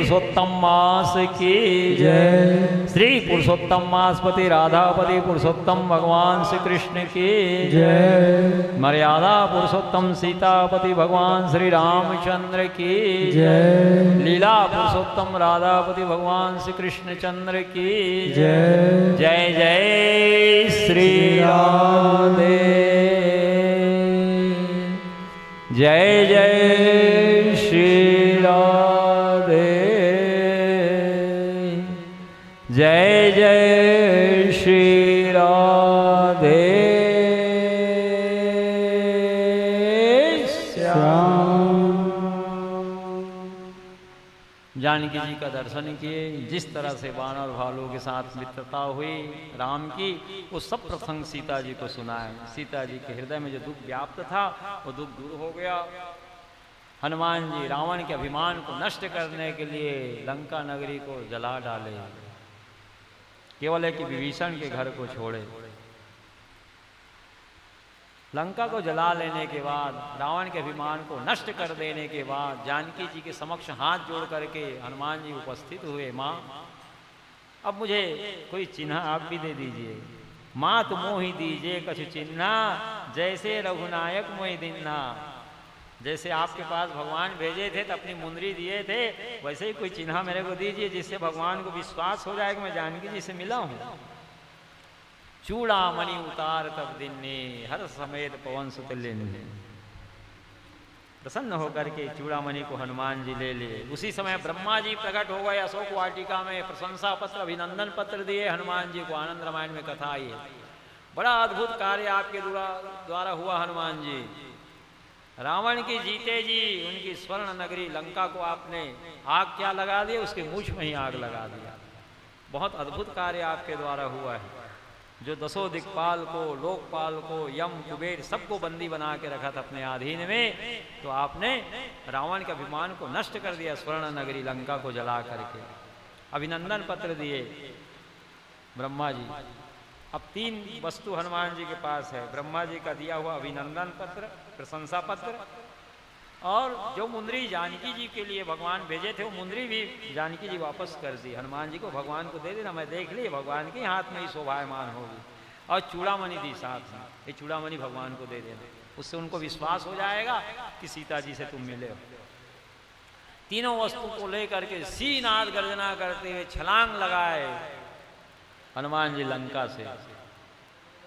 पुरुषोत्तम मास की जय। श्री पुरुषोत्तम मासपति राधापति पुरुषोत्तम भगवान श्री कृष्ण की जय। मर्यादा पुरुषोत्तम सीतापति भगवान श्री रामचंद्र की जय। लीला पुरुषोत्तम राधापति भगवान श्री कृष्ण चंद्र की जय। जय जय श्री राधे। जय जय श्री राधे। जय जय श्री राधे जानकी जी का दर्शन किए। जिस तरह से वानर भालू के साथ मित्रता हुई राम की, वो सब प्रसंग सीता जी को सुनाए। सीता जी के हृदय में जो दुख व्याप्त था वो दुख दूर हो गया। हनुमान जी रावण के अभिमान को नष्ट करने के लिए लंका नगरी को जला डाले, केवल एक विभीषण के घर को छोड़े। लंका को जला लेने के बाद, रावण के अभिमान को नष्ट कर देने के बाद, जानकी जी के समक्ष हाथ जोड़ करके हनुमान जी उपस्थित हुए। माँ, अब मुझे कोई चिन्ह आप भी दे दीजिए। माँ तो मोहि दीजिए कछु चिन्ह, जैसे रघुनायक मोहि दिन्ना। जैसे आपके पास भगवान भेजे थे तो अपनी मुंदरी दिए थे, वैसे ही कोई चिन्ह मेरे को दीजिए जिससे भगवान को विश्वास हो जाए कि मैं जानकी जी से मिला हूँ। चूड़ामणि उतार तब दिन्ने, हर समेत पवन सुत लेने। प्रसन्न होकर के चूड़ामणि को हनुमान जी ले लिए। उसी समय ब्रह्मा जी प्रकट हो गए अशोक वाटिका में, प्रशंसा पत्र अभिनंदन पत्र दिए हनुमान जी को। आनंद रामायण में कथा आई है। बड़ा अद्भुत कार्य आपके द्वारा हुआ हनुमान जी। रावण की जीते जी उनकी स्वर्ण नगरी लंका को आपने आग क्या लगा दी, उसके मूछ में ही आग लगा दिया। बहुत अद्भुत कार्य आपके द्वारा हुआ है। जो दसों दिक्पाल को, लोकपाल को, यम कुबेर सबको बंदी बना के रखा था अपने अधीन में, तो आपने रावण के अभिमान को नष्ट कर दिया। स्वर्ण नगरी लंका को जला करके अभिनंदन पत्र दिए ब्रह्मा जी। अब 3 वस्तु हनुमान जी के पास है। ब्रह्मा जी का दिया हुआ अभिनंदन पत्र, प्रशंसा पत्र, और जो मुंदरी जानकी जी के लिए भगवान भेजे थे वो मुंदरी भी जानकी जी वापस कर दी। हनुमान जी को भगवान को दे देना, मैं देख ली भगवान के हाथ में ही शोभायमान होगी। और चूड़ामणि दी साथ में, ये चूड़ामणि भगवान को दे देना, उससे उनको विश्वास हो जाएगा कि सीता जी से तुम मिले हो। तीनों वस्तु को लेकर के सीनाद गर्जना करते हुए छलांग लगाए हनुमान जी लंका से।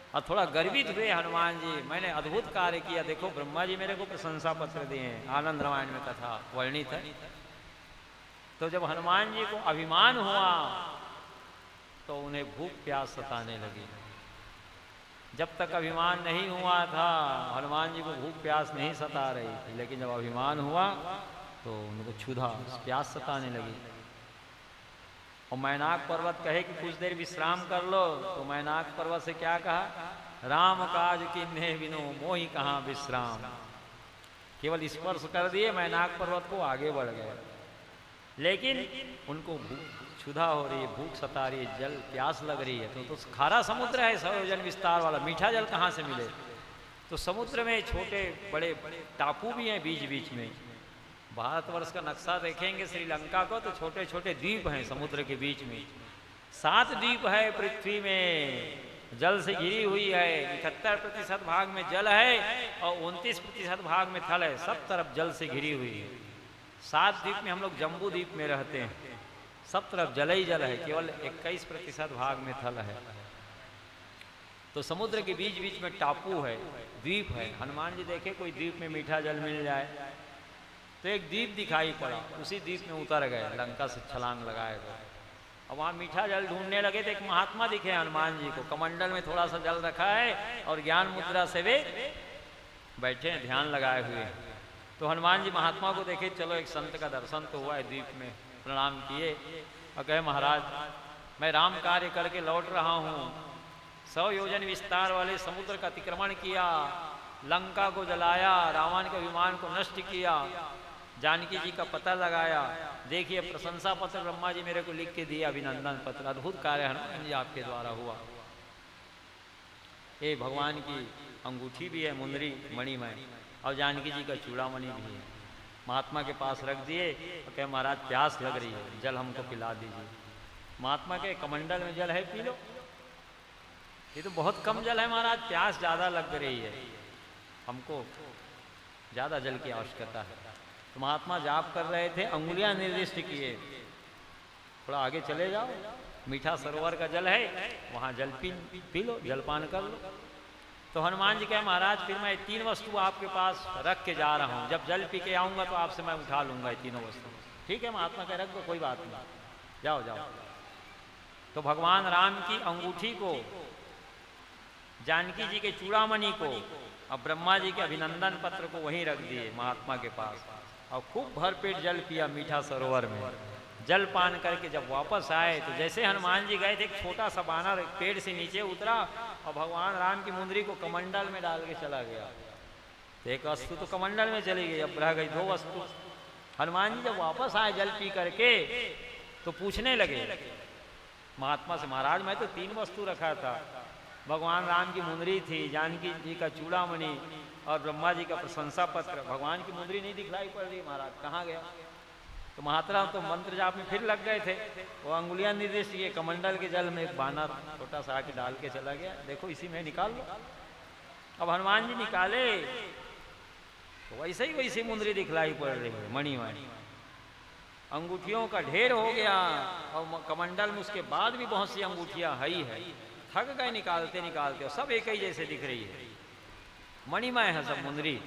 और थोड़ा गर्वित हुए हनुमान जी, मैंने अद्भुत कार्य किया। देखो ब्रह्मा जी मेरे को प्रशंसा पत्र दिए हैं, आनंद रामायण में कथा वर्णित है। तो जब हनुमान जी को अभिमान हुआ तो उन्हें भूख प्यास सताने लगी। जब तक अभिमान नहीं हुआ था हनुमान जी को भूख प्यास नहीं सता रही थी, लेकिन जब अभिमान हुआ तो उनको क्षुधा प्यास सताने लगी। और मैनाक पर्वत कहे कि कुछ देर विश्राम कर लो, तो मैनाक पर्वत से क्या कहा, राम काज किन्हे बिनो मोहि कहाँ विश्राम। केवल स्पर्श कर दिए मैनाक पर्वत को, आगे बढ़ गए। लेकिन उनको क्षुधा हो रही है, भूख सता रही है, जल प्यास लग रही है। तो खारा समुद्र है 100 योजन विस्तार वाला, मीठा जल कहाँ से मिले। तो समुद्र में छोटे बड़े टापू भी हैं बीच बीच में। भारतवर्ष का नक्शा देखेंगे श्रीलंका को तो छोटे छोटे द्वीप हैं समुद्र के बीच में। 7 द्वीप है पृथ्वी में, जल से घिरी हुई है। 71% भाग में जल है और 29% भाग में थल है। सब तरफ जल से घिरी हुई है। 7 द्वीप में हम लोग जम्बू द्वीप में रहते हैं, सब तरफ जल ही जल है, केवल 21% भाग में थल है। तो समुद्र के बीच बीच में टापू है, द्वीप है। हनुमान जी देखे कोई द्वीप में मीठा जल मिल जाए, तो एक द्वीप दिखाई पड़ा, उसी द्वीप में उतर गए, लंका से छलांग लगाए गए। अब वहाँ मीठा जल ढूंढने लगे तो एक महात्मा दिखे हनुमान जी को, कमंडल में थोड़ा सा जल रखा है और ज्ञान मुद्रा से वे बैठे हैं, ध्यान लगाए हुए। तो हनुमान जी महात्मा को देखे, चलो एक संत का दर्शन तो हुआ है द्वीप में, प्रणाम किए और कहे महाराज मैं राम कार्य करके लौट रहा हूँ। 100 योजन विस्तार वाले समुद्र का अतिक्रमण किया, लंका को जलाया, रावण के विमान को नष्ट किया, जानकी जी का पता लगाया। देखिए प्रशंसा पत्र ब्रह्मा जी मेरे को लिख के दिया, अभिनंदन पत्र। अद्भुत कार्य हनुमान जी आपके द्वारा हुआ। ये भगवान की अंगूठी भी है मुंदरी मणिमय, और जानकी जी का चूड़ामणि भी है। महात्मा के पास रख दिए और कहे महाराज प्यास लग रही है, जल हमको पिला दीजिए। महात्मा के कमंडल में जल है, पी लो। ये तो बहुत कम जल है महाराज, प्यास ज़्यादा लग रही है, हमको ज़्यादा जल की आवश्यकता है। तो महात्मा जाप कर रहे थे, अंगुलियां निर्दिष्ट किए, थोड़ा आगे चले जाओ, मीठा सरोवर का जल है, वहाँ जल पी लो, जलपान कर लो। तो हनुमान जी कहे महाराज फिर मैं 3 वस्तु आपके पास रख के जा रहा हूँ, जब जल पी के आऊँगा तो आपसे मैं उठा लूँगा ये तीनों वस्तु। ठीक है महात्मा कह रख दो, कोई बात नहीं, जाओ जाओ। तो भगवान राम की अंगूठी को, जानकी जी के चूड़ामणि को और ब्रह्मा जी के अभिनंदन पत्र को वहीं रख दिए महात्मा के पास, और खूब भरपेट जल पिया मीठा सरोवर में। जल पान करके जब वापस आए तो जैसे हनुमान जी गए थे, एक छोटा सा बानर पेड़ से नीचे उतरा और भगवान राम की मुंदरी को कमंडल में डाल के चला गया। तो एक वस्तु तो कमंडल में चली गई, अब रह गई 2 वस्तु। हनुमान जी जब वापस आए जल पी करके तो पूछने लगे महात्मा से, महाराज मैं तो 3 वस्तु रखा था, भगवान राम की मुंदरी थी, जानकी जी का चूड़ामणि और ब्रह्मा जी का प्रशंसा पत्र। भगवान की मुंदरी नहीं दिखलाई पड़ रही महाराज, कहाँ गया? तो महात्मा तो मंत्र जाप में फिर लग गए थे, वो अंगुलियां निर्दिष्ट किए, कमंडल के जल में एक बानर छोटा सा आके डाल के चला गया, देखो इसी में निकाल लो। अब हनुमान जी निकाले तो वैसे ही वैसी मुंदरी दिखलाई पड़ रही है, मणिमय अंगूठियों का ढेर हो गया, और कमंडल में उसके बाद भी बहुत सी अंगूठियां हई है। थक गए निकालते निकालते, और सब एक ही जैसे दिख रही है, मणिमय है सब मुंदरी।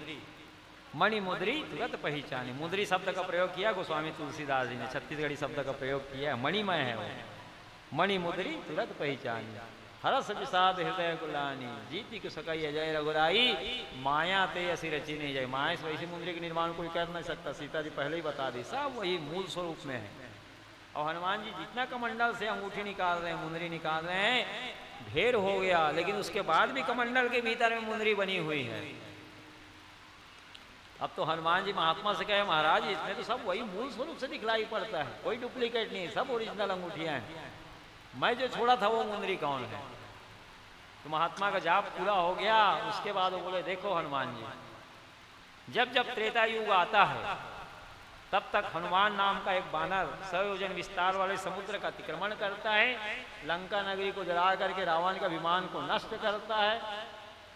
मणि मुद्री तुरंत पहचानी, मुद्री शब्द का प्रयोग किया गोस्वामी तुलसीदास जी ने, छत्तीसगढ़ी शब्द का प्रयोग किया है, मणिमय है वो। मणि मुद्री तुरंत पहचानी, हरस विषाद हृदय गुलानी, जीती को सकई अजय रघुराई, माया ते असी रची नहीं जाए। माया से वैसी मुद्री के निर्माण कोई कर नहीं सकता, सीता जी पहले ही बता दी, सब वही मूल स्वरूप में है। और हनुमान जी जितना कमंडल से अंगूठी निकाल रहे हैं, मुंदरी निकाल रहे हैं, ढेर हो गया, लेकिन उसके बाद भी कमंडल के भीतर में मुंदरी बनी हुई है। अब तो हनुमान जी महात्मा से कहे महाराज इसमें तो सब वही मूल स्वरूप से दिखलाई पड़ता है, कोई डुप्लीकेट नहीं, सब ओरिजिनल अंगूठियां हैं, मैं जो छोड़ा था वो मुंदरी कौन है? तो महात्मा का जाप पूरा हो गया। उसके बाद वो बोले देखो हनुमान जी, जब जब त्रेता युग आता है तब तक हनुमान नाम का एक बानर 100 योजन विस्तार वाले समुद्र का अतिक्रमण करता है, लंका नगरी को जला करके रावण का विमान को नष्ट करता है,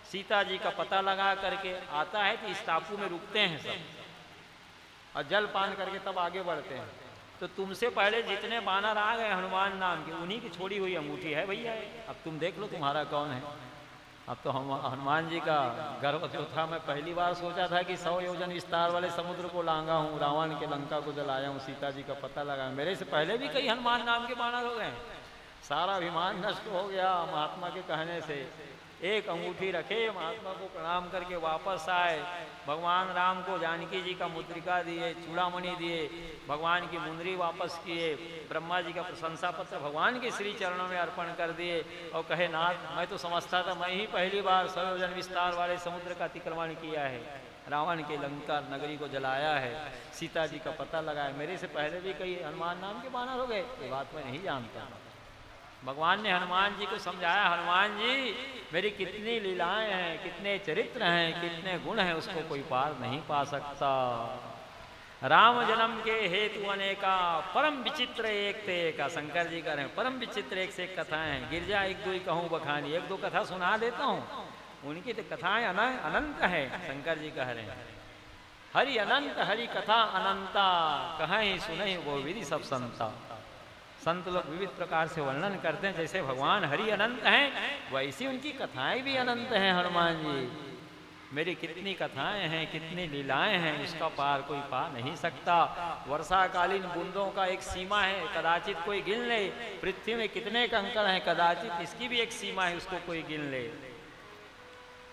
सीता जी का पता लगा करके आता है कि इस टापू में रुकते हैं सब, और जल पान करके तब आगे बढ़ते हैं। तो तुमसे पहले जितने बानर आ गए हनुमान नाम के, उन्हीं की छोड़ी हुई अंगूठी है भैया। अब तुम देख लो तुम्हारा कौन है। अब तो हम हनुमान जी का गर्व जो था, मैं पहली बार सोचा था कि 100 योजन विस्तार वाले समुद्र को लांगा हूँ, रावण के लंका को जलाया हूँ, सीता जी का पता लगा। मेरे से पहले भी कई हनुमान नाम के बानर हो गए, सारा अभिमान नष्ट हो गया महात्मा के कहने से। एक अंगूठी रखे, महात्मा को प्रणाम करके वापस आए, भगवान राम को जानकी जी का मुद्रिका दिए, चूड़ामणि दिए, भगवान की मुंदरी वापस किए, ब्रह्मा जी का प्रशंसा पत्र भगवान के श्री चरणों में अर्पण कर दिए, और कहे नाथ मैं तो समझता था मैं ही पहली बार 100 योजन विस्तार वाले समुद्र का अतिक्रमण किया है, रावण के लंका नगरी को जलाया है, सीता जी का पता लगाया। मेरे से पहले भी कई हनुमान नाम के बानर हो गए, ये बात मैं नहीं जानता। भगवान ने हनुमान जी को समझाया, हनुमान जी मेरी कितनी लीलाएं हैं, कितने चरित्र हैं, कितने गुण हैं, उसको कोई पार नहीं पा सकता। राम जन्म के हेतु अनेका, परम विचित्र एक ते का, शंकर जी कर रहे हैं परम विचित्र एक से एक कथाएं हैं। गिरजा एक दो कहूँ बखानी, एक दो कथा सुना देता हूँ, उनकी तो कथाएं अनंत है। शंकर जी कह रहे हैं हरि अनंत, हरि कथा अनंता, कहीं सुनहि वो विधि सब संता। संत लोग विविध प्रकार से वर्णन करते हैं, जैसे भगवान हरि अनंत हैं वैसी उनकी कथाएं भी अनंत हैं। हनुमान जी मेरी कितनी कथाएं हैं, कितनी लीलाएं हैं, इसका पार कोई पा नहीं सकता। वर्षाकालीन बूंदों का एक सीमा है, कदाचित कोई गिन ले। पृथ्वी में कितने कंकड़ हैं, कदाचित इसकी भी एक सीमा है, उसको कोई गिन ले।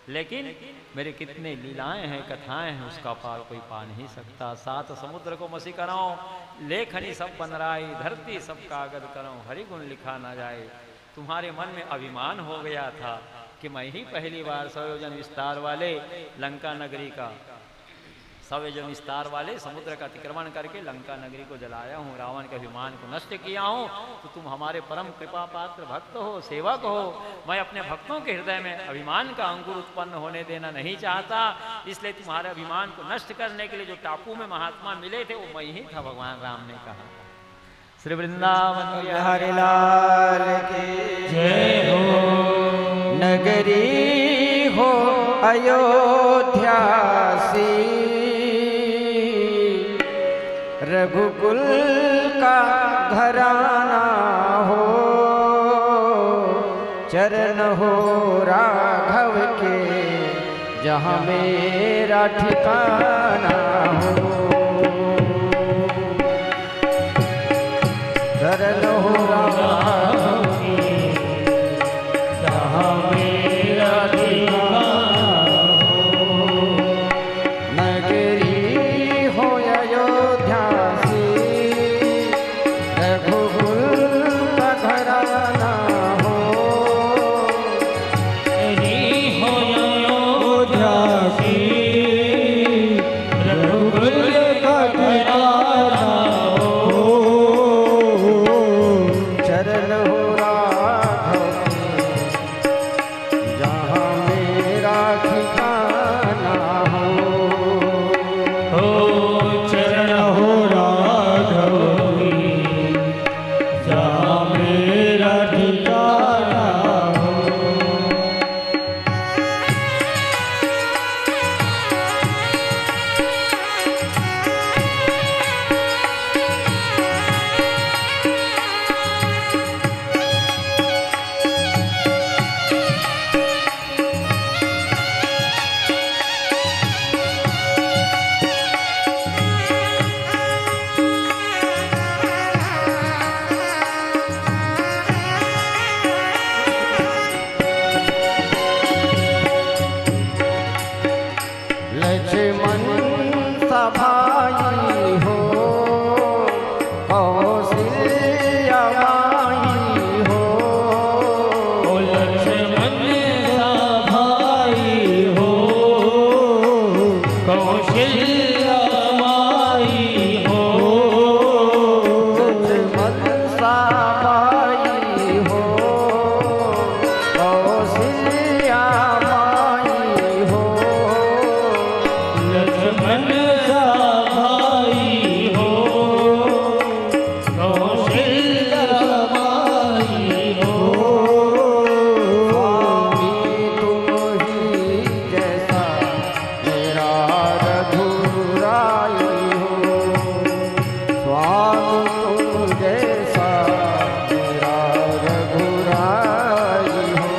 लेकिन मेरे कितने लीलाएं हैं, कथाएं हैं, उसका पार कोई पा नहीं सकता। 7 समुद्र को मसी कराओ, लेखनी सब बनराई, धरती सब कागज करो, हरि गुण लिखा ना जाए। तुम्हारे मन में अभिमान हो गया था कि मैं ही पहली बार 100 योजन विस्तार वाले लंका नगरी का सव्य विस्तार वाले समुद्र का अतिक्रमण करके लंका नगरी को जलाया हूँ, रावण के अभिमान को नष्ट किया हूँ, तो तुम हमारे परम कृपा पात्र भक्त हो, सेवक हो। मैं अपने भक्तों के हृदय में अभिमान का अंकुर उत्पन्न होने देना नहीं चाहता, इसलिए तुम्हारे अभिमान को नष्ट करने के लिए जो टापू में महात्मा मिले थे वो मैं ही था, भगवान राम ने कहा। श्री वृंदावन हरि लाल की जय हो। नगरी हो अयोध्या सी, रघुकुल का घराना हो, चरण हो राघव के जहाँ मेरा ठिकाना हो, चरण हो राघव के जहाँ मेरा ठिकाना हो, नगरी हो अयोध्या सी, रघुकुल का घराना हो, नगरी हो अयोध्या की, रघुकुल का घराना हो, चरण हो राघव के जहाँ मेरा ठिकाना हो, चरण हो राघव की, जहाँ मेरा ठिकाना हो। लक्ष्मण सा भाई हो, कौशल्या माई हो, ओ लक्ष्मण सा भाई हो, कौशल्या माई हो, लक्ष्मण सा भाई हो, कौशल्या माई हो, लक्ष्मण सा भाई हो, कौशल्या माई हो। स्वामी तुम ही जैसा मेरा रघुराई हो, स्वामी तुम जैसा मेरा रघुराई हो,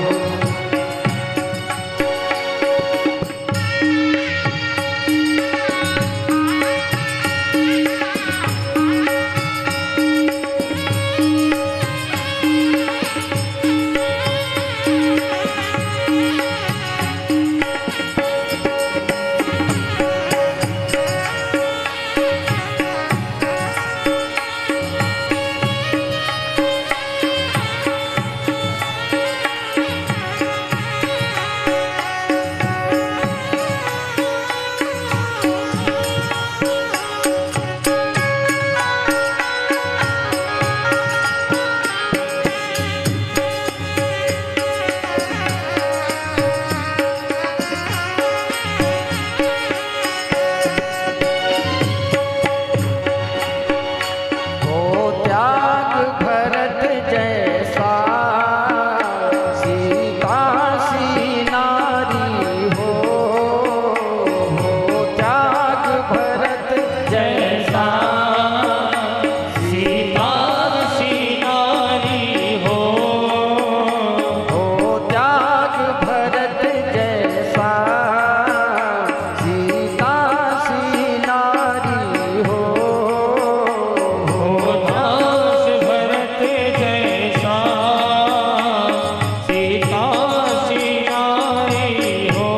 हो त्याग भरत जैसा, सीता सी नारी हो, त्याग भरत जैसा, सीता सी नारी हो, त्याग भरत जैसा, सीता सी नारी हो, दास भरत जैसा, सीता सी नारी हो,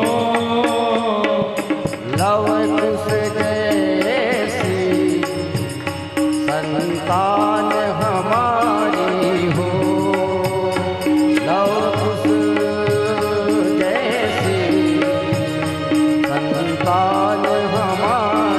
लव कुश जैसी संतान हमारी हो, लव कुश जैसी संतान हमारी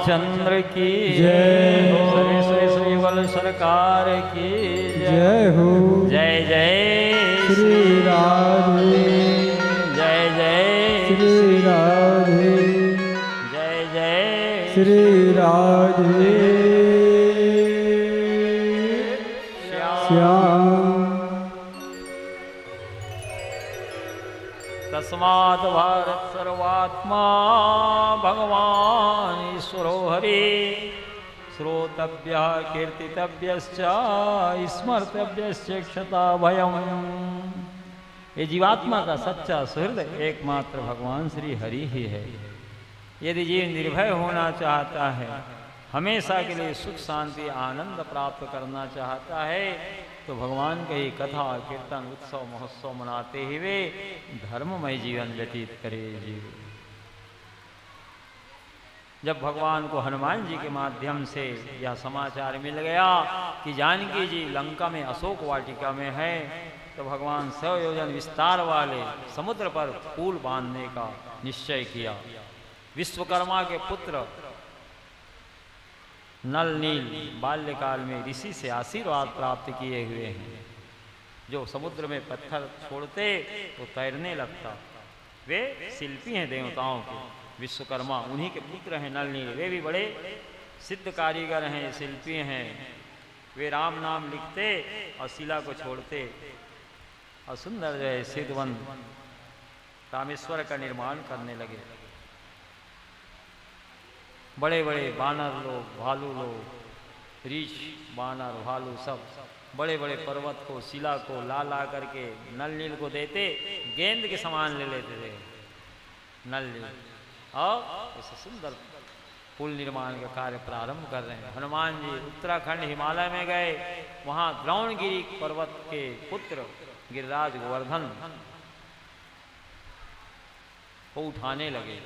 रामचंद्र की जय हो। सर्वेश्वर युगल सरकार की जय हो। जय जय श्री राधे जय जय श्री राधे जय जय श्री राधे श्याम। तस्मात् भारत सर्वात्मा भगवान ईश्वरो हरि श्रोतव्य कीर्तितव्यश्च स्मर्तव्यश्च क्षता भयम। ये जीवात्मा का सच्चा सुहृद एकमात्र भगवान श्री हरि ही है। यदि जीव निर्भय होना चाहता है, हमेशा के लिए सुख शांति आनंद प्राप्त करना चाहता है, तो भगवान का ही कथा कीर्तन उत्सव महोत्सव मनाते हुए धर्ममय जीवन व्यतीत करे जीव। जब भगवान को हनुमान जी के माध्यम से यह समाचार मिल गया कि जानकी जी लंका में अशोक वाटिका में है, तो भगवान 100 योजन विस्तार वाले समुद्र पर पुल बांधने का निश्चय किया। विश्वकर्मा के पुत्र नल नील बाल्यकाल में ऋषि से आशीर्वाद प्राप्त किए हुए हैं। जो समुद्र में पत्थर छोड़ते तो तैरने लगता। वे शिल्पी हैं देवताओं के, विश्वकर्मा उन्हीं के पुत्र हैं नल नील। वे भी बड़े सिद्ध कारीगर हैं, शिल्पी हैं। वे राम नाम लिखते और शिला को छोड़ते और सुंदर जो है सिद्धवन रामेश्वर का निर्माण करने लगे। बड़े बड़े बानर लोग, भालू लोग, रीछ बानर भालू सब बड़े बड़े पर्वत को शिला को ला ला करके नल नील को देते, गेंद के समान ले लेते थे नल नील। और इसे सुंदर पुल निर्माण का कार्य प्रारंभ कर रहे हैं। हनुमान जी उत्तराखंड हिमालय में गए, वहाँ द्रोणगिरी पर्वत के पुत्र गिरिराज गोवर्धन को उठाने लगे,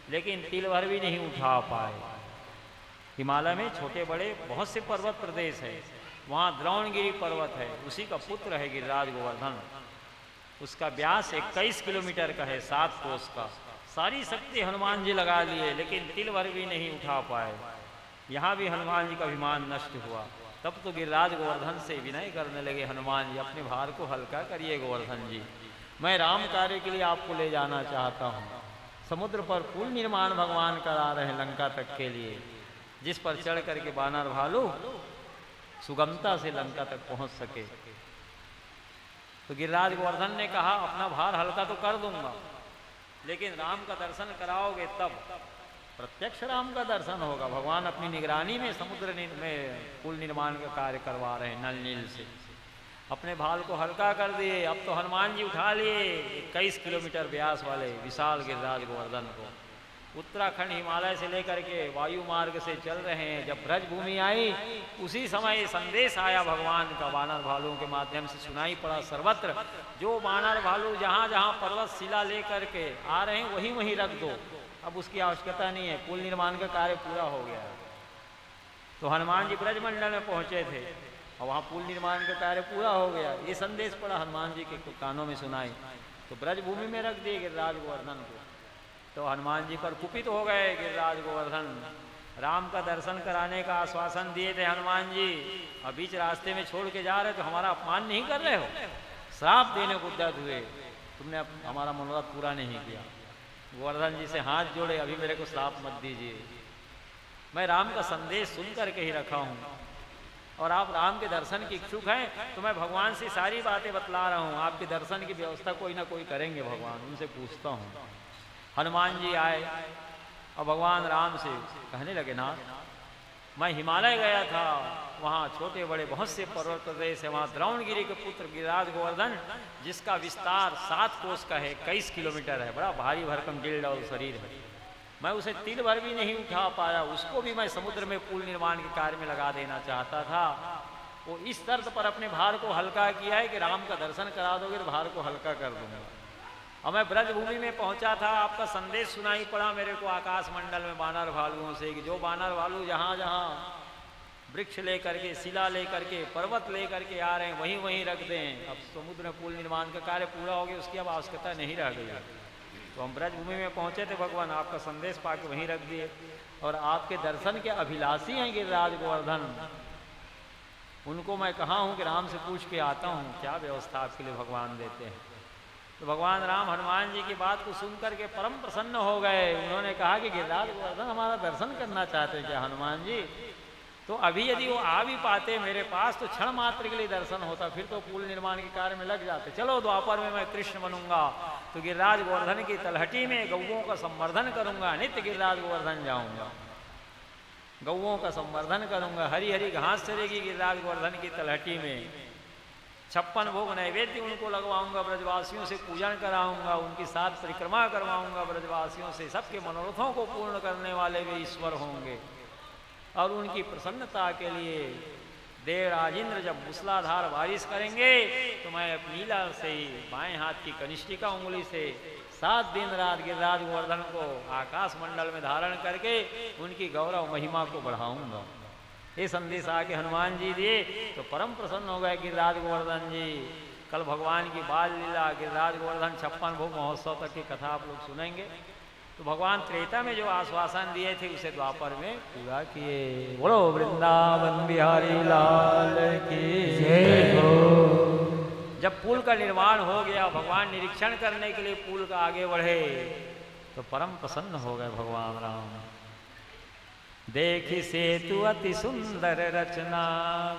लेकिन तिल भर भी नहीं उठा पाए। हिमालय में छोटे बड़े बहुत से पर्वत प्रदेश है, वहाँ द्रोणगिरी पर्वत है, उसी का पुत्र है गिरिराज गोवर्धन। उसका व्यास 21 किलोमीटर का है, 7 कोस का। सारी शक्ति हनुमान जी लगा लिए, लेकिन तिल भर भी नहीं उठा पाए। यहाँ भी हनुमान जी का अभिमान नष्ट हुआ। तब तो गिरिराज गोवर्धन से विनय करने लगे, हनुमान जी अपने भार को हल्का करिए गोवर्धन जी, मैं राम कार्य के लिए आपको ले जाना चाहता हूँ। समुद्र पर पुल निर्माण भगवान करा रहे हैं लंका तक के लिए, जिस पर चढ़ करके बानर भालू सुगमता से लंका तक पहुंच सके। तो गिरिराज गोवर्धन ने कहा अपना भार हल्का तो कर दूंगा, लेकिन राम का दर्शन कराओगे तब। प्रत्यक्ष राम का दर्शन होगा। भगवान अपनी निगरानी में समुद्र में पुल निर्माण का कार्य करवा रहे हैं नल नील से। अपने भाल को हल्का कर दिए। अब तो हनुमान जी उठा लिए 21 किलोमीटर व्यास वाले विशाल गिरिराज गोवर्धन को। उत्तराखंड हिमालय से लेकर के वायु मार्ग से चल रहे हैं। जब ब्रज भूमि आई, उसी समय संदेश आया भगवान का, बानर भालुओं के माध्यम से सुनाई पड़ा सर्वत्र। जो बानर भालू जहाँ जहाँ पर्वत शिला लेकर के आ रहे हैं, वहीं वहीं रख दो, अब उसकी आवश्यकता नहीं है, पुल निर्माण का कार्य पूरा हो गया। तो हनुमान जी ब्रजमंडल में पहुंचे थे और वहाँ पुल निर्माण का कार्य पूरा हो गया। ये संदेश पड़ा हनुमान जी के कानों में सुनाई, तो ब्रजभूमि में रख दिए गिरिराज गोवर्धन को। तो हनुमान जी पर कुपित हो गए गिरिराज गोवर्धन। राम का दर्शन कराने का आश्वासन दिए थे हनुमान जी, और बीच रास्ते में छोड़ के जा रहे तो हमारा अपमान नहीं कर रहे हो, श्राप देने को उद्यत हुए, तुमने हमारा मनोरथ पूरा नहीं किया। गोवर्धन जी से हाथ जोड़े, अभी मेरे को श्राप मत दीजिए, मैं राम का संदेश सुन करके ही रखा हूँ, और आप राम के दर्शन की इच्छुक हैं तो मैं भगवान से सारी बातें बतला रहा हूँ। आपके दर्शन की व्यवस्था कोई ना कोई करेंगे भगवान, उनसे पूछता हूँ। हनुमान जी आए और भगवान राम से कहने लगे, नाथ मैं हिमालय गया था, वहाँ छोटे बड़े बहुत से पर्वत प्रदेश है, वहाँ द्रोणगिरी के पुत्र गिरिराज गोवर्धन, जिसका विस्तार 7 कोस का है, 21 किलोमीटर है, बड़ा भारी भरकम गिल्ड और शरीर है, मैं उसे तिल भर भी नहीं उठा पाया। उसको भी मैं समुद्र में पुल निर्माण के कार्य में लगा देना चाहता था। वो इस शर्त पर अपने भार को हल्का किया है कि राम का दर्शन करा दोगे तो भार को हल्का कर दूंगा। और मैं ब्रजभूमि में पहुंचा था, आपका संदेश सुनाई पड़ा मेरे को आकाश मंडल में बानर भालुओं से कि जो बानर भालू जहाँ जहाँ वृक्ष लेकर के, शिला लेकर के, पर्वत लेकर के आ रहे हैं, वहीं वहीं रख दें। अब समुद्र में पुल निर्माण का कार्य पूरा हो गया, उसकी अब आवश्यकता नहीं रह गई। तो हम ब्रजभूमि में पहुंचे थे, भगवान आपका संदेश पाके वहीं रख दिए। और आपके दर्शन के अभिलाषी हैं गिरिराज गोवर्धन। उनको मैं कहा हूँ कि राम से पूछ के आता हूँ क्या व्यवस्था आपके लिए भगवान देते हैं। तो भगवान राम हनुमान जी की बात को सुनकर के परम प्रसन्न हो गए। उन्होंने कहा कि गिरिराज गोवर्धन हमारा दर्शन करना चाहते हैं क्या हनुमान जी? तो अभी यदि वो आ भी पाते मेरे पास तो क्षण मात्र के लिए दर्शन होता, फिर तो पुल निर्माण के कार्य में लग जाते। चलो द्वापर में मैं कृष्ण बनूंगा तो गिरिराज गोवर्धन की तलहटी में गौओं का संवर्धन करूंगा, नित्य गिरिराज गोवर्धन जाऊंगा, गौओं का संवर्धन करूंगा, हरी हरी घास चलेगी गिरिराज गोवर्धन की तलहटी में, 56 भोग नैवेद्य उनको लगवाऊंगा, ब्रजवासियों से पूजन कराऊंगा, उनकी साथ परिक्रमा करवाऊंगा ब्रजवासियों से। सबके मनोरथों को पूर्ण करने वाले वे ईश्वर होंगे। और उनकी प्रसन्नता के लिए देव राजेंद्र जब मूसलाधार बारिश करेंगे तो मैं अपनी लीला से ही बाएं हाथ की कनिष्ठिका उंगली से 7 दिन रात गिरिराज गोवर्धन को आकाश मंडल में धारण करके उनकी गौरव महिमा को बढ़ाऊंगा। ये संदेश आके हनुमान जी दिए तो परम प्रसन्न हो गए गिरिराज गोवर्धन जी। कल भगवान की बाल लीला गिरिराज गोवर्धन 56 भोग महोत्सव तक की कथा आप लोग सुनेंगे। तो भगवान त्रेता में जो आश्वासन दिए थे उसे द्वापर में पूरा किए। बोलो वृंदावन बिहारी लाल की जय हो। जब पुल का निर्माण हो गया, भगवान निरीक्षण करने के लिए पुल का आगे बढ़े तो परम प्रसन्न हो गए भगवान राम। देखी सेतु अति सुंदर रचना,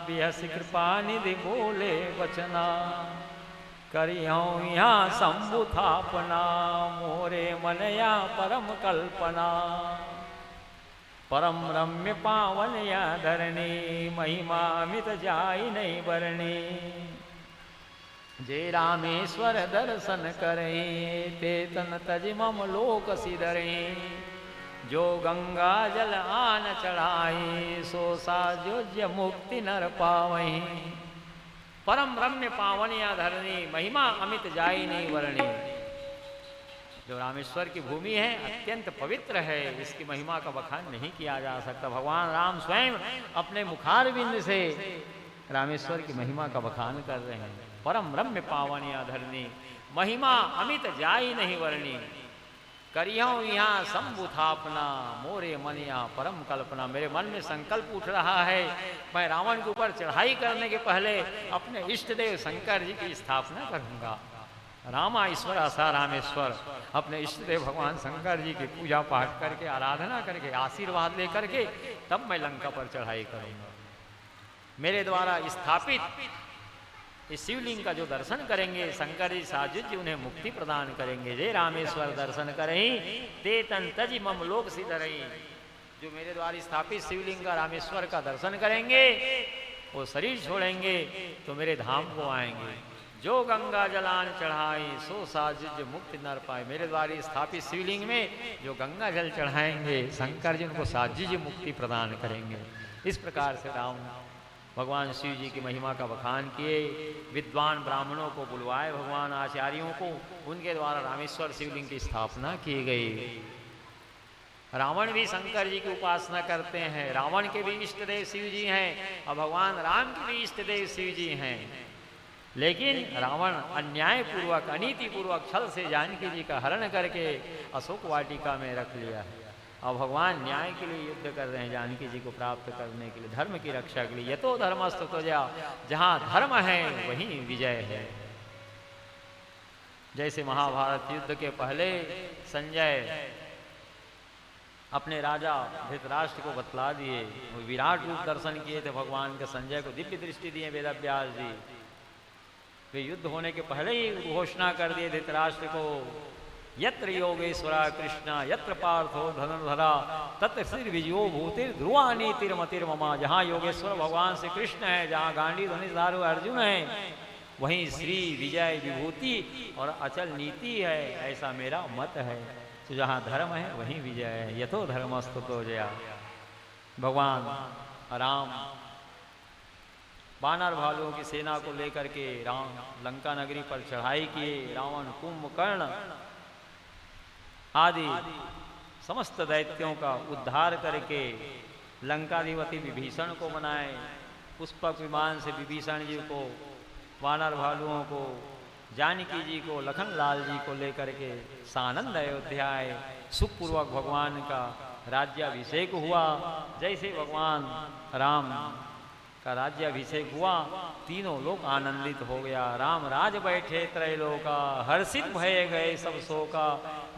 बिहस कृपा निधि बोले वचना, करियों यहाँ शंभु थापना, मोरे मनया परम कल्पना, परम रम्य पावन या धरणी, महिमा मित जाई नहीं बरणी, जे रामेश्वर दर्शन करे, ते तन तज मम लोक सिधरे, जो गंगा जल आन चढ़ाई, सो साजोज्य मुक्ति नर पावहीं, परम रम्य पावन या धरणी, महिमा अमित जाई नहीं वर्णी। जो रामेश्वर की भूमि है अत्यंत पवित्र है, इसकी महिमा का बखान नहीं किया जा सकता। भगवान राम स्वयं अपने मुखारविंद से रामेश्वर की महिमा का बखान कर रहे हैं। परम रम्य पावन या धरणी, महिमा अमित जाई नहीं वर्णी, करियों यहाँ शंभु थापना, मोरे मन यहाँ परम कल्पना। मेरे मन में संकल्प उठ रहा है मैं रावण के ऊपर चढ़ाई करने के पहले अपने इष्ट देव शंकर जी की स्थापना करूंगा। रामा ईश्वर सा रामेश्वर, अपने इष्ट देव भगवान शंकर जी की पूजा पाठ करके आराधना करके आशीर्वाद लेकर के तब मैं लंका पर चढ़ाई करूंगा। मेरे द्वारा स्थापित इस शिवलिंग का जो दर्शन करेंगे शंकर जी साजिद जी उन्हें मुक्ति प्रदान करेंगे। जय रामेश्वर दर्शन करहीं, ते तन तज मम लोक सिधरहीं। जो मेरे द्वारा स्थापित शिवलिंग का रामेश्वर का दर्शन करेंगे वो शरीर छोड़ेंगे तो मेरे धाम को आएंगे। जो गंगा जलान चढ़ाई, सो साजिद मुक्ति नर पाए। मेरे द्वारा स्थापित शिवलिंग में जो गंगा जल चढ़ाएंगे शंकर जी उनको साजिद मुक्ति प्रदान करेंगे। इस प्रकार से राम भगवान शिव जी की महिमा का बखान किए। विद्वान ब्राह्मणों को बुलवाए, भगवान आचार्यों को, उनके द्वारा रामेश्वर शिवलिंग की स्थापना की गई। रावण भी शंकर जी की उपासना करते हैं, रावण के भी इष्ट देव शिव जी हैं और भगवान राम के भी इष्ट देव शिव जी हैं। लेकिन रावण अन्यायपूर्वक अनीतिपूर्वक छल से जानकी जी का हरण करके अशोक वाटिका में रख लिया है। और भगवान न्याय के लिए युद्ध कर रहे हैं जानकी जी को प्राप्त करने के लिए, धर्म की रक्षा के लिए। यतो धर्मस्तु त्वया, जहाँ धर्म है वहीं विजय है। जैसे महाभारत युद्ध के पहले संजय अपने राजा धृतराष्ट्र को बतला दिए, वो विराट रूप दर्शन किए थे भगवान के। संजय को दिव्य दृष्टि दिए वेदव्यास जी। वे युद्ध होने के पहले ही घोषणा कर दिए धृतराष्ट्र को, यत्र योगेश्वरा कृष्णा यत्र पार्थो धनुर्धरा तत्र श्री विजयो भूतिर ध्रुवानी तिरमतिर्ममा। जहाँ योगेश्वर भगवान से कृष्ण है, जहाँ गांडी धनुषधारु अर्जुन है, वहीं श्री विजय विभूति और अचल नीति है, ऐसा मेरा मत है। तो जहाँ धर्म है वहीं विजय है। यथो धर्मस्तु तो जया। भगवान राम वानर भालुओं की सेना को लेकर के राम लंका नगरी पर चढ़ाई किए। रावण, कुंभकर्ण आदि समस्त दैत्यों का उद्धार करके लंकाधिपति विभीषण को बनाए। पुष्पक विमान से विभीषण जी को, वानर भालुओं को, जानकी जी को, लखन लाल जी को लेकर के सानंद अयोध्या आए। सुखपूर्वक भगवान का राज्याभिषेक हुआ। जैसे भगवान राम का राज्याभिषेक हुआ, तीनों लोग आनंदित हो गया। राम राज बैठे त्रैलोका, हर्षित भये गए सब शोका।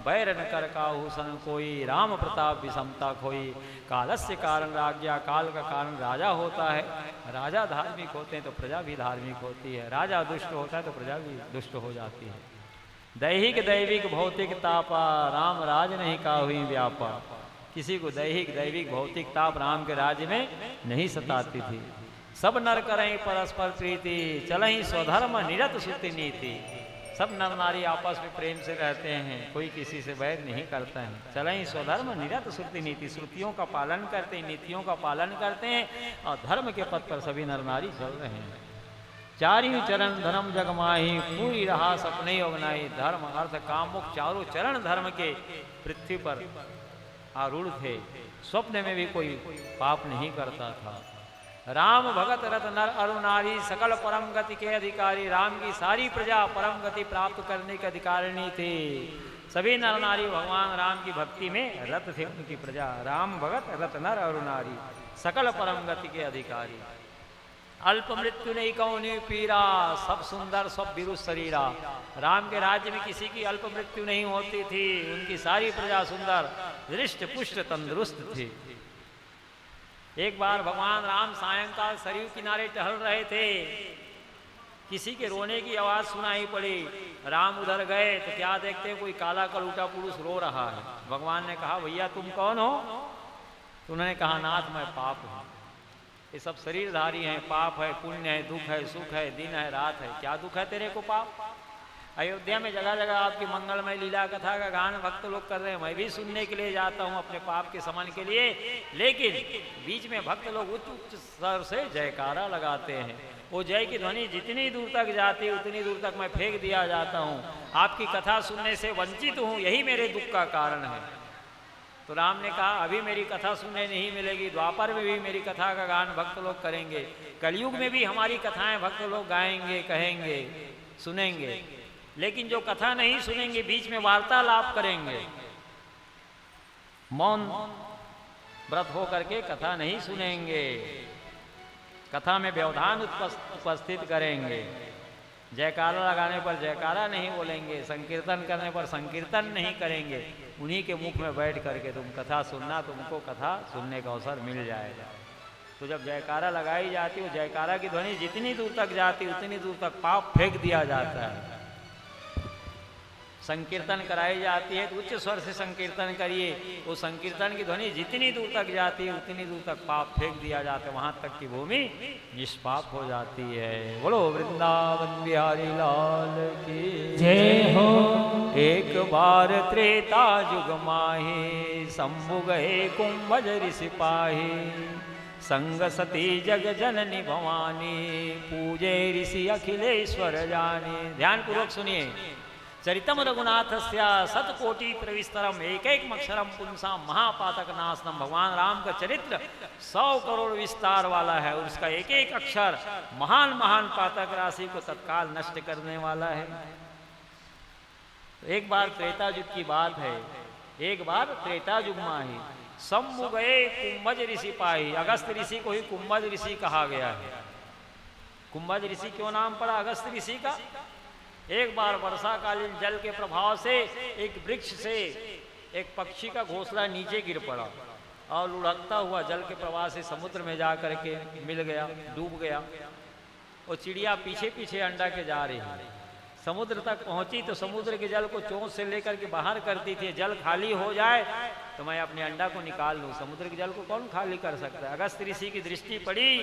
बैर न कर काहू सन कोई, राम प्रताप विषमता खोई। कालस्य कारण राज्ञा, काल का कारण राजा होता है। राजा धार्मिक होते हैं तो प्रजा भी धार्मिक होती है, राजा दुष्ट होता है तो प्रजा भी दुष्ट हो जाती है। दैहिक दैविक भौतिक तापा, राम राज नहीं काहुई व्यापा। किसी को दैहिक दैविक भौतिक ताप राम के राज्य में नहीं सताती थी। सब नर करें परस्पर प्रीति, चलहि स्वधर्म निरत श्रुति नीति। सब नर नारी आपस में प्रेम से रहते हैं, कोई किसी से वैर नहीं करता है। चलहि स्वधर्म निरत श्रुति नीति, श्रुतियों का पालन करते हैं, नीतियों का पालन करते हैं और धर्म के पथ पर सभी नर नारी चल रहे हैं। चारि चरण धर्म जगमाही, पूरी रहा सपने योगनाई। धर्म अर्थ काम मुख चारों चरण धर्म के पृथ्वी पर आरूढ़ थे। स्वप्न में भी कोई पाप नहीं करता था। राम भगत रत नर अरु नारी, सकल परम गति के अधिकारी। राम की सारी प्रजा परम गति प्राप्त करने के अधिकारिणी थी। सभी नर नारी भगवान राम की भक्ति में रत थे। उनकी प्रजा राम भगत रत नर अरु नारी, सकल परम गति के अधिकारी। अल्प मृत्यु नहीं कौनी पीरा, सब सुंदर सब बिरु शरीरा। राम के राज्य में किसी की अल्प मृत्यु नहीं होती थी। उनकी सारी प्रजा सुंदर दृष्ट पुष्ट तंदुरुस्त थी। एक बार भगवान राम सायंकाल सरयू किनारे टहल रहे थे, किसी के रोने की आवाज सुनाई पड़ी। राम उधर गए तो क्या देखते कोई काला कलूटा पुरुष रो रहा है। भगवान ने कहा भैया तुम कौन हो? तो उन्होंने कहा नाथ मैं पाप हूं। ये सब शरीरधारी हैं, पाप है पुण्य है, दुख है सुख है, दिन है रात है। क्या दुख है तेरे को पाप? अयोध्या में जगह जगह आपकी मंगलमय लीला कथा का गान भक्त लोग कर रहे हैं, मैं भी सुनने के लिए जाता हूँ अपने पाप के समन के लिए। लेकिन बीच में भक्त लोग उच्च उच्च स्वर से जयकारा लगाते हैं। वो जय की ध्वनि जितनी दूर तक जाती उतनी दूर तक मैं फेंक दिया जाता हूँ। आपकी कथा सुनने से वंचित हूँ, यही मेरे दुख का कारण है। तो राम ने कहा अभी मेरी कथा सुनने नहीं मिलेगी, द्वापर में भी मेरी कथा का गान भक्त लोग करेंगे, कलयुग में भी हमारी कथाएं भक्त लोग गाएंगे, कहेंगे, सुनेंगे। लेकिन जो कथा नहीं सुनेंगे, बीच में वार्तालाप करेंगे, मौन व्रत हो करके कथा नहीं सुनेंगे, कथा में व्यवधान उपस्थित करेंगे, जयकारा लगाने पर जयकारा नहीं बोलेंगे, संकीर्तन करने पर संकीर्तन नहीं करेंगे, उन्हीं के मुख में बैठ करके तुम कथा सुनना, तुमको कथा सुनने का अवसर मिल जाएगा। तो जब जयकारा लगाई जाती है, जयकारा की ध्वनि जितनी दूर तक जाती उतनी दूर तक पाप फेंक दिया जाता है। संकीर्तन कराई जाती है तो उच्च स्वर से संकीर्तन करिए, वो संकीर्तन की ध्वनि जितनी दूर तक जाती है उतनी दूर तक पाप फेंक दिया जाता है, वहां तक की भूमि निष्पाप हो जाती है। बोलो वृंदावन बिहारी लाल की जय हो। एक बार त्रेता युग माही, शंभु गए कुंभज ऋषि पाही, संग सती जग जननी भवानी, पूजे ऋषि अखिलेश्वर जानी। ध्यान पूर्वक सुनिए। चरितम रघुनाथस्य शतकोटि प्रविस्तरम एक एक अक्षरम पुंसा महापातक नाशनम। भगवान राम का चरित्र 100 करोड़ विस्तार वाला है और उसका एक एक अक्षर महान महान पातक राशि को तत्काल नष्ट करने वाला है। तो एक बार त्रेता युग की बात है, एक बार त्रेता युग में ही शंभु गए कुंभज ऋषि पाही। अगस्त ऋषि को ही कुंभज ऋषि कहा गया है। कुंभज ऋषि क्यों नाम पड़ा अगस्त ऋषि का? एक बार वर्षाकालीन जल के प्रभाव से एक वृक्ष से एक पक्षी का घोंसला नीचे गिर पड़ा और लुढ़कता हुआ जल के प्रवाह से समुद्र में जा करके मिल गया, डूब गया। वो चिड़िया पीछे पीछे अंडा के जा रही है, समुद्र तक पहुंची तो समुद्र के जल को चोंच से लेकर के बाहर करती थी। जल खाली हो जाए तो मैं अपने अंडा को निकाल लूँ, समुद्र के जल को कौन खाली कर सकता है। अगस्त ऋषि की दृष्टि पड़ी,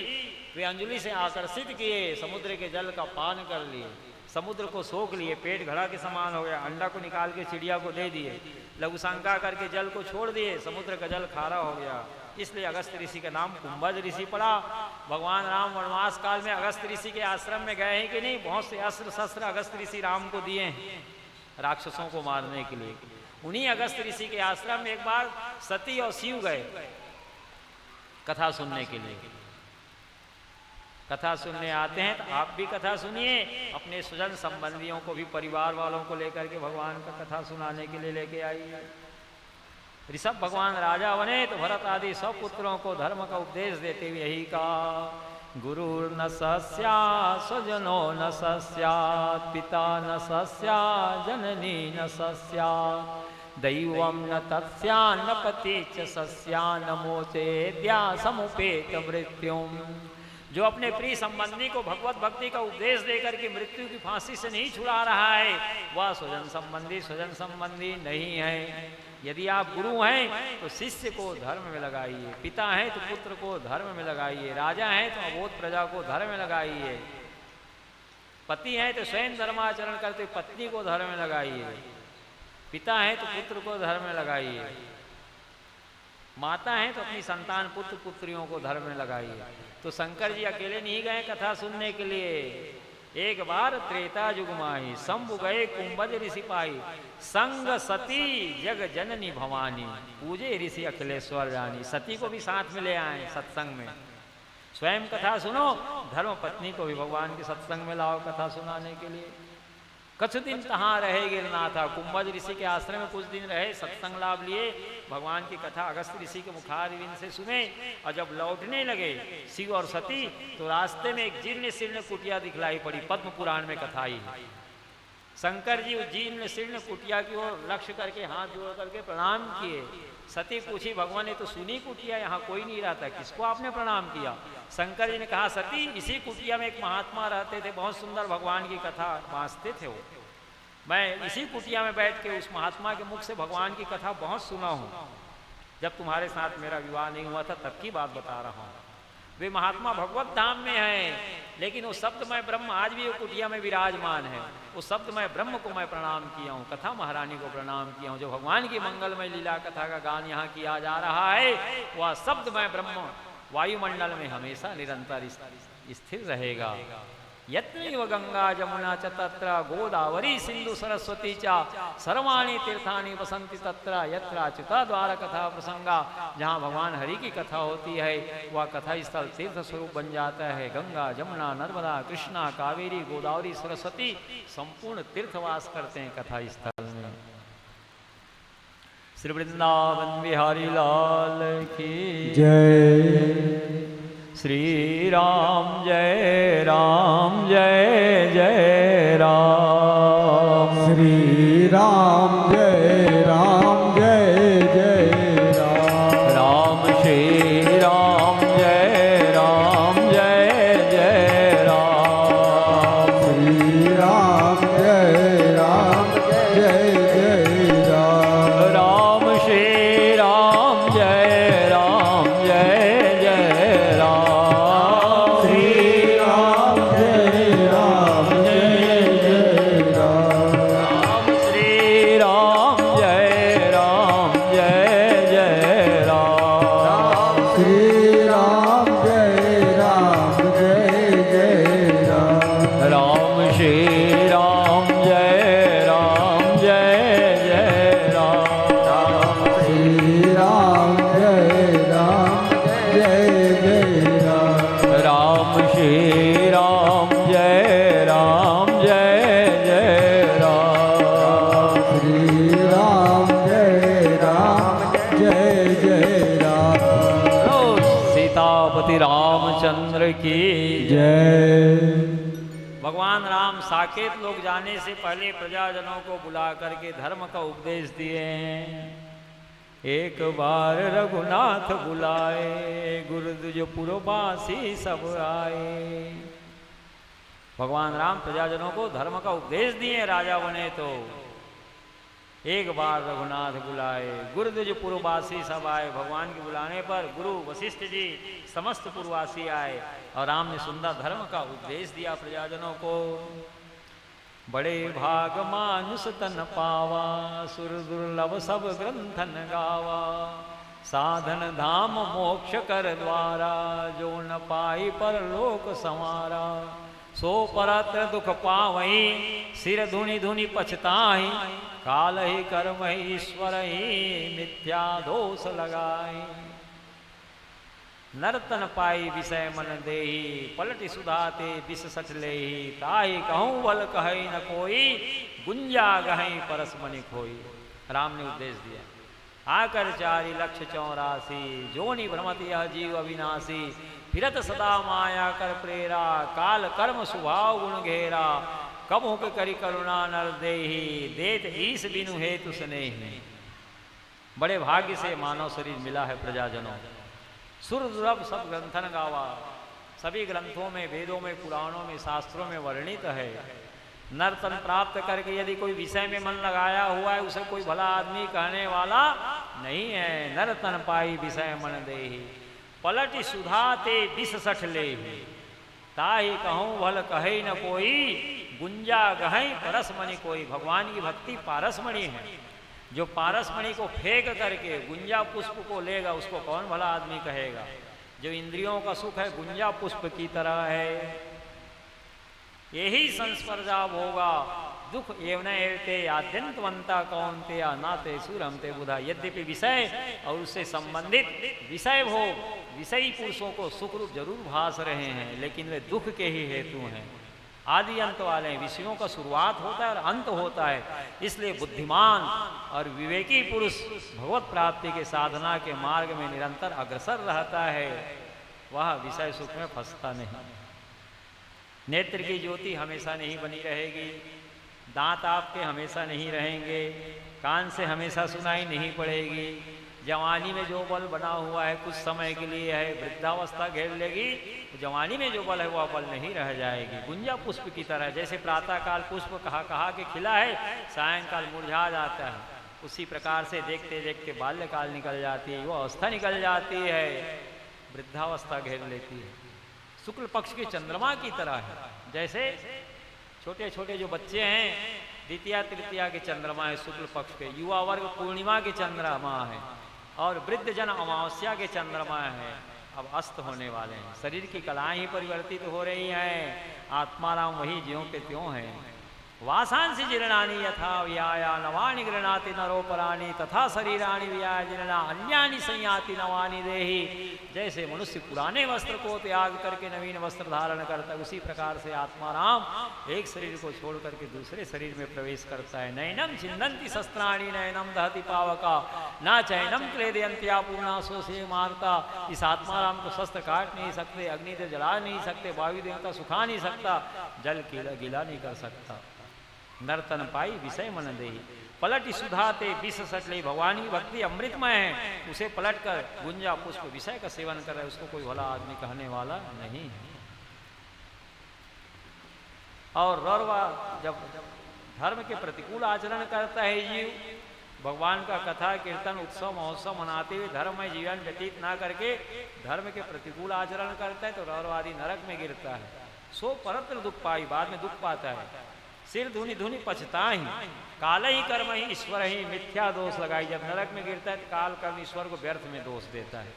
वे अंजलि से आकर्षित किए, समुद्र के जल का पान कर लिए, समुद्र को सोख लिए, पेट घड़ा के समान हो गया। अंडा को निकाल के चिड़िया को दे दिए, लघुशंका करके जल को छोड़ दिए, समुद्र का जल खारा हो गया। इसलिए अगस्त ऋषि का नाम कुंभज ऋषि पड़ा। भगवान राम वनवास काल में अगस्त ऋषि के आश्रम में गए हैं कि नहीं? बहुत से अस्त्र शस्त्र अगस्त ऋषि राम को दिए हैं राक्षसों को मारने के लिए। उन्हीं अगस्त ऋषि के आश्रम में एक बार सती और शिव गए कथा सुनने के लिए। कथा सुनने आते हैं तो आप भी कथा सुनिए, अपने स्वजन संबंधियों को भी, परिवार वालों को लेकर के भगवान का कथा सुनाने के लिए लेके आइए। ऋषभ भगवान राजा बने तो भरत आदि सब पुत्रों को धर्म का उपदेश देते हुए यही कहा, गुरु न सस्या स्वजनो न सस्यात्, पिता न सस्या जननी न सस्यात्, दैवं न तस्या न पति च सस्या, न मोचेद्या समुपेत मृत्युम। जो अपने प्रिय संबंधी को भगवत भक्ति का उपदेश देकर के मृत्यु की फांसी से नहीं छुड़ा रहा है, वह स्वजन संबंधी नहीं है। यदि आप गुरु हैं तो शिष्य को धर्म में लगाइए, पिता हैं तो पुत्र को धर्म में लगाइए, राजा हैं तो अबोध प्रजा को धर्म में लगाइए, पति हैं तो स्वयं धर्माचरण करते पत्नी को धर्म में लगाइए, पिता हैं तो पुत्र को धर्म में लगाइए, माता हैं तो अपनी संतान पुत्र पुत्रियों को धर्म में लगाइए। तो शंकर जी अकेले नहीं गए कथा सुनने के लिए। एक बार त्रेता युग माही शंभु गए कुंभज ऋषि पाई, संग सती जग जननी भवानी, पूजे ऋषि अखिलेश्वर रानी। सती को भी साथ में ले आए सत्संग में, स्वयं कथा सुनो, धर्म पत्नी को भी भगवान के सत्संग में लाओ कथा सुनाने के लिए। कुछ दिन तहाँ रहे गिरनाथा, कुंभज ऋषि के आश्रम में कुछ दिन रहे, सत्संग लाभ लिए, भगवान की कथा अगस्त ऋषि के मुखारविंद से सुने। और जब लौटने लगे शिव और सती, तो रास्ते में एक जीर्ण शीर्ण कुटिया दिखलाई पड़ी। पद्म पुराण में कथा आई है। शंकर जी उस जीर्ण शीर्ण कुटिया की ओर लक्ष्य करके हाथ जोड़ करके प्रणाम किए। सती पूछी, भगवान ने तो सुनी कुटिया, यहाँ कोई नहीं रहता, किसको आपने प्रणाम किया? शंकर जी ने कहा, सती इसी कुटिया में एक महात्मा रहते थे, बहुत सुंदर भगवान की कथा बांसते थे वो। मैं इसी कुटिया में बैठ के उस महात्मा के मुख से भगवान की कथा बहुत सुना हूँ। जब तुम्हारे साथ मेरा विवाह नहीं हुआ था तब की बात बता रहा हूँ। वे महात्मा भगवत धाम में हैं, लेकिन वो शब्दमय ब्रह्म आज भी वो कुटिया में विराजमान है। उस शब्दमय ब्रह्म को मैं प्रणाम किया हूँ, कथा महारानी को प्रणाम किया हूँ। जो भगवान की मंगलमय लीला कथा का गान यहाँ किया जा रहा है, वह शब्दमय ब्रह्म वायुमंडल में हमेशा निरंतर स्थिर रहेगा। यत्रैव गंगा जमुना च तत्र गोदावरी सिंधु सरस्वती च सर्वाणि तीर्थानि वसन्ति तत्र यत्राच्युता द्वार कथा प्रसंगा। जहाँ भगवान हरि की कथा होती है वह कथा स्थल तीर्थ स्वरूप बन जाता है। गंगा जमुना नर्मदा कृष्णा कावेरी गोदावरी सरस्वती संपूर्ण तीर्थवास करते हैं कथा स्थल में। श्री वृंदावन बिहारी लाल की जय। श्री राम जय जय राम। श्री राम जय जय राम। राम श्री राम जय जय राम। श्री राम जय जय राम। राम श्री राम जय जय राम। श्री राम जय जय राम। राम श्री राम जय जय राम। श्री राम जय जय राम। राम श्री राम जय जय राम। श्री राम जय जय राम। राम श्री राम जय जय राम। श्री राम जय जय राम। लो सीतापति रामचंद्र की जय। भगवान राम साकेत लोग जाने से पहले प्रजाजनों को बुला करके धर्म का उपदेश दिए हैं। एक बार रघुनाथ बुलाए, गुरुद्वासी सब आए। भगवान राम प्रजाजनों को धर्म का उपदेश दिए, राजा बने तो एक बार रघुनाथ बुलाए, गुरुद्वासी सब आए। भगवान के बुलाने पर गुरु वशिष्ठ जी समस्त पूर्ववासी आए और राम ने सुंदर धर्म का उपदेश दिया प्रजाजनों को। बड़े भाग मानुष तन पावा, सुर दुर्लभ सब ग्रंथन गावा। साधन धाम मोक्ष कर द्वारा, जो न पाई पर लोक संवारा। सो परत्र दुख पावई, सिर धुनि धुनि पछताई। काल ही कर्म ही ईश्वर ही, मिथ्या दोष लगाई। नर्तन पाई विषय मन देही, पलटि सुधाते विष सच लेही। ताहि कहूँ बल कहे न कोई, गुंजा गहई परस मनि खोई। राम ने उपदेश दिया, आकर 4,84,00,000 जोनि भ्रमत यह जीव अविनाशी फिरत सदा माया कर प्रेरा काल कर्म स्वभाव गुण घेरा कब हो के करी करुणा नर देही देत ईस बिनु हेतु स्नेही। बड़े भाग्य से मानव शरीर मिला है प्रजाजनों। सुर दुर्लभ सब ग्रंथन गावा, सभी ग्रंथों में, वेदों में, पुराणों में, शास्त्रों में वर्णित है। नर तन प्राप्त करके यदि कोई विषय में मन लगाया हुआ है उसे कोई भला आदमी कहने वाला नहीं है। नर तन पाई विषय मन देहि पलटि सुधाते विष सठ ले ताहि कहूँ भल कहे न कोई गुंजा गहई परसमणि कोई। भगवान की भक्ति पारसमणि है। जो पारसमणि को फेंक करके गुंजा पुष्प को लेगा उसको कौन भला आदमी कहेगा। जो इंद्रियों का सुख है गुंजा पुष्प की तरह है। यही संस्पर्शाव होगा दुख एवं एवते आद्यंतवंता कौनते नाते सुरमते बुधा। यद्यपि विषय और उससे संबंधित विषय भोग विषयी पुरुषों को सुख रूप जरूर भास रहे हैं, लेकिन वे दुख के ही हेतु हैं। आदि अंत वाले हैं। विषयों का शुरुआत होता है और अंत होता है। इसलिए बुद्धिमान और विवेकी पुरुष भगवत प्राप्ति के साधना के मार्ग में निरंतर अग्रसर रहता है, वह विषय सुख में फंसता नहीं। नेत्र की ज्योति हमेशा नहीं बनी रहेगी, दांत आपके हमेशा नहीं रहेंगे, कान से हमेशा सुनाई नहीं पड़ेगी। जवानी में जो बल बना हुआ है कुछ समय के लिए है, वृद्धावस्था घेर लेगी तो जवानी में जो बल है वह बल नहीं रह जाएगी। गुंजा पुष्प की तरह, जैसे प्रातःकाल पुष्प कहा के खिला है, सायंकाल मुरझा जाता है, उसी प्रकार से देखते देखते बाल्यकाल निकल जाती है, वो अवस्था निकल जाती है, वृद्धावस्था घेर लेती है। शुक्ल पक्ष के चंद्रमा की तरह है। जैसे छोटे छोटे जो बच्चे हैं द्वितीया तृतीया के चंद्रमा है शुक्ल पक्ष के, युवा वर्ग पूर्णिमा के चंद्रमा है, और वृद्ध जन अमावस्या के चंद्रमा है। अब अस्त होने वाले हैं, शरीर की कलाएं ही परिवर्तित हो रही हैं, आत्माराम वही ज्यों के त्यों हैं। वासांसि जीर्णानि यथा व्याया नवानि गृह्णाति नरोपराणि तथा शरीराणि व्याय जीर्णा अन्यानि संयाति नवानि देहि। जैसे मनुष्य पुराने वस्त्र को त्याग करके नवीन वस्त्र धारण करता है, उसी प्रकार से आत्माराम एक शरीर को छोड़ करके दूसरे शरीर में प्रवेश करता है। नैनम छिन्दन्ति शस्त्राणि नैनम दहति पावका ना चैनम क्लेदयन्त्या पूर्णासो से मारता। इस आत्माराम को शस्त्र काट नहीं सकते, अग्नि से जला नहीं सकते, वायु देवता सुखा नहीं सकता, जल गीला नहीं कर सकता। नर्तन पाई विषय मन देही पलट सुधाते विष सटले। भगवान की भक्ति अमृतमय है, उसे पलट कर गुंजा पुष्प विषय का सेवन कर रहा है, उसको कोई भला आदमी कहने वाला नहीं है। और रौरवा जब धर्म के प्रतिकूल आचरण करता है जीव, भगवान का कथा कीर्तन उत्सव महोत्सव मनाते हुए धर्म में जीवन व्यतीत ना करके धर्म के प्रतिकूल आचरण करता है तो रौरवादी नरक में गिरता है। सो परत्र दुख पाई, बाद में दुख पाता है। सिर धुनी धुनी पछता ही काल ही कर्म ही ईश्वर ही मिथ्या दोष लगाई। जब नरक में गिरता है तो काल कर्म ईश्वर को व्यर्थ में दोष देता है।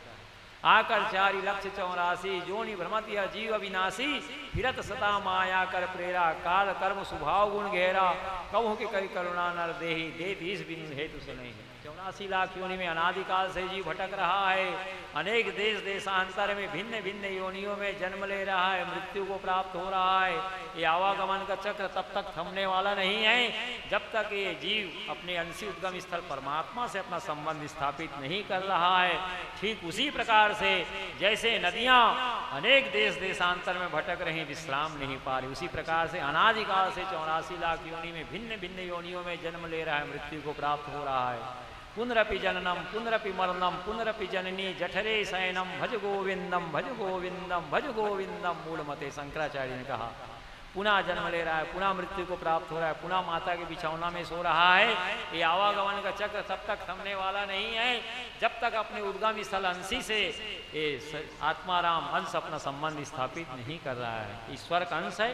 आकर 4,84,00,000 जोनि भ्रमत यह जीव अविनाशी फिरत सदा माया कर प्रेरा काल कर्म स्वभाव गुण घेरा कबहु के करी करुणा नर देहि दे दीस बिनु हेतु से नहीं। 84 लाख योनि में अनादिकाल से जीव भटक रहा है, अनेक देश देशांतर में भिन्न भिन्न योनियों में जन्म ले रहा है, मृत्यु को प्राप्त हो रहा है। ये आवागमन का चक्र तब तक थमने वाला नहीं है जब तक ये जीव अपने अंशी उद्गम स्थल परमात्मा से अपना संबंध स्थापित नहीं कर रहा है। ठीक उसी प्रकार से जैसे नदियां अनेक देश देशांतर में भटक रही विश्राम नहीं पा रही, उसी प्रकार से अनादिकाल से 84 लाख योनि में भिन्न भिन्न योनियों में जन्म ले रहा है, मृत्यु को प्राप्त हो रहा है। पुनरपि जननम पुनरपि मरणम पुनरपि जननी जठरे शयनम भज गोविंदम भज गोविंदम भज गोविंदम। मूलमते शंकराचार्य ने कहा पुनः जन्म ले रहा है, पुनः मृत्यु को प्राप्त हो रहा है, पुनः माता के बिछौना में सो रहा है। ये आवागमन का चक्र तब तक थमने वाला नहीं है जब तक अपने उद्गम स्थल अंशी से ये आत्माराम अंश अपना संबंध स्थापित नहीं कर रहा है। ईश्वर का अंश है,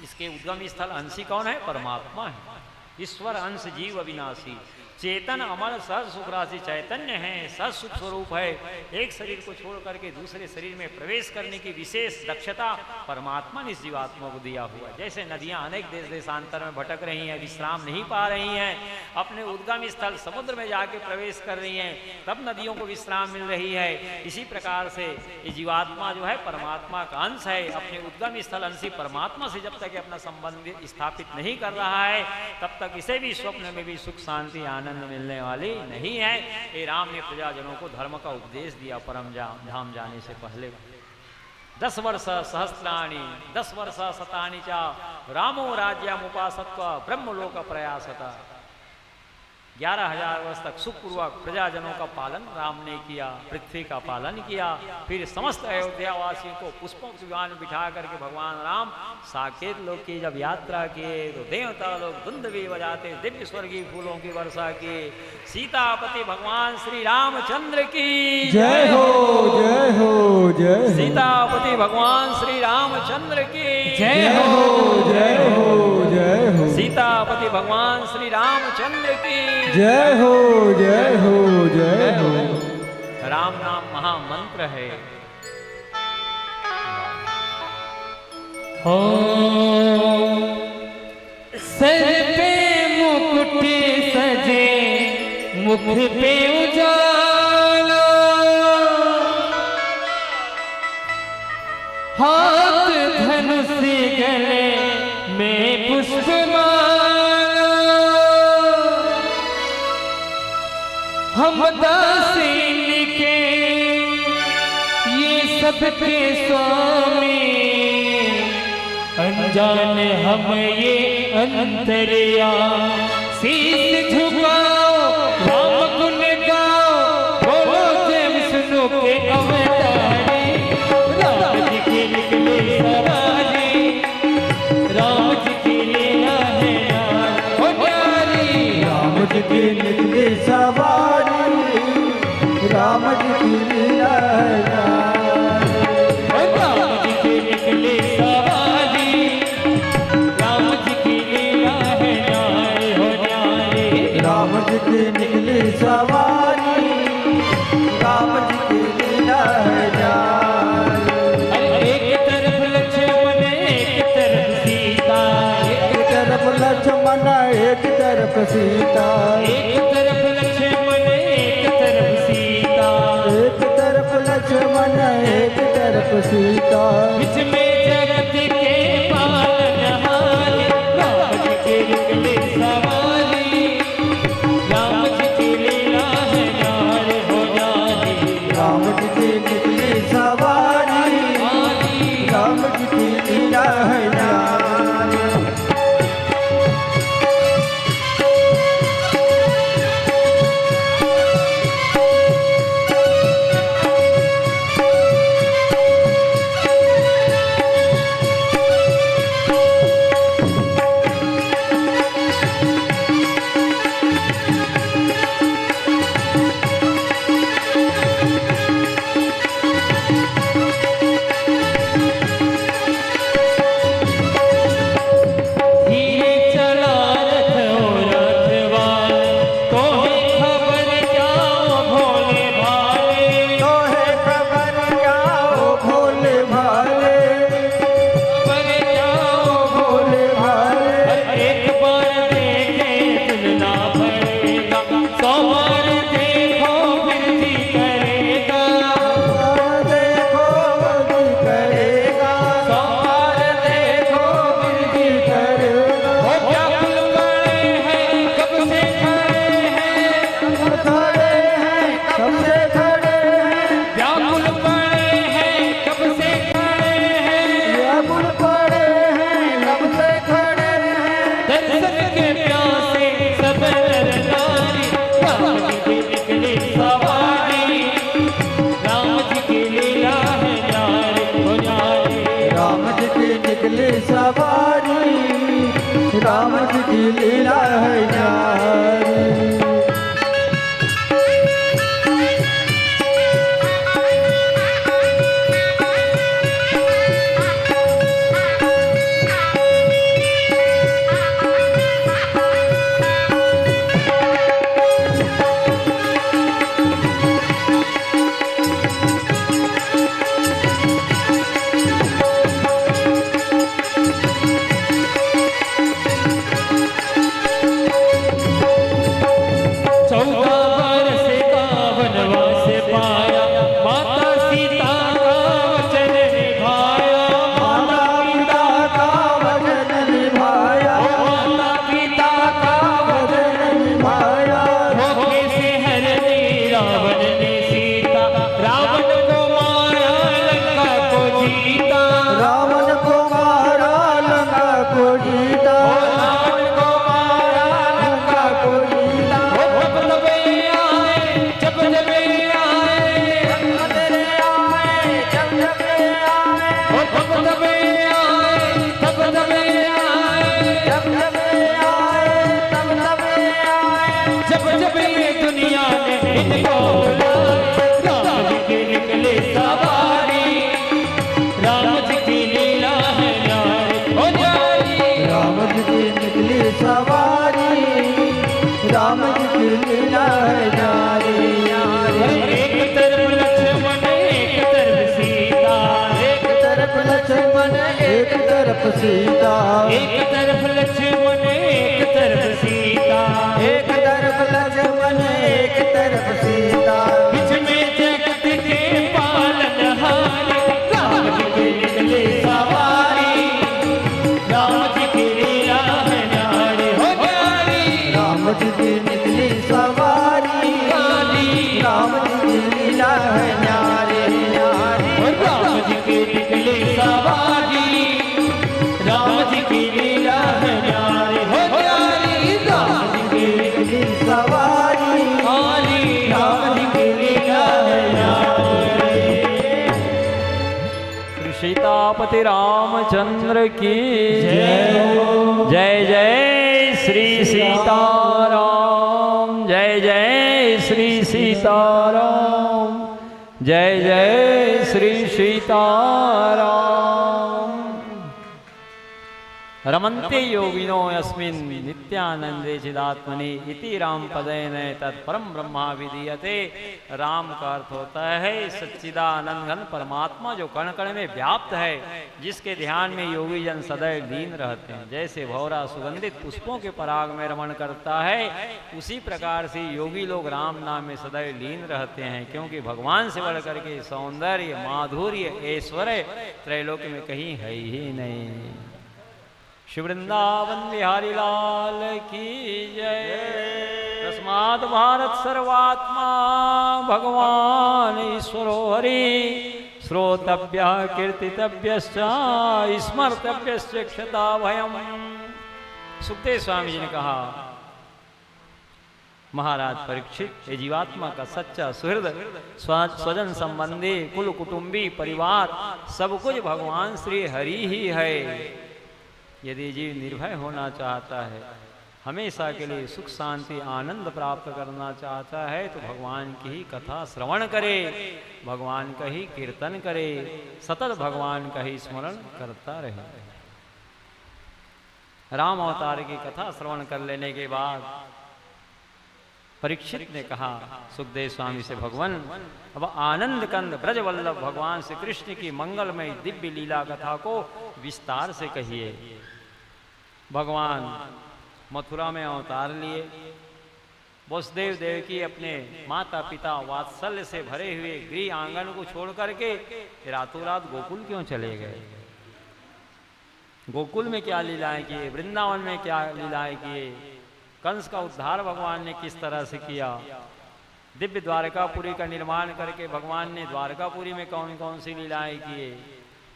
इसके उद्गम स्थल अंशी कौन है? परमात्मा है। ईश्वर अंश जीव अविनाशी चेतन अमर सह सुख राशि चैतन्य है, सह सुख स्वरूप है। एक शरीर को छोड़ करके दूसरे शरीर में प्रवेश करने की विशेष दक्षता परमात्मा ने इस जीवात्मा को दिया हुआ है। जैसे नदियां अनेक देश देशांतर में भटक रही हैं, विश्राम नहीं पा रही हैं, अपने उद्गम स्थल समुद्र में जाके प्रवेश कर रही हैं, तब नदियों को विश्राम मिल रही है। इसी प्रकार से ये जीवात्मा जो है परमात्मा का अंश है। अपने उद्गम स्थल अंशी परमात्मा से जब तक अपना संबंध स्थापित नहीं कर रहा है तब तक इसे भी स्वप्न में भी सुख शांति आनंद मिलने वाली नहीं है। ये राम ने प्रजाजनों को धर्म का उपदेश दिया परम धाम जाने से पहले। 10 वर्ष सहस्राणी 10 वर्ष शतानि च रामो राज्यमुपासत्वा ब्रह्मलोक प्रयासता। 11,000 वर्ष तक सुखपूर्वक प्रजाजनों का पालन राम ने किया, पृथ्वी का पालन किया। फिर समस्त अयोध्या वासियों को पुष्पों के विमान बिठा करके भगवान राम साकेत लोक की जब यात्रा किए तो देवता लोग धुंध भी बजाते, दिव्य स्वर्गीय फूलों की वर्षा की। सीतापति भगवान श्री रामचंद्र की जय हो, जय हो, जय हो। सीतापति भगवान श्री रामचंद्र की जय हो, जय हो, जय हो। सीतापति भगवान श्री रामचंद्र की जय हो, जय हो, जय हो। राम नाम महामंत्र है। हो सर पे मुकुट सजे, मुख पे उजाला, हाथ धनुष गले में पुष्पमाला, हम दासीन के ये सबके स्वामी, अनजान हम ये अंतरिया, शीश झुकाओ राम गुण गाओ, बोलो जय विष्णु के अवतारी, राम जी के निकले सवारी, राम जी की लीला है यार हो प्यारी, राम जी की निकली सवारी, राम जी की लीला है यार। राम जी के निकले सवारी, राम जी की लीला है न्याय हो न्याय, राम जी की निकली सवारी, राम जी की लीला है यार। एक तरफ लक्ष्मण एक तरफ सीता, एक तरफ लक्ष्मण एक तरफ सीता, एक तरफ लक्ष्मण एक तरफ सीता, एक तरफ लक्ष्मण एक तरफ सीता, बीच में जगत के पालनहार, राम जी के निकले सवारी, राम जी की लीला है न्याय हो न्याय, राम जी की निकली सवारी, राम जी की लीला है यार। धीरे चला रथ ओ रथवान, तोहे खबर जाओ भोले भाले, तो है खबर जाओ भोले भाले, खबर जाओ भोले भाले। एक बार देखे तुलना भरेगा, 100 बार देखो फिर जी करेगा, देखो भी करेगा, 100 बार देखो फिर जी करेगा। हो व्याकुल पड़े हैं कब से खड़े हैं, खड़े हैं कब से खड़े हैं, व्याकुल पड़े हैं कब से खड़े हैं, व्याकुल पड़े हैं कब से खड़े हैं। दर्शन के प्यासे सब नर नारी, राम जी की निकली सवारी, राम जी की लीला है न्याय हो न्याय, राम जी की निकली सवारी, राम जी की लीला है यार। इनको बुलाए, राम जी की निकली सवारी, राम जी की लीला है न्यारी हो न्यारी। राम जी की निकली सवारी, राम जी की लीला है न्यारी न्यारी। एक तरफ लक्ष्मण एक तरफ सीता, एक तरफ लक्ष्मण एक तरफ सीता, एक तरफ लक्ष्मण एक तरफ सीता, एक तरफ लक्ष्मण एक तरफ सीता। बीच में जगत के पालनहार, राम जी की निकली सवारी, राम जी की लीला है न्यारी हो न्यारी। राम जी की निकली सवारी, राम जी की लीला है न्यारी न्यारी। राम जी की निकली सवारी, राम जी की लीला है न्यारी हो न्यारी। राम जी की निकली सवारी, न्यारी, राम जी की लीला है न्यारी। श्री सीतापति रामचंद्र की जय हो। जय जय श्री सीताराम, जय जय श्री सीताराम, जय जय श्री सीताराम। रमन्ते योगिनो यस्मिन् नित्यानंदे चिदात्मनि इति राम पदेन तत्परम ब्रह्मा विधीयते। राम का अर्थ होता है सच्चिदानंद घन परमात्मा जो कण कण में व्याप्त है, जिसके ध्यान में योगी जन सदैव लीन रहते हैं। जैसे भौरा सुगंधित पुष्पों के पराग में रमण करता है, उसी प्रकार से योगी लोग राम नाम में सदैव लीन रहते हैं, क्योंकि भगवान से बढ़ करके सौंदर्य माधुर्य ऐश्वर्य त्रैलोक्य में कहीं है ही नहीं। श्री वृंदावन बिहारी लाल की जय। तस्मात् भारत सर्वात्मा भगवान ईश्वरो हरि, श्रोतव्य कीर्तितव्यश्च स्मर्तव्यश्च क्षता भयम्। सुखदेव स्वामी जी ने कहा, महाराज परीक्षित, ये जीवात्मा का सच्चा सुहृद स्वजन संबंधी कुल कुटुंबी परिवार सब कुछ भगवान श्री हरि ही है। यदि जीव निर्भय होना चाहता है, हमेशा के लिए सुख शांति आनंद प्राप्त करना चाहता है, तो भगवान की ही कथा श्रवण करे, भगवान का ही कीर्तन करे, सतत भगवान का ही स्मरण करता रहे। राम अवतार की कथा श्रवण कर लेने के बाद परीक्षित ने कहा सुखदेव स्वामी से, भगवान अब आनंद कंद ब्रज वल्लभ भगवान श्री कृष्ण की मंगलमय दिव्य लीला कथा को विस्तार से कहिए। भगवान मथुरा में अवतार लिए, वसुदेव देवकी अपने माता पिता वात्सल्य से भरे हुए गृह आंगन को छोड़ करके रातों रात गोकुल क्यों चले गए? गोकुल में क्या लीलाएं किए, वृंदावन में क्या लीलाएं किए, कंस का उद्धार भगवान ने किस तरह से किया, दिव्य द्वारकापुरी का निर्माण करके भगवान ने द्वारकापुरी में कौन कौन सी लीलाएं किए।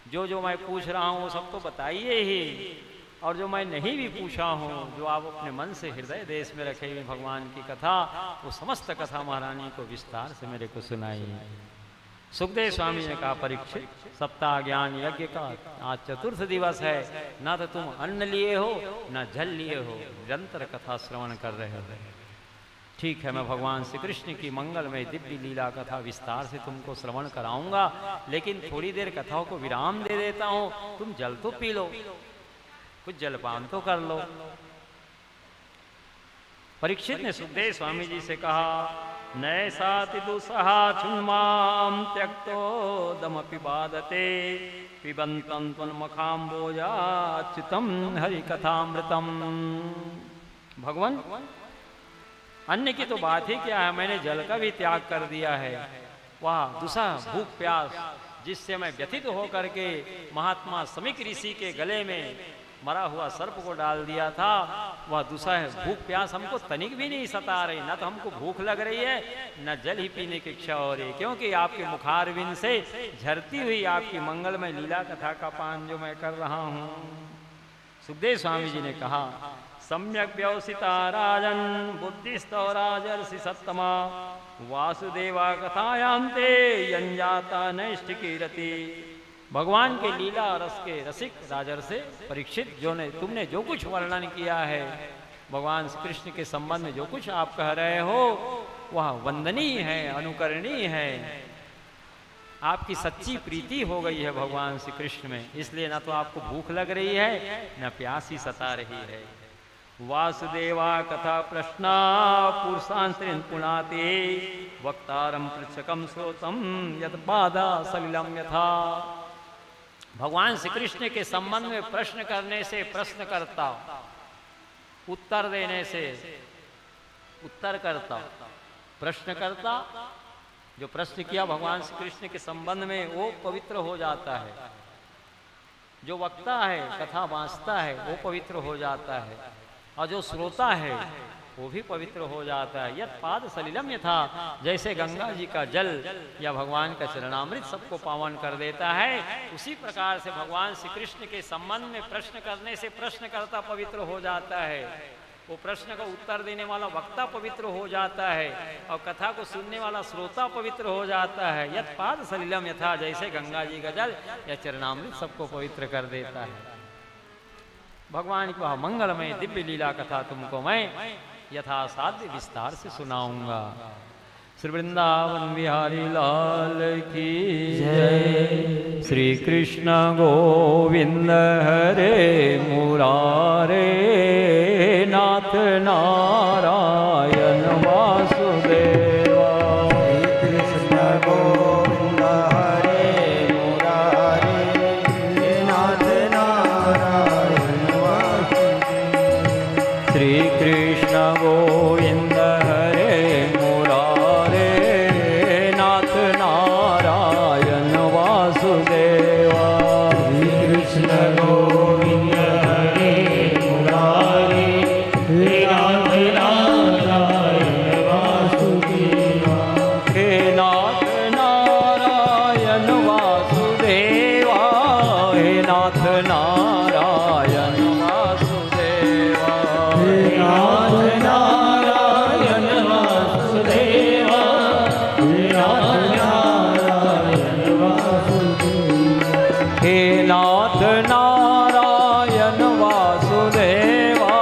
जो मैं पूछ रहा हूँ वो सब तो बताइए ही, और जो मैं नहीं भी पूछा हूँ, जो आप अपने मन से हृदय देश में रखे हुए भगवान की कथा, वो समस्त कथा महारानी को विस्तार से मेरे को सुनाइए। सुखदेव स्वामी ने कहा, परीक्षित, सप्ताह ज्ञान यज्ञ का आज चतुर्थ दिवस है, ना तो तुम अन्न लिए हो ना जल लिए हो, निरंतर कथा श्रवण कर रहे हो। ठीक है, मैं भगवान श्री कृष्ण की मंगलमय दिव्य लीला कथा विस्तार से तुमको श्रवण कराऊंगा, लेकिन थोड़ी देर कथाओं को विराम दे देता हूँ, तुम जल तो पी लो, कुछ जलपान तो कर लो। परीक्षित ने सुखदेव स्वामी जी से कहा, नैसाति दुसहा चुन्मां त्यक्तो दमपि बाधते, पिबन्तं त्वन्मुखाम्बोजाच्युतं हरिकथामृतम्। भगवान, अन्न की तो बात ही क्या है, मैंने जल का भी त्याग कर दिया है। वाह, दुसह भूख प्यास जिससे मैं व्यथित होकर के महात्मा समीक ऋषि के गले में मरा हुआ सर्प को डाल दिया था, वह दुसह भूख प्यास हमको तनिक भी नहीं सता रही। न तो हमको भूख लग रही है, न जल ही पीने की इच्छा हो रही, क्योंकि आपके मुखारविंद से झरती हुई आपकी मंगलमय लीला कथा का पान जो मैं कर रहा हूँ। सुखदेव स्वामी जी ने कहा, सम्यक व्यवसिता राजन बुद्धिस्तो राजर्षि सत्तमा, वासुदेवा कथायां ते यंजाता नैष्ठिकीरति। भगवान के लीला रस के रसिक राजर्षि परीक्षित, तुमने जो कुछ वर्णन किया है भगवान कृष्ण के संबंध में, जो कुछ आप कह रहे हो, वह वंदनीय है, अनुकरणीय है। आपकी सच्ची प्रीति हो गई है भगवान श्री कृष्ण में, इसलिए ना तो आपको भूख लग रही है न प्यासी सता रही है। वासुदेवा कथा प्रश्ना पुरुषांतरिन पुनाते वक्तारम पृच्छकम श्रोतम यत पादा सलिलम यथा। भगवान श्री कृष्ण के संबंध में प्रश्न करने से प्रश्नकर्ता, उत्तर देने से उत्तरकर्ता, प्रश्नकर्ता जो प्रश्न किया भगवान श्री कृष्ण के संबंध में वो पवित्र हो जाता है, जो वक्ता है कथा वाँचता है वो पवित्र हो जाता है, और जो श्रोता है वो भी पवित्र हो जाता है। यत पाद सलिलम यथा, जैसे गंगा जी का जल या भगवान का चरणामृत सबको पावन कर देता है, उसी प्रकार से भगवान श्री कृष्ण के संबंध में प्रश्न करने से प्रश्नकर्ता पवित्र हो जाता है, वो प्रश्न का उत्तर देने वाला वक्ता पवित्र हो जाता है, और कथा को सुनने वाला श्रोता पवित्र हो जाता है। यत पाद सलिलम यथा, जैसे गंगा जी का जल या चरणामृत सबको पवित्र कर देता है। भगवान की वह मंगलमय दिव्य लीला कथा तुमको मैं यथा साध्य विस्तार से सुनाऊंगा। श्री वृंदावन बिहारी लाल की जय। श्री कृष्ण गोविंद हरे मुरारे नाथ नारायण वासुदेवा। श्री कृष्ण गोविंद हरे मुरारे नाथ नारायण वासुदेवा। श्री कृष्ण गोविंद हरे मुरारे नाथ नारायण वासुदेवा। श्री कृष्ण गोविंद हरे मुरारे नाथ नारायण वासुदेवा। हे नाथ नारायण वासुदेवा, हे नाथ नारायण वासुदेवा। हे नाथ नारायण वासुदेवा, हे नाथ नारायण वासुदेवा। हे नाथ नारायण वासुदेवा,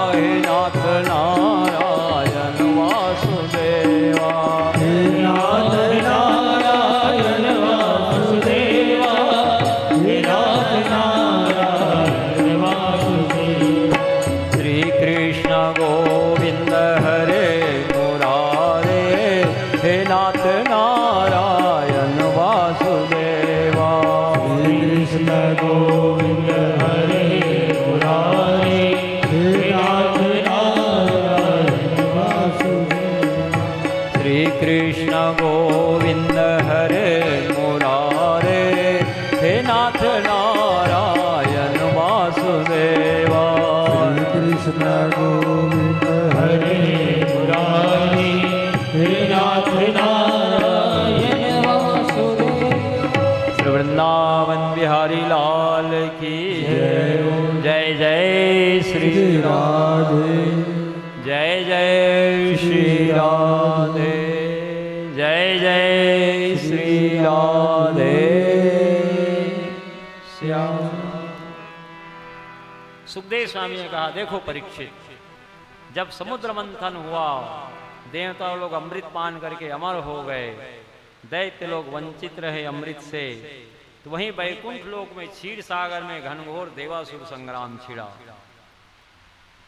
हे नाथ नारायण वासुदेवा। हे नाथ नारायण वासुदेवा, हे नाथ नारायण वासुदेवा। श्री कृष्ण गोविंद हरे मुरारे हे नाथ नारायण वासुदेवा। श्री कृष्ण गोविंद हरे मुरारे हे नाथ नारायण वासुदेवा। श्री कृष्ण गोविंद हरे मुरारे हे नाथ नारायण वासुदेवा। श्री कृष्ण गोविंद हरे मुरारे हे नाथ नारायण वासुदेवा। श्री वृंदावन बिहारी लाल की जय। जय जय श्री राधे जय जय श्री राधे, जय जय श्री राधे श्याम। सुखदेव स्वामी ने कहा, देखो परीक्षित, जब समुद्र मंथन हुआ, देवता लोग अमृत पान करके अमर हो गए, दैत्य लोग वंचित रहे अमृत से, तो वहीं वैकुंठ लोक में क्षीर सागर में घनघोर देवासुर संग्राम छिड़ा।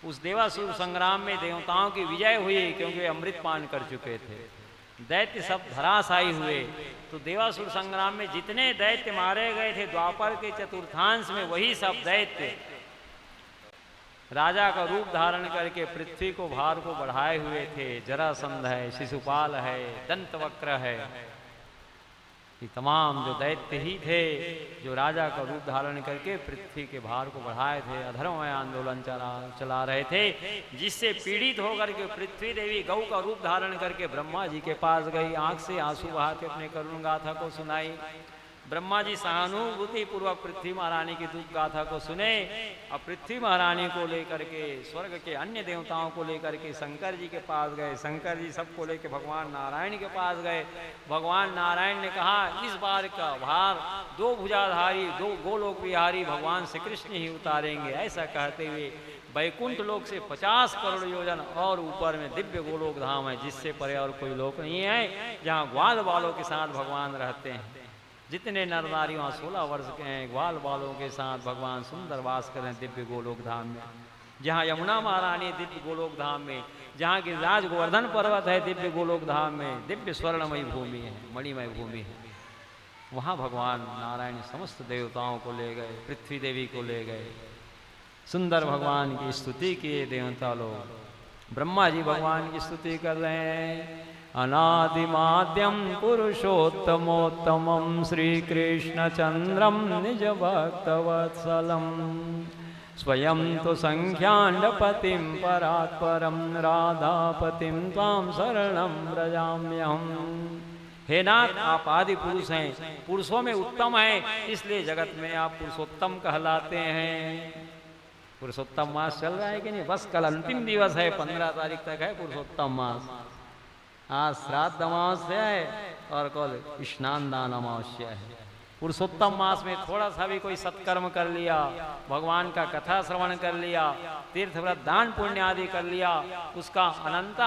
उस देवासुर संग्राम में देवताओं की विजय हुई, क्योंकि वे अमृत पान कर चुके थे। दैत्य सब धराशायी हुए। तो देवासुर संग्राम में जितने दैत्य मारे गए थे द्वापर के चतुर्थांश में, वही सब दैत्य राजा का रूप धारण करके पृथ्वी को भार को बढ़ाए हुए थे। जरासंध है, शिशुपाल है, दंतवक्र है, ये तमाम जो दैत्य ही थे जो राजा का रूप धारण करके पृथ्वी के भार को बढ़ाए थे, अधर्ममय आंदोलन चला रहे थे, जिससे पीड़ित होकर के पृथ्वी देवी गौ का रूप धारण करके ब्रह्मा जी के पास गई, आंख से आंसू बहा के अपने करुण गाथा को सुनाई। ब्रह्मा जी सहानुभूति पूर्वक पृथ्वी महारानी की दुख गाथा को सुने, और पृथ्वी महारानी को लेकर के स्वर्ग के अन्य देवताओं को लेकर के शंकर जी के पास गए। शंकर जी सबको लेकर भगवान नारायण के पास गए। भगवान नारायण ने कहा, इस बार का भार दो भुजाधारी, दो गोलोक विहारी भगवान श्री कृष्ण ही उतारेंगे। ऐसा कहते हुए वैकुंठ लोक से 50 करोड़ योजन और ऊपर में दिव्य गोलोक धाम है, जिससे परे और कोई लोक नहीं है, जहाँ ग्वाल बालों के साथ भगवान रहते हैं। जितने नर नारी वहाँ 16 वर्ष के हैं, ग्वाल बालों के साथ भगवान सुंदर वास करें दिव्य गोलोक धाम में। जहाँ यमुना महारानी दिव्य गोलोक धाम में, जहाँ गिरिराज गोवर्धन पर्वत है दिव्य गोलोक धाम में, दिव्य स्वर्णमयी भूमि है, मणिमय भूमि है। वहाँ भगवान नारायण समस्त देवताओं को ले गए, पृथ्वी देवी को ले गए, सुंदर भगवान की स्तुति किए देवता लोग। ब्रह्मा जी भगवान की स्तुति कर रहे हैं। अनादिमाद्यम पुरुषोत्तमोत्तमं श्री कृष्ण चंद्रम निज भक्तवत्सलम स्वयं तो संख्याण्डपतिं परात्परं राधापतिं त्वां शरणं व्रजाम्यहम्। हे नाथ, आप आदि पुरुष हैं, पुरुषों में उत्तम हैं, इसलिए जगत में आप पुरुषोत्तम कहलाते हैं। पुरुषोत्तम मास चल रहा है कि नहीं? बस कल अंतिम दिवस है, 15 तारीख तक है पुरुषोत्तम मास। आज श्राद्ध अमावस्या है और कल स्नान दान अमावस्या है। पुरुषोत्तम मास में थोड़ा सा भी कोई सत्कर्म कर लिया, भगवान का कथा श्रवण कर लिया, तीर्थ व्रत दान पुण्य आदि कर लिया, उसका अनंत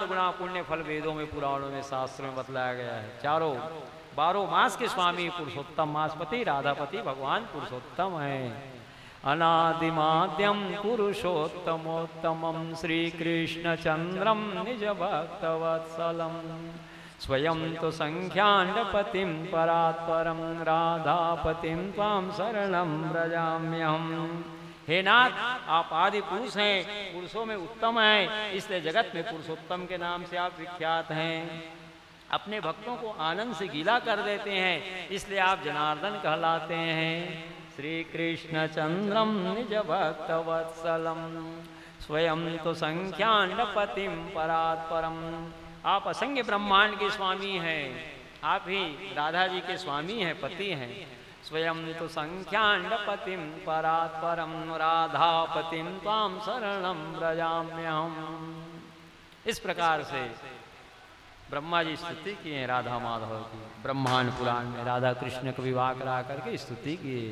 गुणा पुण्य फल वेदों में पुराणों में शास्त्रों में बतलाया गया है। चारों 12 मास के स्वामी पुरुषोत्तम मासपति राधापति भगवान पुरुषोत्तम है। अनादिमाद्यम पुरुषोत्तमोत्तमं श्री कृष्ण चंद्रम निज भक्तवत्सलम स्वयं तो संख्याण्डपतिं परात्परं राधापतिं त्वां शरणं व्रजाम्यहम्। हे नाथ, आप आदि पुरुष हैं, पुरुषों में उत्तम हैं, इसलिए जगत में पुरुषोत्तम के नाम से आप विख्यात हैं। अपने भक्तों को आनंद से गीला कर देते हैं, इसलिए आप जनार्दन कहलाते हैं। श्री कृष्ण चंद्रम निज भक्तवत्सलम स्वयं तो संख्याण्डपतिं परात्परम। आप असंख्य ब्रह्मांड के स्वामी हैं, आप ही राधा जी के स्वामी हैं, पति हैं। स्वयं तो संख्याण्डपतिं परात्परं राधापतिं त्वां शरणं व्रजाम्यहम्। इस प्रकार से ब्रह्मा जी स्तुति किए राधा माधव की। ब्रह्मांड पुराण में राधा कृष्ण को विवाह करा करके स्तुति किए।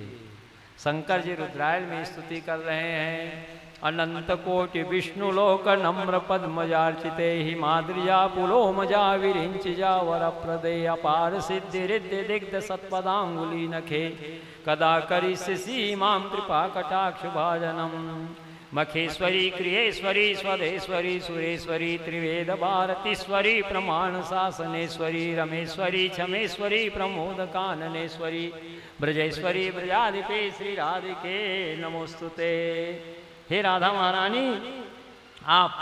शंकर जी रुद्रायण में स्तुति कर रहे हैं। अनंत कोटि विष्णु लोक नम्र पद्मजार्चिते ही माद्रिया पुलोमजा विरिंचिजा वर प्रदे अपार सिद्धि रिद्धि दिग्ध सत्पदांगुली नखे कदा करिष्यसि मां कृपा कटाक्ष भाजनम। मखेश्वरी क्रियेश्वरी स्वदेश्वरी सुरेश्वरी त्रिवेद भारतीश्वरी प्रमाण शासनेश्वरी रमेश्वरी क्षमेश्वरी प्रमोद काननेश्वरी ब्रजेश्वरी ब्रजाधिपे श्री राधिके नमोस्तुते। हे राधा महारानी, आप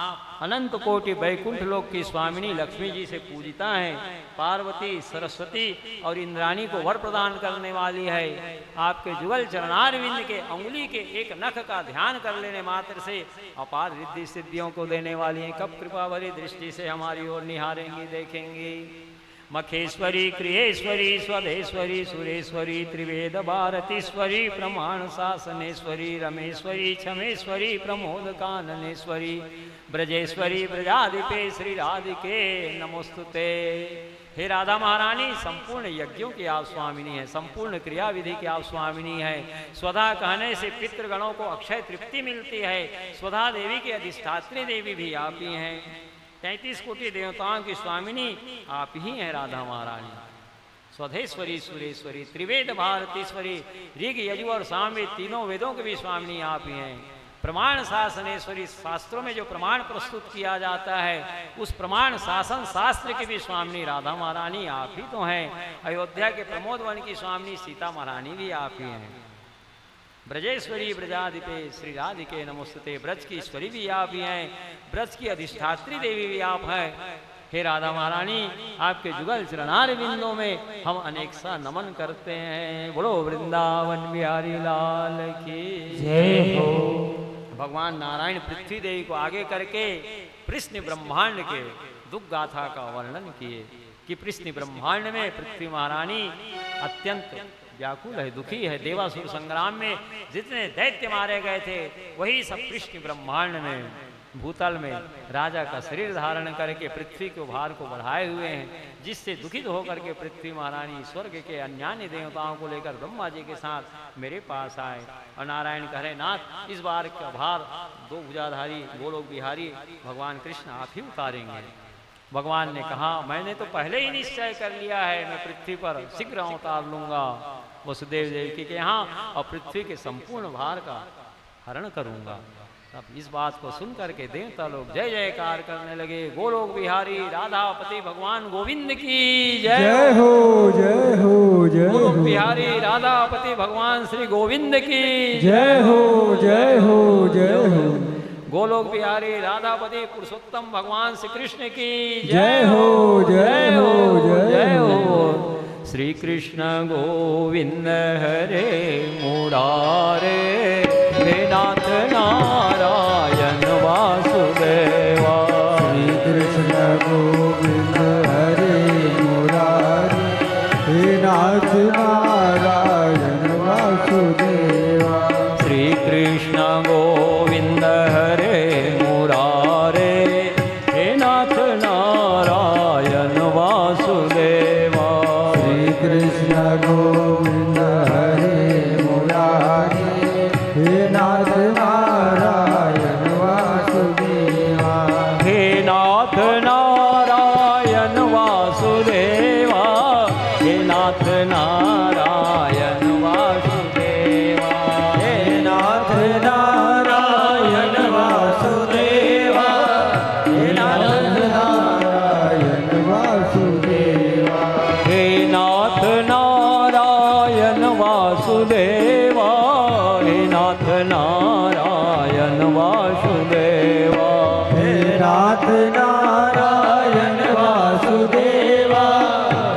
अनंत कोटि वैकुंठ लोक की स्वामिनी लक्ष्मी जी से पूजिता हैं। पार्वती, सरस्वती और इंद्राणी को वर प्रदान करने वाली है। आपके जुगल चरणारविंद के अंगुली के एक नख का ध्यान कर लेने मात्र से अपार रिद्धि सिद्धियों को देने वाली है। कब कृपा भरी दृष्टि से हमारी ओर निहारेंगी, देखेंगी। मखेश्वरी क्रियेश्वरी स्वदेश्वरी सुरेश्वरी त्रिवेद भारतीश्वरी प्रमाण शासनेश्वरी रमेश्वरी क्षमेश्वरी प्रमोद काननेश्वरी ब्रजेश्वरी ब्रजाधिपे श्री राधिके नमोस्तुते। हे राधा महारानी, संपूर्ण यज्ञों की आप स्वामिनी है, संपूर्ण क्रिया विधि की आप स्वामिनी है। स्वधा कहने से पितृगणों को अक्षय तृप्ति मिलती है। स्वधा देवी की अधिष्ठात्री देवी भी आप ही हैं। 33 कोटि देवताओं की स्वामिनी आप ही हैं राधा महारानी। स्वधेश्वरी सुरेश्वरी त्रिवेद भारतीश्वरी ऋग यजु और सामवेद तीनों वेदों के भी स्वामिनी आप ही हैं। प्रमाण शासनेश्वरी, शास्त्रों में जो प्रमाण प्रस्तुत किया जाता है उस प्रमाण शासन शास्त्र की भी स्वामिनी राधा महारानी आप ही तो हैं। अयोध्या के प्रमोद वन की स्वामिनी सीता महारानी भी आप ही हैं। ब्रजेश्वरी ब्रजाधिपे श्री राधिके नमोस्तुते। ब्रज की ईश्वरी भी आप ही हैं, ब्रज की अधिष्ठात्री देवी भी आप हैं। हे राधा महारानी, आपके जुगल चरणार बिंदों में हम अनेक सा नमन करते हैं। बोलो वृंदावन बिहारी लाल की जय हो। भगवान नारायण पृथ्वी देवी को आगे करके कृष्ण ब्रह्मांड के दुख गाथा का वर्णन किए कि कृष्ण ब्रह्मांड में पृथ्वी महारानी अत्यंत व्याकुल है, दुखी है। देवासुर संग्राम में जितने दैत्य मारे गए थे वही सब कृष्ण ब्रह्मांड में भूतल में राजा का शरीर धारण करके पृथ्वी के भार को बढ़ाए हुए हैं, जिससे दुखित होकर के पृथ्वी महारानी स्वर्ग के अन्यान्य देवताओं को लेकर ब्रह्मा जी के साथ मेरे पास आए और नारायण कह रहे नाथ इस बार का भार दो भुजाधारी गोलोक बिहारी भगवान कृष्ण आप ही उतारेंगे। भगवान ने कहा मैंने तो पहले ही निश्चय कर लिया है, मैं पृथ्वी पर शीघ्र उतार लूंगा वसुदेव देवकी के यहाँ और पृथ्वी के संपूर्ण भार का हरण करूंगा। तब इस बात को सुन करके देवता लोग जय जयकार करने लगे। गोलोक बिहारी राधापति भगवान गोविंद की जय हो जय हो जय गोलोक हो बिहारी राधापति भगवान श्री गोविंद की जय हो जय हो जय हो गोलोक बिहारी राधापति पुरुषोत्तम भगवान श्री कृष्ण की जय हो जय हो जय हो। श्री कृष्ण गोविंद हरे मुरारे हे नाथ नारायण वासुदेवा। श्री कृष्ण गोविंद हरे मुरारी हे नाथ नारायण वासुदेवा। श्री कृष्ण गोविंद हरे मुरारे हे नाथ नारायण वासुदेवा। श्री कृष्ण गोविंद हरे मुरारी हे नाथ नारायण वासुदेवा। हे नाथ नारायण वासुदेवा हे नाथ नारायण वासुदेवा। हे नाथ नारायण वासुदेवा हे नाथ नारायण वासुदेवा। हे नाथ नारायण वासुदेवा हे नाथ नारायण वासुदेवा। हे नाथ नारायण वासुदेवा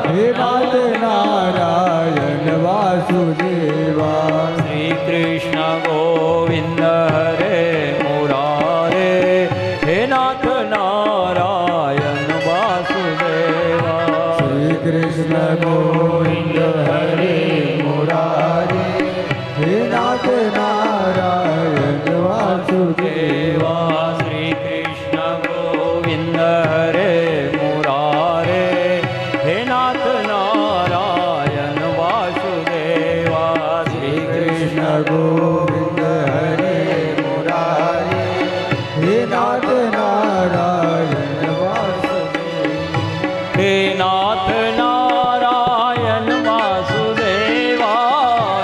हे नाथ नारायण वासुदेवा। श्री कृष्ण गोविंद हरे मुरारे हे नाथ नारायण वासुदेवा। श्री कृष्ण गोविंद हरे मुरारी हे नाथ नारायण वासुदेवा। श्री कृष्ण गोविंद हरे मुरारे हे नाथ नारायण वासुदेवा। श्री कृष्ण गोविंद हरे मुरारी हे नाथ नारायण वासुदेवा। हे नाथ नारायण वासुदेवा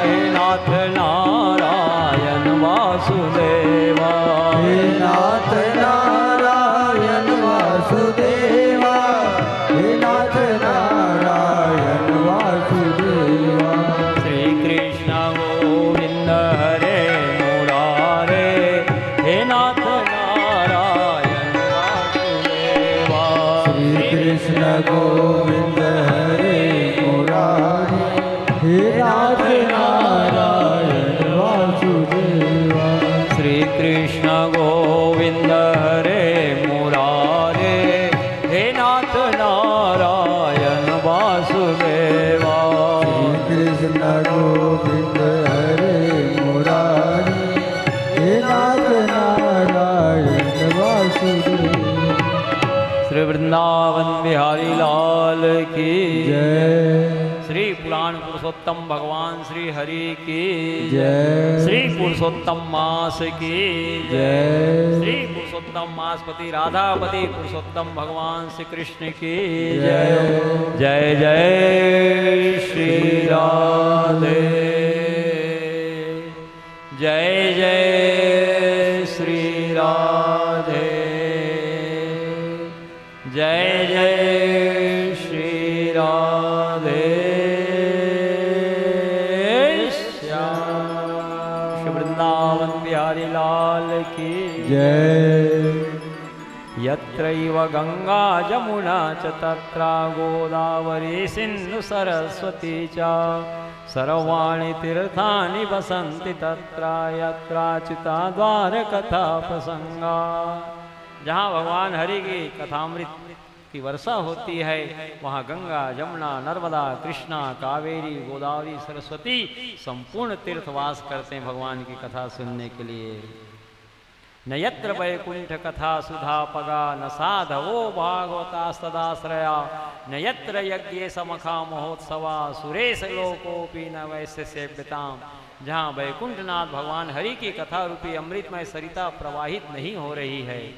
हे नाथ नारायण वासुदेवा। हे नाथ नारायण वासुदेवा हे नाथ नारायण वासुदेवा। श्री कृष्ण गोविंद हरे मुरारे हे नाथ नारायण वासुदेवा। श्री कृष्ण गोविंद हरे मुरारी हे नाथ नारायण वासुदेवा। श्री कृष्ण गोविंद हरे मुरारे हे नाथ नारायण वासुदेवा। श्री कृष्ण गोविंद हरे मुरारी हे नाथ नारायण वासुदेवा। श्री वृंदावन बिहारी लाल की जय श्री पुराण पुरुषोत्तम भगवान श्री हरि की जय श्री पुरुषोत्तम मास की जय श्री पुरुषोत्तम मासपति राधापति पुरुषोत्तम भगवान श्री कृष्ण की जय जय जय श्री राधे जय जय श्री राधे जय जय श्री राधे श्याम। श्री वृंदावन बिहारी लाल की जय यत्रैव गंगा जमुना च तत्र गोदावरी सिंधु सरस्वती च सर्वाणि तीर्थानि वसन्ति तत्र यत्राच्युता द्वारकथा प्रसंगा। जहाँ भगवान हरि की कथामृत की वर्षा होती है वहाँ गंगा जमुना नर्मदा कृष्णा कावेरी गोदावरी सरस्वती संपूर्ण तीर्थवास करते हैं भगवान की कथा सुनने के लिए। न यत्र वैकुंठ कथा सुधा पगा न साधवो भागवतास्तदाश्रया न यत्र यज्ञ समखा महोत्सवा सुरेश लोकोपि न वैश्य सेव्यताम। जहाँ वैकुंठनाथ भगवान हरि की कथा रूपी अमृतमय सरिता प्रवाहित नहीं हो रही है,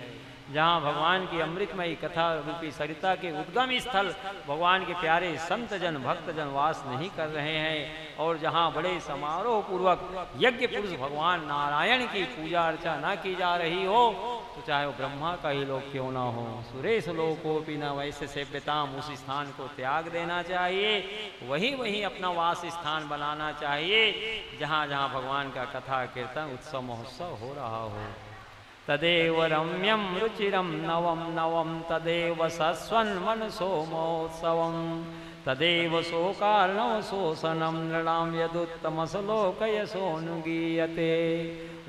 जहाँ भगवान की अमृतमयी कथा रूपी सरिता के उद्गम स्थल भगवान के प्यारे संत जन भक्त जन वास नहीं कर रहे हैं, और जहाँ बड़े समारोह पूर्वक यज्ञ पुरुष भगवान नारायण की पूजा अर्चा न की जा रही हो, तो चाहे वो ब्रह्मा का ही लोक क्यों ना हो, सुरेश लोकोपि न वैश्य सेव्यताम, उस स्थान को त्याग देना चाहिए, वहीं वहीं अपना वास स्थान बनाना चाहिए जहाँ जहाँ भगवान का कथा कीर्तन उत्सव महोत्सव हो रहा हो। तदेव रम्यम रुचिरम नवम नवम तदेव सस्वन् मनसो महोत्सवम तदेव शोकार्णव शोषणम नृणाम यदुत्तमसलोकयसोनुगीयते।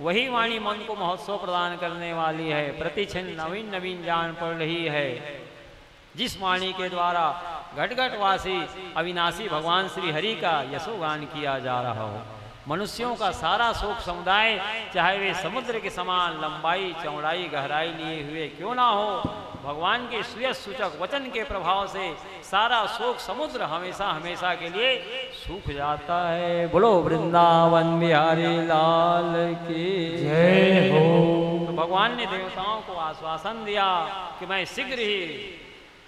वही वाणी मन को महोत्सव प्रदान करने वाली है, प्रतिक्षण नवीन नवीन जान पड़ रही है, जिस वाणी के द्वारा घट घटवासी अविनाशी भगवान श्री हरि का यशोगान किया जा रहा हो। मनुष्यों का सारा शोक समुदाय चाहे वे समुद्र के समान लंबाई चौड़ाई गहराई लिए हुए क्यों ना हो, भगवान के सुयश सूचक वचन के प्रभाव से सारा शोक समुद्र हमेशा हमेशा के लिए सूख जाता है। बोलो वृंदावन बिहारी लाल की जय हो। तो भगवान ने देवताओं को आश्वासन दिया कि मैं शीघ्र ही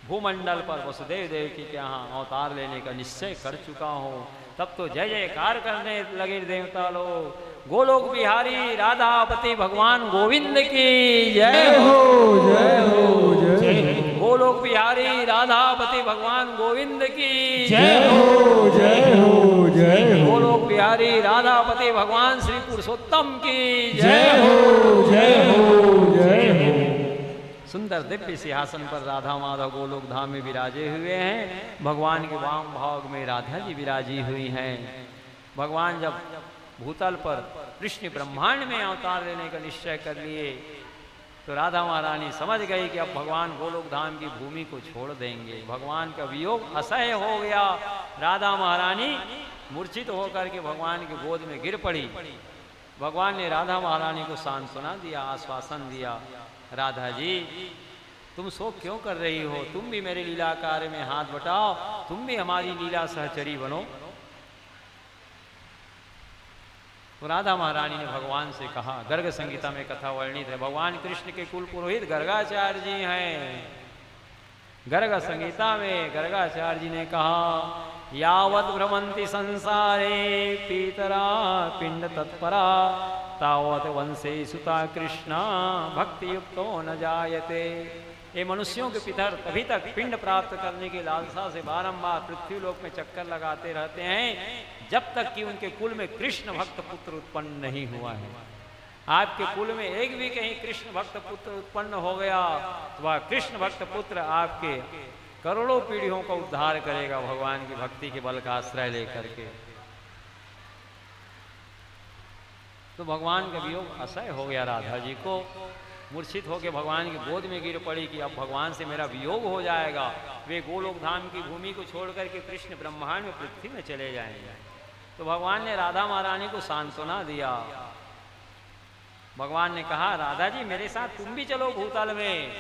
भूमंडल पर वसुदेव देव के यहाँ अवतार लेने का निश्चय कर चुका हूँ। तब तो जय जयकार करने लगे देवता लोग। गोलोक बिहारी राधापति भगवान गोविंद की जय हो, जय हो, जय हो। गोलोक बिहारी राधापति भगवान गोविंद की जय हो, जय हो, जय हो। गोलोक बिहारी राधापति भगवान श्री पुरुषोत्तम की जय हो, जय हो, जय हो। सुंदर दिव्य सिंहासन पर राधा माधव गोलोक धाम में विराजे हुए हैं। भगवान के वाम भाग में राधा जी विराजी हुई हैं। भगवान जब भूतल पर कृष्ण ब्रह्मांड में अवतार लेने का निश्चय कर लिए तो राधा महारानी समझ गई कि अब भगवान गोलोक धाम की भूमि को छोड़ देंगे। भगवान का वियोग असह्य हो गया। राधा महारानी मूर्छित होकर के भगवान की गोद में गिर पड़ी। भगवान ने राधा महारानी को सांत्वना दिया, आश्वासन दिया, राधा जी तुम शोक क्यों कर रही हो, तुम भी मेरे लीला कार्य में हाथ बटाओ, तुम भी हमारी लीला सहचरी बनो। तो राधा महारानी ने भगवान से कहा, गर्ग संहिता में कथा वर्णित है, भगवान कृष्ण के कुल पुरोहित गर्गाचार्य जी हैं। गर्ग संहिता में गर्गाचार्य जी ने कहा, यावत् भ्रमन्ति संसारे पीतरा पिंड तत्परा तावत् वंशे सुता कृष्णा भक्ति युक्तो न जायते। ये मनुष्यों के पितर तभी तक पिंड प्राप्त करने की लालसा से बारंबार पृथ्वी लोक में चक्कर लगाते रहते हैं जब तक कि उनके कुल में कृष्ण भक्त पुत्र उत्पन्न नहीं हुआ है। आपके कुल में एक भी कहीं कृष्ण भक्त पुत्र उत्पन्न हो गया तो वह कृष्ण भक्त पुत्र आपके करोड़ों पीढ़ियों का उद्धार करेगा भगवान की भक्ति के बल का आश्रय लेकर के। तो भगवान का वियोग असह्य हो गया। राधा जी को मूर्छित होकर भगवान की गोद में गिर पड़ी कि अब भगवान से मेरा वियोग हो जाएगा। वे गोलोक धाम की भूमि को छोड़ करके कृष्ण ब्रह्मांड में पृथ्वी में चले जाएंगे। तो भगवान ने राधा महारानी को सांत्वना दिया। भगवान ने कहा, राधा जी मेरे साथ तुम भी चलो भूतल में,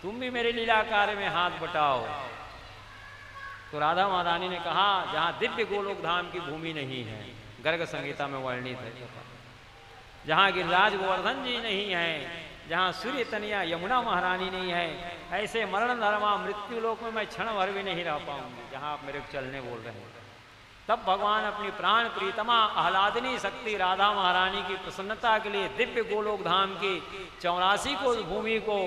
तुम भी मेरे लीला कार्य में हाथ बटाओ। तो राधा महारानी ने कहा, जहाँ दिव्य गोलोक धाम की भूमि नहीं है, गर्ग संहिता में वर्णित है, जहाँ गिरिराज गोवर्धन जी नहीं है, जहाँ सूर्य तनिया यमुना महारानी नहीं है, ऐसे मरण धर्मा मृत्यु लोक में मैं क्षण भर भी नहीं रह पाऊंगी जहाँ आप मेरे को चलने बोल रहे हैं। तब भगवान अपनी प्राण प्रीतमा आह्लादनी शक्ति राधा महारानी की प्रसन्नता के लिए दिव्य गोलोक धाम की 84 कोस भूमि को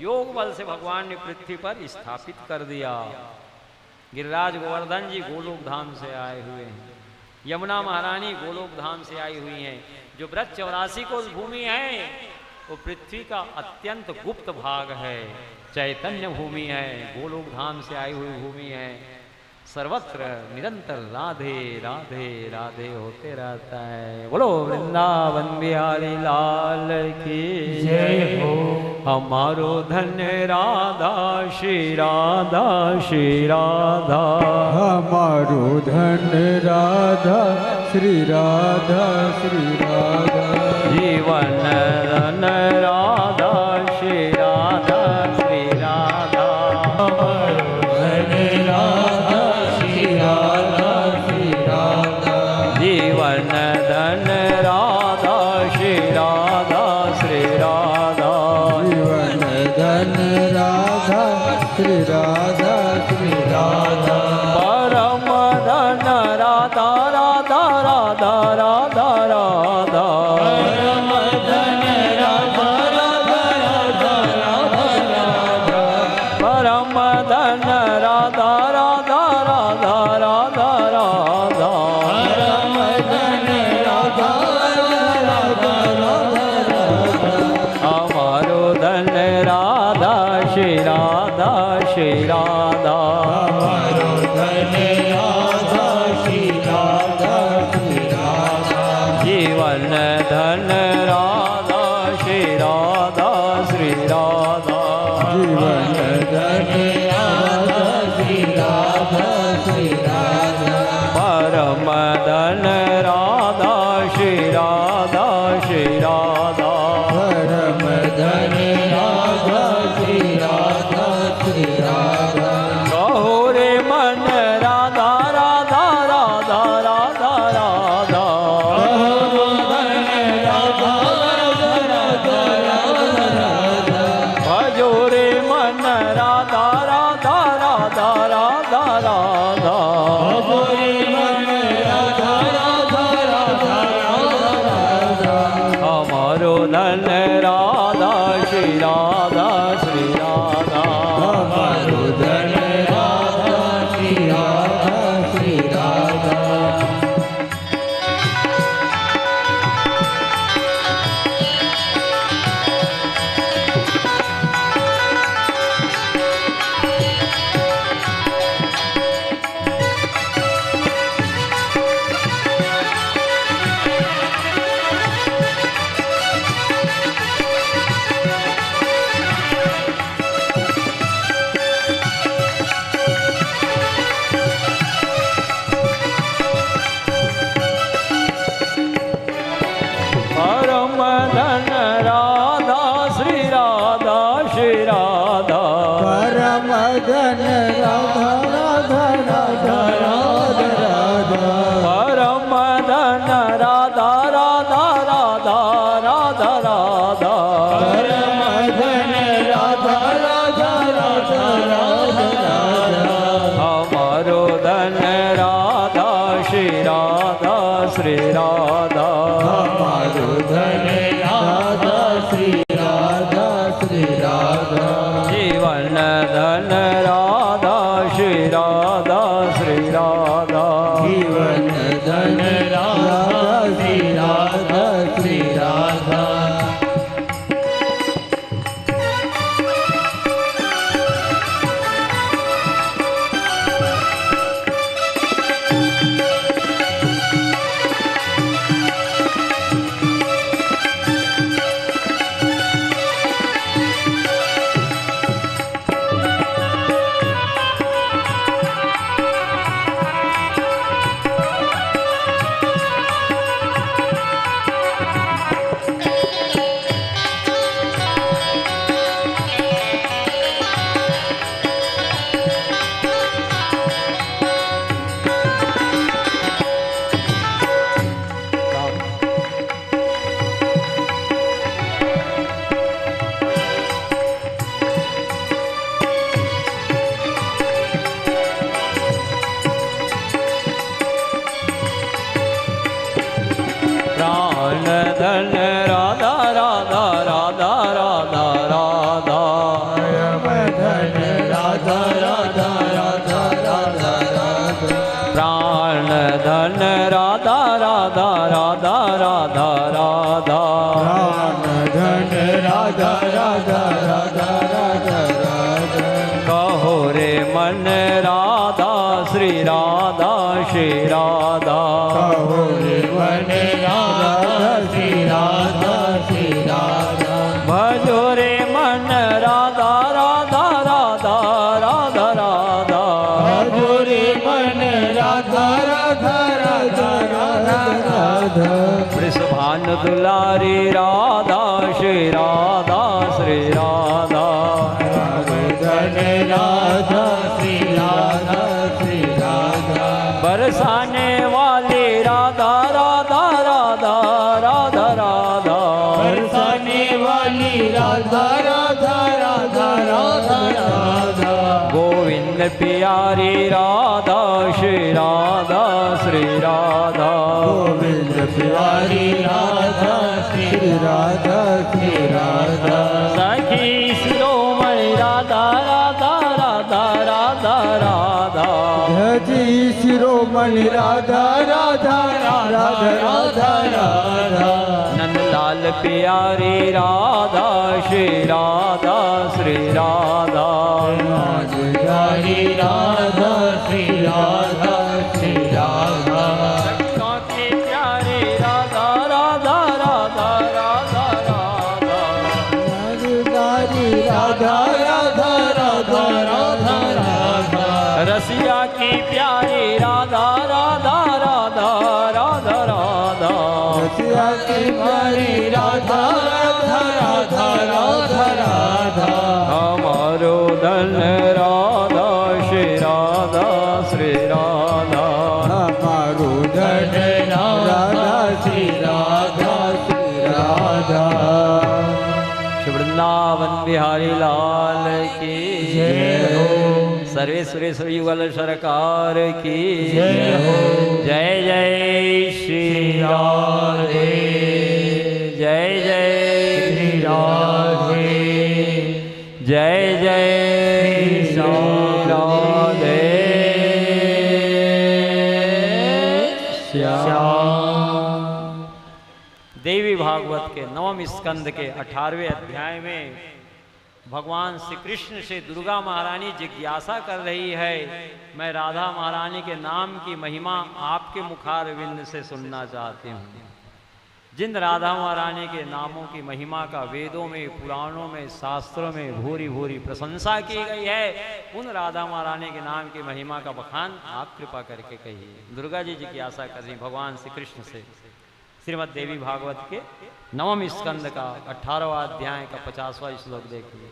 योग बल से भगवान ने पृथ्वी पर स्थापित कर दिया। गिरिराज गोवर्धन जी गोलोक धाम से आए हुए हैं, यमुना महारानी गोलोक धाम से आई हुई हैं। जो ब्रज 84 कोस भूमि है वो पृथ्वी का अत्यंत गुप्त भाग है, चैतन्य भूमि है, गोलोक धाम से आई हुई भूमि है। सर्वत्र निरंतर राधे राधे राधे होते रहता है। बोलो वृंदावन बिहारी लाल की जय हो। हमारो धन्य राधा श्री राधा श्री राधा, हमारो धन्य राधा श्री राधा श्री राधा, जीवन रन राधा श्री राधा श्री राधा परम धन राधा राधा राधा राधा राधा परम धन राधा राधा राधा राधा राधा परम धन राधा राधा राधा राधा राधा परम धन राधा राधा राधा राधा हमारो धन राधा श्री राधा श्री राधा हमारो धन राधा श्री राधा श्री राधा जीवन धन राधा श्री राधा श्री राधा जीवन धन राधा श्री राधा श्री राधा परम धन राधा श्री राधा श्री राधा परम धन राधा श्री राधा श्री राधा कहो रे मन राधा राधा राधा राधा राधा भजो रे मन राधा राधा राधा राधा राधा हमारो धन राधा श्री राधा श्री राधा हमारो धन राधा श्री राधा श्री राधा परम धन राधा श्री राधा श्री राधा परम धन राधा राधा राधा राधा राधा परम धन राधा राधा राधा राधा राधा परम धन राधा राधा राधा राधा राधा हमारो धन राधा श्री राधा श्री राधा हमारो धन राधा श्री राधा श्री राधा जीवन धन राधा श्री राधा श्री राधा जीवन धन राधा श्री राधा श्री राधा प्राण धन राधा राधा राधा राधा राधा परम धन राधा राधा राधा राधा राधा प्राण धन राधा राधा राधा राधा राधा प्राण धन राधा राधा राधा राधा राधा कहो रे मन राधा श्री राधा श्री राधा कहो रे मन राधा श्री राधा श्री राधा भजो रे मन राधा राधा राधा राधा राधा भजोरे मन राधा राधा राधा राधा राधा वृषभान दुलारी राधा श्री राधा श्री राधा धन राधा श्री राधा श्री राधा बरसाने वाली राधा राधा राधा राधा राधा बरसाने वाली राधा राधा राधा राधा राधा प्यारी राधा श्री राधा श्री राधा गोविंद प्यारी राधा श्री राधा श्री राधा सखी शिरोमणि राधा राधा राधा राधा राधा भजी शिरोमणि राधा राधा राधा राधा राधा नंदलाल प्यारी राधा श्री राधा श्री राधा प्यारी राधा श्री राधा श्री राधा के प्यारे राधा राधा राधा राधा राधा प्यारी राधा राधा राधा राधा राधा रसिया की प्यारी राधा राधा राधा राधा राधा रसिया की प्यारी राधा राधा राधा राधा राधा हमारो धन राधा श्री राधा श्री राधा हमारो धन राधा श्री राधा श्री राधा श्री वृंदावन बिहारी लाल की जय हो सर्वेश्वरेश्वर युगल सरकार की जय हो जय जय श्री राधे जय जय श्री राधे जय जय श्री राधे श्याम। देवी भागवत के नवम स्कंद के 18वें अध्याय में भगवान श्री कृष्ण से दुर्गा महारानी जिज्ञासा कर रही है, मैं राधा महारानी के नाम की महिमा आपके मुखारविंद से सुनना चाहती हूँ। जिन राधा महारानी के नामों की महिमा का वेदों में, पुराणों में, शास्त्रों में भूरी भूरी प्रशंसा की गई है, उन राधा महारानी के नाम की महिमा का बखान आप कृपा करके कहिए। दुर्गा जी जिज्ञासा कर रही भगवान श्री कृष्ण से। श्रीमद् देवी भागवत के नवम स्कंद का 18वां अध्याय का 50वां श्लोक देखिए।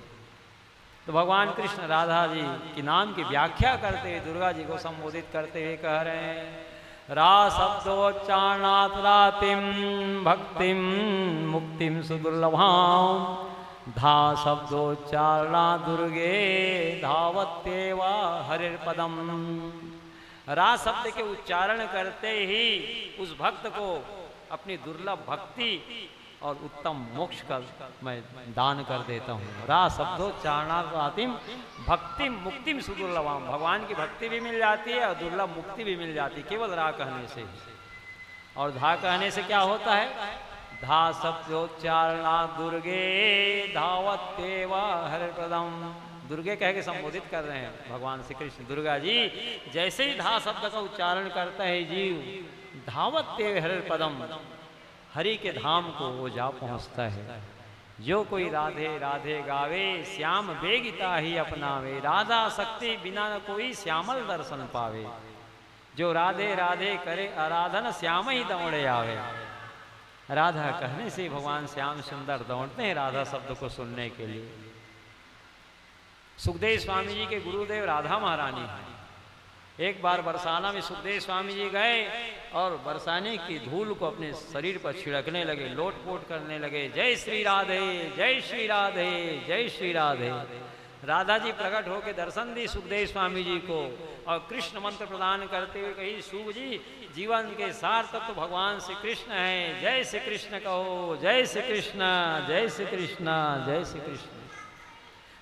तो भगवान कृष्ण राधा जी के नाम की व्याख्या करते हुए दुर्गा जी को संबोधित करते हुए कह रहे हैं, रा शब्दोच्चारणात् रातिम भक्तिम मुक्तिम सुदुर्लभाम धा शब्दोच्चारणा दुर्गे धावत्येवा हरिर्पदम। रा शब्द के उच्चारण करते ही उस भक्त को अपनी दुर्लभ भक्ति और उत्तम मोक्ष का मैं दान कर देता हूँ। रा शब्दोच्चारणातिम भक्तिम मुक्तिम सुदुर्लभम, भगवान की भक्ति भी मिल जाती है और दुर्लभ मुक्ति भी मिल जाती है केवल रा कहने से। और धा कहने से क्या होता है, धा शब्दोच्चारणा दुर्गे धावत्येवा हरिप्रदम। दुर्गे कह के संबोधित कर रहे हैं भगवान श्री कृष्ण। दुर्गा जी जैसे ही धा शब्द का उच्चारण करता है जीव, धावत्येव हरिपदम, हरि के धाम को वो जा पहुंचता है। जो कोई राधे राधे गावे श्याम बेगिता ही अपनावे, राधा शक्ति बिना न कोई श्यामल दर्शन पावे। जो राधे राधे करे आराधन श्याम ही दौड़े आवे। राधा कहने से भगवान श्याम सुंदर दौड़ते हैं राधा शब्द को सुनने के लिए। सुखदेव स्वामी जी के गुरुदेव राधा महारानी हैं। एक बार बरसाना में सुखदेव स्वामी जी गए और बरसाने की धूल को अपने शरीर पर छिड़कने लगे, लोटपोट करने लगे, जय श्री राधे जय श्री राधे जय श्री राधे। राधा जी प्रकट होकर दर्शन दी सुखदेव स्वामी जी को और कृष्ण मंत्र प्रदान करते हुए कही, शुभ जी जीवन के सार तत्व तो भगवान श्री कृष्ण है, जय श्री कृष्ण कहो, जय श्री कृष्ण जय श्री कृष्ण जय श्री कृष्ण।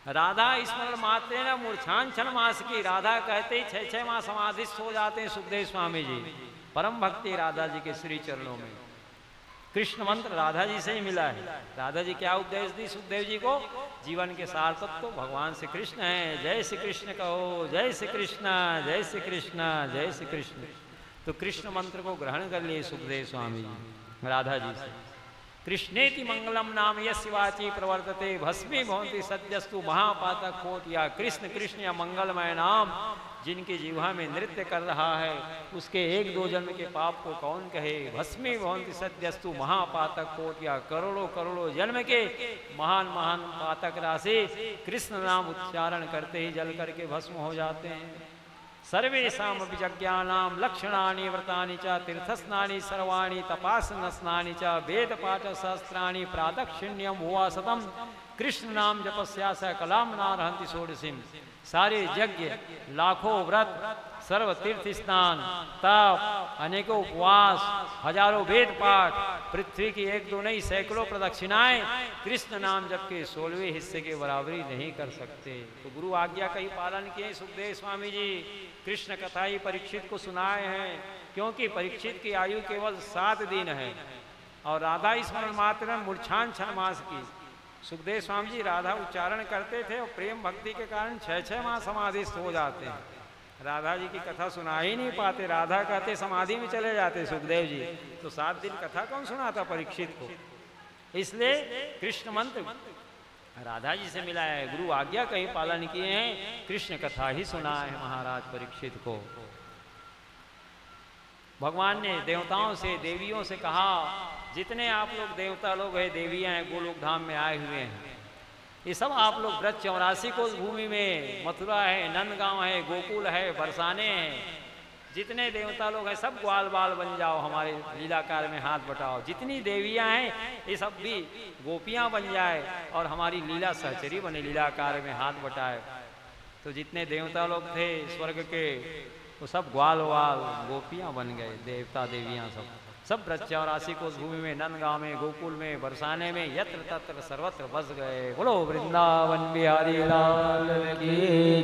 राधा स्मरण मात्र न मूर्छान क्षण मास की, राधा कहते ही 6-6 मास समाधिस्थ हो जाते हैं सुखदेव स्वामी जी। परम भक्ति राधा जी के श्री चरणों में। कृष्ण मंत्र राधा जी से ही मिला है। राधा जी क्या उपदेश दी सुखदेव जी को, जीवन के सार तत्व तो भगवान श्री कृष्ण है, जय श्री कृष्ण कहो, जय श्री कृष्ण जय श्री कृष्ण जय श्री कृष्ण। तो कृष्ण मंत्र को ग्रहण कर लिए सुखदेव स्वामी जी राधा जी से। कृष्णेति मंगलम नाम यस्य वाचि प्रवर्तते भस्मी भवन्ति सद्यस्तु महापातक कोट। या कृष्ण कृष्ण या मंगलमय नाम जिनकी जिह्वा में नृत्य कर रहा है, उसके 1-2 जन्म के पाप को कौन कहे। भस्मी भवन्ति सद्यस्तु महापातक कोट, या करोड़ों करोड़ों जन्म के महान महान पातक राशि कृष्ण नाम उच्चारण करते ही जल करके भस्म हो जाते हैं। सर्वेषां विज्ञानां लक्षणानि व्रतानि च तीर्थस्नानि सर्वाणि तपासनस्नानि च वेदपाठसहस्राणि प्रादक्षिण्यम उवासतम कृष्ण नाम जपस्या स कलाम नारहंति षोडशीम। सारे यज्ञ, लाखों व्रत, सर्व तीर्थ स्नान, तप, अनेकों उपवास, हजारों वेद पाठ, पृथ्वी की एक दो नहीं सैकड़ों प्रदक्षिणाएं कृष्ण नाम जप के 16वें हिस्से के बराबरी नहीं कर सकते। तो गुरु आज्ञा का ही पालन किए सुखदेव स्वामी जी। कृष्ण कथा ही परीक्षित को सुनाए हैं, क्योंकि परीक्षित की आयु केवल 7 दिन है और राधा स्मरण मात्र मूर्छान 6 मास की। सुखदेव स्वामी जी राधा उच्चारण करते थे और प्रेम भक्ति के कारण 6-6 मास समाधिस्थ हो जाते हैं। राधा जी की कथा सुना ही नहीं पाते, राधा कहते समाधि में चले जाते सुखदेव जी। तो 7 दिन कथा कौन सुनाता परीक्षित को? इसलिए कृष्ण मंत्र राधा जी से मिला है, गुरु आज्ञा का ही पालन किए हैं, कृष्ण कथा ही सुना है महाराज परीक्षित को। भगवान ने देवताओं से, देवियों से कहा, जितने आप लोग देवता लोग हैं, देवियां हैं, गोलोक धाम में आए हुए हैं, ये सब आप लोग व्रत 84 कोस भूमि में, मथुरा है, नंदगांव है, गोकुल है, बरसाने हैं, जितने देवता लोग हैं सब ग्वाल बाल बन जाओ, हमारे लीलाकार में हाथ बटाओ। जितनी देवियां हैं ये सब भी गोपियां बन जाए और हमारी लीला सहचरी बने, लीलाकार में हाथ बटाए। तो जितने देवता लोग थे स्वर्ग के वो सब ग्वाल वाल गोपियां बन गए, देवता देवियां सब व्रत 84 कोस भूमि में, नंदगांव में, गोकुल में, बरसाने में, यत्र तत्र सर्वत्र बस गए। बोलो वृंदावन बिहारी लाल की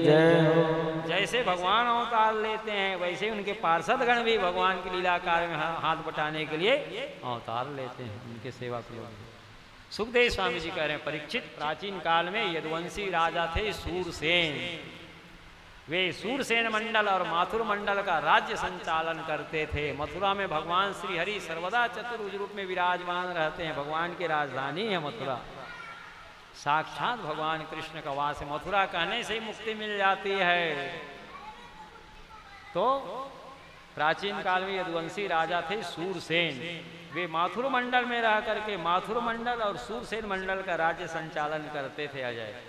जय हो। जैसे भगवान अवतार लेते हैं वैसे उनके पार्षदगण भी भगवान की लीलाकार में हाथ बटाने के लिए अवतार लेते हैं, उनके सेवक लोग। सुखदेव स्वामी जी कह रहे हैं, परीक्षित प्राचीन काल में यदुवंशी राजा थे सूरसेन। वे सूरसेन मंडल और माथुर मंडल का राज्य संचालन करते थे। मथुरा में भगवान श्री हरि सर्वदा चतुर्भुज रूप में विराजमान रहते हैं। भगवान की राजधानी है मथुरा, साक्षात भगवान कृष्ण का वास है। मथुरा कहने से ही मुक्ति मिल जाती है। तो प्राचीन काल में यदुवंशी राजा थे सूरसेन। वे माथुर मंडल में रह करके माथुर मंडल और सूरसेन मंडल का राज्य संचालन करते थे अजय।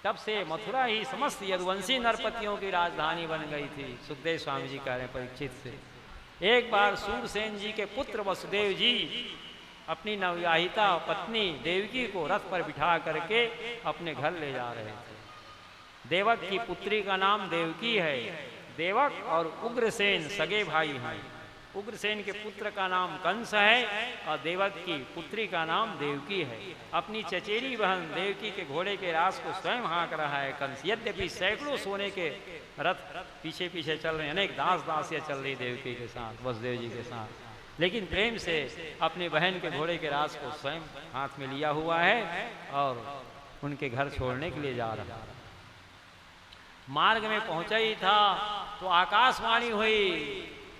तब से मथुरा ही समस्त यदुवंशी नरपतियों की राजधानी बन गई थी। सुखदेव स्वामी जी कह रहे हैं परीक्षित से, एक बार सूरसेन जी के पुत्र वसुदेव जी अपनी नवविवाहिता पत्नी देवकी को रथ पर बिठा करके अपने घर ले जा रहे थे। देवक की पुत्री का नाम देवकी है। देवक और उग्रसेन सगे भाई हैं। उग्रसेन के पुत्र का नाम कंस है और देवक की पुत्री का नाम देवकी है। अपनी चचेरी बहन देवकी के घोड़े के रास को स्वयं हाँक रहा है कंस। यद्यपि सैकड़ों सोने के रथ पीछे पीछे चल रहे हैं, अनेक दास दासियां चल रही देवकी के साथ, वसुदेव जी के साथ, लेकिन प्रेम से अपनी बहन के घोड़े के रास को स्वयं हाथ में लिया हुआ है और उनके घर छोड़ने के लिए जा रहा है। मार्ग में पहुंचा ही था तो आकाशवाणी हुई,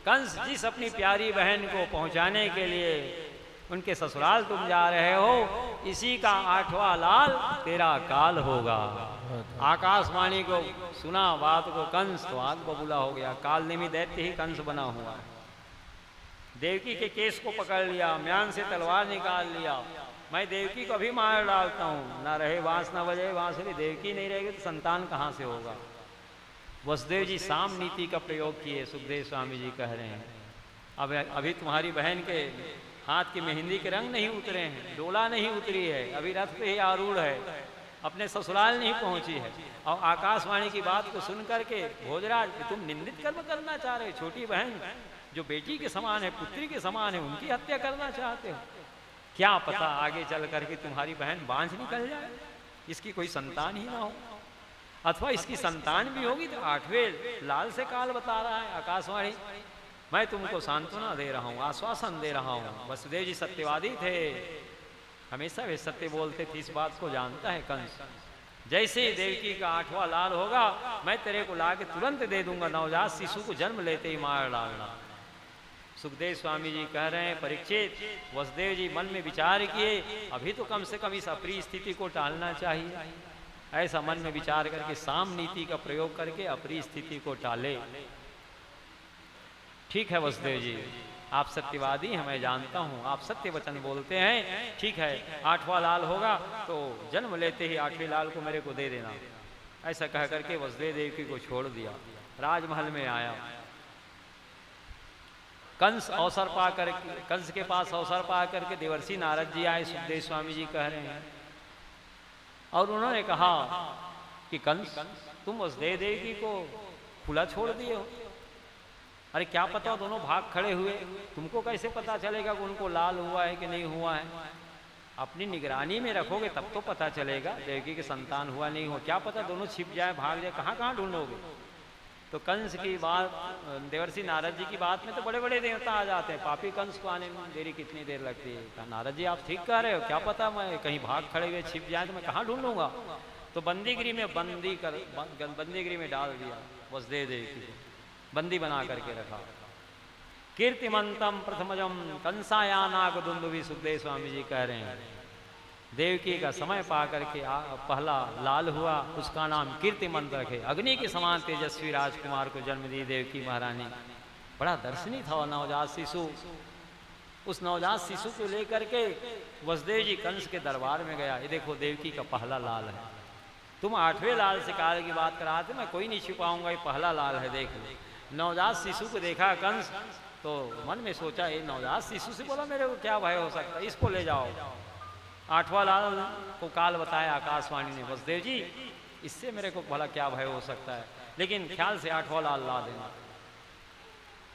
कंस जिस अपनी प्यारी बहन को पहुंचाने के लिए उनके ससुराल तुम जा रहे हो, इसी का 8वां लाल तेरा काल होगा। आकाशवाणी को सुना बात को कंस तो आग बबूला हो गया। काल निमि दैत्य ही कंस बना हुआ है। देवकी के केस को पकड़ लिया, म्यान से तलवार निकाल लिया, मैं देवकी को भी मार डालता हूँ। ना रहे बांस ना बजे बांसुरी, देवकी नहीं रहेगी तो संतान कहाँ से होगा। वसुदेव जी साम नीति का प्रयोग किए। सुखदेव स्वामी जी कह रहे हैं, अब अभी तुम्हारी बहन के हाथ की मेहंदी के रंग नहीं उतरे हैं, डोला नहीं उतरी है, अभी रथ पे ही आरूढ़ है, अपने ससुराल नहीं पहुंची है। और आकाशवाणी की बात को सुन करके भोजराज, तुम निंदित कर्म करना चाह रहे हो। छोटी बहन जो बेटी के समान है, पुत्री के समान है, उनकी हत्या करना चाहते हो। क्या पता आगे चल करके तुम्हारी बहन बांझ निकल जाए, इसकी कोई संतान ही ना हो, अथवा इसकी संतान भी होगी तो 8वें लाल से काल बता रहा है आकाशवाणी। मैं तुमको सांत्वना दे रहा हूँ, आश्वासन दे रहा हूँ। वसुदेव जी सत्यवादी थे, हमेशा वे सत्य बोलते थे, इस बात को जानता है कंस। जैसे ही देवकी का 8वां लाल होगा मैं तेरे को लाके तुरंत दे दूंगा, नवजात शिशु को जन्म लेते ही मार डालना। सुखदेव स्वामी जी कह रहे हैं, परीक्षित वसुदेव जी मन में विचार किए, अभी तो कम से कम इस अप्रिय स्थिति को टालना चाहिए। ऐसा मन में विचार करके साम नीति का प्रयोग करके अप्रिय स्थिति को टाले। ठीक है वसुदेव जी, आप सत्यवादी हैं, मैं जानता हूँ, आप सत्य वचन बोलते हैं। ठीक है, 8वां लाल होगा तो जन्म लेते ही 8वें लाल को मेरे को दे देना। ऐसा कह करके वसुदेव देवकी को छोड़ दिया। राजमहल में आया। कंस अवसर पा करके, कंस के पास अवसर पा करके देवर्षि नारद जी आए। सुखदेव स्वामी जी कह रहे हैं और उन्होंने कहा कि कंस तुम वसुदेव देवी को खुला छोड़ दिए हो। अरे क्या पता दोनों भाग खड़े हुए, तुमको कैसे पता चलेगा कि उनको लाल हुआ है कि नहीं हुआ है? अपनी निगरानी में रखोगे तब तो पता चलेगा। देवकी के संतान हुआ नहीं हो, क्या पता दोनों छिप जाए भाग जाए, कहाँ कहाँ ढूंढोगे? तो कंस की बात, देवर्षि नारद जी की बात में तो बड़े बड़े देवता आ जाते हैं, पापी कंस को आने में देरी कितनी देर लगती है? कहा नारद जी आप ठीक कह रहे हो, क्या पता मैं कहीं भाग खड़े हुए छिप जाए तो मैं कहाँ ढूंढूंगा? तो बंदीगिरी में बंदीगिरी में डाल दिया, वसुदेव देवी को बंदी बना करके रखा। कीर्तिमंतम प्रथमजम कंसायानाग दुंदुभि, सुखदेव स्वामी जी कह रहे हैं देवकी का समय पा करके पहला लाल हुआ, उसका नाम कीर्तिमंत रखे। अग्नि के समान तेजस्वी राजकुमार को जन्म दी देवकी महारानी। बड़ा दर्शनीय था नवजात शिशु। उस नवजात शिशु को लेकर के वसुदेव जी कंस के दरबार में गया। ये देखो देवकी का पहला लाल है। तुम 8वें लाल शिकार की बात करा थे, मैं कोई नहीं छिपाऊंगा, ये पहला लाल है। देख लो नवजात शिशु को देखा कंस तो मन में सोचा ये नवजात शिशु से बोला मेरे को क्या भय हो सकता है, इसको ले जाओ। 8वां लाल को काल बताया आकाशवाणी ने, वसुदेव जी इससे मेरे को भला क्या भय हो सकता है, लेकिन ख्याल से 8वां लाल ला देना।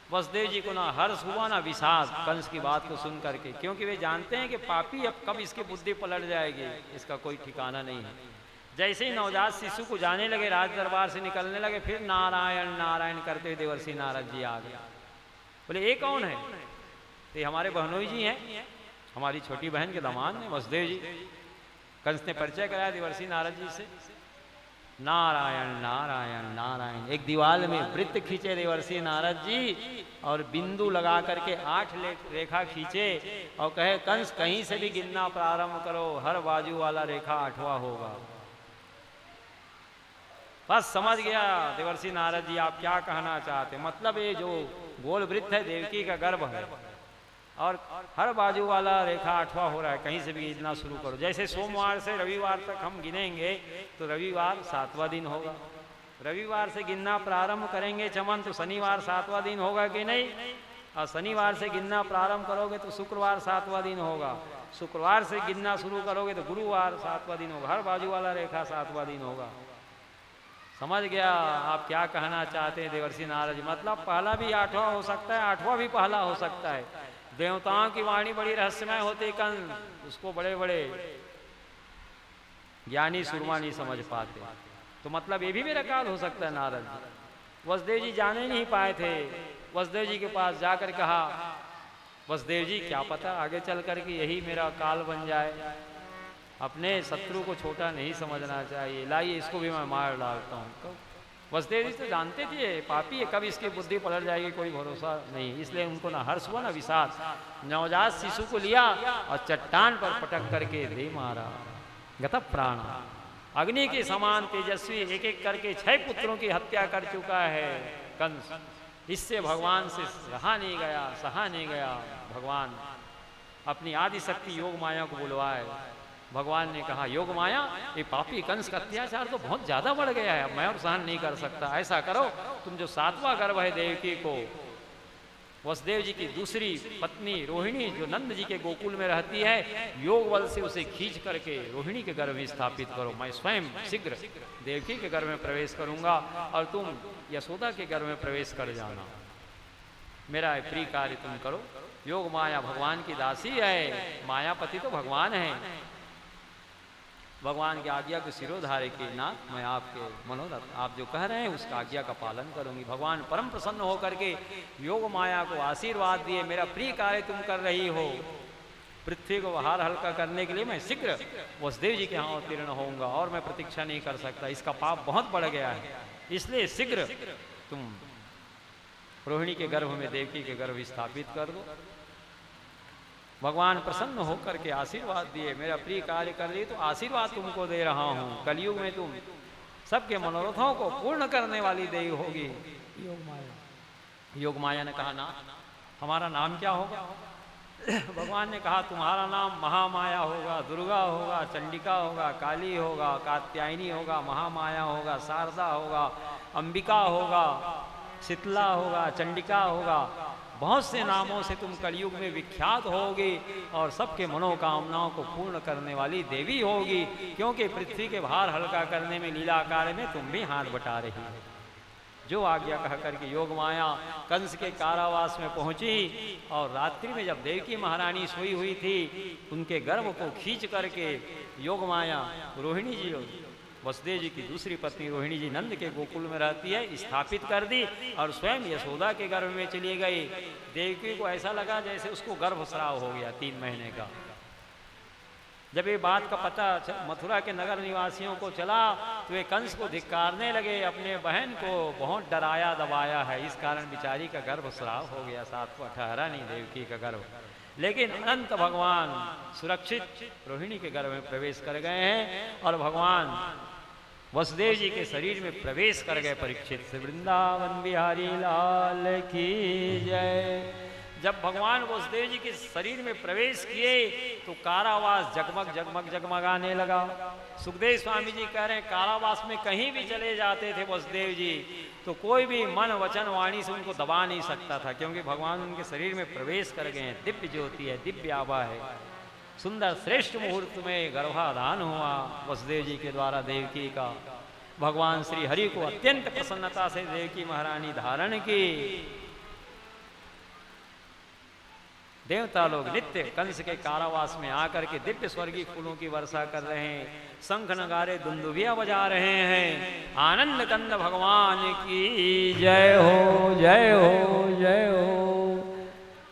वसुदेव जी को ना हर्ष हुआ ना विषाद कंस की बात को सुन करके, क्योंकि वे जानते हैं कि पापी अब कब इसकी बुद्धि पलट जाएगी, इसका कोई ठिकाना नहीं है। जैसे ही नवजात शिशु को जाने लगे, राज दरबार से निकलने लगे, फिर नारायण नारायण करते हुए देवर्षि नारद जी आ गए। बोले ये कौन है? ये हमारे बहनोई जी हैं, हमारी छोटी बहन के दामाद हैं वसुदेव जी। कंस ने परिचय कराया देवर्षि नारद जी से। नारायण नारायण नारायण, एक दीवार में वृत्त खींचे देवर्षि नारद जी और बिंदु लगा करके 8 रेखा खींचे और कहे कंस कहीं से भी गिनना प्रारंभ करो, हर बाजू वाला रेखा 8वां होगा। बस समझ गया देवर्षि नारद जी आप क्या कहना चाहते। मतलब ये जो गोल वृत्त है देवकी का गर्भ है और हर बाजू वाला रेखा 8वां हो रहा है, कहीं से भी गिनना शुरू करो। जैसे सोमवार से रविवार तक हम गिनेंगे तो रविवार 7वां दिन होगा, रविवार से गिनना प्रारंभ करेंगे चमन तो शनिवार 7वां दिन होगा कि नहीं, और शनिवार से गिनना प्रारंभ करोगे तो शुक्रवार 7वां दिन होगा, शुक्रवार से गिनना शुरू करोगे तो गुरुवार 7वां दिन होगा, हर बाजू वाला रेखा 7वां दिन होगा। समझ गया आप क्या कहना चाहते हैं देवर्षि नारद जी। मतलब पहला भी 8वां हो सकता है, 8वां भी पहला हो सकता है। देवताओं की वाणी बड़ी रहस्यमय होती, कंस उसको बड़े बड़े ज्ञानी सुरमा नहीं समझ पाते। तो मतलब ये भी मेरा काल हो सकता है नारद जी। वसुदेव जी जाने नहीं पाए थे, वसुदेव जी के पास जाकर कहा वसुदेव जी क्या पता आगे चल करके यही मेरा काल बन जाए, अपने शत्रु को छोटा नहीं समझना चाहिए, लाइए इसको भी मैं मार डालता हूँ। वसुदेव जी तो जानते थे पापी है, कब इसकी बुद्धि पलट जाएगी कोई भरोसा नहीं, इसलिए उनको ना हर्ष हुआ ना विषाद। नवजात शिशु को लिया और चट्टान पर पटक करके दे मारा, गत प्राण। अग्नि के समान तेजस्वी एक एक करके 6 पुत्रों की हत्या कर चुका है कंस। इससे भगवान से रहा नहीं गया, सहा नहीं गया। भगवान अपनी आदि शक्ति योग माया को बुलवाए। भगवान ने कहा योग माया ये पापी कंस का अत्याचार तो बहुत ज्यादा बढ़ गया है, मैं और सहन नहीं कर सकता। ऐसा करो तुम जो 7वां गर्भ है देवकी को, वसुदेव जी की दूसरी पत्नी रोहिणी जो नंद जी के गोकुल में रहती है, योग बल से उसे खींच करके रोहिणी के गर्भ में स्थापित करो। मैं स्वयं शीघ्र देवकी के गर्भ में प्रवेश करूंगा और तुम यशोदा के गर्भ में प्रवेश कर जाना। मेरा प्रिय कार्य तुम करो। योग माया भगवान की दासी है, मायापति तो भगवान है। भगवान की आज्ञा को सिरोधारे के नाथ मैं आपके मनोरथ आप जो कह रहे हैं उसका आज्ञा का पालन करूंगी। भगवान परम प्रसन्न होकर के योग माया को आशीर्वाद दिए, मेरा प्रिय कार्य तुम कर रही हो, पृथ्वी को भार हल्का करने के लिए मैं शीघ्र वसुदेव जी के यहाँ अवतीर्ण होऊंगा और मैं प्रतीक्षा नहीं कर सकता, इसका पाप बहुत बढ़ गया है, इसलिए शीघ्र तुम रोहिणी के गर्भ में देवकी के गर्भ स्थापित कर दो। भगवान प्रसन्न होकर के आशीर्वाद दिए, मेरा प्रिय कार्य कर रही तो आशीर्वाद तुमको दे रहा हूँ। कलयुग में तुम सबके मनोरथों को पूर्ण करने वाली देवी होगी योग माया। योग माया ने कहा ना हमारा नाम क्या होगा? भगवान ने कहा तुम्हारा नाम महामाया होगा, दुर्गा होगा, चंडिका होगा, काली होगा, कात्यायनी होगा, महामाया होगा, शारदा होगा, अंबिका होगा, शीतला होगा, चंडिका होगा। बहुत से नामों से तुम कलयुग में विख्यात होगी और सबके मनोकामनाओं को पूर्ण करने वाली देवी होगी, क्योंकि पृथ्वी के भार हल्का करने में लीला कार्य में तुम भी हाथ बटा रही हो। जो आज्ञा कह करके योग माया कंस के कारावास में पहुंची और रात्रि में जब देवकी महारानी सोई हुई थी उनके गर्भ को खींच करके योग माया रोहिणी जी, वसुदेव जी की दूसरी पत्नी रोहिणी जी नंद के गोकुल में रहती है, स्थापित कर दी और स्वयं यशोदा के गर्भ में चली गई। देवकी को ऐसा लगा जैसे उसको गर्भस्राव हो गया 3 महीने का। जब ये बात का पता मथुरा के नगर निवासियों को चला तो वे कंस को धिक्कारने लगे, अपने बहन को बहुत डराया दबाया है, इस कारण बिचारी का गर्भस्राव हो गया, साथ को ठहरा नहीं देवकी का गर्भ। लेकिन अनंत भगवान सुरक्षित रोहिणी के गर्भ में प्रवेश कर गए हैं और भगवान वसुदेव जी के शरीर में प्रवेश कर गए। परीक्षित से वृंदावन बिहारी लाल की जय। जब भगवान वसुदेव जी के शरीर में प्रवेश किए तो कारावास जगमग जगमग जगमगाने लगा। सुखदेव स्वामी जी कह रहे हैं कारावास में कहीं भी चले जाते थे वसुदेव जी तो कोई भी मन वचन वाणी से उनको दबा नहीं सकता था, क्योंकि भगवान उनके शरीर में प्रवेश कर गए हैं। दिव्य ज्योति है, दिव्य आभा है। सुंदर श्रेष्ठ मुहूर्त में गर्भाधान हुआ वसुदेव जी के द्वारा देवकी का। भगवान श्री हरि को अत्यंत प्रसन्नता से देवकी महारानी धारण की। देवता लोग नित्य कंस के कारावास में आकर के दिव्य स्वर्गीय फूलों की वर्षा कर रहे हैं, शंख नगारे दुंदुभिया बजा रहे हैं। आनंद कंद भगवान की जय हो, जय हो, जय हो।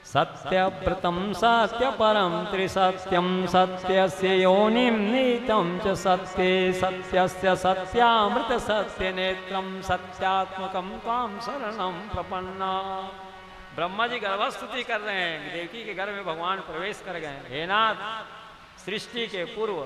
सत्यव्रतम सत्य परम त्रिसत्यम सत्यस्य योनिम नीतम च सत्ये सत्यस्य सत्यामृत सत्य नेत्रम सत्यात्मकम त्वाम शरणम प्रपन्ना। ब्रह्मा जी गर्भस्तुति कर रहे हैं, देवकी के घर में भगवान प्रवेश कर गए। हे नाथ, सृष्टि के पूर्व,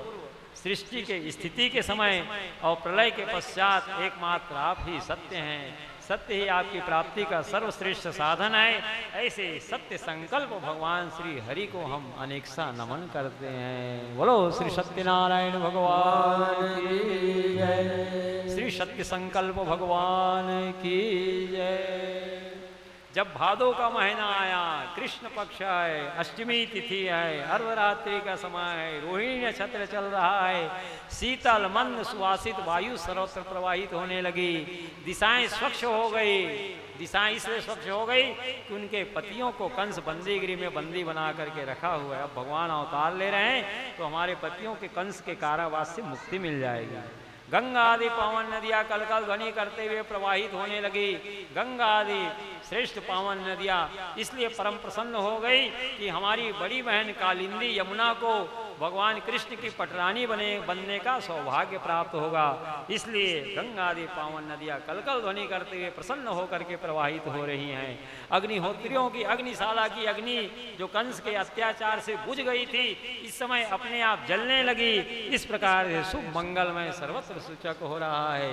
सृष्टि के स्थिति के समय और प्रलय के पश्चात एकमात्र आप ही सत्य हैं। सत्य ही आपकी प्राप्ति का सर्वश्रेष्ठ साधन है। ऐसे सत्य संकल्प भगवान श्री हरि को हम अनेकसा नमन करते हैं। बोलो श्री सत्यनारायण भगवान की जय। श्री सत्य संकल्प भगवान की जय। जब भादो का महीना आया, कृष्ण पक्ष है, अष्टमी तिथि है, अर्धरात्रि का समय है, रोहिणी नक्षत्र चल रहा है, शीतल मंद सुवासित वायु सर्वत्र प्रवाहित होने लगी, दिशाएं स्वच्छ हो गई। दिशाएं इसलिए स्वच्छ हो गई कि उनके पतियों को कंस बंदीगिरी में बंदी बना करके रखा हुआ है। अब भगवान अवतार ले रहे हैं तो हमारे पतियों के कंस के कारावास से मुक्ति मिल जाएगी। गंगा आदि पावन नदियाँ कल कल ध्वनि करते हुए प्रवाहित होने लगी। गंगा आदि श्रेष्ठ पावन नदियाँ इसलिए परम प्रसन्न हो गई कि हमारी बड़ी बहन कालिंदी यमुना को भगवान कृष्ण की पटरानी बनने का सौभाग्य प्राप्त होगा। इसलिए गंगा आदि पावन नदियाँ कल कल ध्वनि करते हुए प्रसन्न होकर के प्रवाहित हो रही हैं। अग्निहोत्रियों की अग्निशाला की अग्नि जो कंस के अत्याचार से बुझ गई थी, इस समय अपने आप जलने लगी। इस प्रकार से शुभ मंगलमय सर्वत्र सूचक हो रहा है।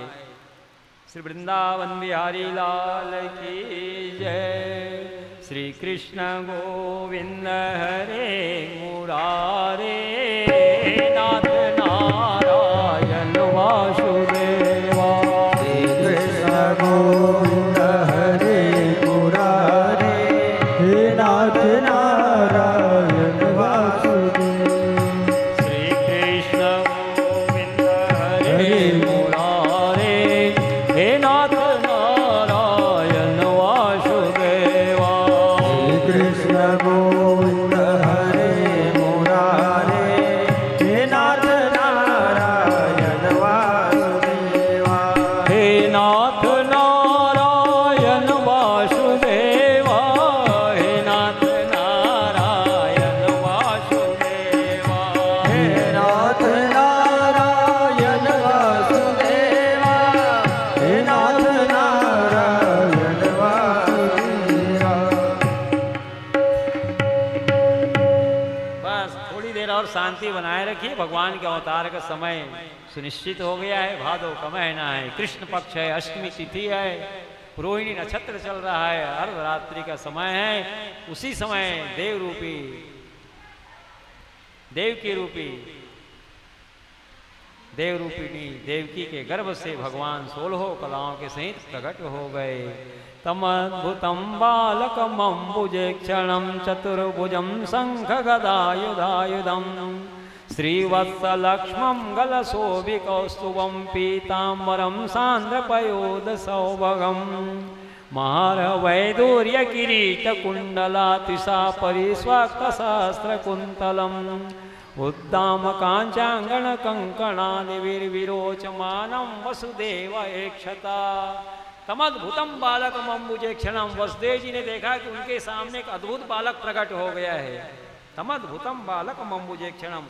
श्री वृंदावन बिहारी लाल की जय। श्री कृष्ण गोविंद हरे मुरारे नाथ नारायण वासुदेवा। श्री कृष्ण गोविंद हरे मुरारे हे नाथ नारायण वासुदेव। श्री कृष्ण गोविंद हरे मुरारे हे नाथ नारायण वासुदेवा। कृष्ण गोविंद हरे मुरारे हे नाथ नारायण वासुदेवा। हे नाथ नारायण वासुदेवा। हे नाथ नारायण वासुदेवा। हे नाथ नारायण वासुदेवा। हे नाथ नारायण वासुदेवा। बस थोड़ी देर और शांति बनाए रखिए। भगवान के अवतार का समय सुनिश्चित हो गया है। भादो का महीना है, कृष्ण पक्ष है, अष्टमी तिथि है, रोहिणी नक्षत्र चल रहा है, अर्धरात्रि का समय है। उसी समय देव रूपी देवकी रूपी देव रूपिणी देवकी के गर्भ से भगवान 16 कलाओं के सहित प्रकट हो गए। तमद्भुतम बालकमंबुजे क्षणम चतुर्भुजम शंख गदायुधायुधम श्रीवत्सलक्ष्मं गलशोभिकौस्तुभं पीताम्बरं सान्द्रपयोध सौभगं महारवैदूर्य किरीट कुंडलातिशा परिस्वक्तसहस्रकुन्तलम् उद्दाम कांचांगण कंकणानि विरोचमानं वसुदेव एकक्षता। तमद्भुतम बालकम अंबुजे क्षणम, वसुदेव जी ने देखा कि उनके सामने एक अद्भुत बालक प्रकट हो गया है। तमद्भुतम बालकम अंबुजे क्षणम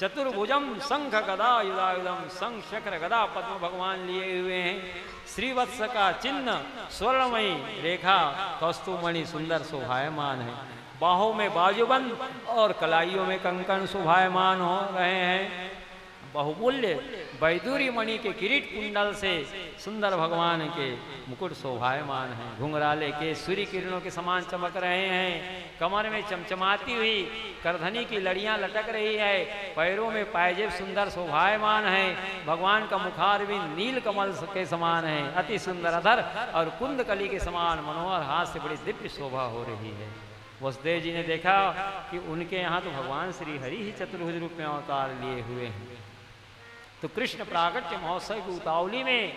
चतुर्भुजम शंख गदा युधायुधम, शंख चक्र गदा पद्म भगवान लिए हुए हैं। श्रीवत्स का चिन्ह स्वर्णमयी रेखा कौस्तुभमणि सुंदर शोभायमान है। बाहों में बाजूबंद और कलाइयों में कंकण शोभायमान हो रहे हैं। बहुमूल्य वैदूरी मणि के किरीट कुंडल से सुंदर भगवान के मुकुट शोभायमान हैं। घुंघराले के सूर्य किरणों के समान चमक रहे हैं। कमर में चमचमाती हुई करधनी की लड़ियां लटक रही है। पैरों में पायजेब सुंदर शोभायमान है। भगवान का मुखारविंद नील कमल के समान है। अति सुंदर अधर और कुंदकली के समान मनोहर हाथ से बड़ी दिव्य शोभा हो रही है। वसुदेव जी ने देखा कि उनके यहाँ तो भगवान श्री हरि ही चतुर्भुज रूप में अवतार लिए हुए हैं। तो कृष्ण प्रागट्य महोत्सव की उतावली में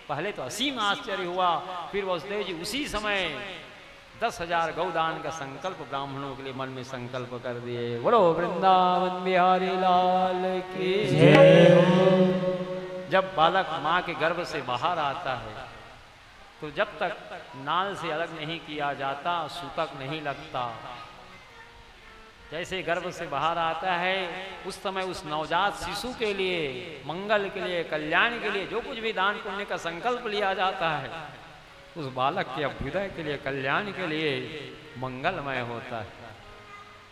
पहले तो असीम आश्चर्य हुआ, फिर वसुदेव जी उसी समय 10,000 गौदान का संकल्प ब्राह्मणों के लिए मन में संकल्प कर दिए। बोलो वृंदावन बिहारी लाल की जय। जब बालक माँ के गर्भ से बाहर आता है तो जब तक नाल से अलग नहीं किया जाता सूतक नहीं लगता। जैसे गर्भ से बाहर आता है उस समय उस नवजात शिशु के लिए, मंगल के लिए, कल्याण के लिए जो कुछ भी दान पुण्य का संकल्प लिया जाता है उस बालक के अभ्युदय के लिए, कल्याण के लिए मंगलमय होता है।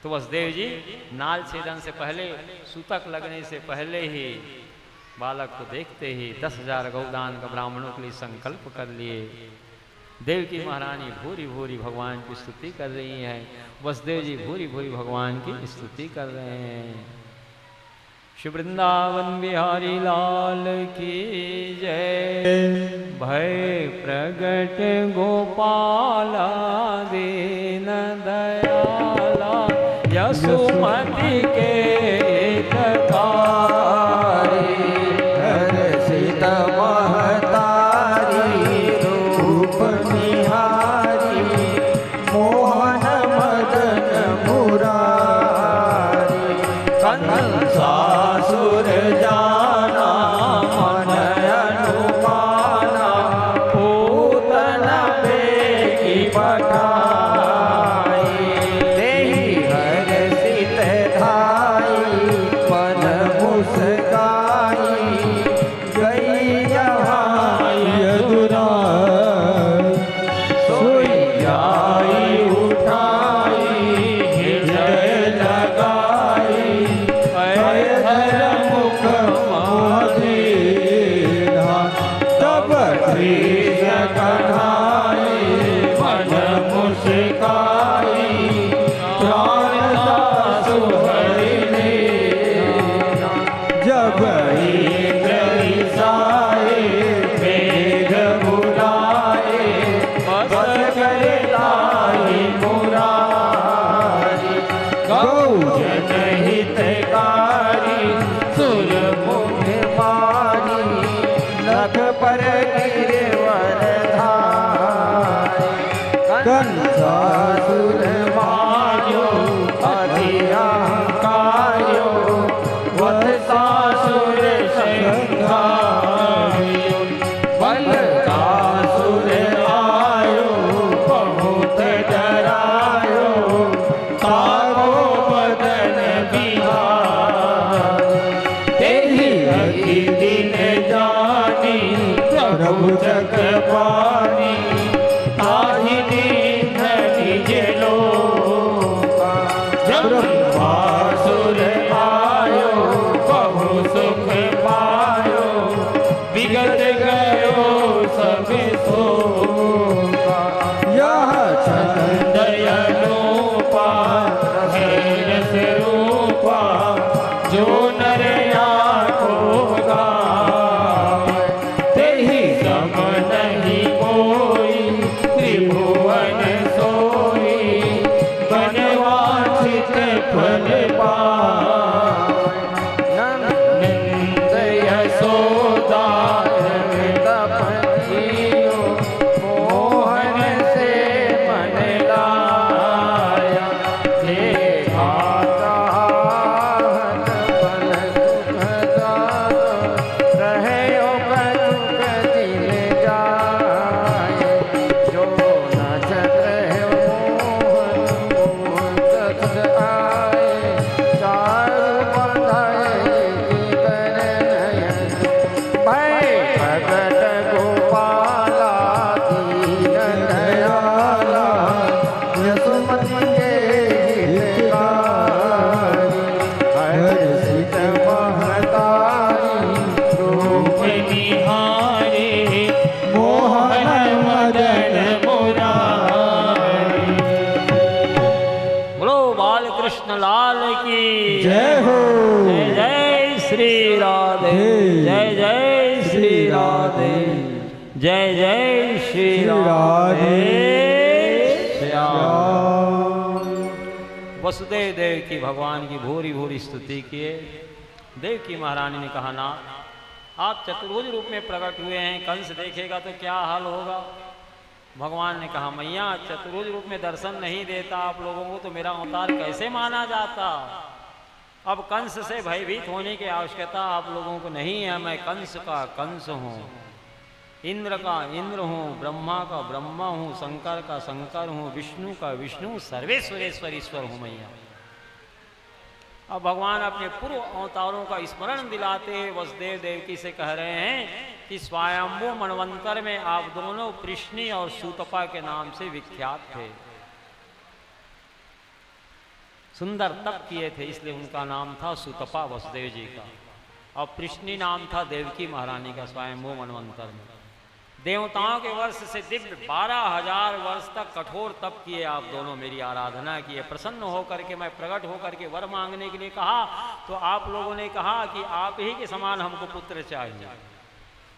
तो वसुदेव जी नाल छेदन से पहले, सूतक लगने से पहले ही बालक को देखते ही 10,000 गौदान का ब्राह्मणों के लिए संकल्प कर लिए। देवकी महारानी भूरी भूरी भगवान की स्तुति कर रही हैं। वसुदेव जी भूरी भूरी भगवान की स्तुति कर रहे हैं। श्री वृंदावन बिहारी लाल की जय। भय प्रगट गोपाला दीन दयाला यशोमति के ब्रह्मासुर आयो बहु सुख पायो जय जय श्री राधे श्याम। वसुदेव देव की भगवान की भूरी भूरी स्तुति किए। देव की महारानी ने कहा, ना आप चतुर्भुज रूप में प्रकट हुए हैं, कंस देखेगा तो क्या हाल होगा। भगवान ने कहा, मैया चतुर्भुज रूप में दर्शन नहीं देता आप लोगों को तो मेरा अवतार कैसे माना जाता। अब कंस से भयभीत होने की आवश्यकता आप लोगों को नहीं है। मैं कंस का कंस हूँ, इंद्र का इंद्र हूँ, ब्रह्मा का ब्रह्मा हूँ, शंकर का शंकर हूँ, विष्णु का विष्णु, सर्वेश्वरेश्वर ईश्वर हूँ मैया। अब भगवान अपने पूर्व अवतारों का स्मरण दिलाते वसुदेव देवकी से कह रहे हैं कि स्वयंभू मनवंतर में आप दोनों पृश्नि और सूतपा के नाम से विख्यात थे। सुंदर तप किए थे इसलिए उनका नाम था सूतपा वसुदेव जी का, और पृश्नि नाम था देवकी महारानी का स्वयंभू मनवंतर में। देवताओं के वर्ष से दिव्य 12,000 वर्ष तक कठोर तप किए आप दोनों, मेरी आराधना किए। प्रसन्न होकर के मैं प्रकट होकर के वर मांगने के लिए कहा तो आप लोगों ने कहा कि आप ही के समान हमको पुत्र चाहिए।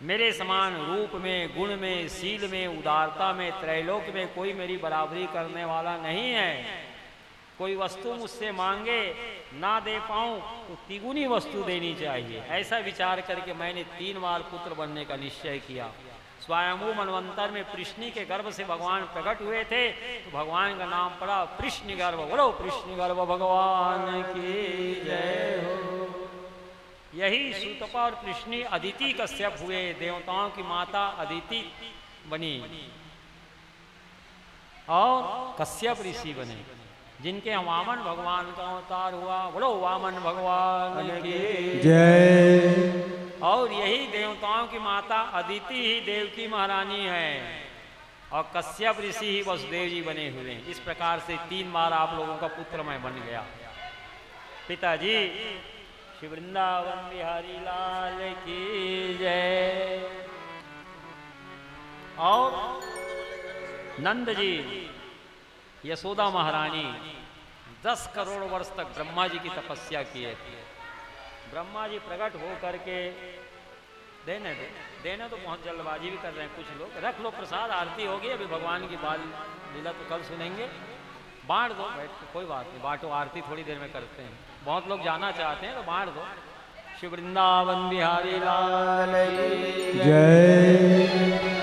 मेरे समान रूप में, गुण में, शील में, उदारता में, त्रैलोक में कोई मेरी बराबरी करने वाला नहीं है। कोई वस्तु मुझसे मांगे ना दे पाऊं तो तिगुनी वस्तु देनी चाहिए। ऐसा विचार करके मैंने 3 बार पुत्र बनने का निश्चय किया। स्वयंभू मनवंतर में पृश्नि के गर्भ से भगवान प्रकट हुए थे तो भगवान का नाम पड़ा पृश्नि गर्भ। बोलो पृश्नि गर्भ भगवान की जय हो। यही सूतपा और पृश्नि अदिति कश्यप हुए, देवताओं की माता अदिति बनी और कश्यप ऋषि बने, जिनके वामन भगवान का अवतार हुआ। बोलो वामन भगवान की जय। और यही देवताओं की माता अदिति ही देवकी महारानी है और कश्यप ऋषि ही वसुदेव जी बने हुए हैं। इस प्रकार से 3 बार आप लोगों का पुत्र मैं बन गया। पिताजी श्री वृंदावन बिहारी लाल की जय। और नंद जी, यशोदा महारानी 10 करोड़ वर्ष तक ब्रह्मा जी की तपस्या किए थे। ब्रह्मा जी प्रकट हो करके देने तो बहुत जल्दबाजी भी कर रहे हैं कुछ लोग। रख लो प्रसाद, आरती होगी, अभी भगवान की बाल लीला तो कल सुनेंगे। बांट दो, बैठ कोई बात नहीं, बांटो, आरती थोड़ी देर में करते हैं। बहुत लोग जाना चाहते हैं तो बांट दो। श्री वृंदावन बिहारी लाल की जय।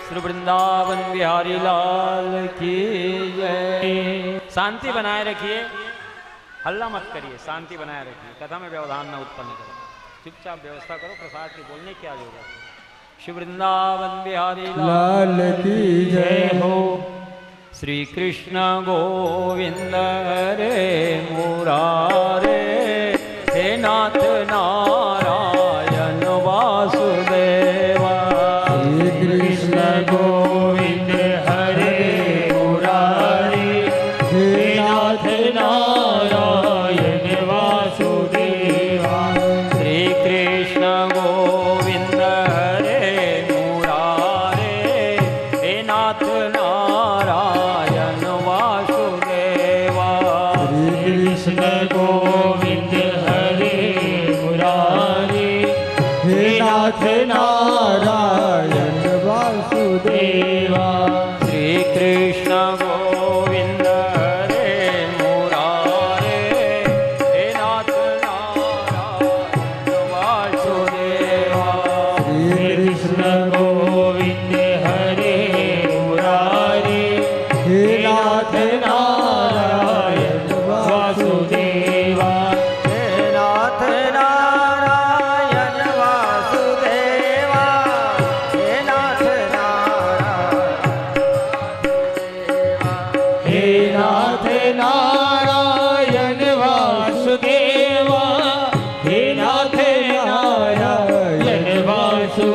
श्री वृंदावन बिहारी लाल की जय। शांति बनाए रखिए, हल्ला मत करिए, शांति बनाए रखिए, कथा में व्यवधान न उत्पन्न करो, चुपचाप व्यवस्था करो। प्रसाद की बोलने क्या जरूरत है। श्री वृंदावन बिहारी लाल की जय हो। श्री कृष्ण गोविंद रे मुरारे, हे नाथ नारायण वासुदेवा। कृष्ण गोविंद हरे मुरारी, हे नाथ नारायण वासुदेवा। श्री कृष्ण गोविंद हरे मुरारे, हे नाथ नारायण वासुदेवा। श्री कृष्ण गोविंद हरे मुरारी, हे नाथ नारायण वासुदेवा। श्री कृष्ण गोविंद हरे मुरारे, हे नाथ नारायण वासुदेवा। श्री कृष्ण गोविंद हरे मुरारी, हे नाथ नारायण वासुदेवा। हे नाथ नारायण वासुदेवा।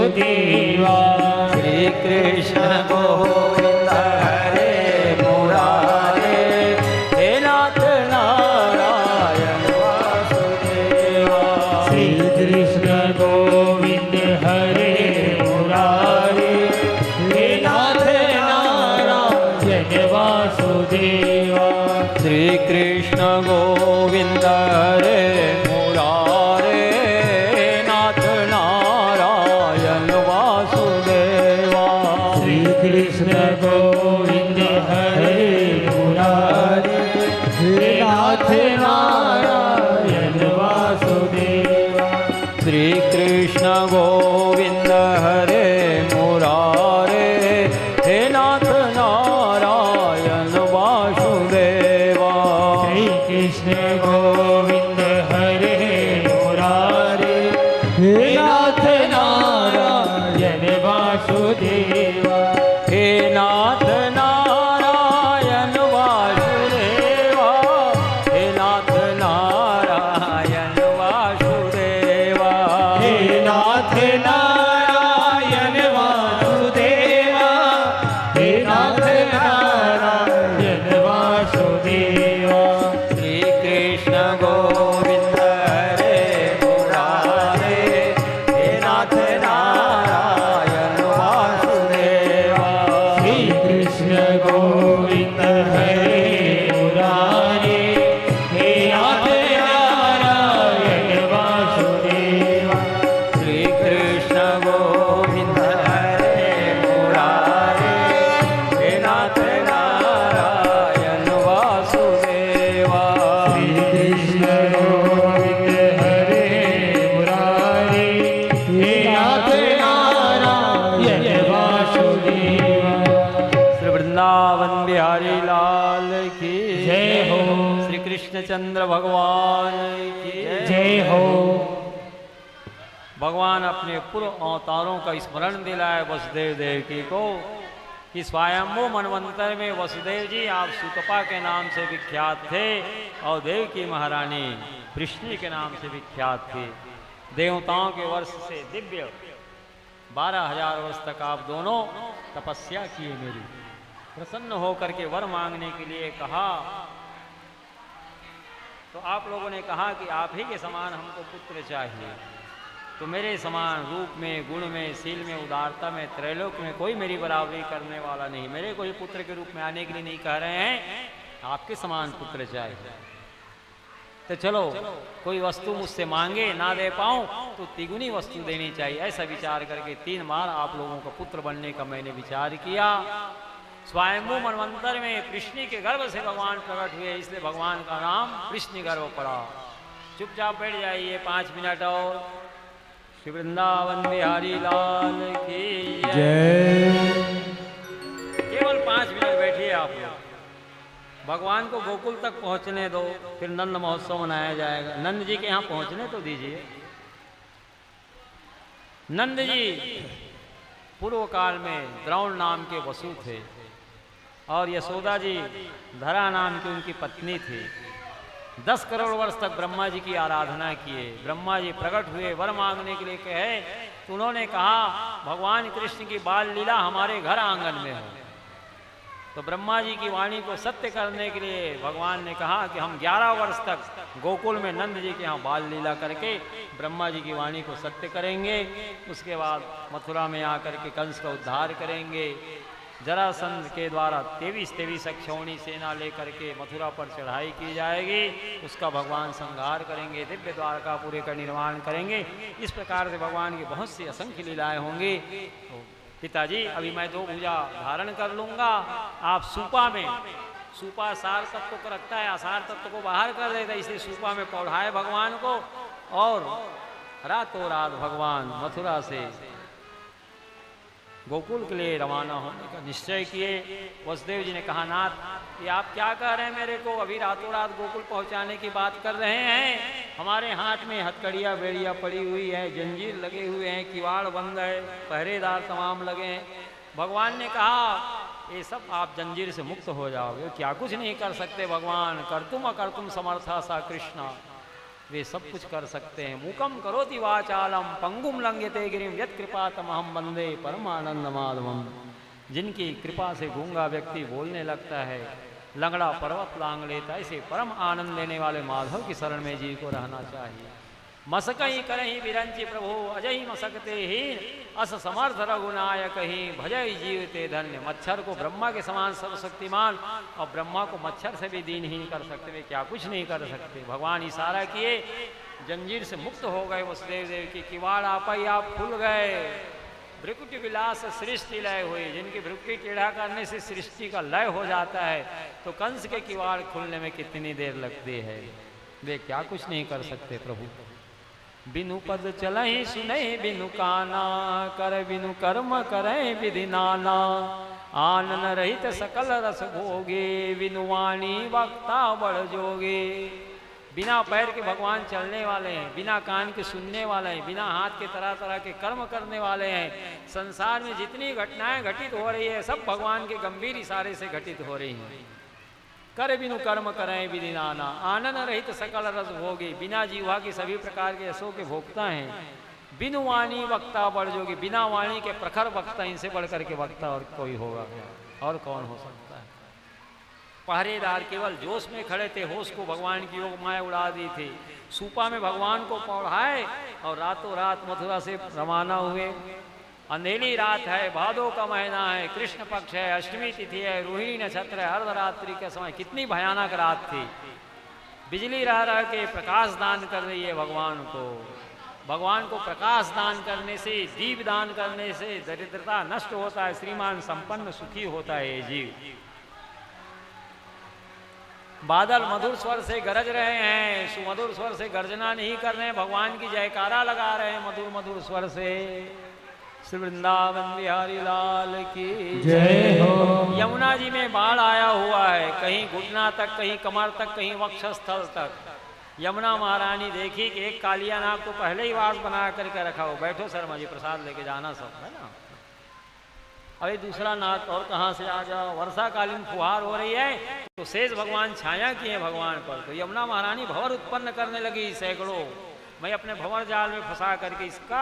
वासुदेवा। श्री कृष्ण गोविंद हरे मुरारे, हे नाथ नारायण वासुदेवा। श्री कृष्ण गोविंद हरे मुरारे, हे नाथ नारायण वासुदेवा। श्री कृष्ण गोविंद हरे मुरारे, नाथ नारायण वासुदेवा। श्री कृष्ण गोविंद हरे मुरारे, हे नाथ नारायण वासुदेवा। श्री कृष्ण गोविंद हरे मुरारे, हे नाथ नारायण वासुदेवा। श्री कृष्ण गोविंद हरे मुरारे, हे नाथ नारायण वासुदेवा। हे नाथ नारायण वासुदेवा, हे नाथ नारायण वासुदेवा। हे नाथ नारायण वासुदेवा, हे नाथ नारायण वासुदेवा। श्री कृष्ण गोविंद हरे मुरारे, हे नाथ नारायण वासुदेवा। श्री कृष्ण गोविंद हरे मुरारे, हे नाथ नारायण वासुदेवा। श्री कृष्ण गोविंद हरे मुरारे, हे नाथ नारायण वासुदेवा। श्री कृष्ण गोविंद हरे मुरारे, हे नाथ नारायण वासुदेवा। श्री वृंदावन बिहारी लाल की जय हो। श्री कृष्णचंद्र भगवान की जय हो। भगवान अपने पूर्व अवतारों का स्मरण दिलाए वसुदेव देवकी को कि स्वयंभू मनवंतर में वसुदेव जी आप सुतपा के नाम से विख्यात थे और देवकी महारानी कृष्णी के नाम से विख्यात थी। देवताओं के वर्ष से दिव्य 12,000 वर्ष तक आप दोनों तपस्या किए मेरी। प्रसन्न होकर के वर मांगने के लिए कहा तो आप लोगों ने कहा कि आप ही के समान हमको पुत्र चाहिए। तो मेरे समान रूप में, गुण में, शील में, उदारता में, त्रैलोक में कोई मेरी बराबरी करने वाला नहीं। मेरे को ही पुत्र के रूप में आने के लिए नहीं कह रहे हैं, आपके समान पुत्र चाहिए। तो चलो कोई वस्तु मुझसे मांगे ना दे पाऊं तो तिगुनी वस्तु देनी चाहिए। ऐसा विचार करके 3 बार आप लोगों का पुत्र बनने का मैंने विचार किया। स्वयंभू मनवंतर में कृष्ण के गर्भ से भगवान प्रकट हुए, इसलिए भगवान का नाम कृष्ण गर्भ पड़ा। चुपचाप बैठ जाइए 5 मिनट और। श्री वृंदावन बिहारी लाल की जय। केवल 5 मिनट बैठिए आप लोग। भगवान को गोकुल तक पहुंचने दो, फिर नंद महोत्सव मनाया जाएगा। नंद जी के यहाँ पहुंचने तो दीजिए। नंद जी पूर्व काल में द्रोण नाम के वसु थे और यशोदा जी धरा नाम की उनकी पत्नी थी। 10 करोड़ वर्ष तक ब्रह्मा जी की आराधना किए। ब्रह्मा जी प्रकट हुए, वर मांगने के लिए कहे तो उन्होंने कहा भगवान कृष्ण की बाल लीला हमारे घर आंगन में हो। तो ब्रह्मा जी की वाणी को सत्य करने के लिए भगवान ने कहा कि हम 11 वर्ष तक गोकुल में नंद जी के यहाँ बाल लीला करके ब्रह्मा जी की वाणी को सत्य करेंगे। उसके बाद मथुरा में आकर के कंस का उद्धार करेंगे। जरासंध के द्वारा 23 अक्षौणी सेना लेकर के मथुरा पर चढ़ाई की जाएगी। उसका भगवान संहार करेंगे, दिव्य द्वारकापुरी का निर्माण करेंगे। इस प्रकार से भगवान की बहुत सी असंख्य लीलाएं होंगी। तो पिताजी अभी मैं 2 भुजा धारण कर लूँगा। आप सूपा में, सूपा सार तत्व को रखता है, असार तत्व को बाहर कर देता है, इसलिए सूपा में पौधाए भगवान को। और रातों रात भगवान मथुरा से गोकुल के लिए रवाना होने का निश्चय किए। वसुदेव जी ने कहा नाथ ये आप क्या कह रहे हैं मेरे को, अभी रातों रात गोकुल पहुंचाने की बात कर रहे हैं। हमारे हाथ में हथकड़ियाँ बेड़ियाँ पड़ी हुई है, जंजीर लगे हुए हैं, किवाड़ बंद है, पहरेदार तमाम लगे हैं। भगवान ने कहा ये सब आप जंजीर से मुक्त हो जाओगे, क्या कुछ नहीं कर सकते भगवान। कर्तुम अकर्तुम समर्था सा कृष्णा। वे सब कुछ कर सकते हैं। मूकम करोति वाचालम पंगुम लंघयते गिरिम यत् कृपातमहं वंदे परमानंद माधवम। जिनकी कृपा से गूंगा व्यक्ति बोलने लगता है, लंगड़ा पर्वत लांग लेता, ऐसे परम आनंद लेने वाले माधव की शरण में जीव को रहना चाहिए। मसकई करही बिरंची प्रभु अजय मसकते ही अस समर्थ रघुनायक ही भजय जीवते धन्य। मच्छर को ब्रह्मा के समान सर्वशक्तिमान और ब्रह्मा को मच्छर से भी दीनहीन कर सकते, वे क्या कुछ नहीं कर सकते। भगवान इशारा किए, जंजीर से मुक्त हो गए वसुदेव देव की, किवाड़ आप ही आप खुल गए। भ्रुकुटी विलास सृष्टि लय हुई। जिनकी भ्रुकुटी टेढ़ा करने से सृष्टि का लय हो जाता है, तो कंस के किवाड़ खुलने में कितनी देर लगती है। वे क्या कुछ नहीं कर सकते प्रभु। बिनु पद चलहि सुनहि बिनु काना, कर बिनु कर्म करहि विधि नाना। आनन रहित सकल रस भोगे, बिनु वाणी वक्ता बड़ जोगे। बिना पैर के भगवान चलने वाले हैं, बिना कान के सुनने वाले हैं, बिना हाथ के तरह तरह के कर्म करने वाले हैं। संसार में जितनी घटनाएं घटित हो रही है, सब भगवान के गंभीर इशारे से घटित हो रही हैं। कर बिनु कर्म करें विधि नाना, आनंद रहित सकल रस भोगी। बिना जीवा की सभी प्रकार के रसों के भोक्ता हैं। बिनु वाणी वक्ता बड़ जोगी, बिना वाणी के प्रखर वक्ता, इनसे बढ़कर के वक्ता और कोई होगा और कौन हो सकता है। पहरेदार केवल जोश में खड़े थे, होश को भगवान की योग माया उड़ा दी थी। सूपा में भगवान को पढ़ाए और रातों रात मथुरा से रवाना हुए। अंधेरी रात है, भादों का महीना है, कृष्ण पक्ष है, अष्टमी तिथि है, रोहिणी नक्षत्र है, अर्धरात्रि के समय कितनी भयानक रात थी। बिजली रह रह के प्रकाश दान कर रही है भगवान को। भगवान को प्रकाश दान करने से, दीप दान करने से दरिद्रता नष्ट होता है, श्रीमान संपन्न सुखी होता है ये जीव। बादल मधुर स्वर से गरज रहे हैं, सुमधुर स्वर से गर्जना नहीं कर रहे हैं, भगवान की जयकारा लगा रहे हैं मधुर मधुर स्वर से। श्री वृंदावन बिहारी लाल की जय हो। यमुना जी में बाढ़ आया हुआ है, कहीं घुटना तक, कहीं कमर तक, कहीं वक्षस्थल तक। यमुना महारानी देखी कि एक कालिया नाग तो पहले ही वास बना करके रखा हो, बैठो शर्मा जी प्रसाद लेके जाना सब, है ना। अरे दूसरा नाग और कहाँ से आ जाओ। वर्षाकालीन फुहार हो रही है तो शेष भगवान छाया किए भगवान पर, तो यमुना महारानी भंवर उत्पन्न करने लगी सैकड़ों। मैं अपने भंवर जाल में फंसा करके इसका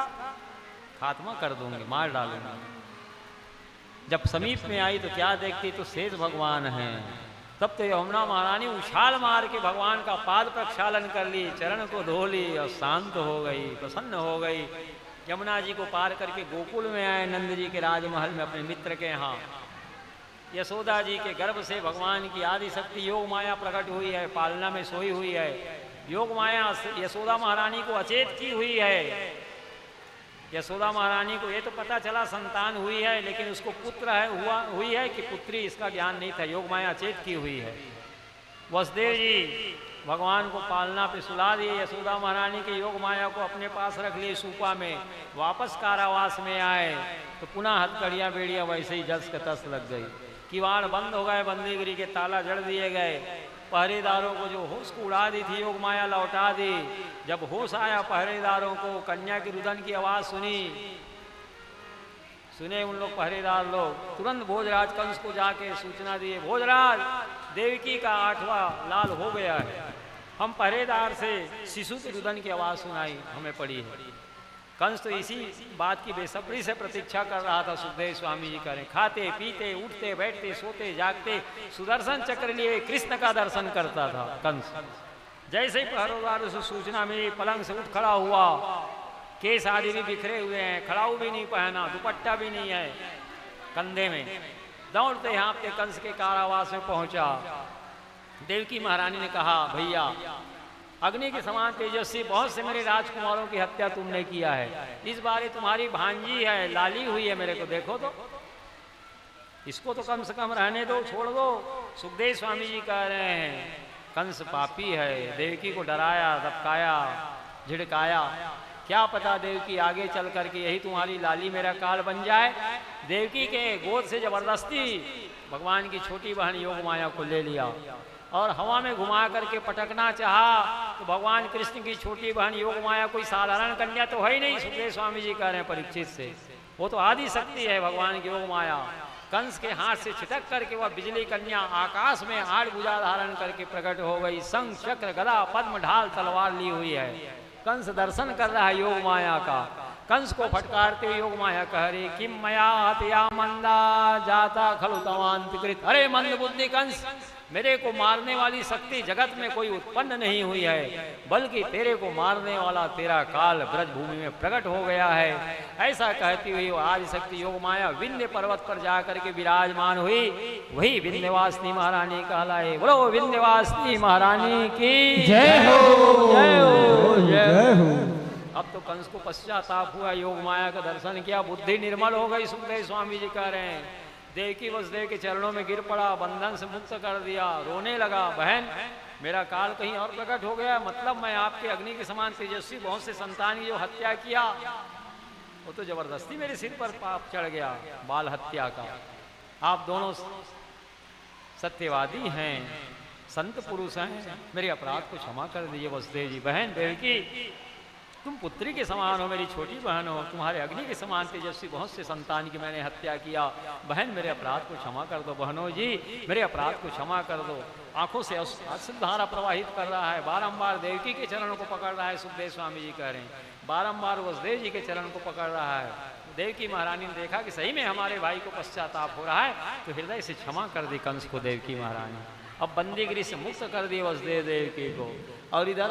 खात्मा कर दूंगी, मार डालूंगी। जब समीप में आई तो क्या देखती, तो शेष भगवान हैं। तब तो यमुना महारानी उछाल मार के भगवान का पाद प्रक्षालन कर ली, चरण को धो ली और शांत हो गई, प्रसन्न हो गई। यमुना जी को पार करके गोकुल में आए, नंद जी के राजमहल में अपने मित्र के यहाँ। यशोदा जी के गर्भ से भगवान की आदि शक्ति योग माया प्रकट हुई है, पालना में सोई हुई है। योग माया यशोदा महारानी को अचेत की हुई है। यशोदा महारानी को ये तो पता चला संतान हुई है, लेकिन उसको पुत्र है हुई है कि पुत्री, इसका ज्ञान नहीं था। योग माया अचेत की हुई है। वसुदेव जी भगवान को पालना पे सुला दिए, यशोदा महारानी के योग माया को अपने पास रख लिए सूपा में। वापस कारावास में आए तो पुनः हथकड़ियाँ बेड़ियाँ वैसे ही जस का तस लग गई। किवाड़ बंद हो गए, बंदीगिरी के ताला जड़ दिए गए। पहरेदारों को जो होश को उड़ा दी थी योग माया लौटा दी। जब होश आया पहरेदारों को, कन्या की रुदन की आवाज सुने उन लोग पहरेदार लोग, तुरंत भोजराज कंस को जाके सूचना दिए, भोजराज देवकी का 8वां लाल हो गया है। हम पहरेदार से शिशु की रुदन की आवाज सुनाई हमें पड़ी है। कंस तो इसी बात की बेसब्री से प्रतीक्षा कर रहा था। सुखदेव स्वामी जी करें, खाते पीते उठते बैठते सोते जागते सुदर्शन चक्र लिए कृष्ण का दर्शन करता था कंस। जैसे ही पहरेदार से सूचना मिली, पलंग से उठ खड़ा हुआ। केस आदि भी बिखरे हुए हैं, खड़ाऊ भी नहीं पहना, दुपट्टा भी नहीं है कंधे में। दौड़ते हाँपते कंस के कारावास में पहुंचा। देवकी महारानी ने कहा, भैया अग्नि के समान तेजस्वी बहुत से मेरे राजकुमारों की हत्या तुमने किया है। इस बार तुम्हारी भांजी है, लाली हुई है, मेरे को देखो तो, इसको तो कम से कम रहने दो, छोड़ दो। सुखदेव स्वामी जी कह रहे हैं कंस पापी है। देवकी को डराया, धपकाया, झिड़काया। क्या पता देवकी आगे चल करके यही तुम्हारी लाली मेरा काल बन जाए। देवकी के गोद से जबरदस्ती भगवान की छोटी बहन योग माया को ले लिया और हवा में घुमा करके पटकना चाहा। तो भगवान कृष्ण की छोटी बहन योग माया कोई साधारण कन्या तो है ही नहीं। सुखदेव स्वामी जी कह रहे हैं परीक्षित से, वो तो आदि शक्ति है भगवान की योग माया। कंस के हाथ से छिटक करके वह बिजली कन्या आकाश में 8 भुजा धारण करके प्रकट हो गई। शंख चक्र गदा पद्म ढाल तलवार ली हुई है। कंस दर्शन कर रहा है योग माया का। कंस को फटकारते हुए योग माया कह रही किम मया हत्या मंदा जाता खलु तवांतकृत। अरे मंद बुद्धि कंस, मेरे को मारने वाली शक्ति जगत में कोई उत्पन्न नहीं हुई है, बल्कि तेरे को मारने वाला तेरा काल ब्रजभूमि में प्रकट हो गया है। ऐसा कहती हुई वो आदिशक्ति योग माया विंध्य पर्वत पर जाकर के विराजमान हुई। वही विंध्यवासिनी महारानी कहलाए। बोलो विंध्यवासिनी महारानी की जय हो, जय हो, जय हो। अब तो कंस को पश्चाताप हुआ, योग माया का दर्शन किया, बुद्धि निर्मल हो गई। सुखदेव स्वामी जी कह रहे हैं देवकी वसुदेव के चरणों में गिर पड़ा, बंधन से मुक्त कर दिया, रोने लगा। बहन मेरा काल कहीं और प्रकट हो गया, मतलब मैं आपके अग्नि के समान तेजस्वी बहुत से संतान की जो हत्या किया वो तो जबरदस्ती मेरे सिर पर पाप चढ़ गया, बाल हत्या का। आप दोनों सत्यवादी हैं, संत पुरुष हैं, मेरे अपराध को क्षमा कर दीजिए वसुदेव जी। बहन देवकी तुम पुत्री के समान हो, मेरी छोटी बहन हो, तुम्हारे अग्नि के समान तेजस्वी बहुत से संतान की मैंने हत्या किया। बहन मेरे अपराध को क्षमा कर दो। बहनों जी मेरे अपराध को क्षमा कर दो। आंखों से अश्रु धारा प्रवाहित कर रहा है, बारंबार देवकी के चरणों को पकड़ रहा है। सुखदेव स्वामी जी कह रहे हैं बारंबार वसुदेव जी के चरण को पकड़ रहा है। देवकी महारानी ने देखा कि सही में हमारे भाई को पश्चाताप हो रहा है, तो हृदय से क्षमा कर दी कंस को देवकी महारानी। अब बंदीगिरी से मुक्त कर दी वसुदेव देवकी को। और इधर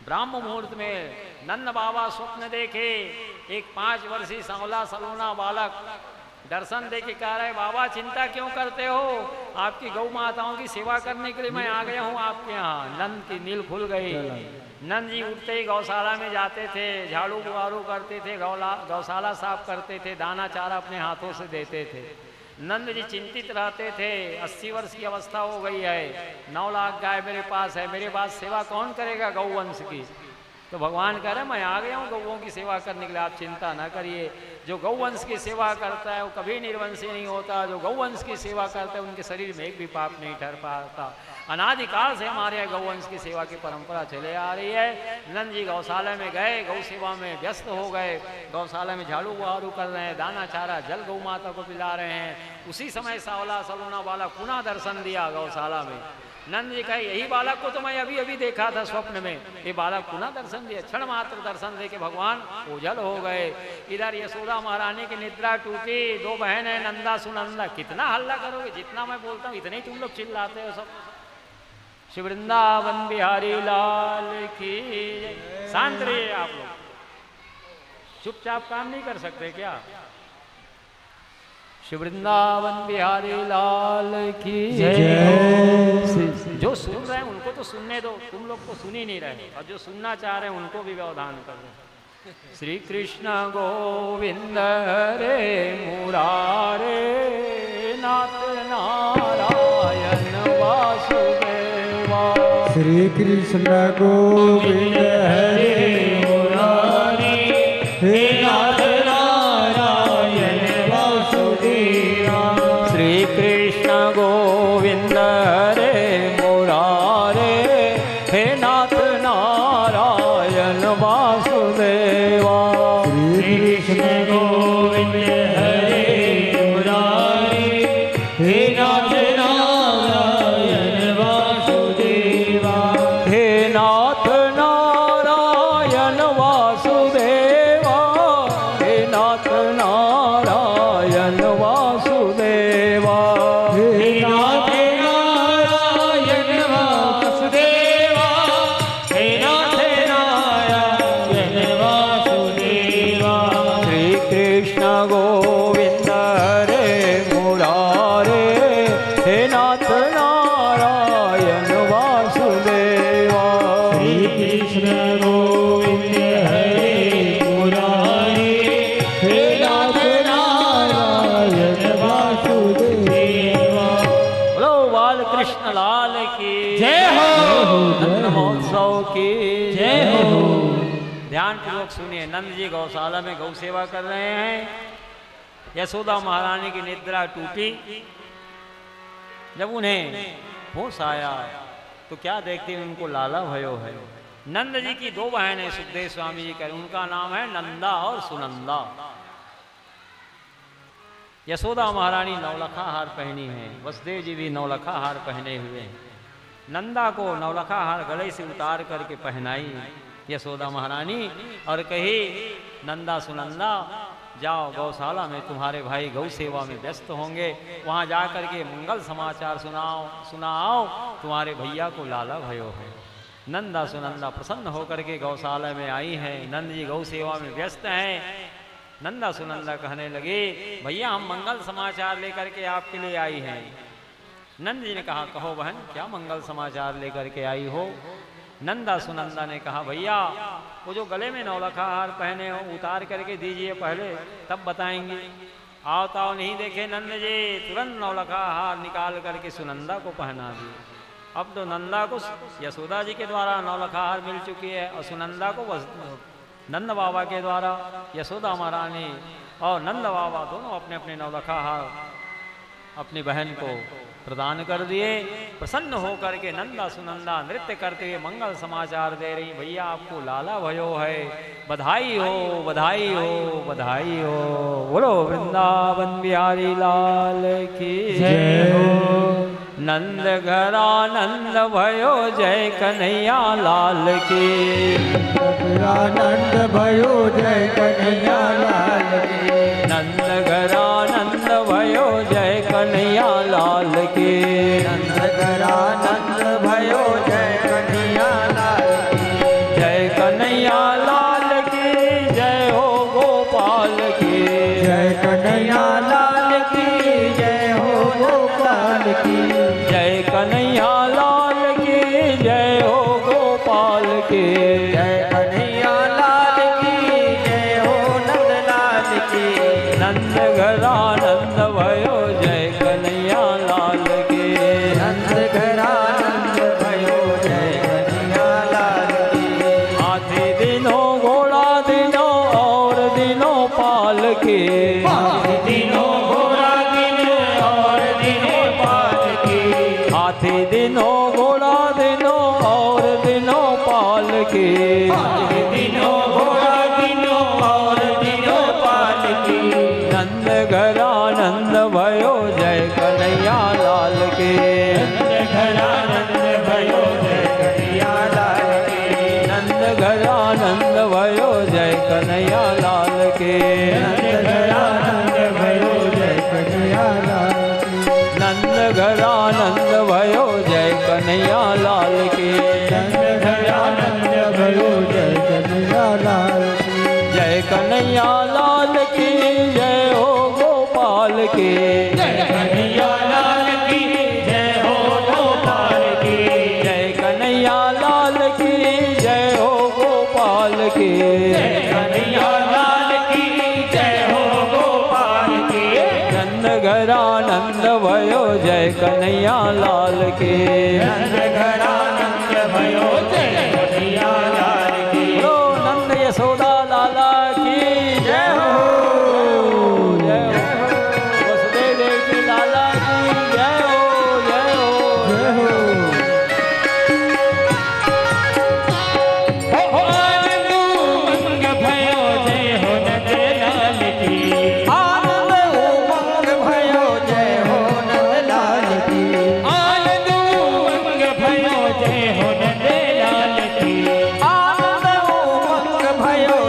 ब्राह्म मुहूर्त में नंद बाबा स्वप्न देखे, एक 5 वर्षीय सांवला सलोना बालक दर्शन दे के कह रहे बाबा चिंता क्यों करते हो, आपकी गौ माताओं की सेवा करने के लिए मैं आ गया हूँ आपके यहाँ। नंद की नील खुल गई। नंद जी उठते ही गौशाला में जाते थे, झाड़ू बुआरू करते थे, गौशाला साफ करते थे, दाना चारा अपने हाथों से देते थे। नंद जी चिंतित रहते थे, 80 वर्ष की अवस्था हो गई है, 9 लाख गाय मेरे पास है, मेरे पास सेवा कौन करेगा गौवंश की। तो भगवान कह रहे मैं आ गया हूँ गौओं की सेवा करने के लिए, आप चिंता ना करिए। जो गौवंश की सेवा करता है वो कभी निर्वंशी नहीं होता। जो गौवंश की सेवा करता है उनके शरीर में एक भी पाप नहीं ठहर पाता। अनादिकाल से हमारे यहाँ गौवंश की सेवा की परंपरा चले आ रही है। नंद जी गौशाला में गए, गौ सेवा में व्यस्त हो गए, गौशाला में झाड़ू बुहारू कर रहे हैं, दाना चारा जल गौ माता को पिला रहे हैं। उसी समय सांवला सलोना बालक पुनः दर्शन दिया गौशाला में। नंद जी कहे यही बालक को तो मैं अभी अभी देखा था स्वप्न में, ये बालक पुनः दर्शन दिया। क्षण मात्र दर्शन दे के भगवान ओझल हो गए। इधर यशोदा महारानी की निद्रा टूटी, 2 बहन है नंदा सुनंदा। कितना हल्ला करोगे, जितना मैं बोलता हूँ इतने ही तुम लोग चिल्लाते हो सब। श्री वृंदावन बिहारी लाल की। शांत रहिए आप लोग, चुपचाप काम नहीं कर सकते क्या। श्री वृंदावन बिहारी लाल की जय। जो सुन रहे हैं उनको तो सुनने दो, तुम लोग तो सुन ही नहीं रहे, और जो सुनना चाह रहे हैं उनको भी व्यवधान कर दो। श्री कृष्ण गोविंद रे मुरारे नाथ नारायण वासुदेवा। श्री कृष्ण गोविंद हरे मुरारी हे नाथ नारायण वासुदेवा। श्री कृष्ण गोविंद रे मुरारे हे नाथ नारायण वासुदेवा। श्री कृष्ण गोविंद हरे मुरारी हे नाथ नारायण वासुदेवा। हे नाथ नारायण वासुदेवा, हे नाथ नारायण वासुदेवा। हे नाथ नारायण वासुदेवा। हे नाथ नारायण वासुदेवा। श्री कृष्ण गोविंद रे मुरारे हे नाथ नारायण वासुदेवा। श्री कृष्ण गोविंद हरे मुरारी हे नाथ नारायण वासुदेवा। बोलो बाल कृष्ण लाल की जय हो। नंद महोत्सव की जय हो। ध्यान पूर्वक सुनिए। नंद जी गौशाला में गौ सेवा कर रहे हैं। यशोदा महारानी की निद्रा टूटी। जब उन्हें होश आया तो क्या देखते हैं उनको लाला भयो है। नंद जी की 2 बहन है, सुखदेव स्वामी जी कह, उनका नाम है नंदा और सुनंदा। यशोदा महारानी नवलखा हार पहनी है, वसुदेव जी भी नवलखा हार पहने हुए हैं। नंदा को नवलखा हार गले से उतार करके पहनाई यशोदा महारानी और कही, नंदा सुनंदा जाओ गौशाला में, तुम्हारे भाई गौ सेवा में व्यस्त होंगे, वहाँ जा कर के मंगल समाचार सुनाओ, तुम्हारे भैया को लाला भयो है। नंदा सुनंदा प्रसन्न होकर के गौशाला में आई है। नंद जी गौ सेवा में व्यस्त हैं। नंदा सुनंदा कहने लगे, भैया हम मंगल समाचार लेकर के आपके लिए आई हैं। नंद जी ने कहा, कहो बहन क्या मंगल समाचार लेकर के आई हो। नंदा सुनंदा ने कहा, भैया वो जो गले में नौलखा हार पहने हो उतार करके दीजिए पहले, तब बताएंगे। आओ ताओ नहीं देखे नंद जी, तुरंत नौलखा हार निकाल करके सुनंदा को पहना दिए। अब तो नंदा को यशोदा जी के द्वारा नौलखा हार मिल चुकी है और सुनंदा को बस नंद बाबा के द्वारा यशोदा महारानी और नंद बाबा दोनों अपने अपने नौलखा हार अपनी बहन को प्रदान कर दिए। प्रसन्न होकर के नंदा सुनंदा नृत्य करते हुए मंगल समाचार दे रही, भैया आपको लाला भयो है, बधाई हो बधाई हो बधाई हो। बोलो वृंदावन बिहारी लाल की जय हो। नंद घरा नंद भयो जय कन्हैया लाल की। नंद भयो जय कन्हैया लाल की। नंद घरा नंद भयो जय कन्हैया लाल की। नंद घरा नंद भयो जय कन्हैया लाल की। जय कन्हैया लाल की जय हो गोपाल की। जय कन्हैया लाल की जय हो गोपाल की। जय कन्हैया लाल की जय हो गोपाल की। जय कन्हैया लाल की जय हो नंद लाल की। नंद घरा नंद भयो जय कन्हैया लाल की। नंद घरा नंद भयो जय कन्हैया लाल की। हाथी दिनों घोड़ा दिनों और दिनों पाल के। हाथी दिनों घोड़ा दिनों और दिनों पाल की। हाथी दिनों घोड़ा दिनों और दिनों पाल के। हाथी दिनों घोड़ा दिनों और दिनों पाल की। नंद घरा नंद भयो जय कन्हैया लाल के। नंद घरा नंद भयो जय कन्हैया लाल की। नंद घरा नंद भयो जय कन्हैया लाल के। नंद घरा नंद भयो जय कन्हैया लाल की। नंद घरा नंद भयो जय कन्हैया लाल के। नंद घरा नंद भयो जय कन्हैया लाल की। जय कन्हैया लाल की जय हो गोपाल के। जय कन्हैया लाल की जय हो गोपाल की। जय कन्हैया लाल की जय हो गोपाल के। जय कन्हैया लाल की जय हो गोपाल की। नंद घरा नंद भयो जय कन्हैया लाल के। नंद घरा नंद भयो जय कन्हैया लाल की। बोलो नंद यशोदा लाला की जय हो। जय हो वसुदेव देवकी लाला की जय हो जय हो जय हो। आनंद उमंग भयो जय हो नंद लाल की। आनंद उमंग भयो जय हो नंद लाल की। आनंद उमंग भयो जय हो नंद लाल की। आनंद उमंग भयो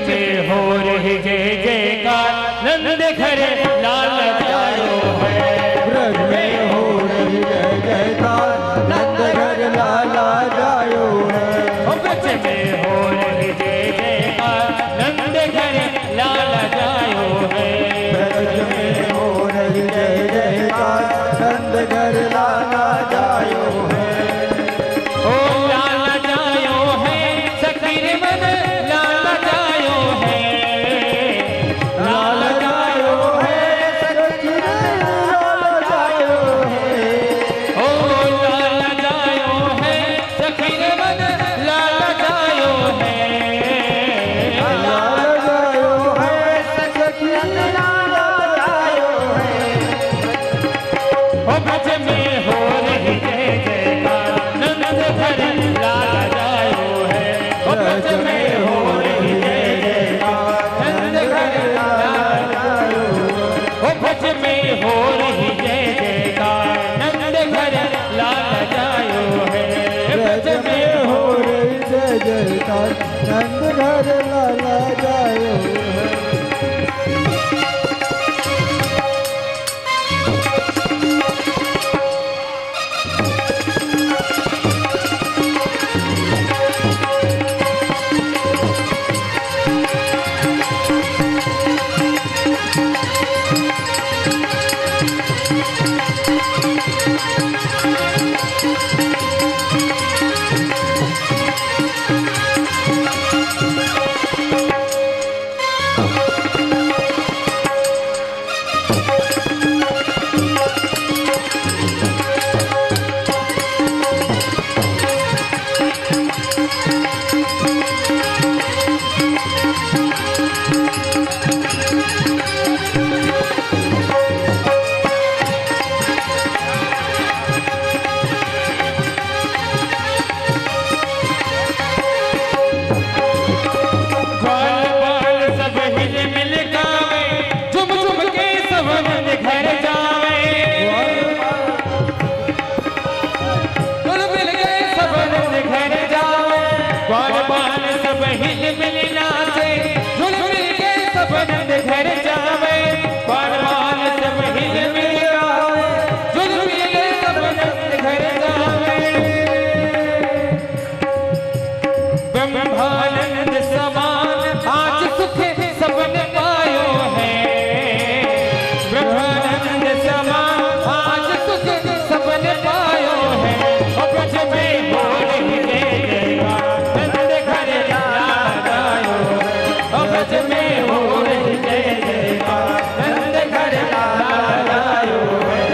में हो रही जय जयकार नंद घर लाल जायो है ब्रज में हो रही जय जयकार नंद घर लाला जायो है ब्रज में हो रही जय जयकार नंद घर लाल जायो है ब्रज में हो रही जय जयकार नंद घर लाला जायो है ओ लाल जायो है सखीर मन लाल जायो है लाल जायो है सखीर लाल जायो है ओ लाल जायो है सखीर मन लाल जायो है लाल जायो है सखीर लाल जायो है ओ ब्रज में हो रही जय जयकार नंद घर लाल जायो है ओ ब्रज में हो रही जय जयकार नंद घर लाल जायो ओ ब्रज में हो रही जय जयकार नंद घर लाल जायो है ब्रज में हो रही जय जयकार नंद घर लाला जायो है बाल बाल सब हिल मिल गावे झुम झुम के सब नंद घर जावे कुल मिल के सब नंद घर जावे बाल बाल सब हिल मिल नाचे झुल मिल के सब नंद घर जावे बाल बाल सब हिल मिल गावे झुल मिल के सब नंद घर जावे ब्रह्मानंद समान आज सुख सबने पायो है ब्रह्मानंद समान आज सुख सबने पायो है और ब्रज में हो रही जय जयकार नंद घर लाल जायो है और ब्रज में हो रही जय जयकार नंद घर लाल जायो है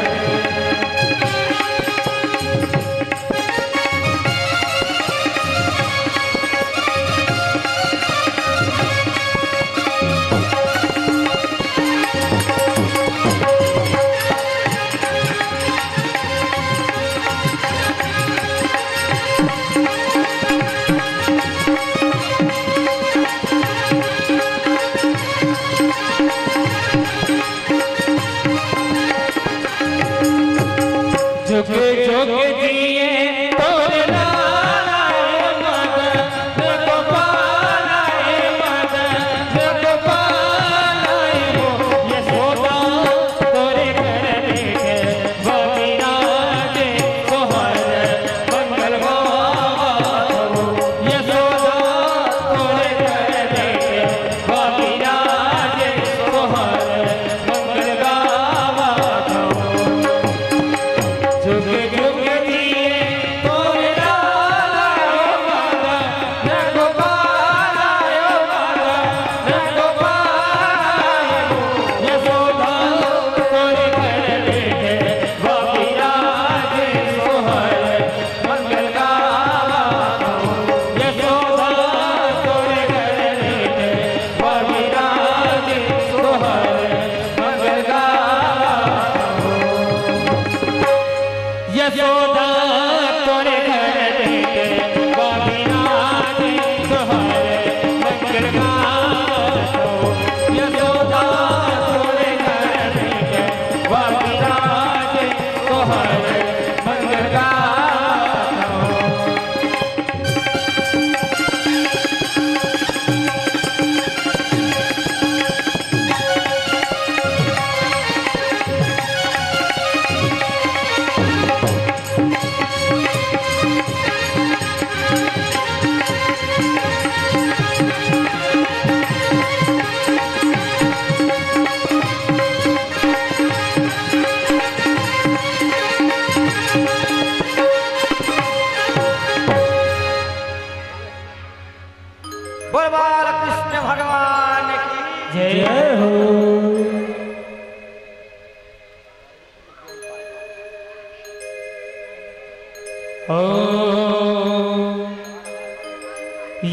जय हो।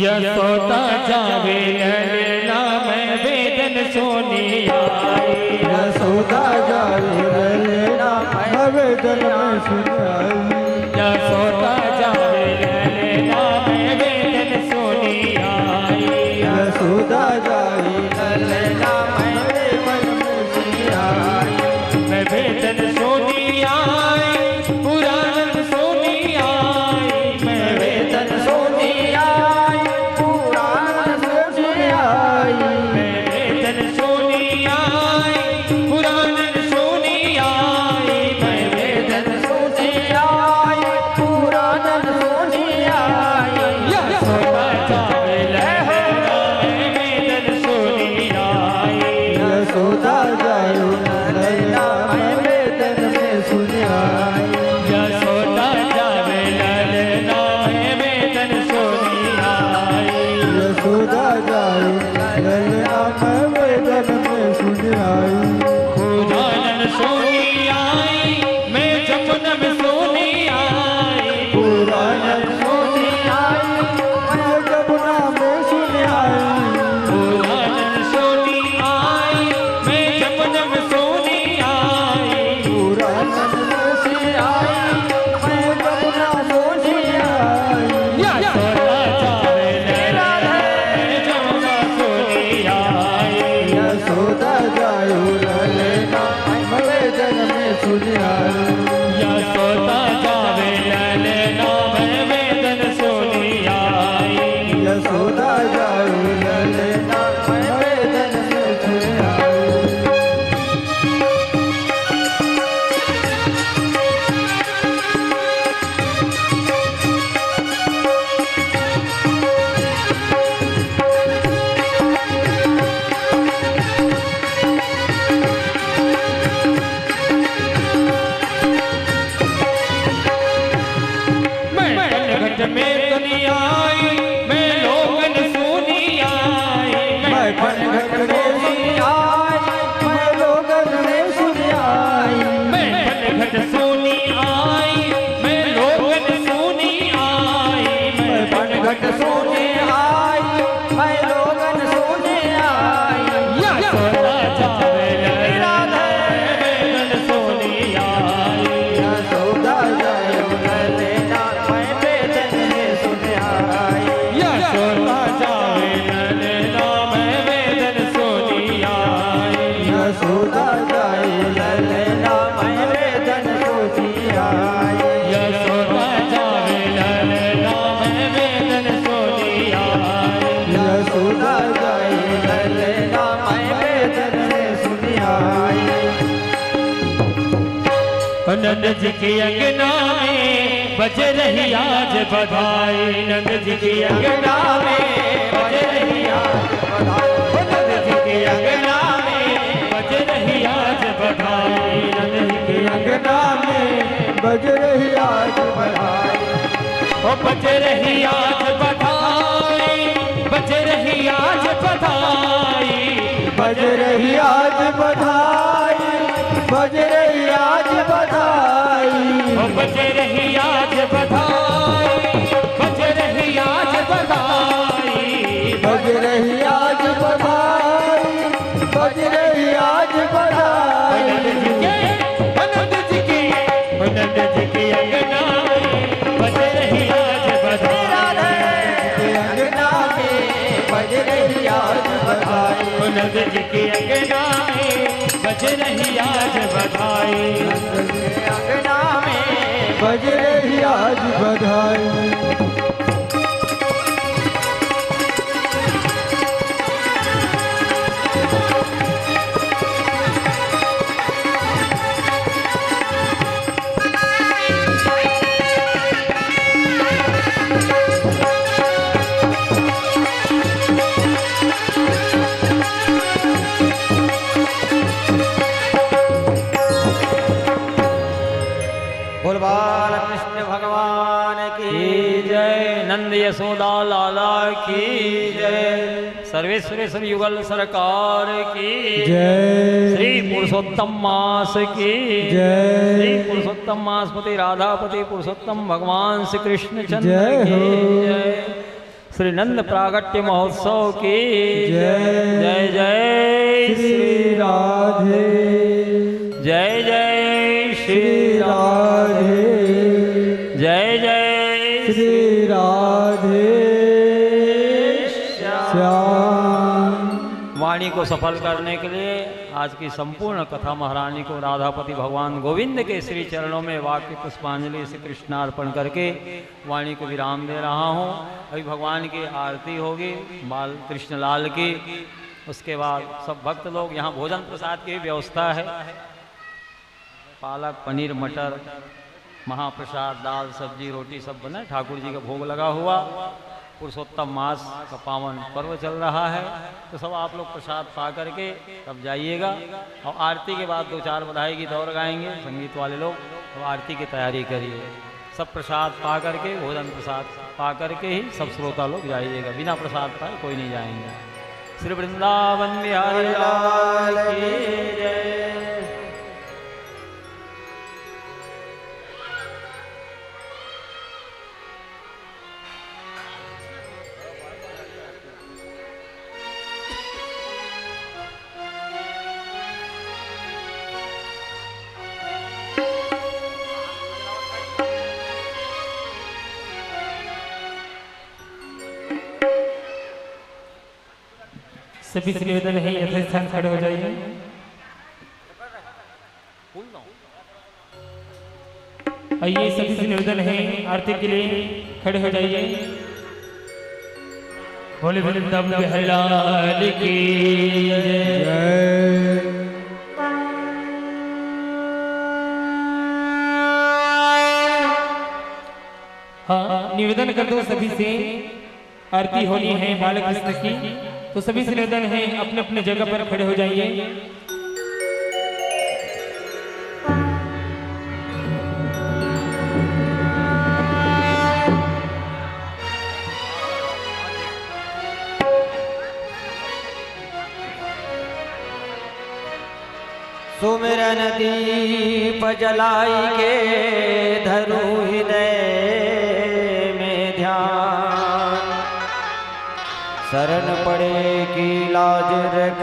यशोदा जावे ललना में वेदन सोनी आई। यशोदा जावे ललना में वेदन सुनाई। यशोदा जावे ललना में वेदन सोनी आई। यशोदा जावे ललना में वेदन सुनाई। मैं वेदन सोनी आई पुराण सोनी आई। मैं वेदन सोनी आई पुराण सोनी आई। मैं वेदन सोनी आई पुराण सोनी आई। मैं वेदन सोनी आई पुराण सोनी आई। यशोदा जावे ललना में वेदन सोनी आई। यशोदा जावे ललना में वेदन सुनाई। यशोदा जावे ललना में वेदन सोनी आई। यशोदा जावे ललना में वेदन सुनाई। पुराण सोनी आई मैं जमुना में सोनी आई। पुराण सोनी आई मैं जमुना में सुनाई। पुराण सोनी आई मैं जमुना में सोनी आई। पुराण सोनी आई मैं जमुना सोनी आई। यशोदा जावे ललना में जमुना सोनी आई। यशोदा जायो ललना में वेदन सुनाई। यशोदा जावे ललना में वेदन सोनी आई। यशोदा जायो ललना में वेदन सुनाई। मैं पलघट में दुनिया आई मैं लोगन सोनी आई। मैं पनघट में सुनाई मैं लोगन में सुनाई। मैं पलघट सोनी आई मैं लोगन सोनी आई। मैं पनघट सोने आई मैं लोगन सोने आई। यशोदा जावे ललना में वेदन सोनी आई। यशोदा जायो ललना मैं वेदन सुनाई। यशोदा जावे ललना में वेदन सोनी आई। यशोदा जायो ललना मैं वेदन सुनाई। यशोदा जावे ललना में वेदन सोनी आई। यशोदा जायो ललना मैं वेदन सुनाई। नंद जी की अंगना में बज रही आज बधाई। नंद जी की अंगना में बज रही आज बधाई। नंद जी की अंगना में बज रही आज बधाई। नंद जी की अंगना में बज रही आज बधाई। ओ बज रही आज बधाई। बज रही आज बधाई। बज रही आज बधाई। बज रही आज बधाई। ओ बज रही आज बधाई। बज रही आज बधाई। बज रही आज बधाई। बज रही आज बधाई। नंद जी की अंगना में बज रही आज बधाई। अंगना में बज रही आज बधाई। नंद जी की अंगना में बज रही आज बधाई। अंगना में बज रही आज बधाई। बोल बाल कृष्ण भगवान की की जय, नंद यशोदा लाला की जय, सर्वेश्वरेश्वर युगल सरकार की जय श्री पुरुषोत्तम मास की जय श्री पुरुषोत्तम मासपति राधापति पुरुषोत्तम भगवान श्री कृष्ण चंद्र जय की हो। जय श्री नंद प्रागट्य महोत्सव की जय जय जय श्री राधे जय जय श्री राधे जय जय श्री राधे श्याम। वाणी को सफल करने के लिए आज की संपूर्ण कथा महारानी को राधापति भगवान गोविंद के श्री चरणों में वाक्य पुष्पांजलि से कृष्णार्पण करके वाणी को विराम दे रहा हूँ। अभी भगवान की आरती होगी बाल कृष्णलाल की। उसके बाद सब भक्त लोग यहाँ भोजन प्रसाद की व्यवस्था है। पालक पनीर मटर महाप्रसाद दाल सब्जी रोटी सब बना, ठाकुर जी का भोग लगा हुआ। पुरुषोत्तम मास का पावन पर्व चल रहा है, तो सब आप लोग प्रसाद पा करके तब जाइएगा। और आरती के बाद 2-4 बधाई गीत और गाएंगे संगीत वाले लोग, तो आरती की तैयारी करिए। सब प्रसाद पा करके भोजन प्रसाद पा करके ही सब श्रोता लोग जाइएगा, बिना प्रसाद पाए कोई नहीं जाएंगे। श्री वृंदावन बिहारी लाल की जय। सभी से निवेदन है यथास्थान खड़े हो जाइए। आइए सभी से निवेदन है आरती के लिए खड़े हो जाइए। बोले वृंदावन बिहारी लाल की जय हाँ, निवेदन कर दो सभी से, आरती होनी है बालकृष्ण की, तो सभी से निवेदन है अपने अपने जगह पर खड़े हो जाइए। सुमिरन दीप जलाई के धरू हृदय में ध्यान, शरण पड़े की लाज रख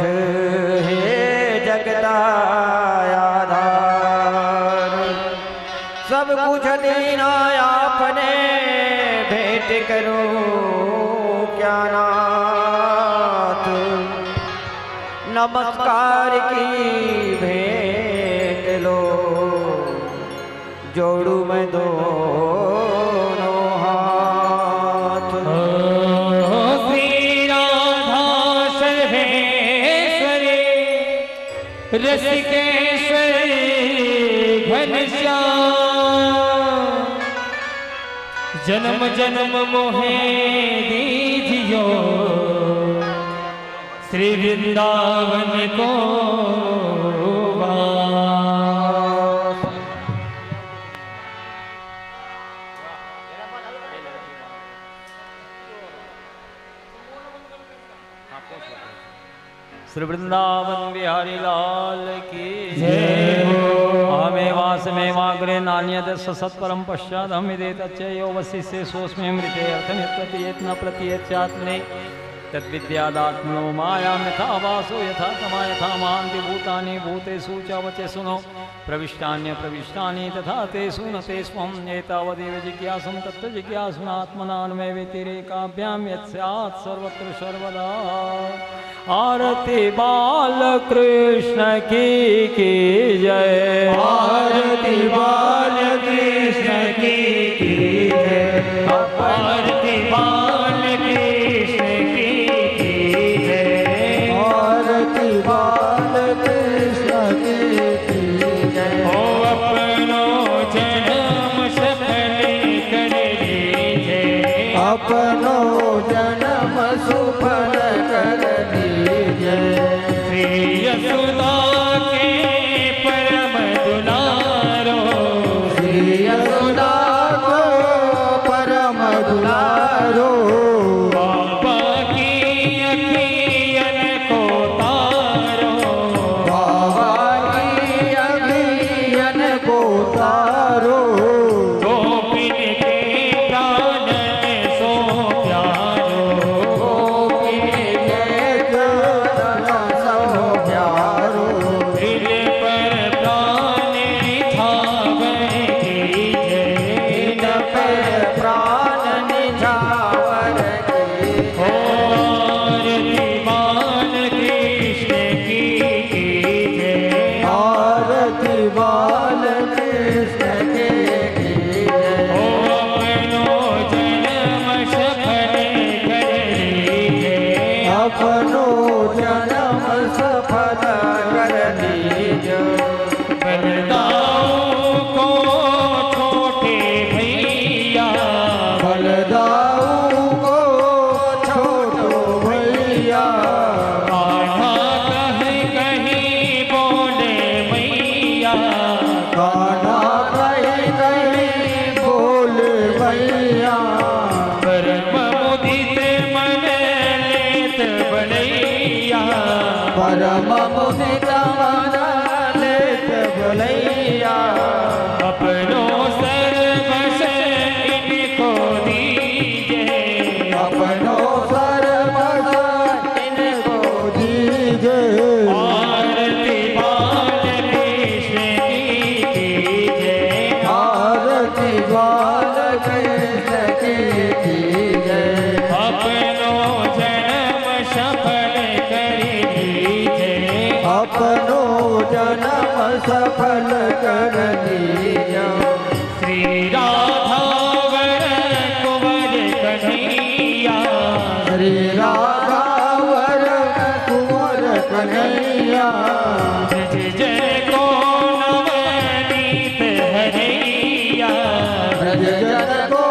हे जगदाया आधार। सब कुछ दीना आपने भेंट करूं क्या नाथ, नमस्कार की भेंट लो जोड़ू मैं दोनों हाथ। श्री राधा सर्वेश्वरी रसिकेश्वरी घनश्याम, जन्म जन्म मोहे दीजियो श्री वृंदावन को वास। श्री वृंदावन बिहारी लाल की जय हो। हमें वास में वाग्रे नान्यत सत्परम पश्चात हम यो वशिष्य सोस्मे मृते अर्थमित्येत न प्रतीयत्यात्मने तद्विद्यादात्मनो माया यथा वासो यथा तमा यथा मान्ति भूतानि भूतेषु च वचेषुनो प्रविष्टान्य प्रविष्टानि तथा तेषु न तेष्वम् एतावदेव जिज्ञासुं तत्र जिज्ञासुनात्मनान्वय व्यतिरेकाभ्यां यत् स्यात् सर्वत्र सर्वदा। आरती बाल कृष्ण की जय, आरती बाल कृष्ण की जय, आरती बाल कृष्ण की जय, आरती बाल कृष्ण की जय। ओ अपनो जन्म सफल कर दीजिए, अपनो जन्म सुफल कर दीजिए। श्री यशोदा के परम दुलारो, श्री यशोदा को परम दुलारो, बाबा की अखियाँ सफल कर लीजो। बलदाऊ को छोटे भैया, बलदाऊ को छोटो भैया, कान्हा कहीं कहीं बोले मैया, कान्हा कहीं कहीं बोल भैया, परम मुदित मन लेत बलैया, परम मुदित मन लेत भलैया, अपनो सर्वश इनको दीजे, अपनो सर्वस इनको दीजे। आरती बाल कृष्ण की कीजे, आरती बाल कृष्ण की कीजे। अपनो जन्म सफल कर दीजे, अपनो जन्म सफल कर लीजो। श्री राधावर कुंवर कन्हैया, श्री राधावर कुंवर कन्हैया, जय जय को नवनीत हरैया, ब्रज जन को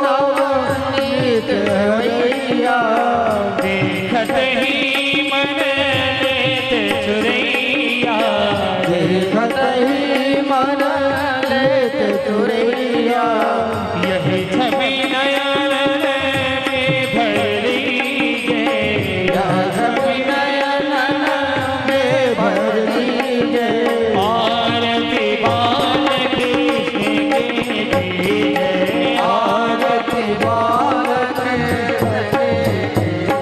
नवनीत हरैया, देखत ही मन लेत चुरैया, देखत ही मन लेत चुरैया। यही छवि नयन में भर लीजे, यह छवि नयन में भर लीजे। आरती बाल कृष्ण की कीजे, आरती बाल कृष्ण की कीजे।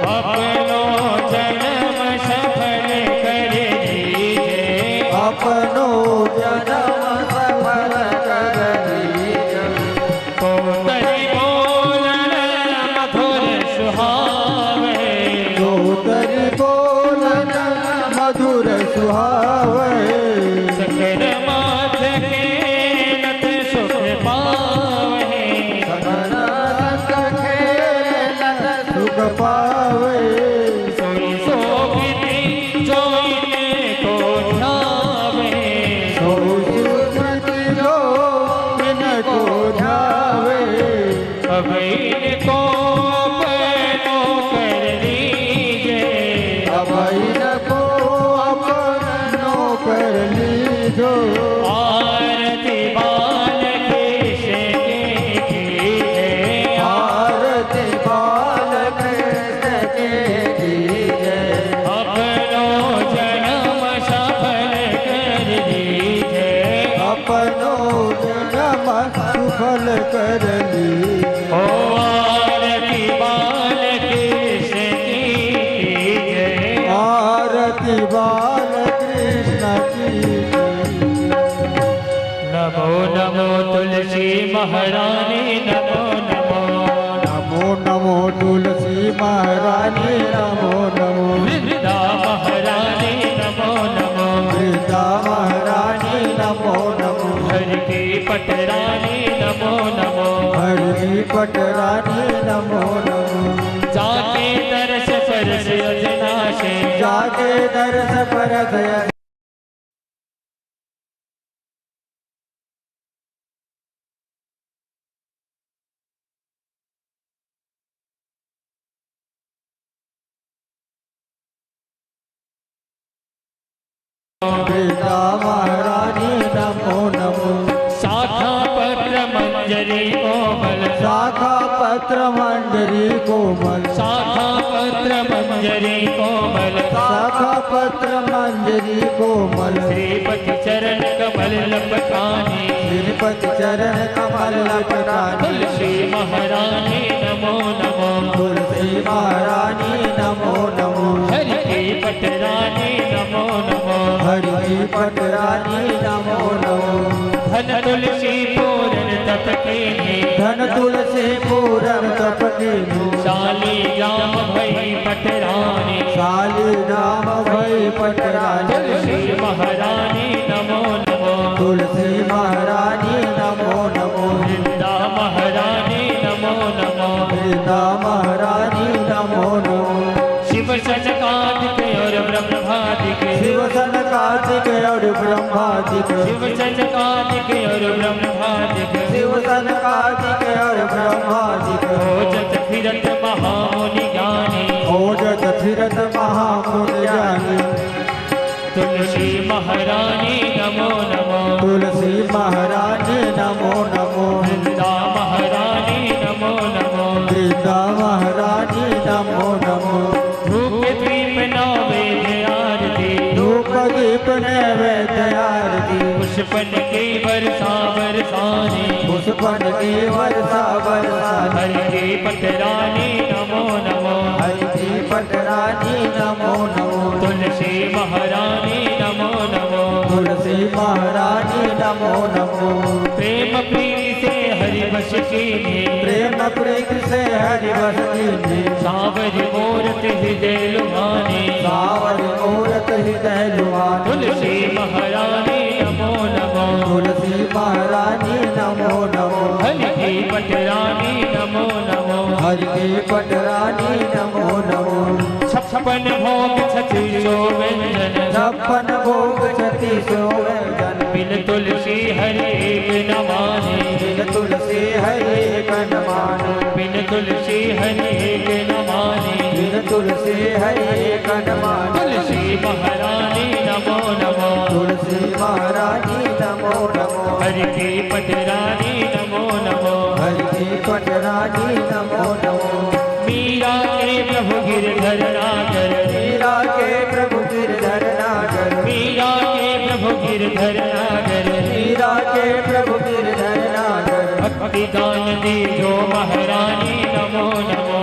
अपनो जन्म सफल कर दीजे, अपनो जन्म सफल कर लीजो। कोतरी बोलन मधुर सुहावे, दोतरी बोलन मधुर सुहावे, सकर माथ के नथ सुख पावे, सगन संग खेलत सुख पावे, सोई शोभित जोइने को ध्यावे, सोई सुमति जो इनको ध्यावे। अब इनको अपनो कर लीजे, अब इनको अपनो कर लीजो। आरती बाल कृष्ण की कीजे, आरती बाल कृष्ण के कीजे। अपनो जन्म सफल कर दीजे, अपनो जन्म सुफल कर लीजो। ओ आरती बाल कृष्ण की कीजे, आरती बाल कृष्ण की कीजे। नमो नमो तुलसी महारानी, नमो नमो नमो नमो तुलसी महारानी, नमो नमो वृंदा महारानी, नमो नमो वृंदा महारानी, नमो नमो हरि की पटरानी, नमो नमो हरि पटरानी, नमो नमो जाके दर्श परस अजनाशे, जाके दर्श परस वृंदा महारानी, नमो नमो शाखा पत्र मंजरी कोमल, शाखा पत्र मंजरी कोमल, शाखा पत्र मंजरी कोमल, शाखा पत्र मंजरी कोमल, श्रीपति चरण कमल लपकानी, श्रीपति चरण कमल लपटानी, तुलसी महारानी, नमो नमो तुलसी महारानी, नमो नमो हरि की पटरानी, नमो नमो हरि पटरानी, नमो नमो धन तुलसी पूरन तप के धन तुलसी पूरन तप के शाली राम भई पटरानी, शाली नाम भई पटरानी, तुलसी महारानी, नमो नमो तुलसी महारानी, नमो नमो वृंदा महारानी, नमो नमो वृंदा महारानी, नमो नमो शिव सनकादिक और ब्रह्मादिक शिव सनकादिक और ब्रह्मादिक शिव सनकादिक और ब्रह्मादिक शिव सनकादिक और ब्रह्मादिक खोजत फिरत महामुनि ज्ञानी खोजत फिरत महामुनि ज्ञानी तुलसी महारानी नमो नमो तुलसी महारानी नमो नमो वृंदा महारानी नमो नमो वृंदा महारानी नमो नमो धूप दीप नैवेद्य आरती धूप दीप नैवेद्य आरती पुष्पन की वर्षा बरसाने पुष्पन की वर्षा बरसाने हरि की पटरानी नमो नमो हरि की पटरानी नमो नमो तुलसी महारानी नमो नमो तुलसी महारानी नमो नमो प्रेम प्रीति से हरि बस की प्रेम प्रीति से हरि बस कीन्हे सावर मूरत हृदय लुभाने सावर मूरत हृदय लुभाने तुलसी महारानी नमो नमो तुलसी महारानी नमो नमो हरि की पटरानी नमो नमो हरि की पटरानी नमो नमो छप्पन भोग छत्तीसो व्यंजन छप्पन भोग छत्तीसो व्यंजन बिन तुलसी हरि एक न माने बिन तुलसी हरि एक न माने बिन तुलसी हरि एक न माने बिन तुलसी हरि एक न माने तुलसी महारानी नमो नमो तुलसी महारानी नमो नमो हरि की पटरानी नमो नमो हरि की पटरानी नमो नमो मीरा के प्रभु गिरधर नागर मीरा के प्रभु गिरधर नागर मीरा के प्रभु गिरधर नागर मीरा के प्रभु गिरधर नागर भक्ति दान दी जो महारानी नमो नमो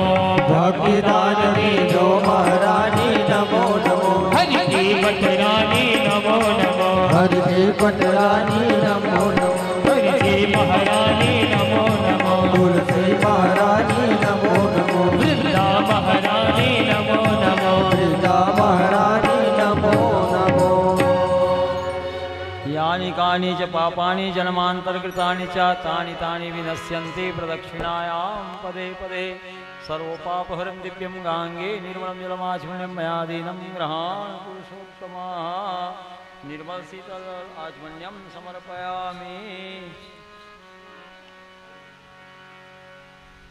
भक्ति दान दी जो महारानी नमो नमो हरि की पटरानी नमो नमो हरि की पटरानी नमो नमो हरि की महारानी नमो नमो तुलसी महारानी नमो नमो वृंदा महारानी नमो नमो वृंदा महारानी नमो नमो यानि कानि च पापानि जन्मान्तरकृतानि च तानि तानि विनश्यन्ति प्रदक्षिणायां पदे पदे सर्वपापहरं दिव्यं गाङ्गे निर्मलं जलमाचमनं मया दीनं ग्रहाण पुरुषोत्तमः निर्मल शीतल आचमन्यं समर्पयामि।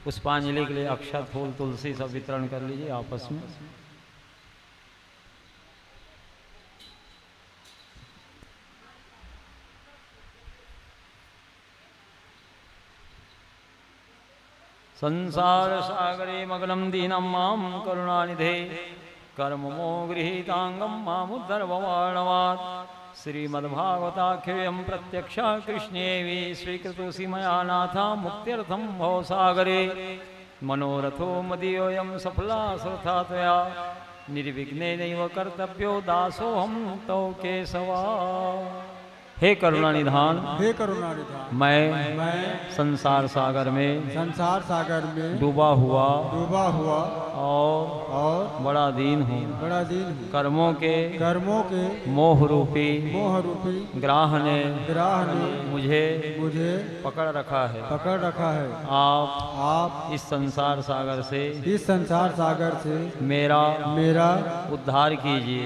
पुष्पांजलि के लिए अक्षत फूल तुलसी सब वितरण कर लीजिए आपस में। संसार सागरे मग्नं दीनं मां करुणानिधे कर्ममो गृहीतांगं मामुद्धर भवार्णवात् श्रीमद्भागवताख्यं प्रत्यक्ष कृष्णेवि स्वीकृतोऽसि मया नाथ मुक्त्यर्थं भवसागरे मनोरथो मदीयोऽयं सफला श्रद्धा त्वया निर्विघ्नेनैव कर्तव्यो दासोऽहं तव केशवा। हे करुणानिधान हे करुणानिधान मैं संसार सागर में डूबा हुआ और बड़ा दीन हूँ। कर्मों के मोह रूपी ग्राह ने मुझे पकड़ रखा है। आप इस संसार सागर से मेरा उद्धार कीजिए।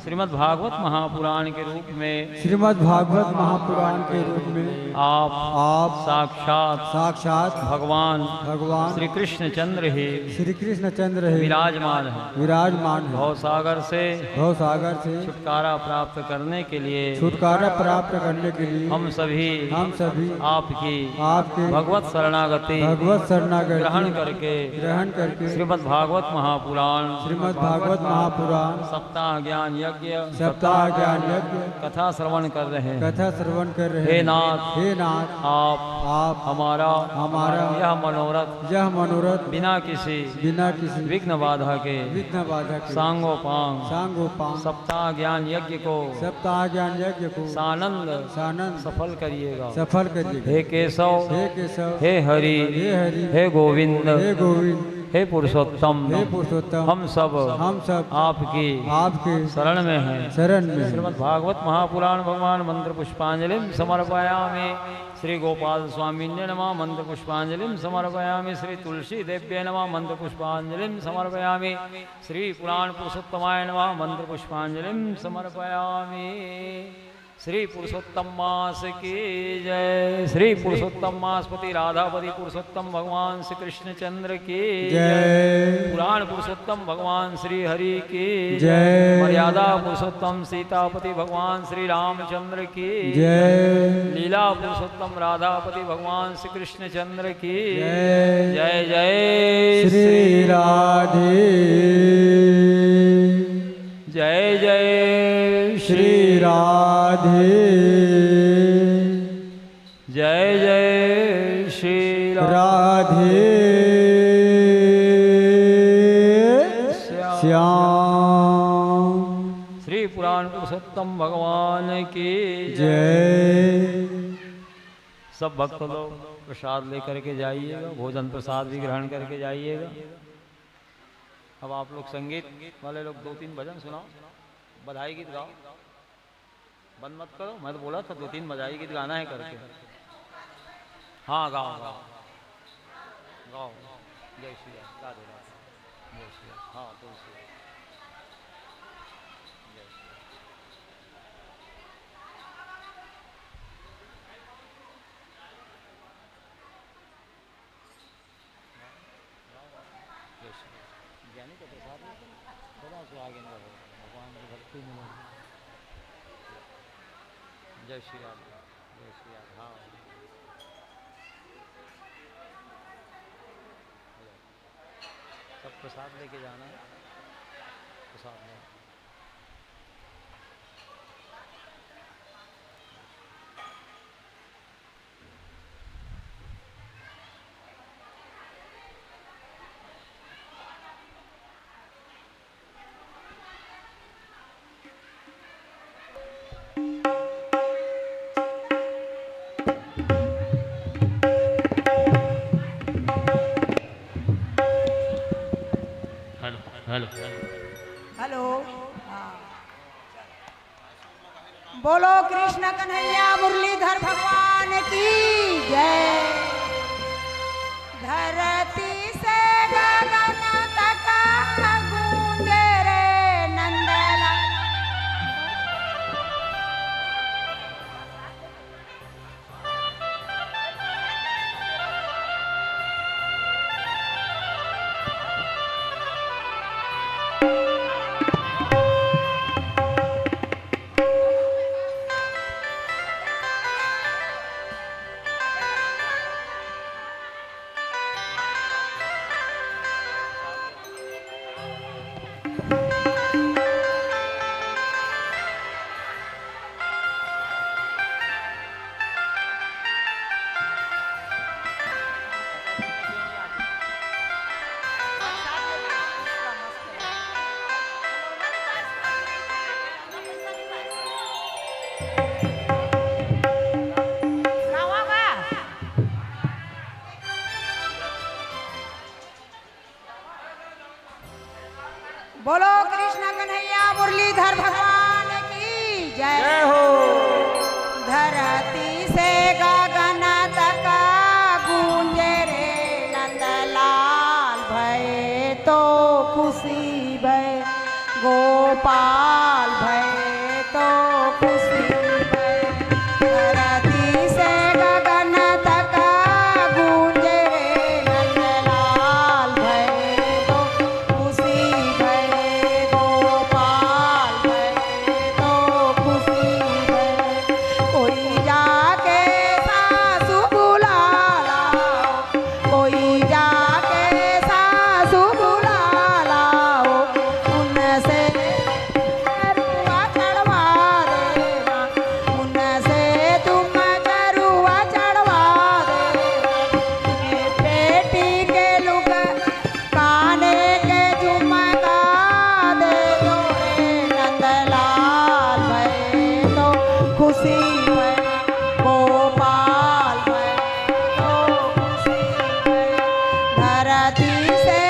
श्रीमद् भागवत महापुराण के रूप में आप साक्षात भगवान श्री कृष्ण चंद्र ही विराजमान है। भवसागर से छुटकारा प्राप्त करने के लिए हम सभी आपकी भगवत शरणागति ग्रहण करके श्रीमद् भागवत महापुराण सप्ताह ज्ञान यज्ञ कथा श्रवण कर रहे हैं। हे नाथ आप हमारा यह मनोरथ बिना किसी विघ्न बाधा के सांगोपांग सप्ताह ज्ञान यज्ञ को सानंद सफल करिएगा। हे केशव हे हरि हे गोविंद हे पुरुषोत्तम हे पुरुषोत्तम हम सब आपकी शरण में हैं। शरण में श्रीमद् भागवत महापुराण भगवान मंत्र पुष्पांजलि समर्पयामि। श्री गोपाल स्वामी नमः मंत्र पुष्पांजलि समर्पयामि। श्री तुलसी देव्य नमः मंत्र पुष्पांजलि समर्पयामि। श्री पुराण पुरुषोत्तमाय नमः मंत्र पुष्पांजलि समर्पयामि। श्री पुरुषोत्तम मास की जय। श्री पुरुषोत्तम मासपति राधापति पुरुषोत्तम भगवान श्री कृष्णचंद्र की जय। पुराण पुरुषोत्तम भगवान श्री हरि की जय। मर्यादा पुरुषोत्तम सीतापति भगवान श्री रामचंद्र की जय। लीला पुरुषोत्तम राधापति भगवान श्री कृष्णचंद्र की जय। जय जय श्री राधे जय जय श्री राधे जय जय श्री राधे श्याम। श्री पुराण पुरुषोत्तम भगवान की जय। सब भक्त लोग प्रसाद लेकर के जाइएगा, भोजन प्रसाद भी ग्रहण करके जाइएगा। अब आप लोग संगीत वाले लोग 2-3 भजन सुनाओ, बधाई गीत गाओ, बंद मत करो। मैं तो बोला था 2-3 बधाई गीत गाना है करके। हाँ गाओ गाओ गाओ। जय श्री राम, राधे राधे, जय श्री राम। हाँ तुलसी ज्ञानी का प्रसाद थोड़ा सा आगे न बढ़ो, भगवान की भक्ति में लगे। जय श्री राम, जय श्री राम। हाँ सब प्रसाद लेके जाना है, प्रसाद में हेलो हेलो। हाँ। बोलो कृष्ण कन्हैया मुरलीधर भगवान की जय। धरती से गगन तक गूंजे रे नंदला। बोलो कृष्ण कन्हैया मुरलीधर भगवान की जय हो। धरती से गगन तक गूंजे रे नंदलाल भय तो खुशी भय गोपाल भय तो खुशी भय। धरती से गगन तक गूंजे रे नंदलाल भय तो खुशी भय गोपाल भय तो खुशी भय। कोई जाके सासू बुला लाओ, कोई जाके सासू बुला लाओ, उनसे करुआ चढ़वा देना, उनसे तुम करुआ चढ़वा देना। ये बेटी के लुक काने के झुमका दे दो रे नंदलाल भय तो खुशी भय गोपाल भय तो खुशी भय। धरती से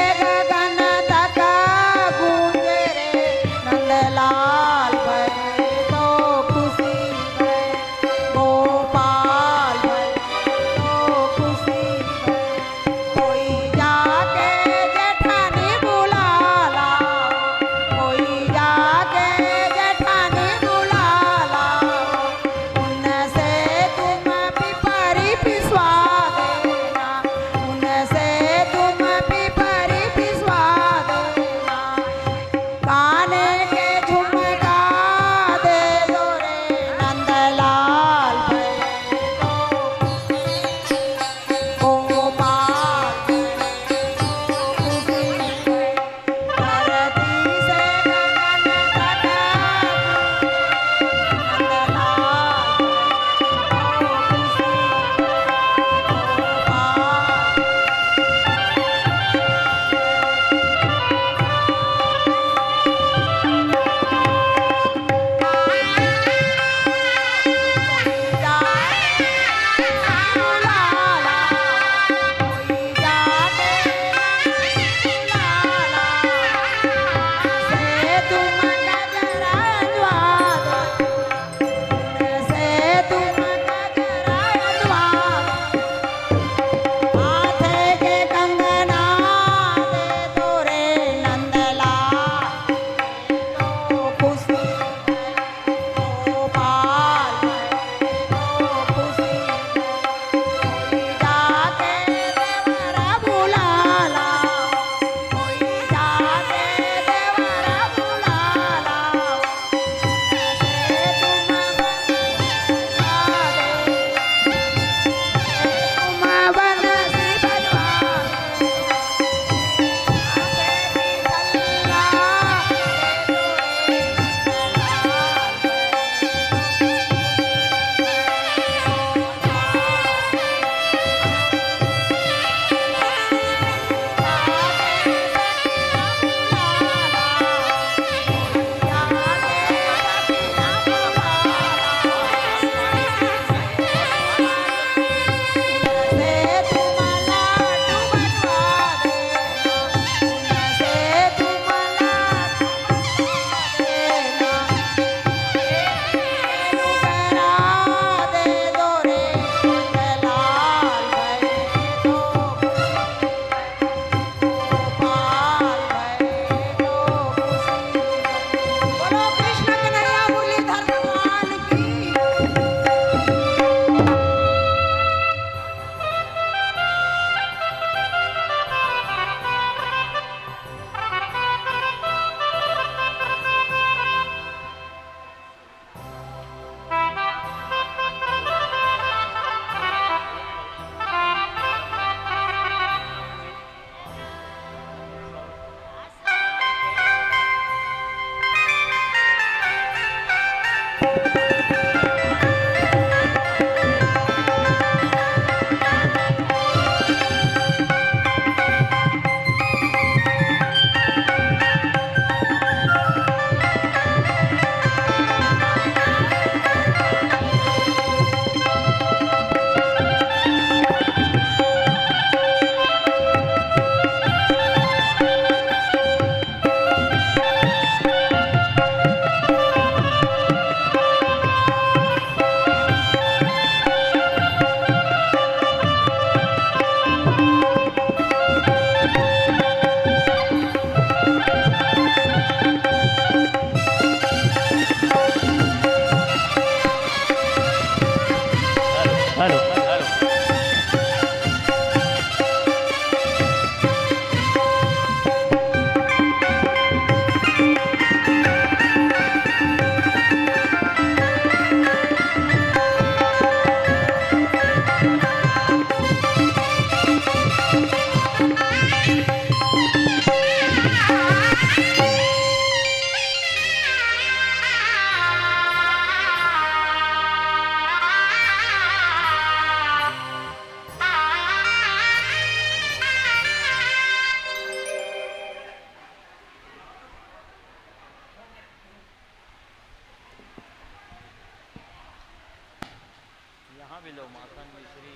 यहाँ भी लो माखन मिश्री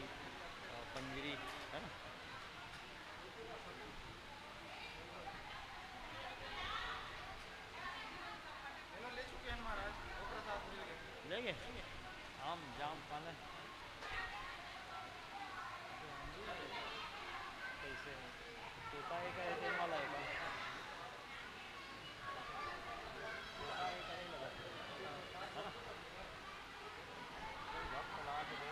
पंजरी है ना। ले चुके हैं महाराज, वो प्रसाद मिल गए। लेंगे आम जाम पाने कैसे तोता एक है तेल वाला एक है। तोता एक नहीं लगा है ना। कोई भक्त ला के दे।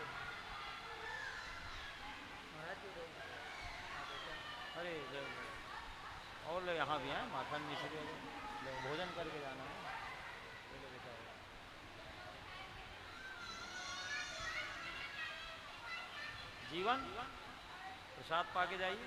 अरे जय और लोग यहाँ भी हैं माखन मिश्री लोग भोजन करके जाना है। चलो बेटा जीवन प्रसाद पा के जाइए।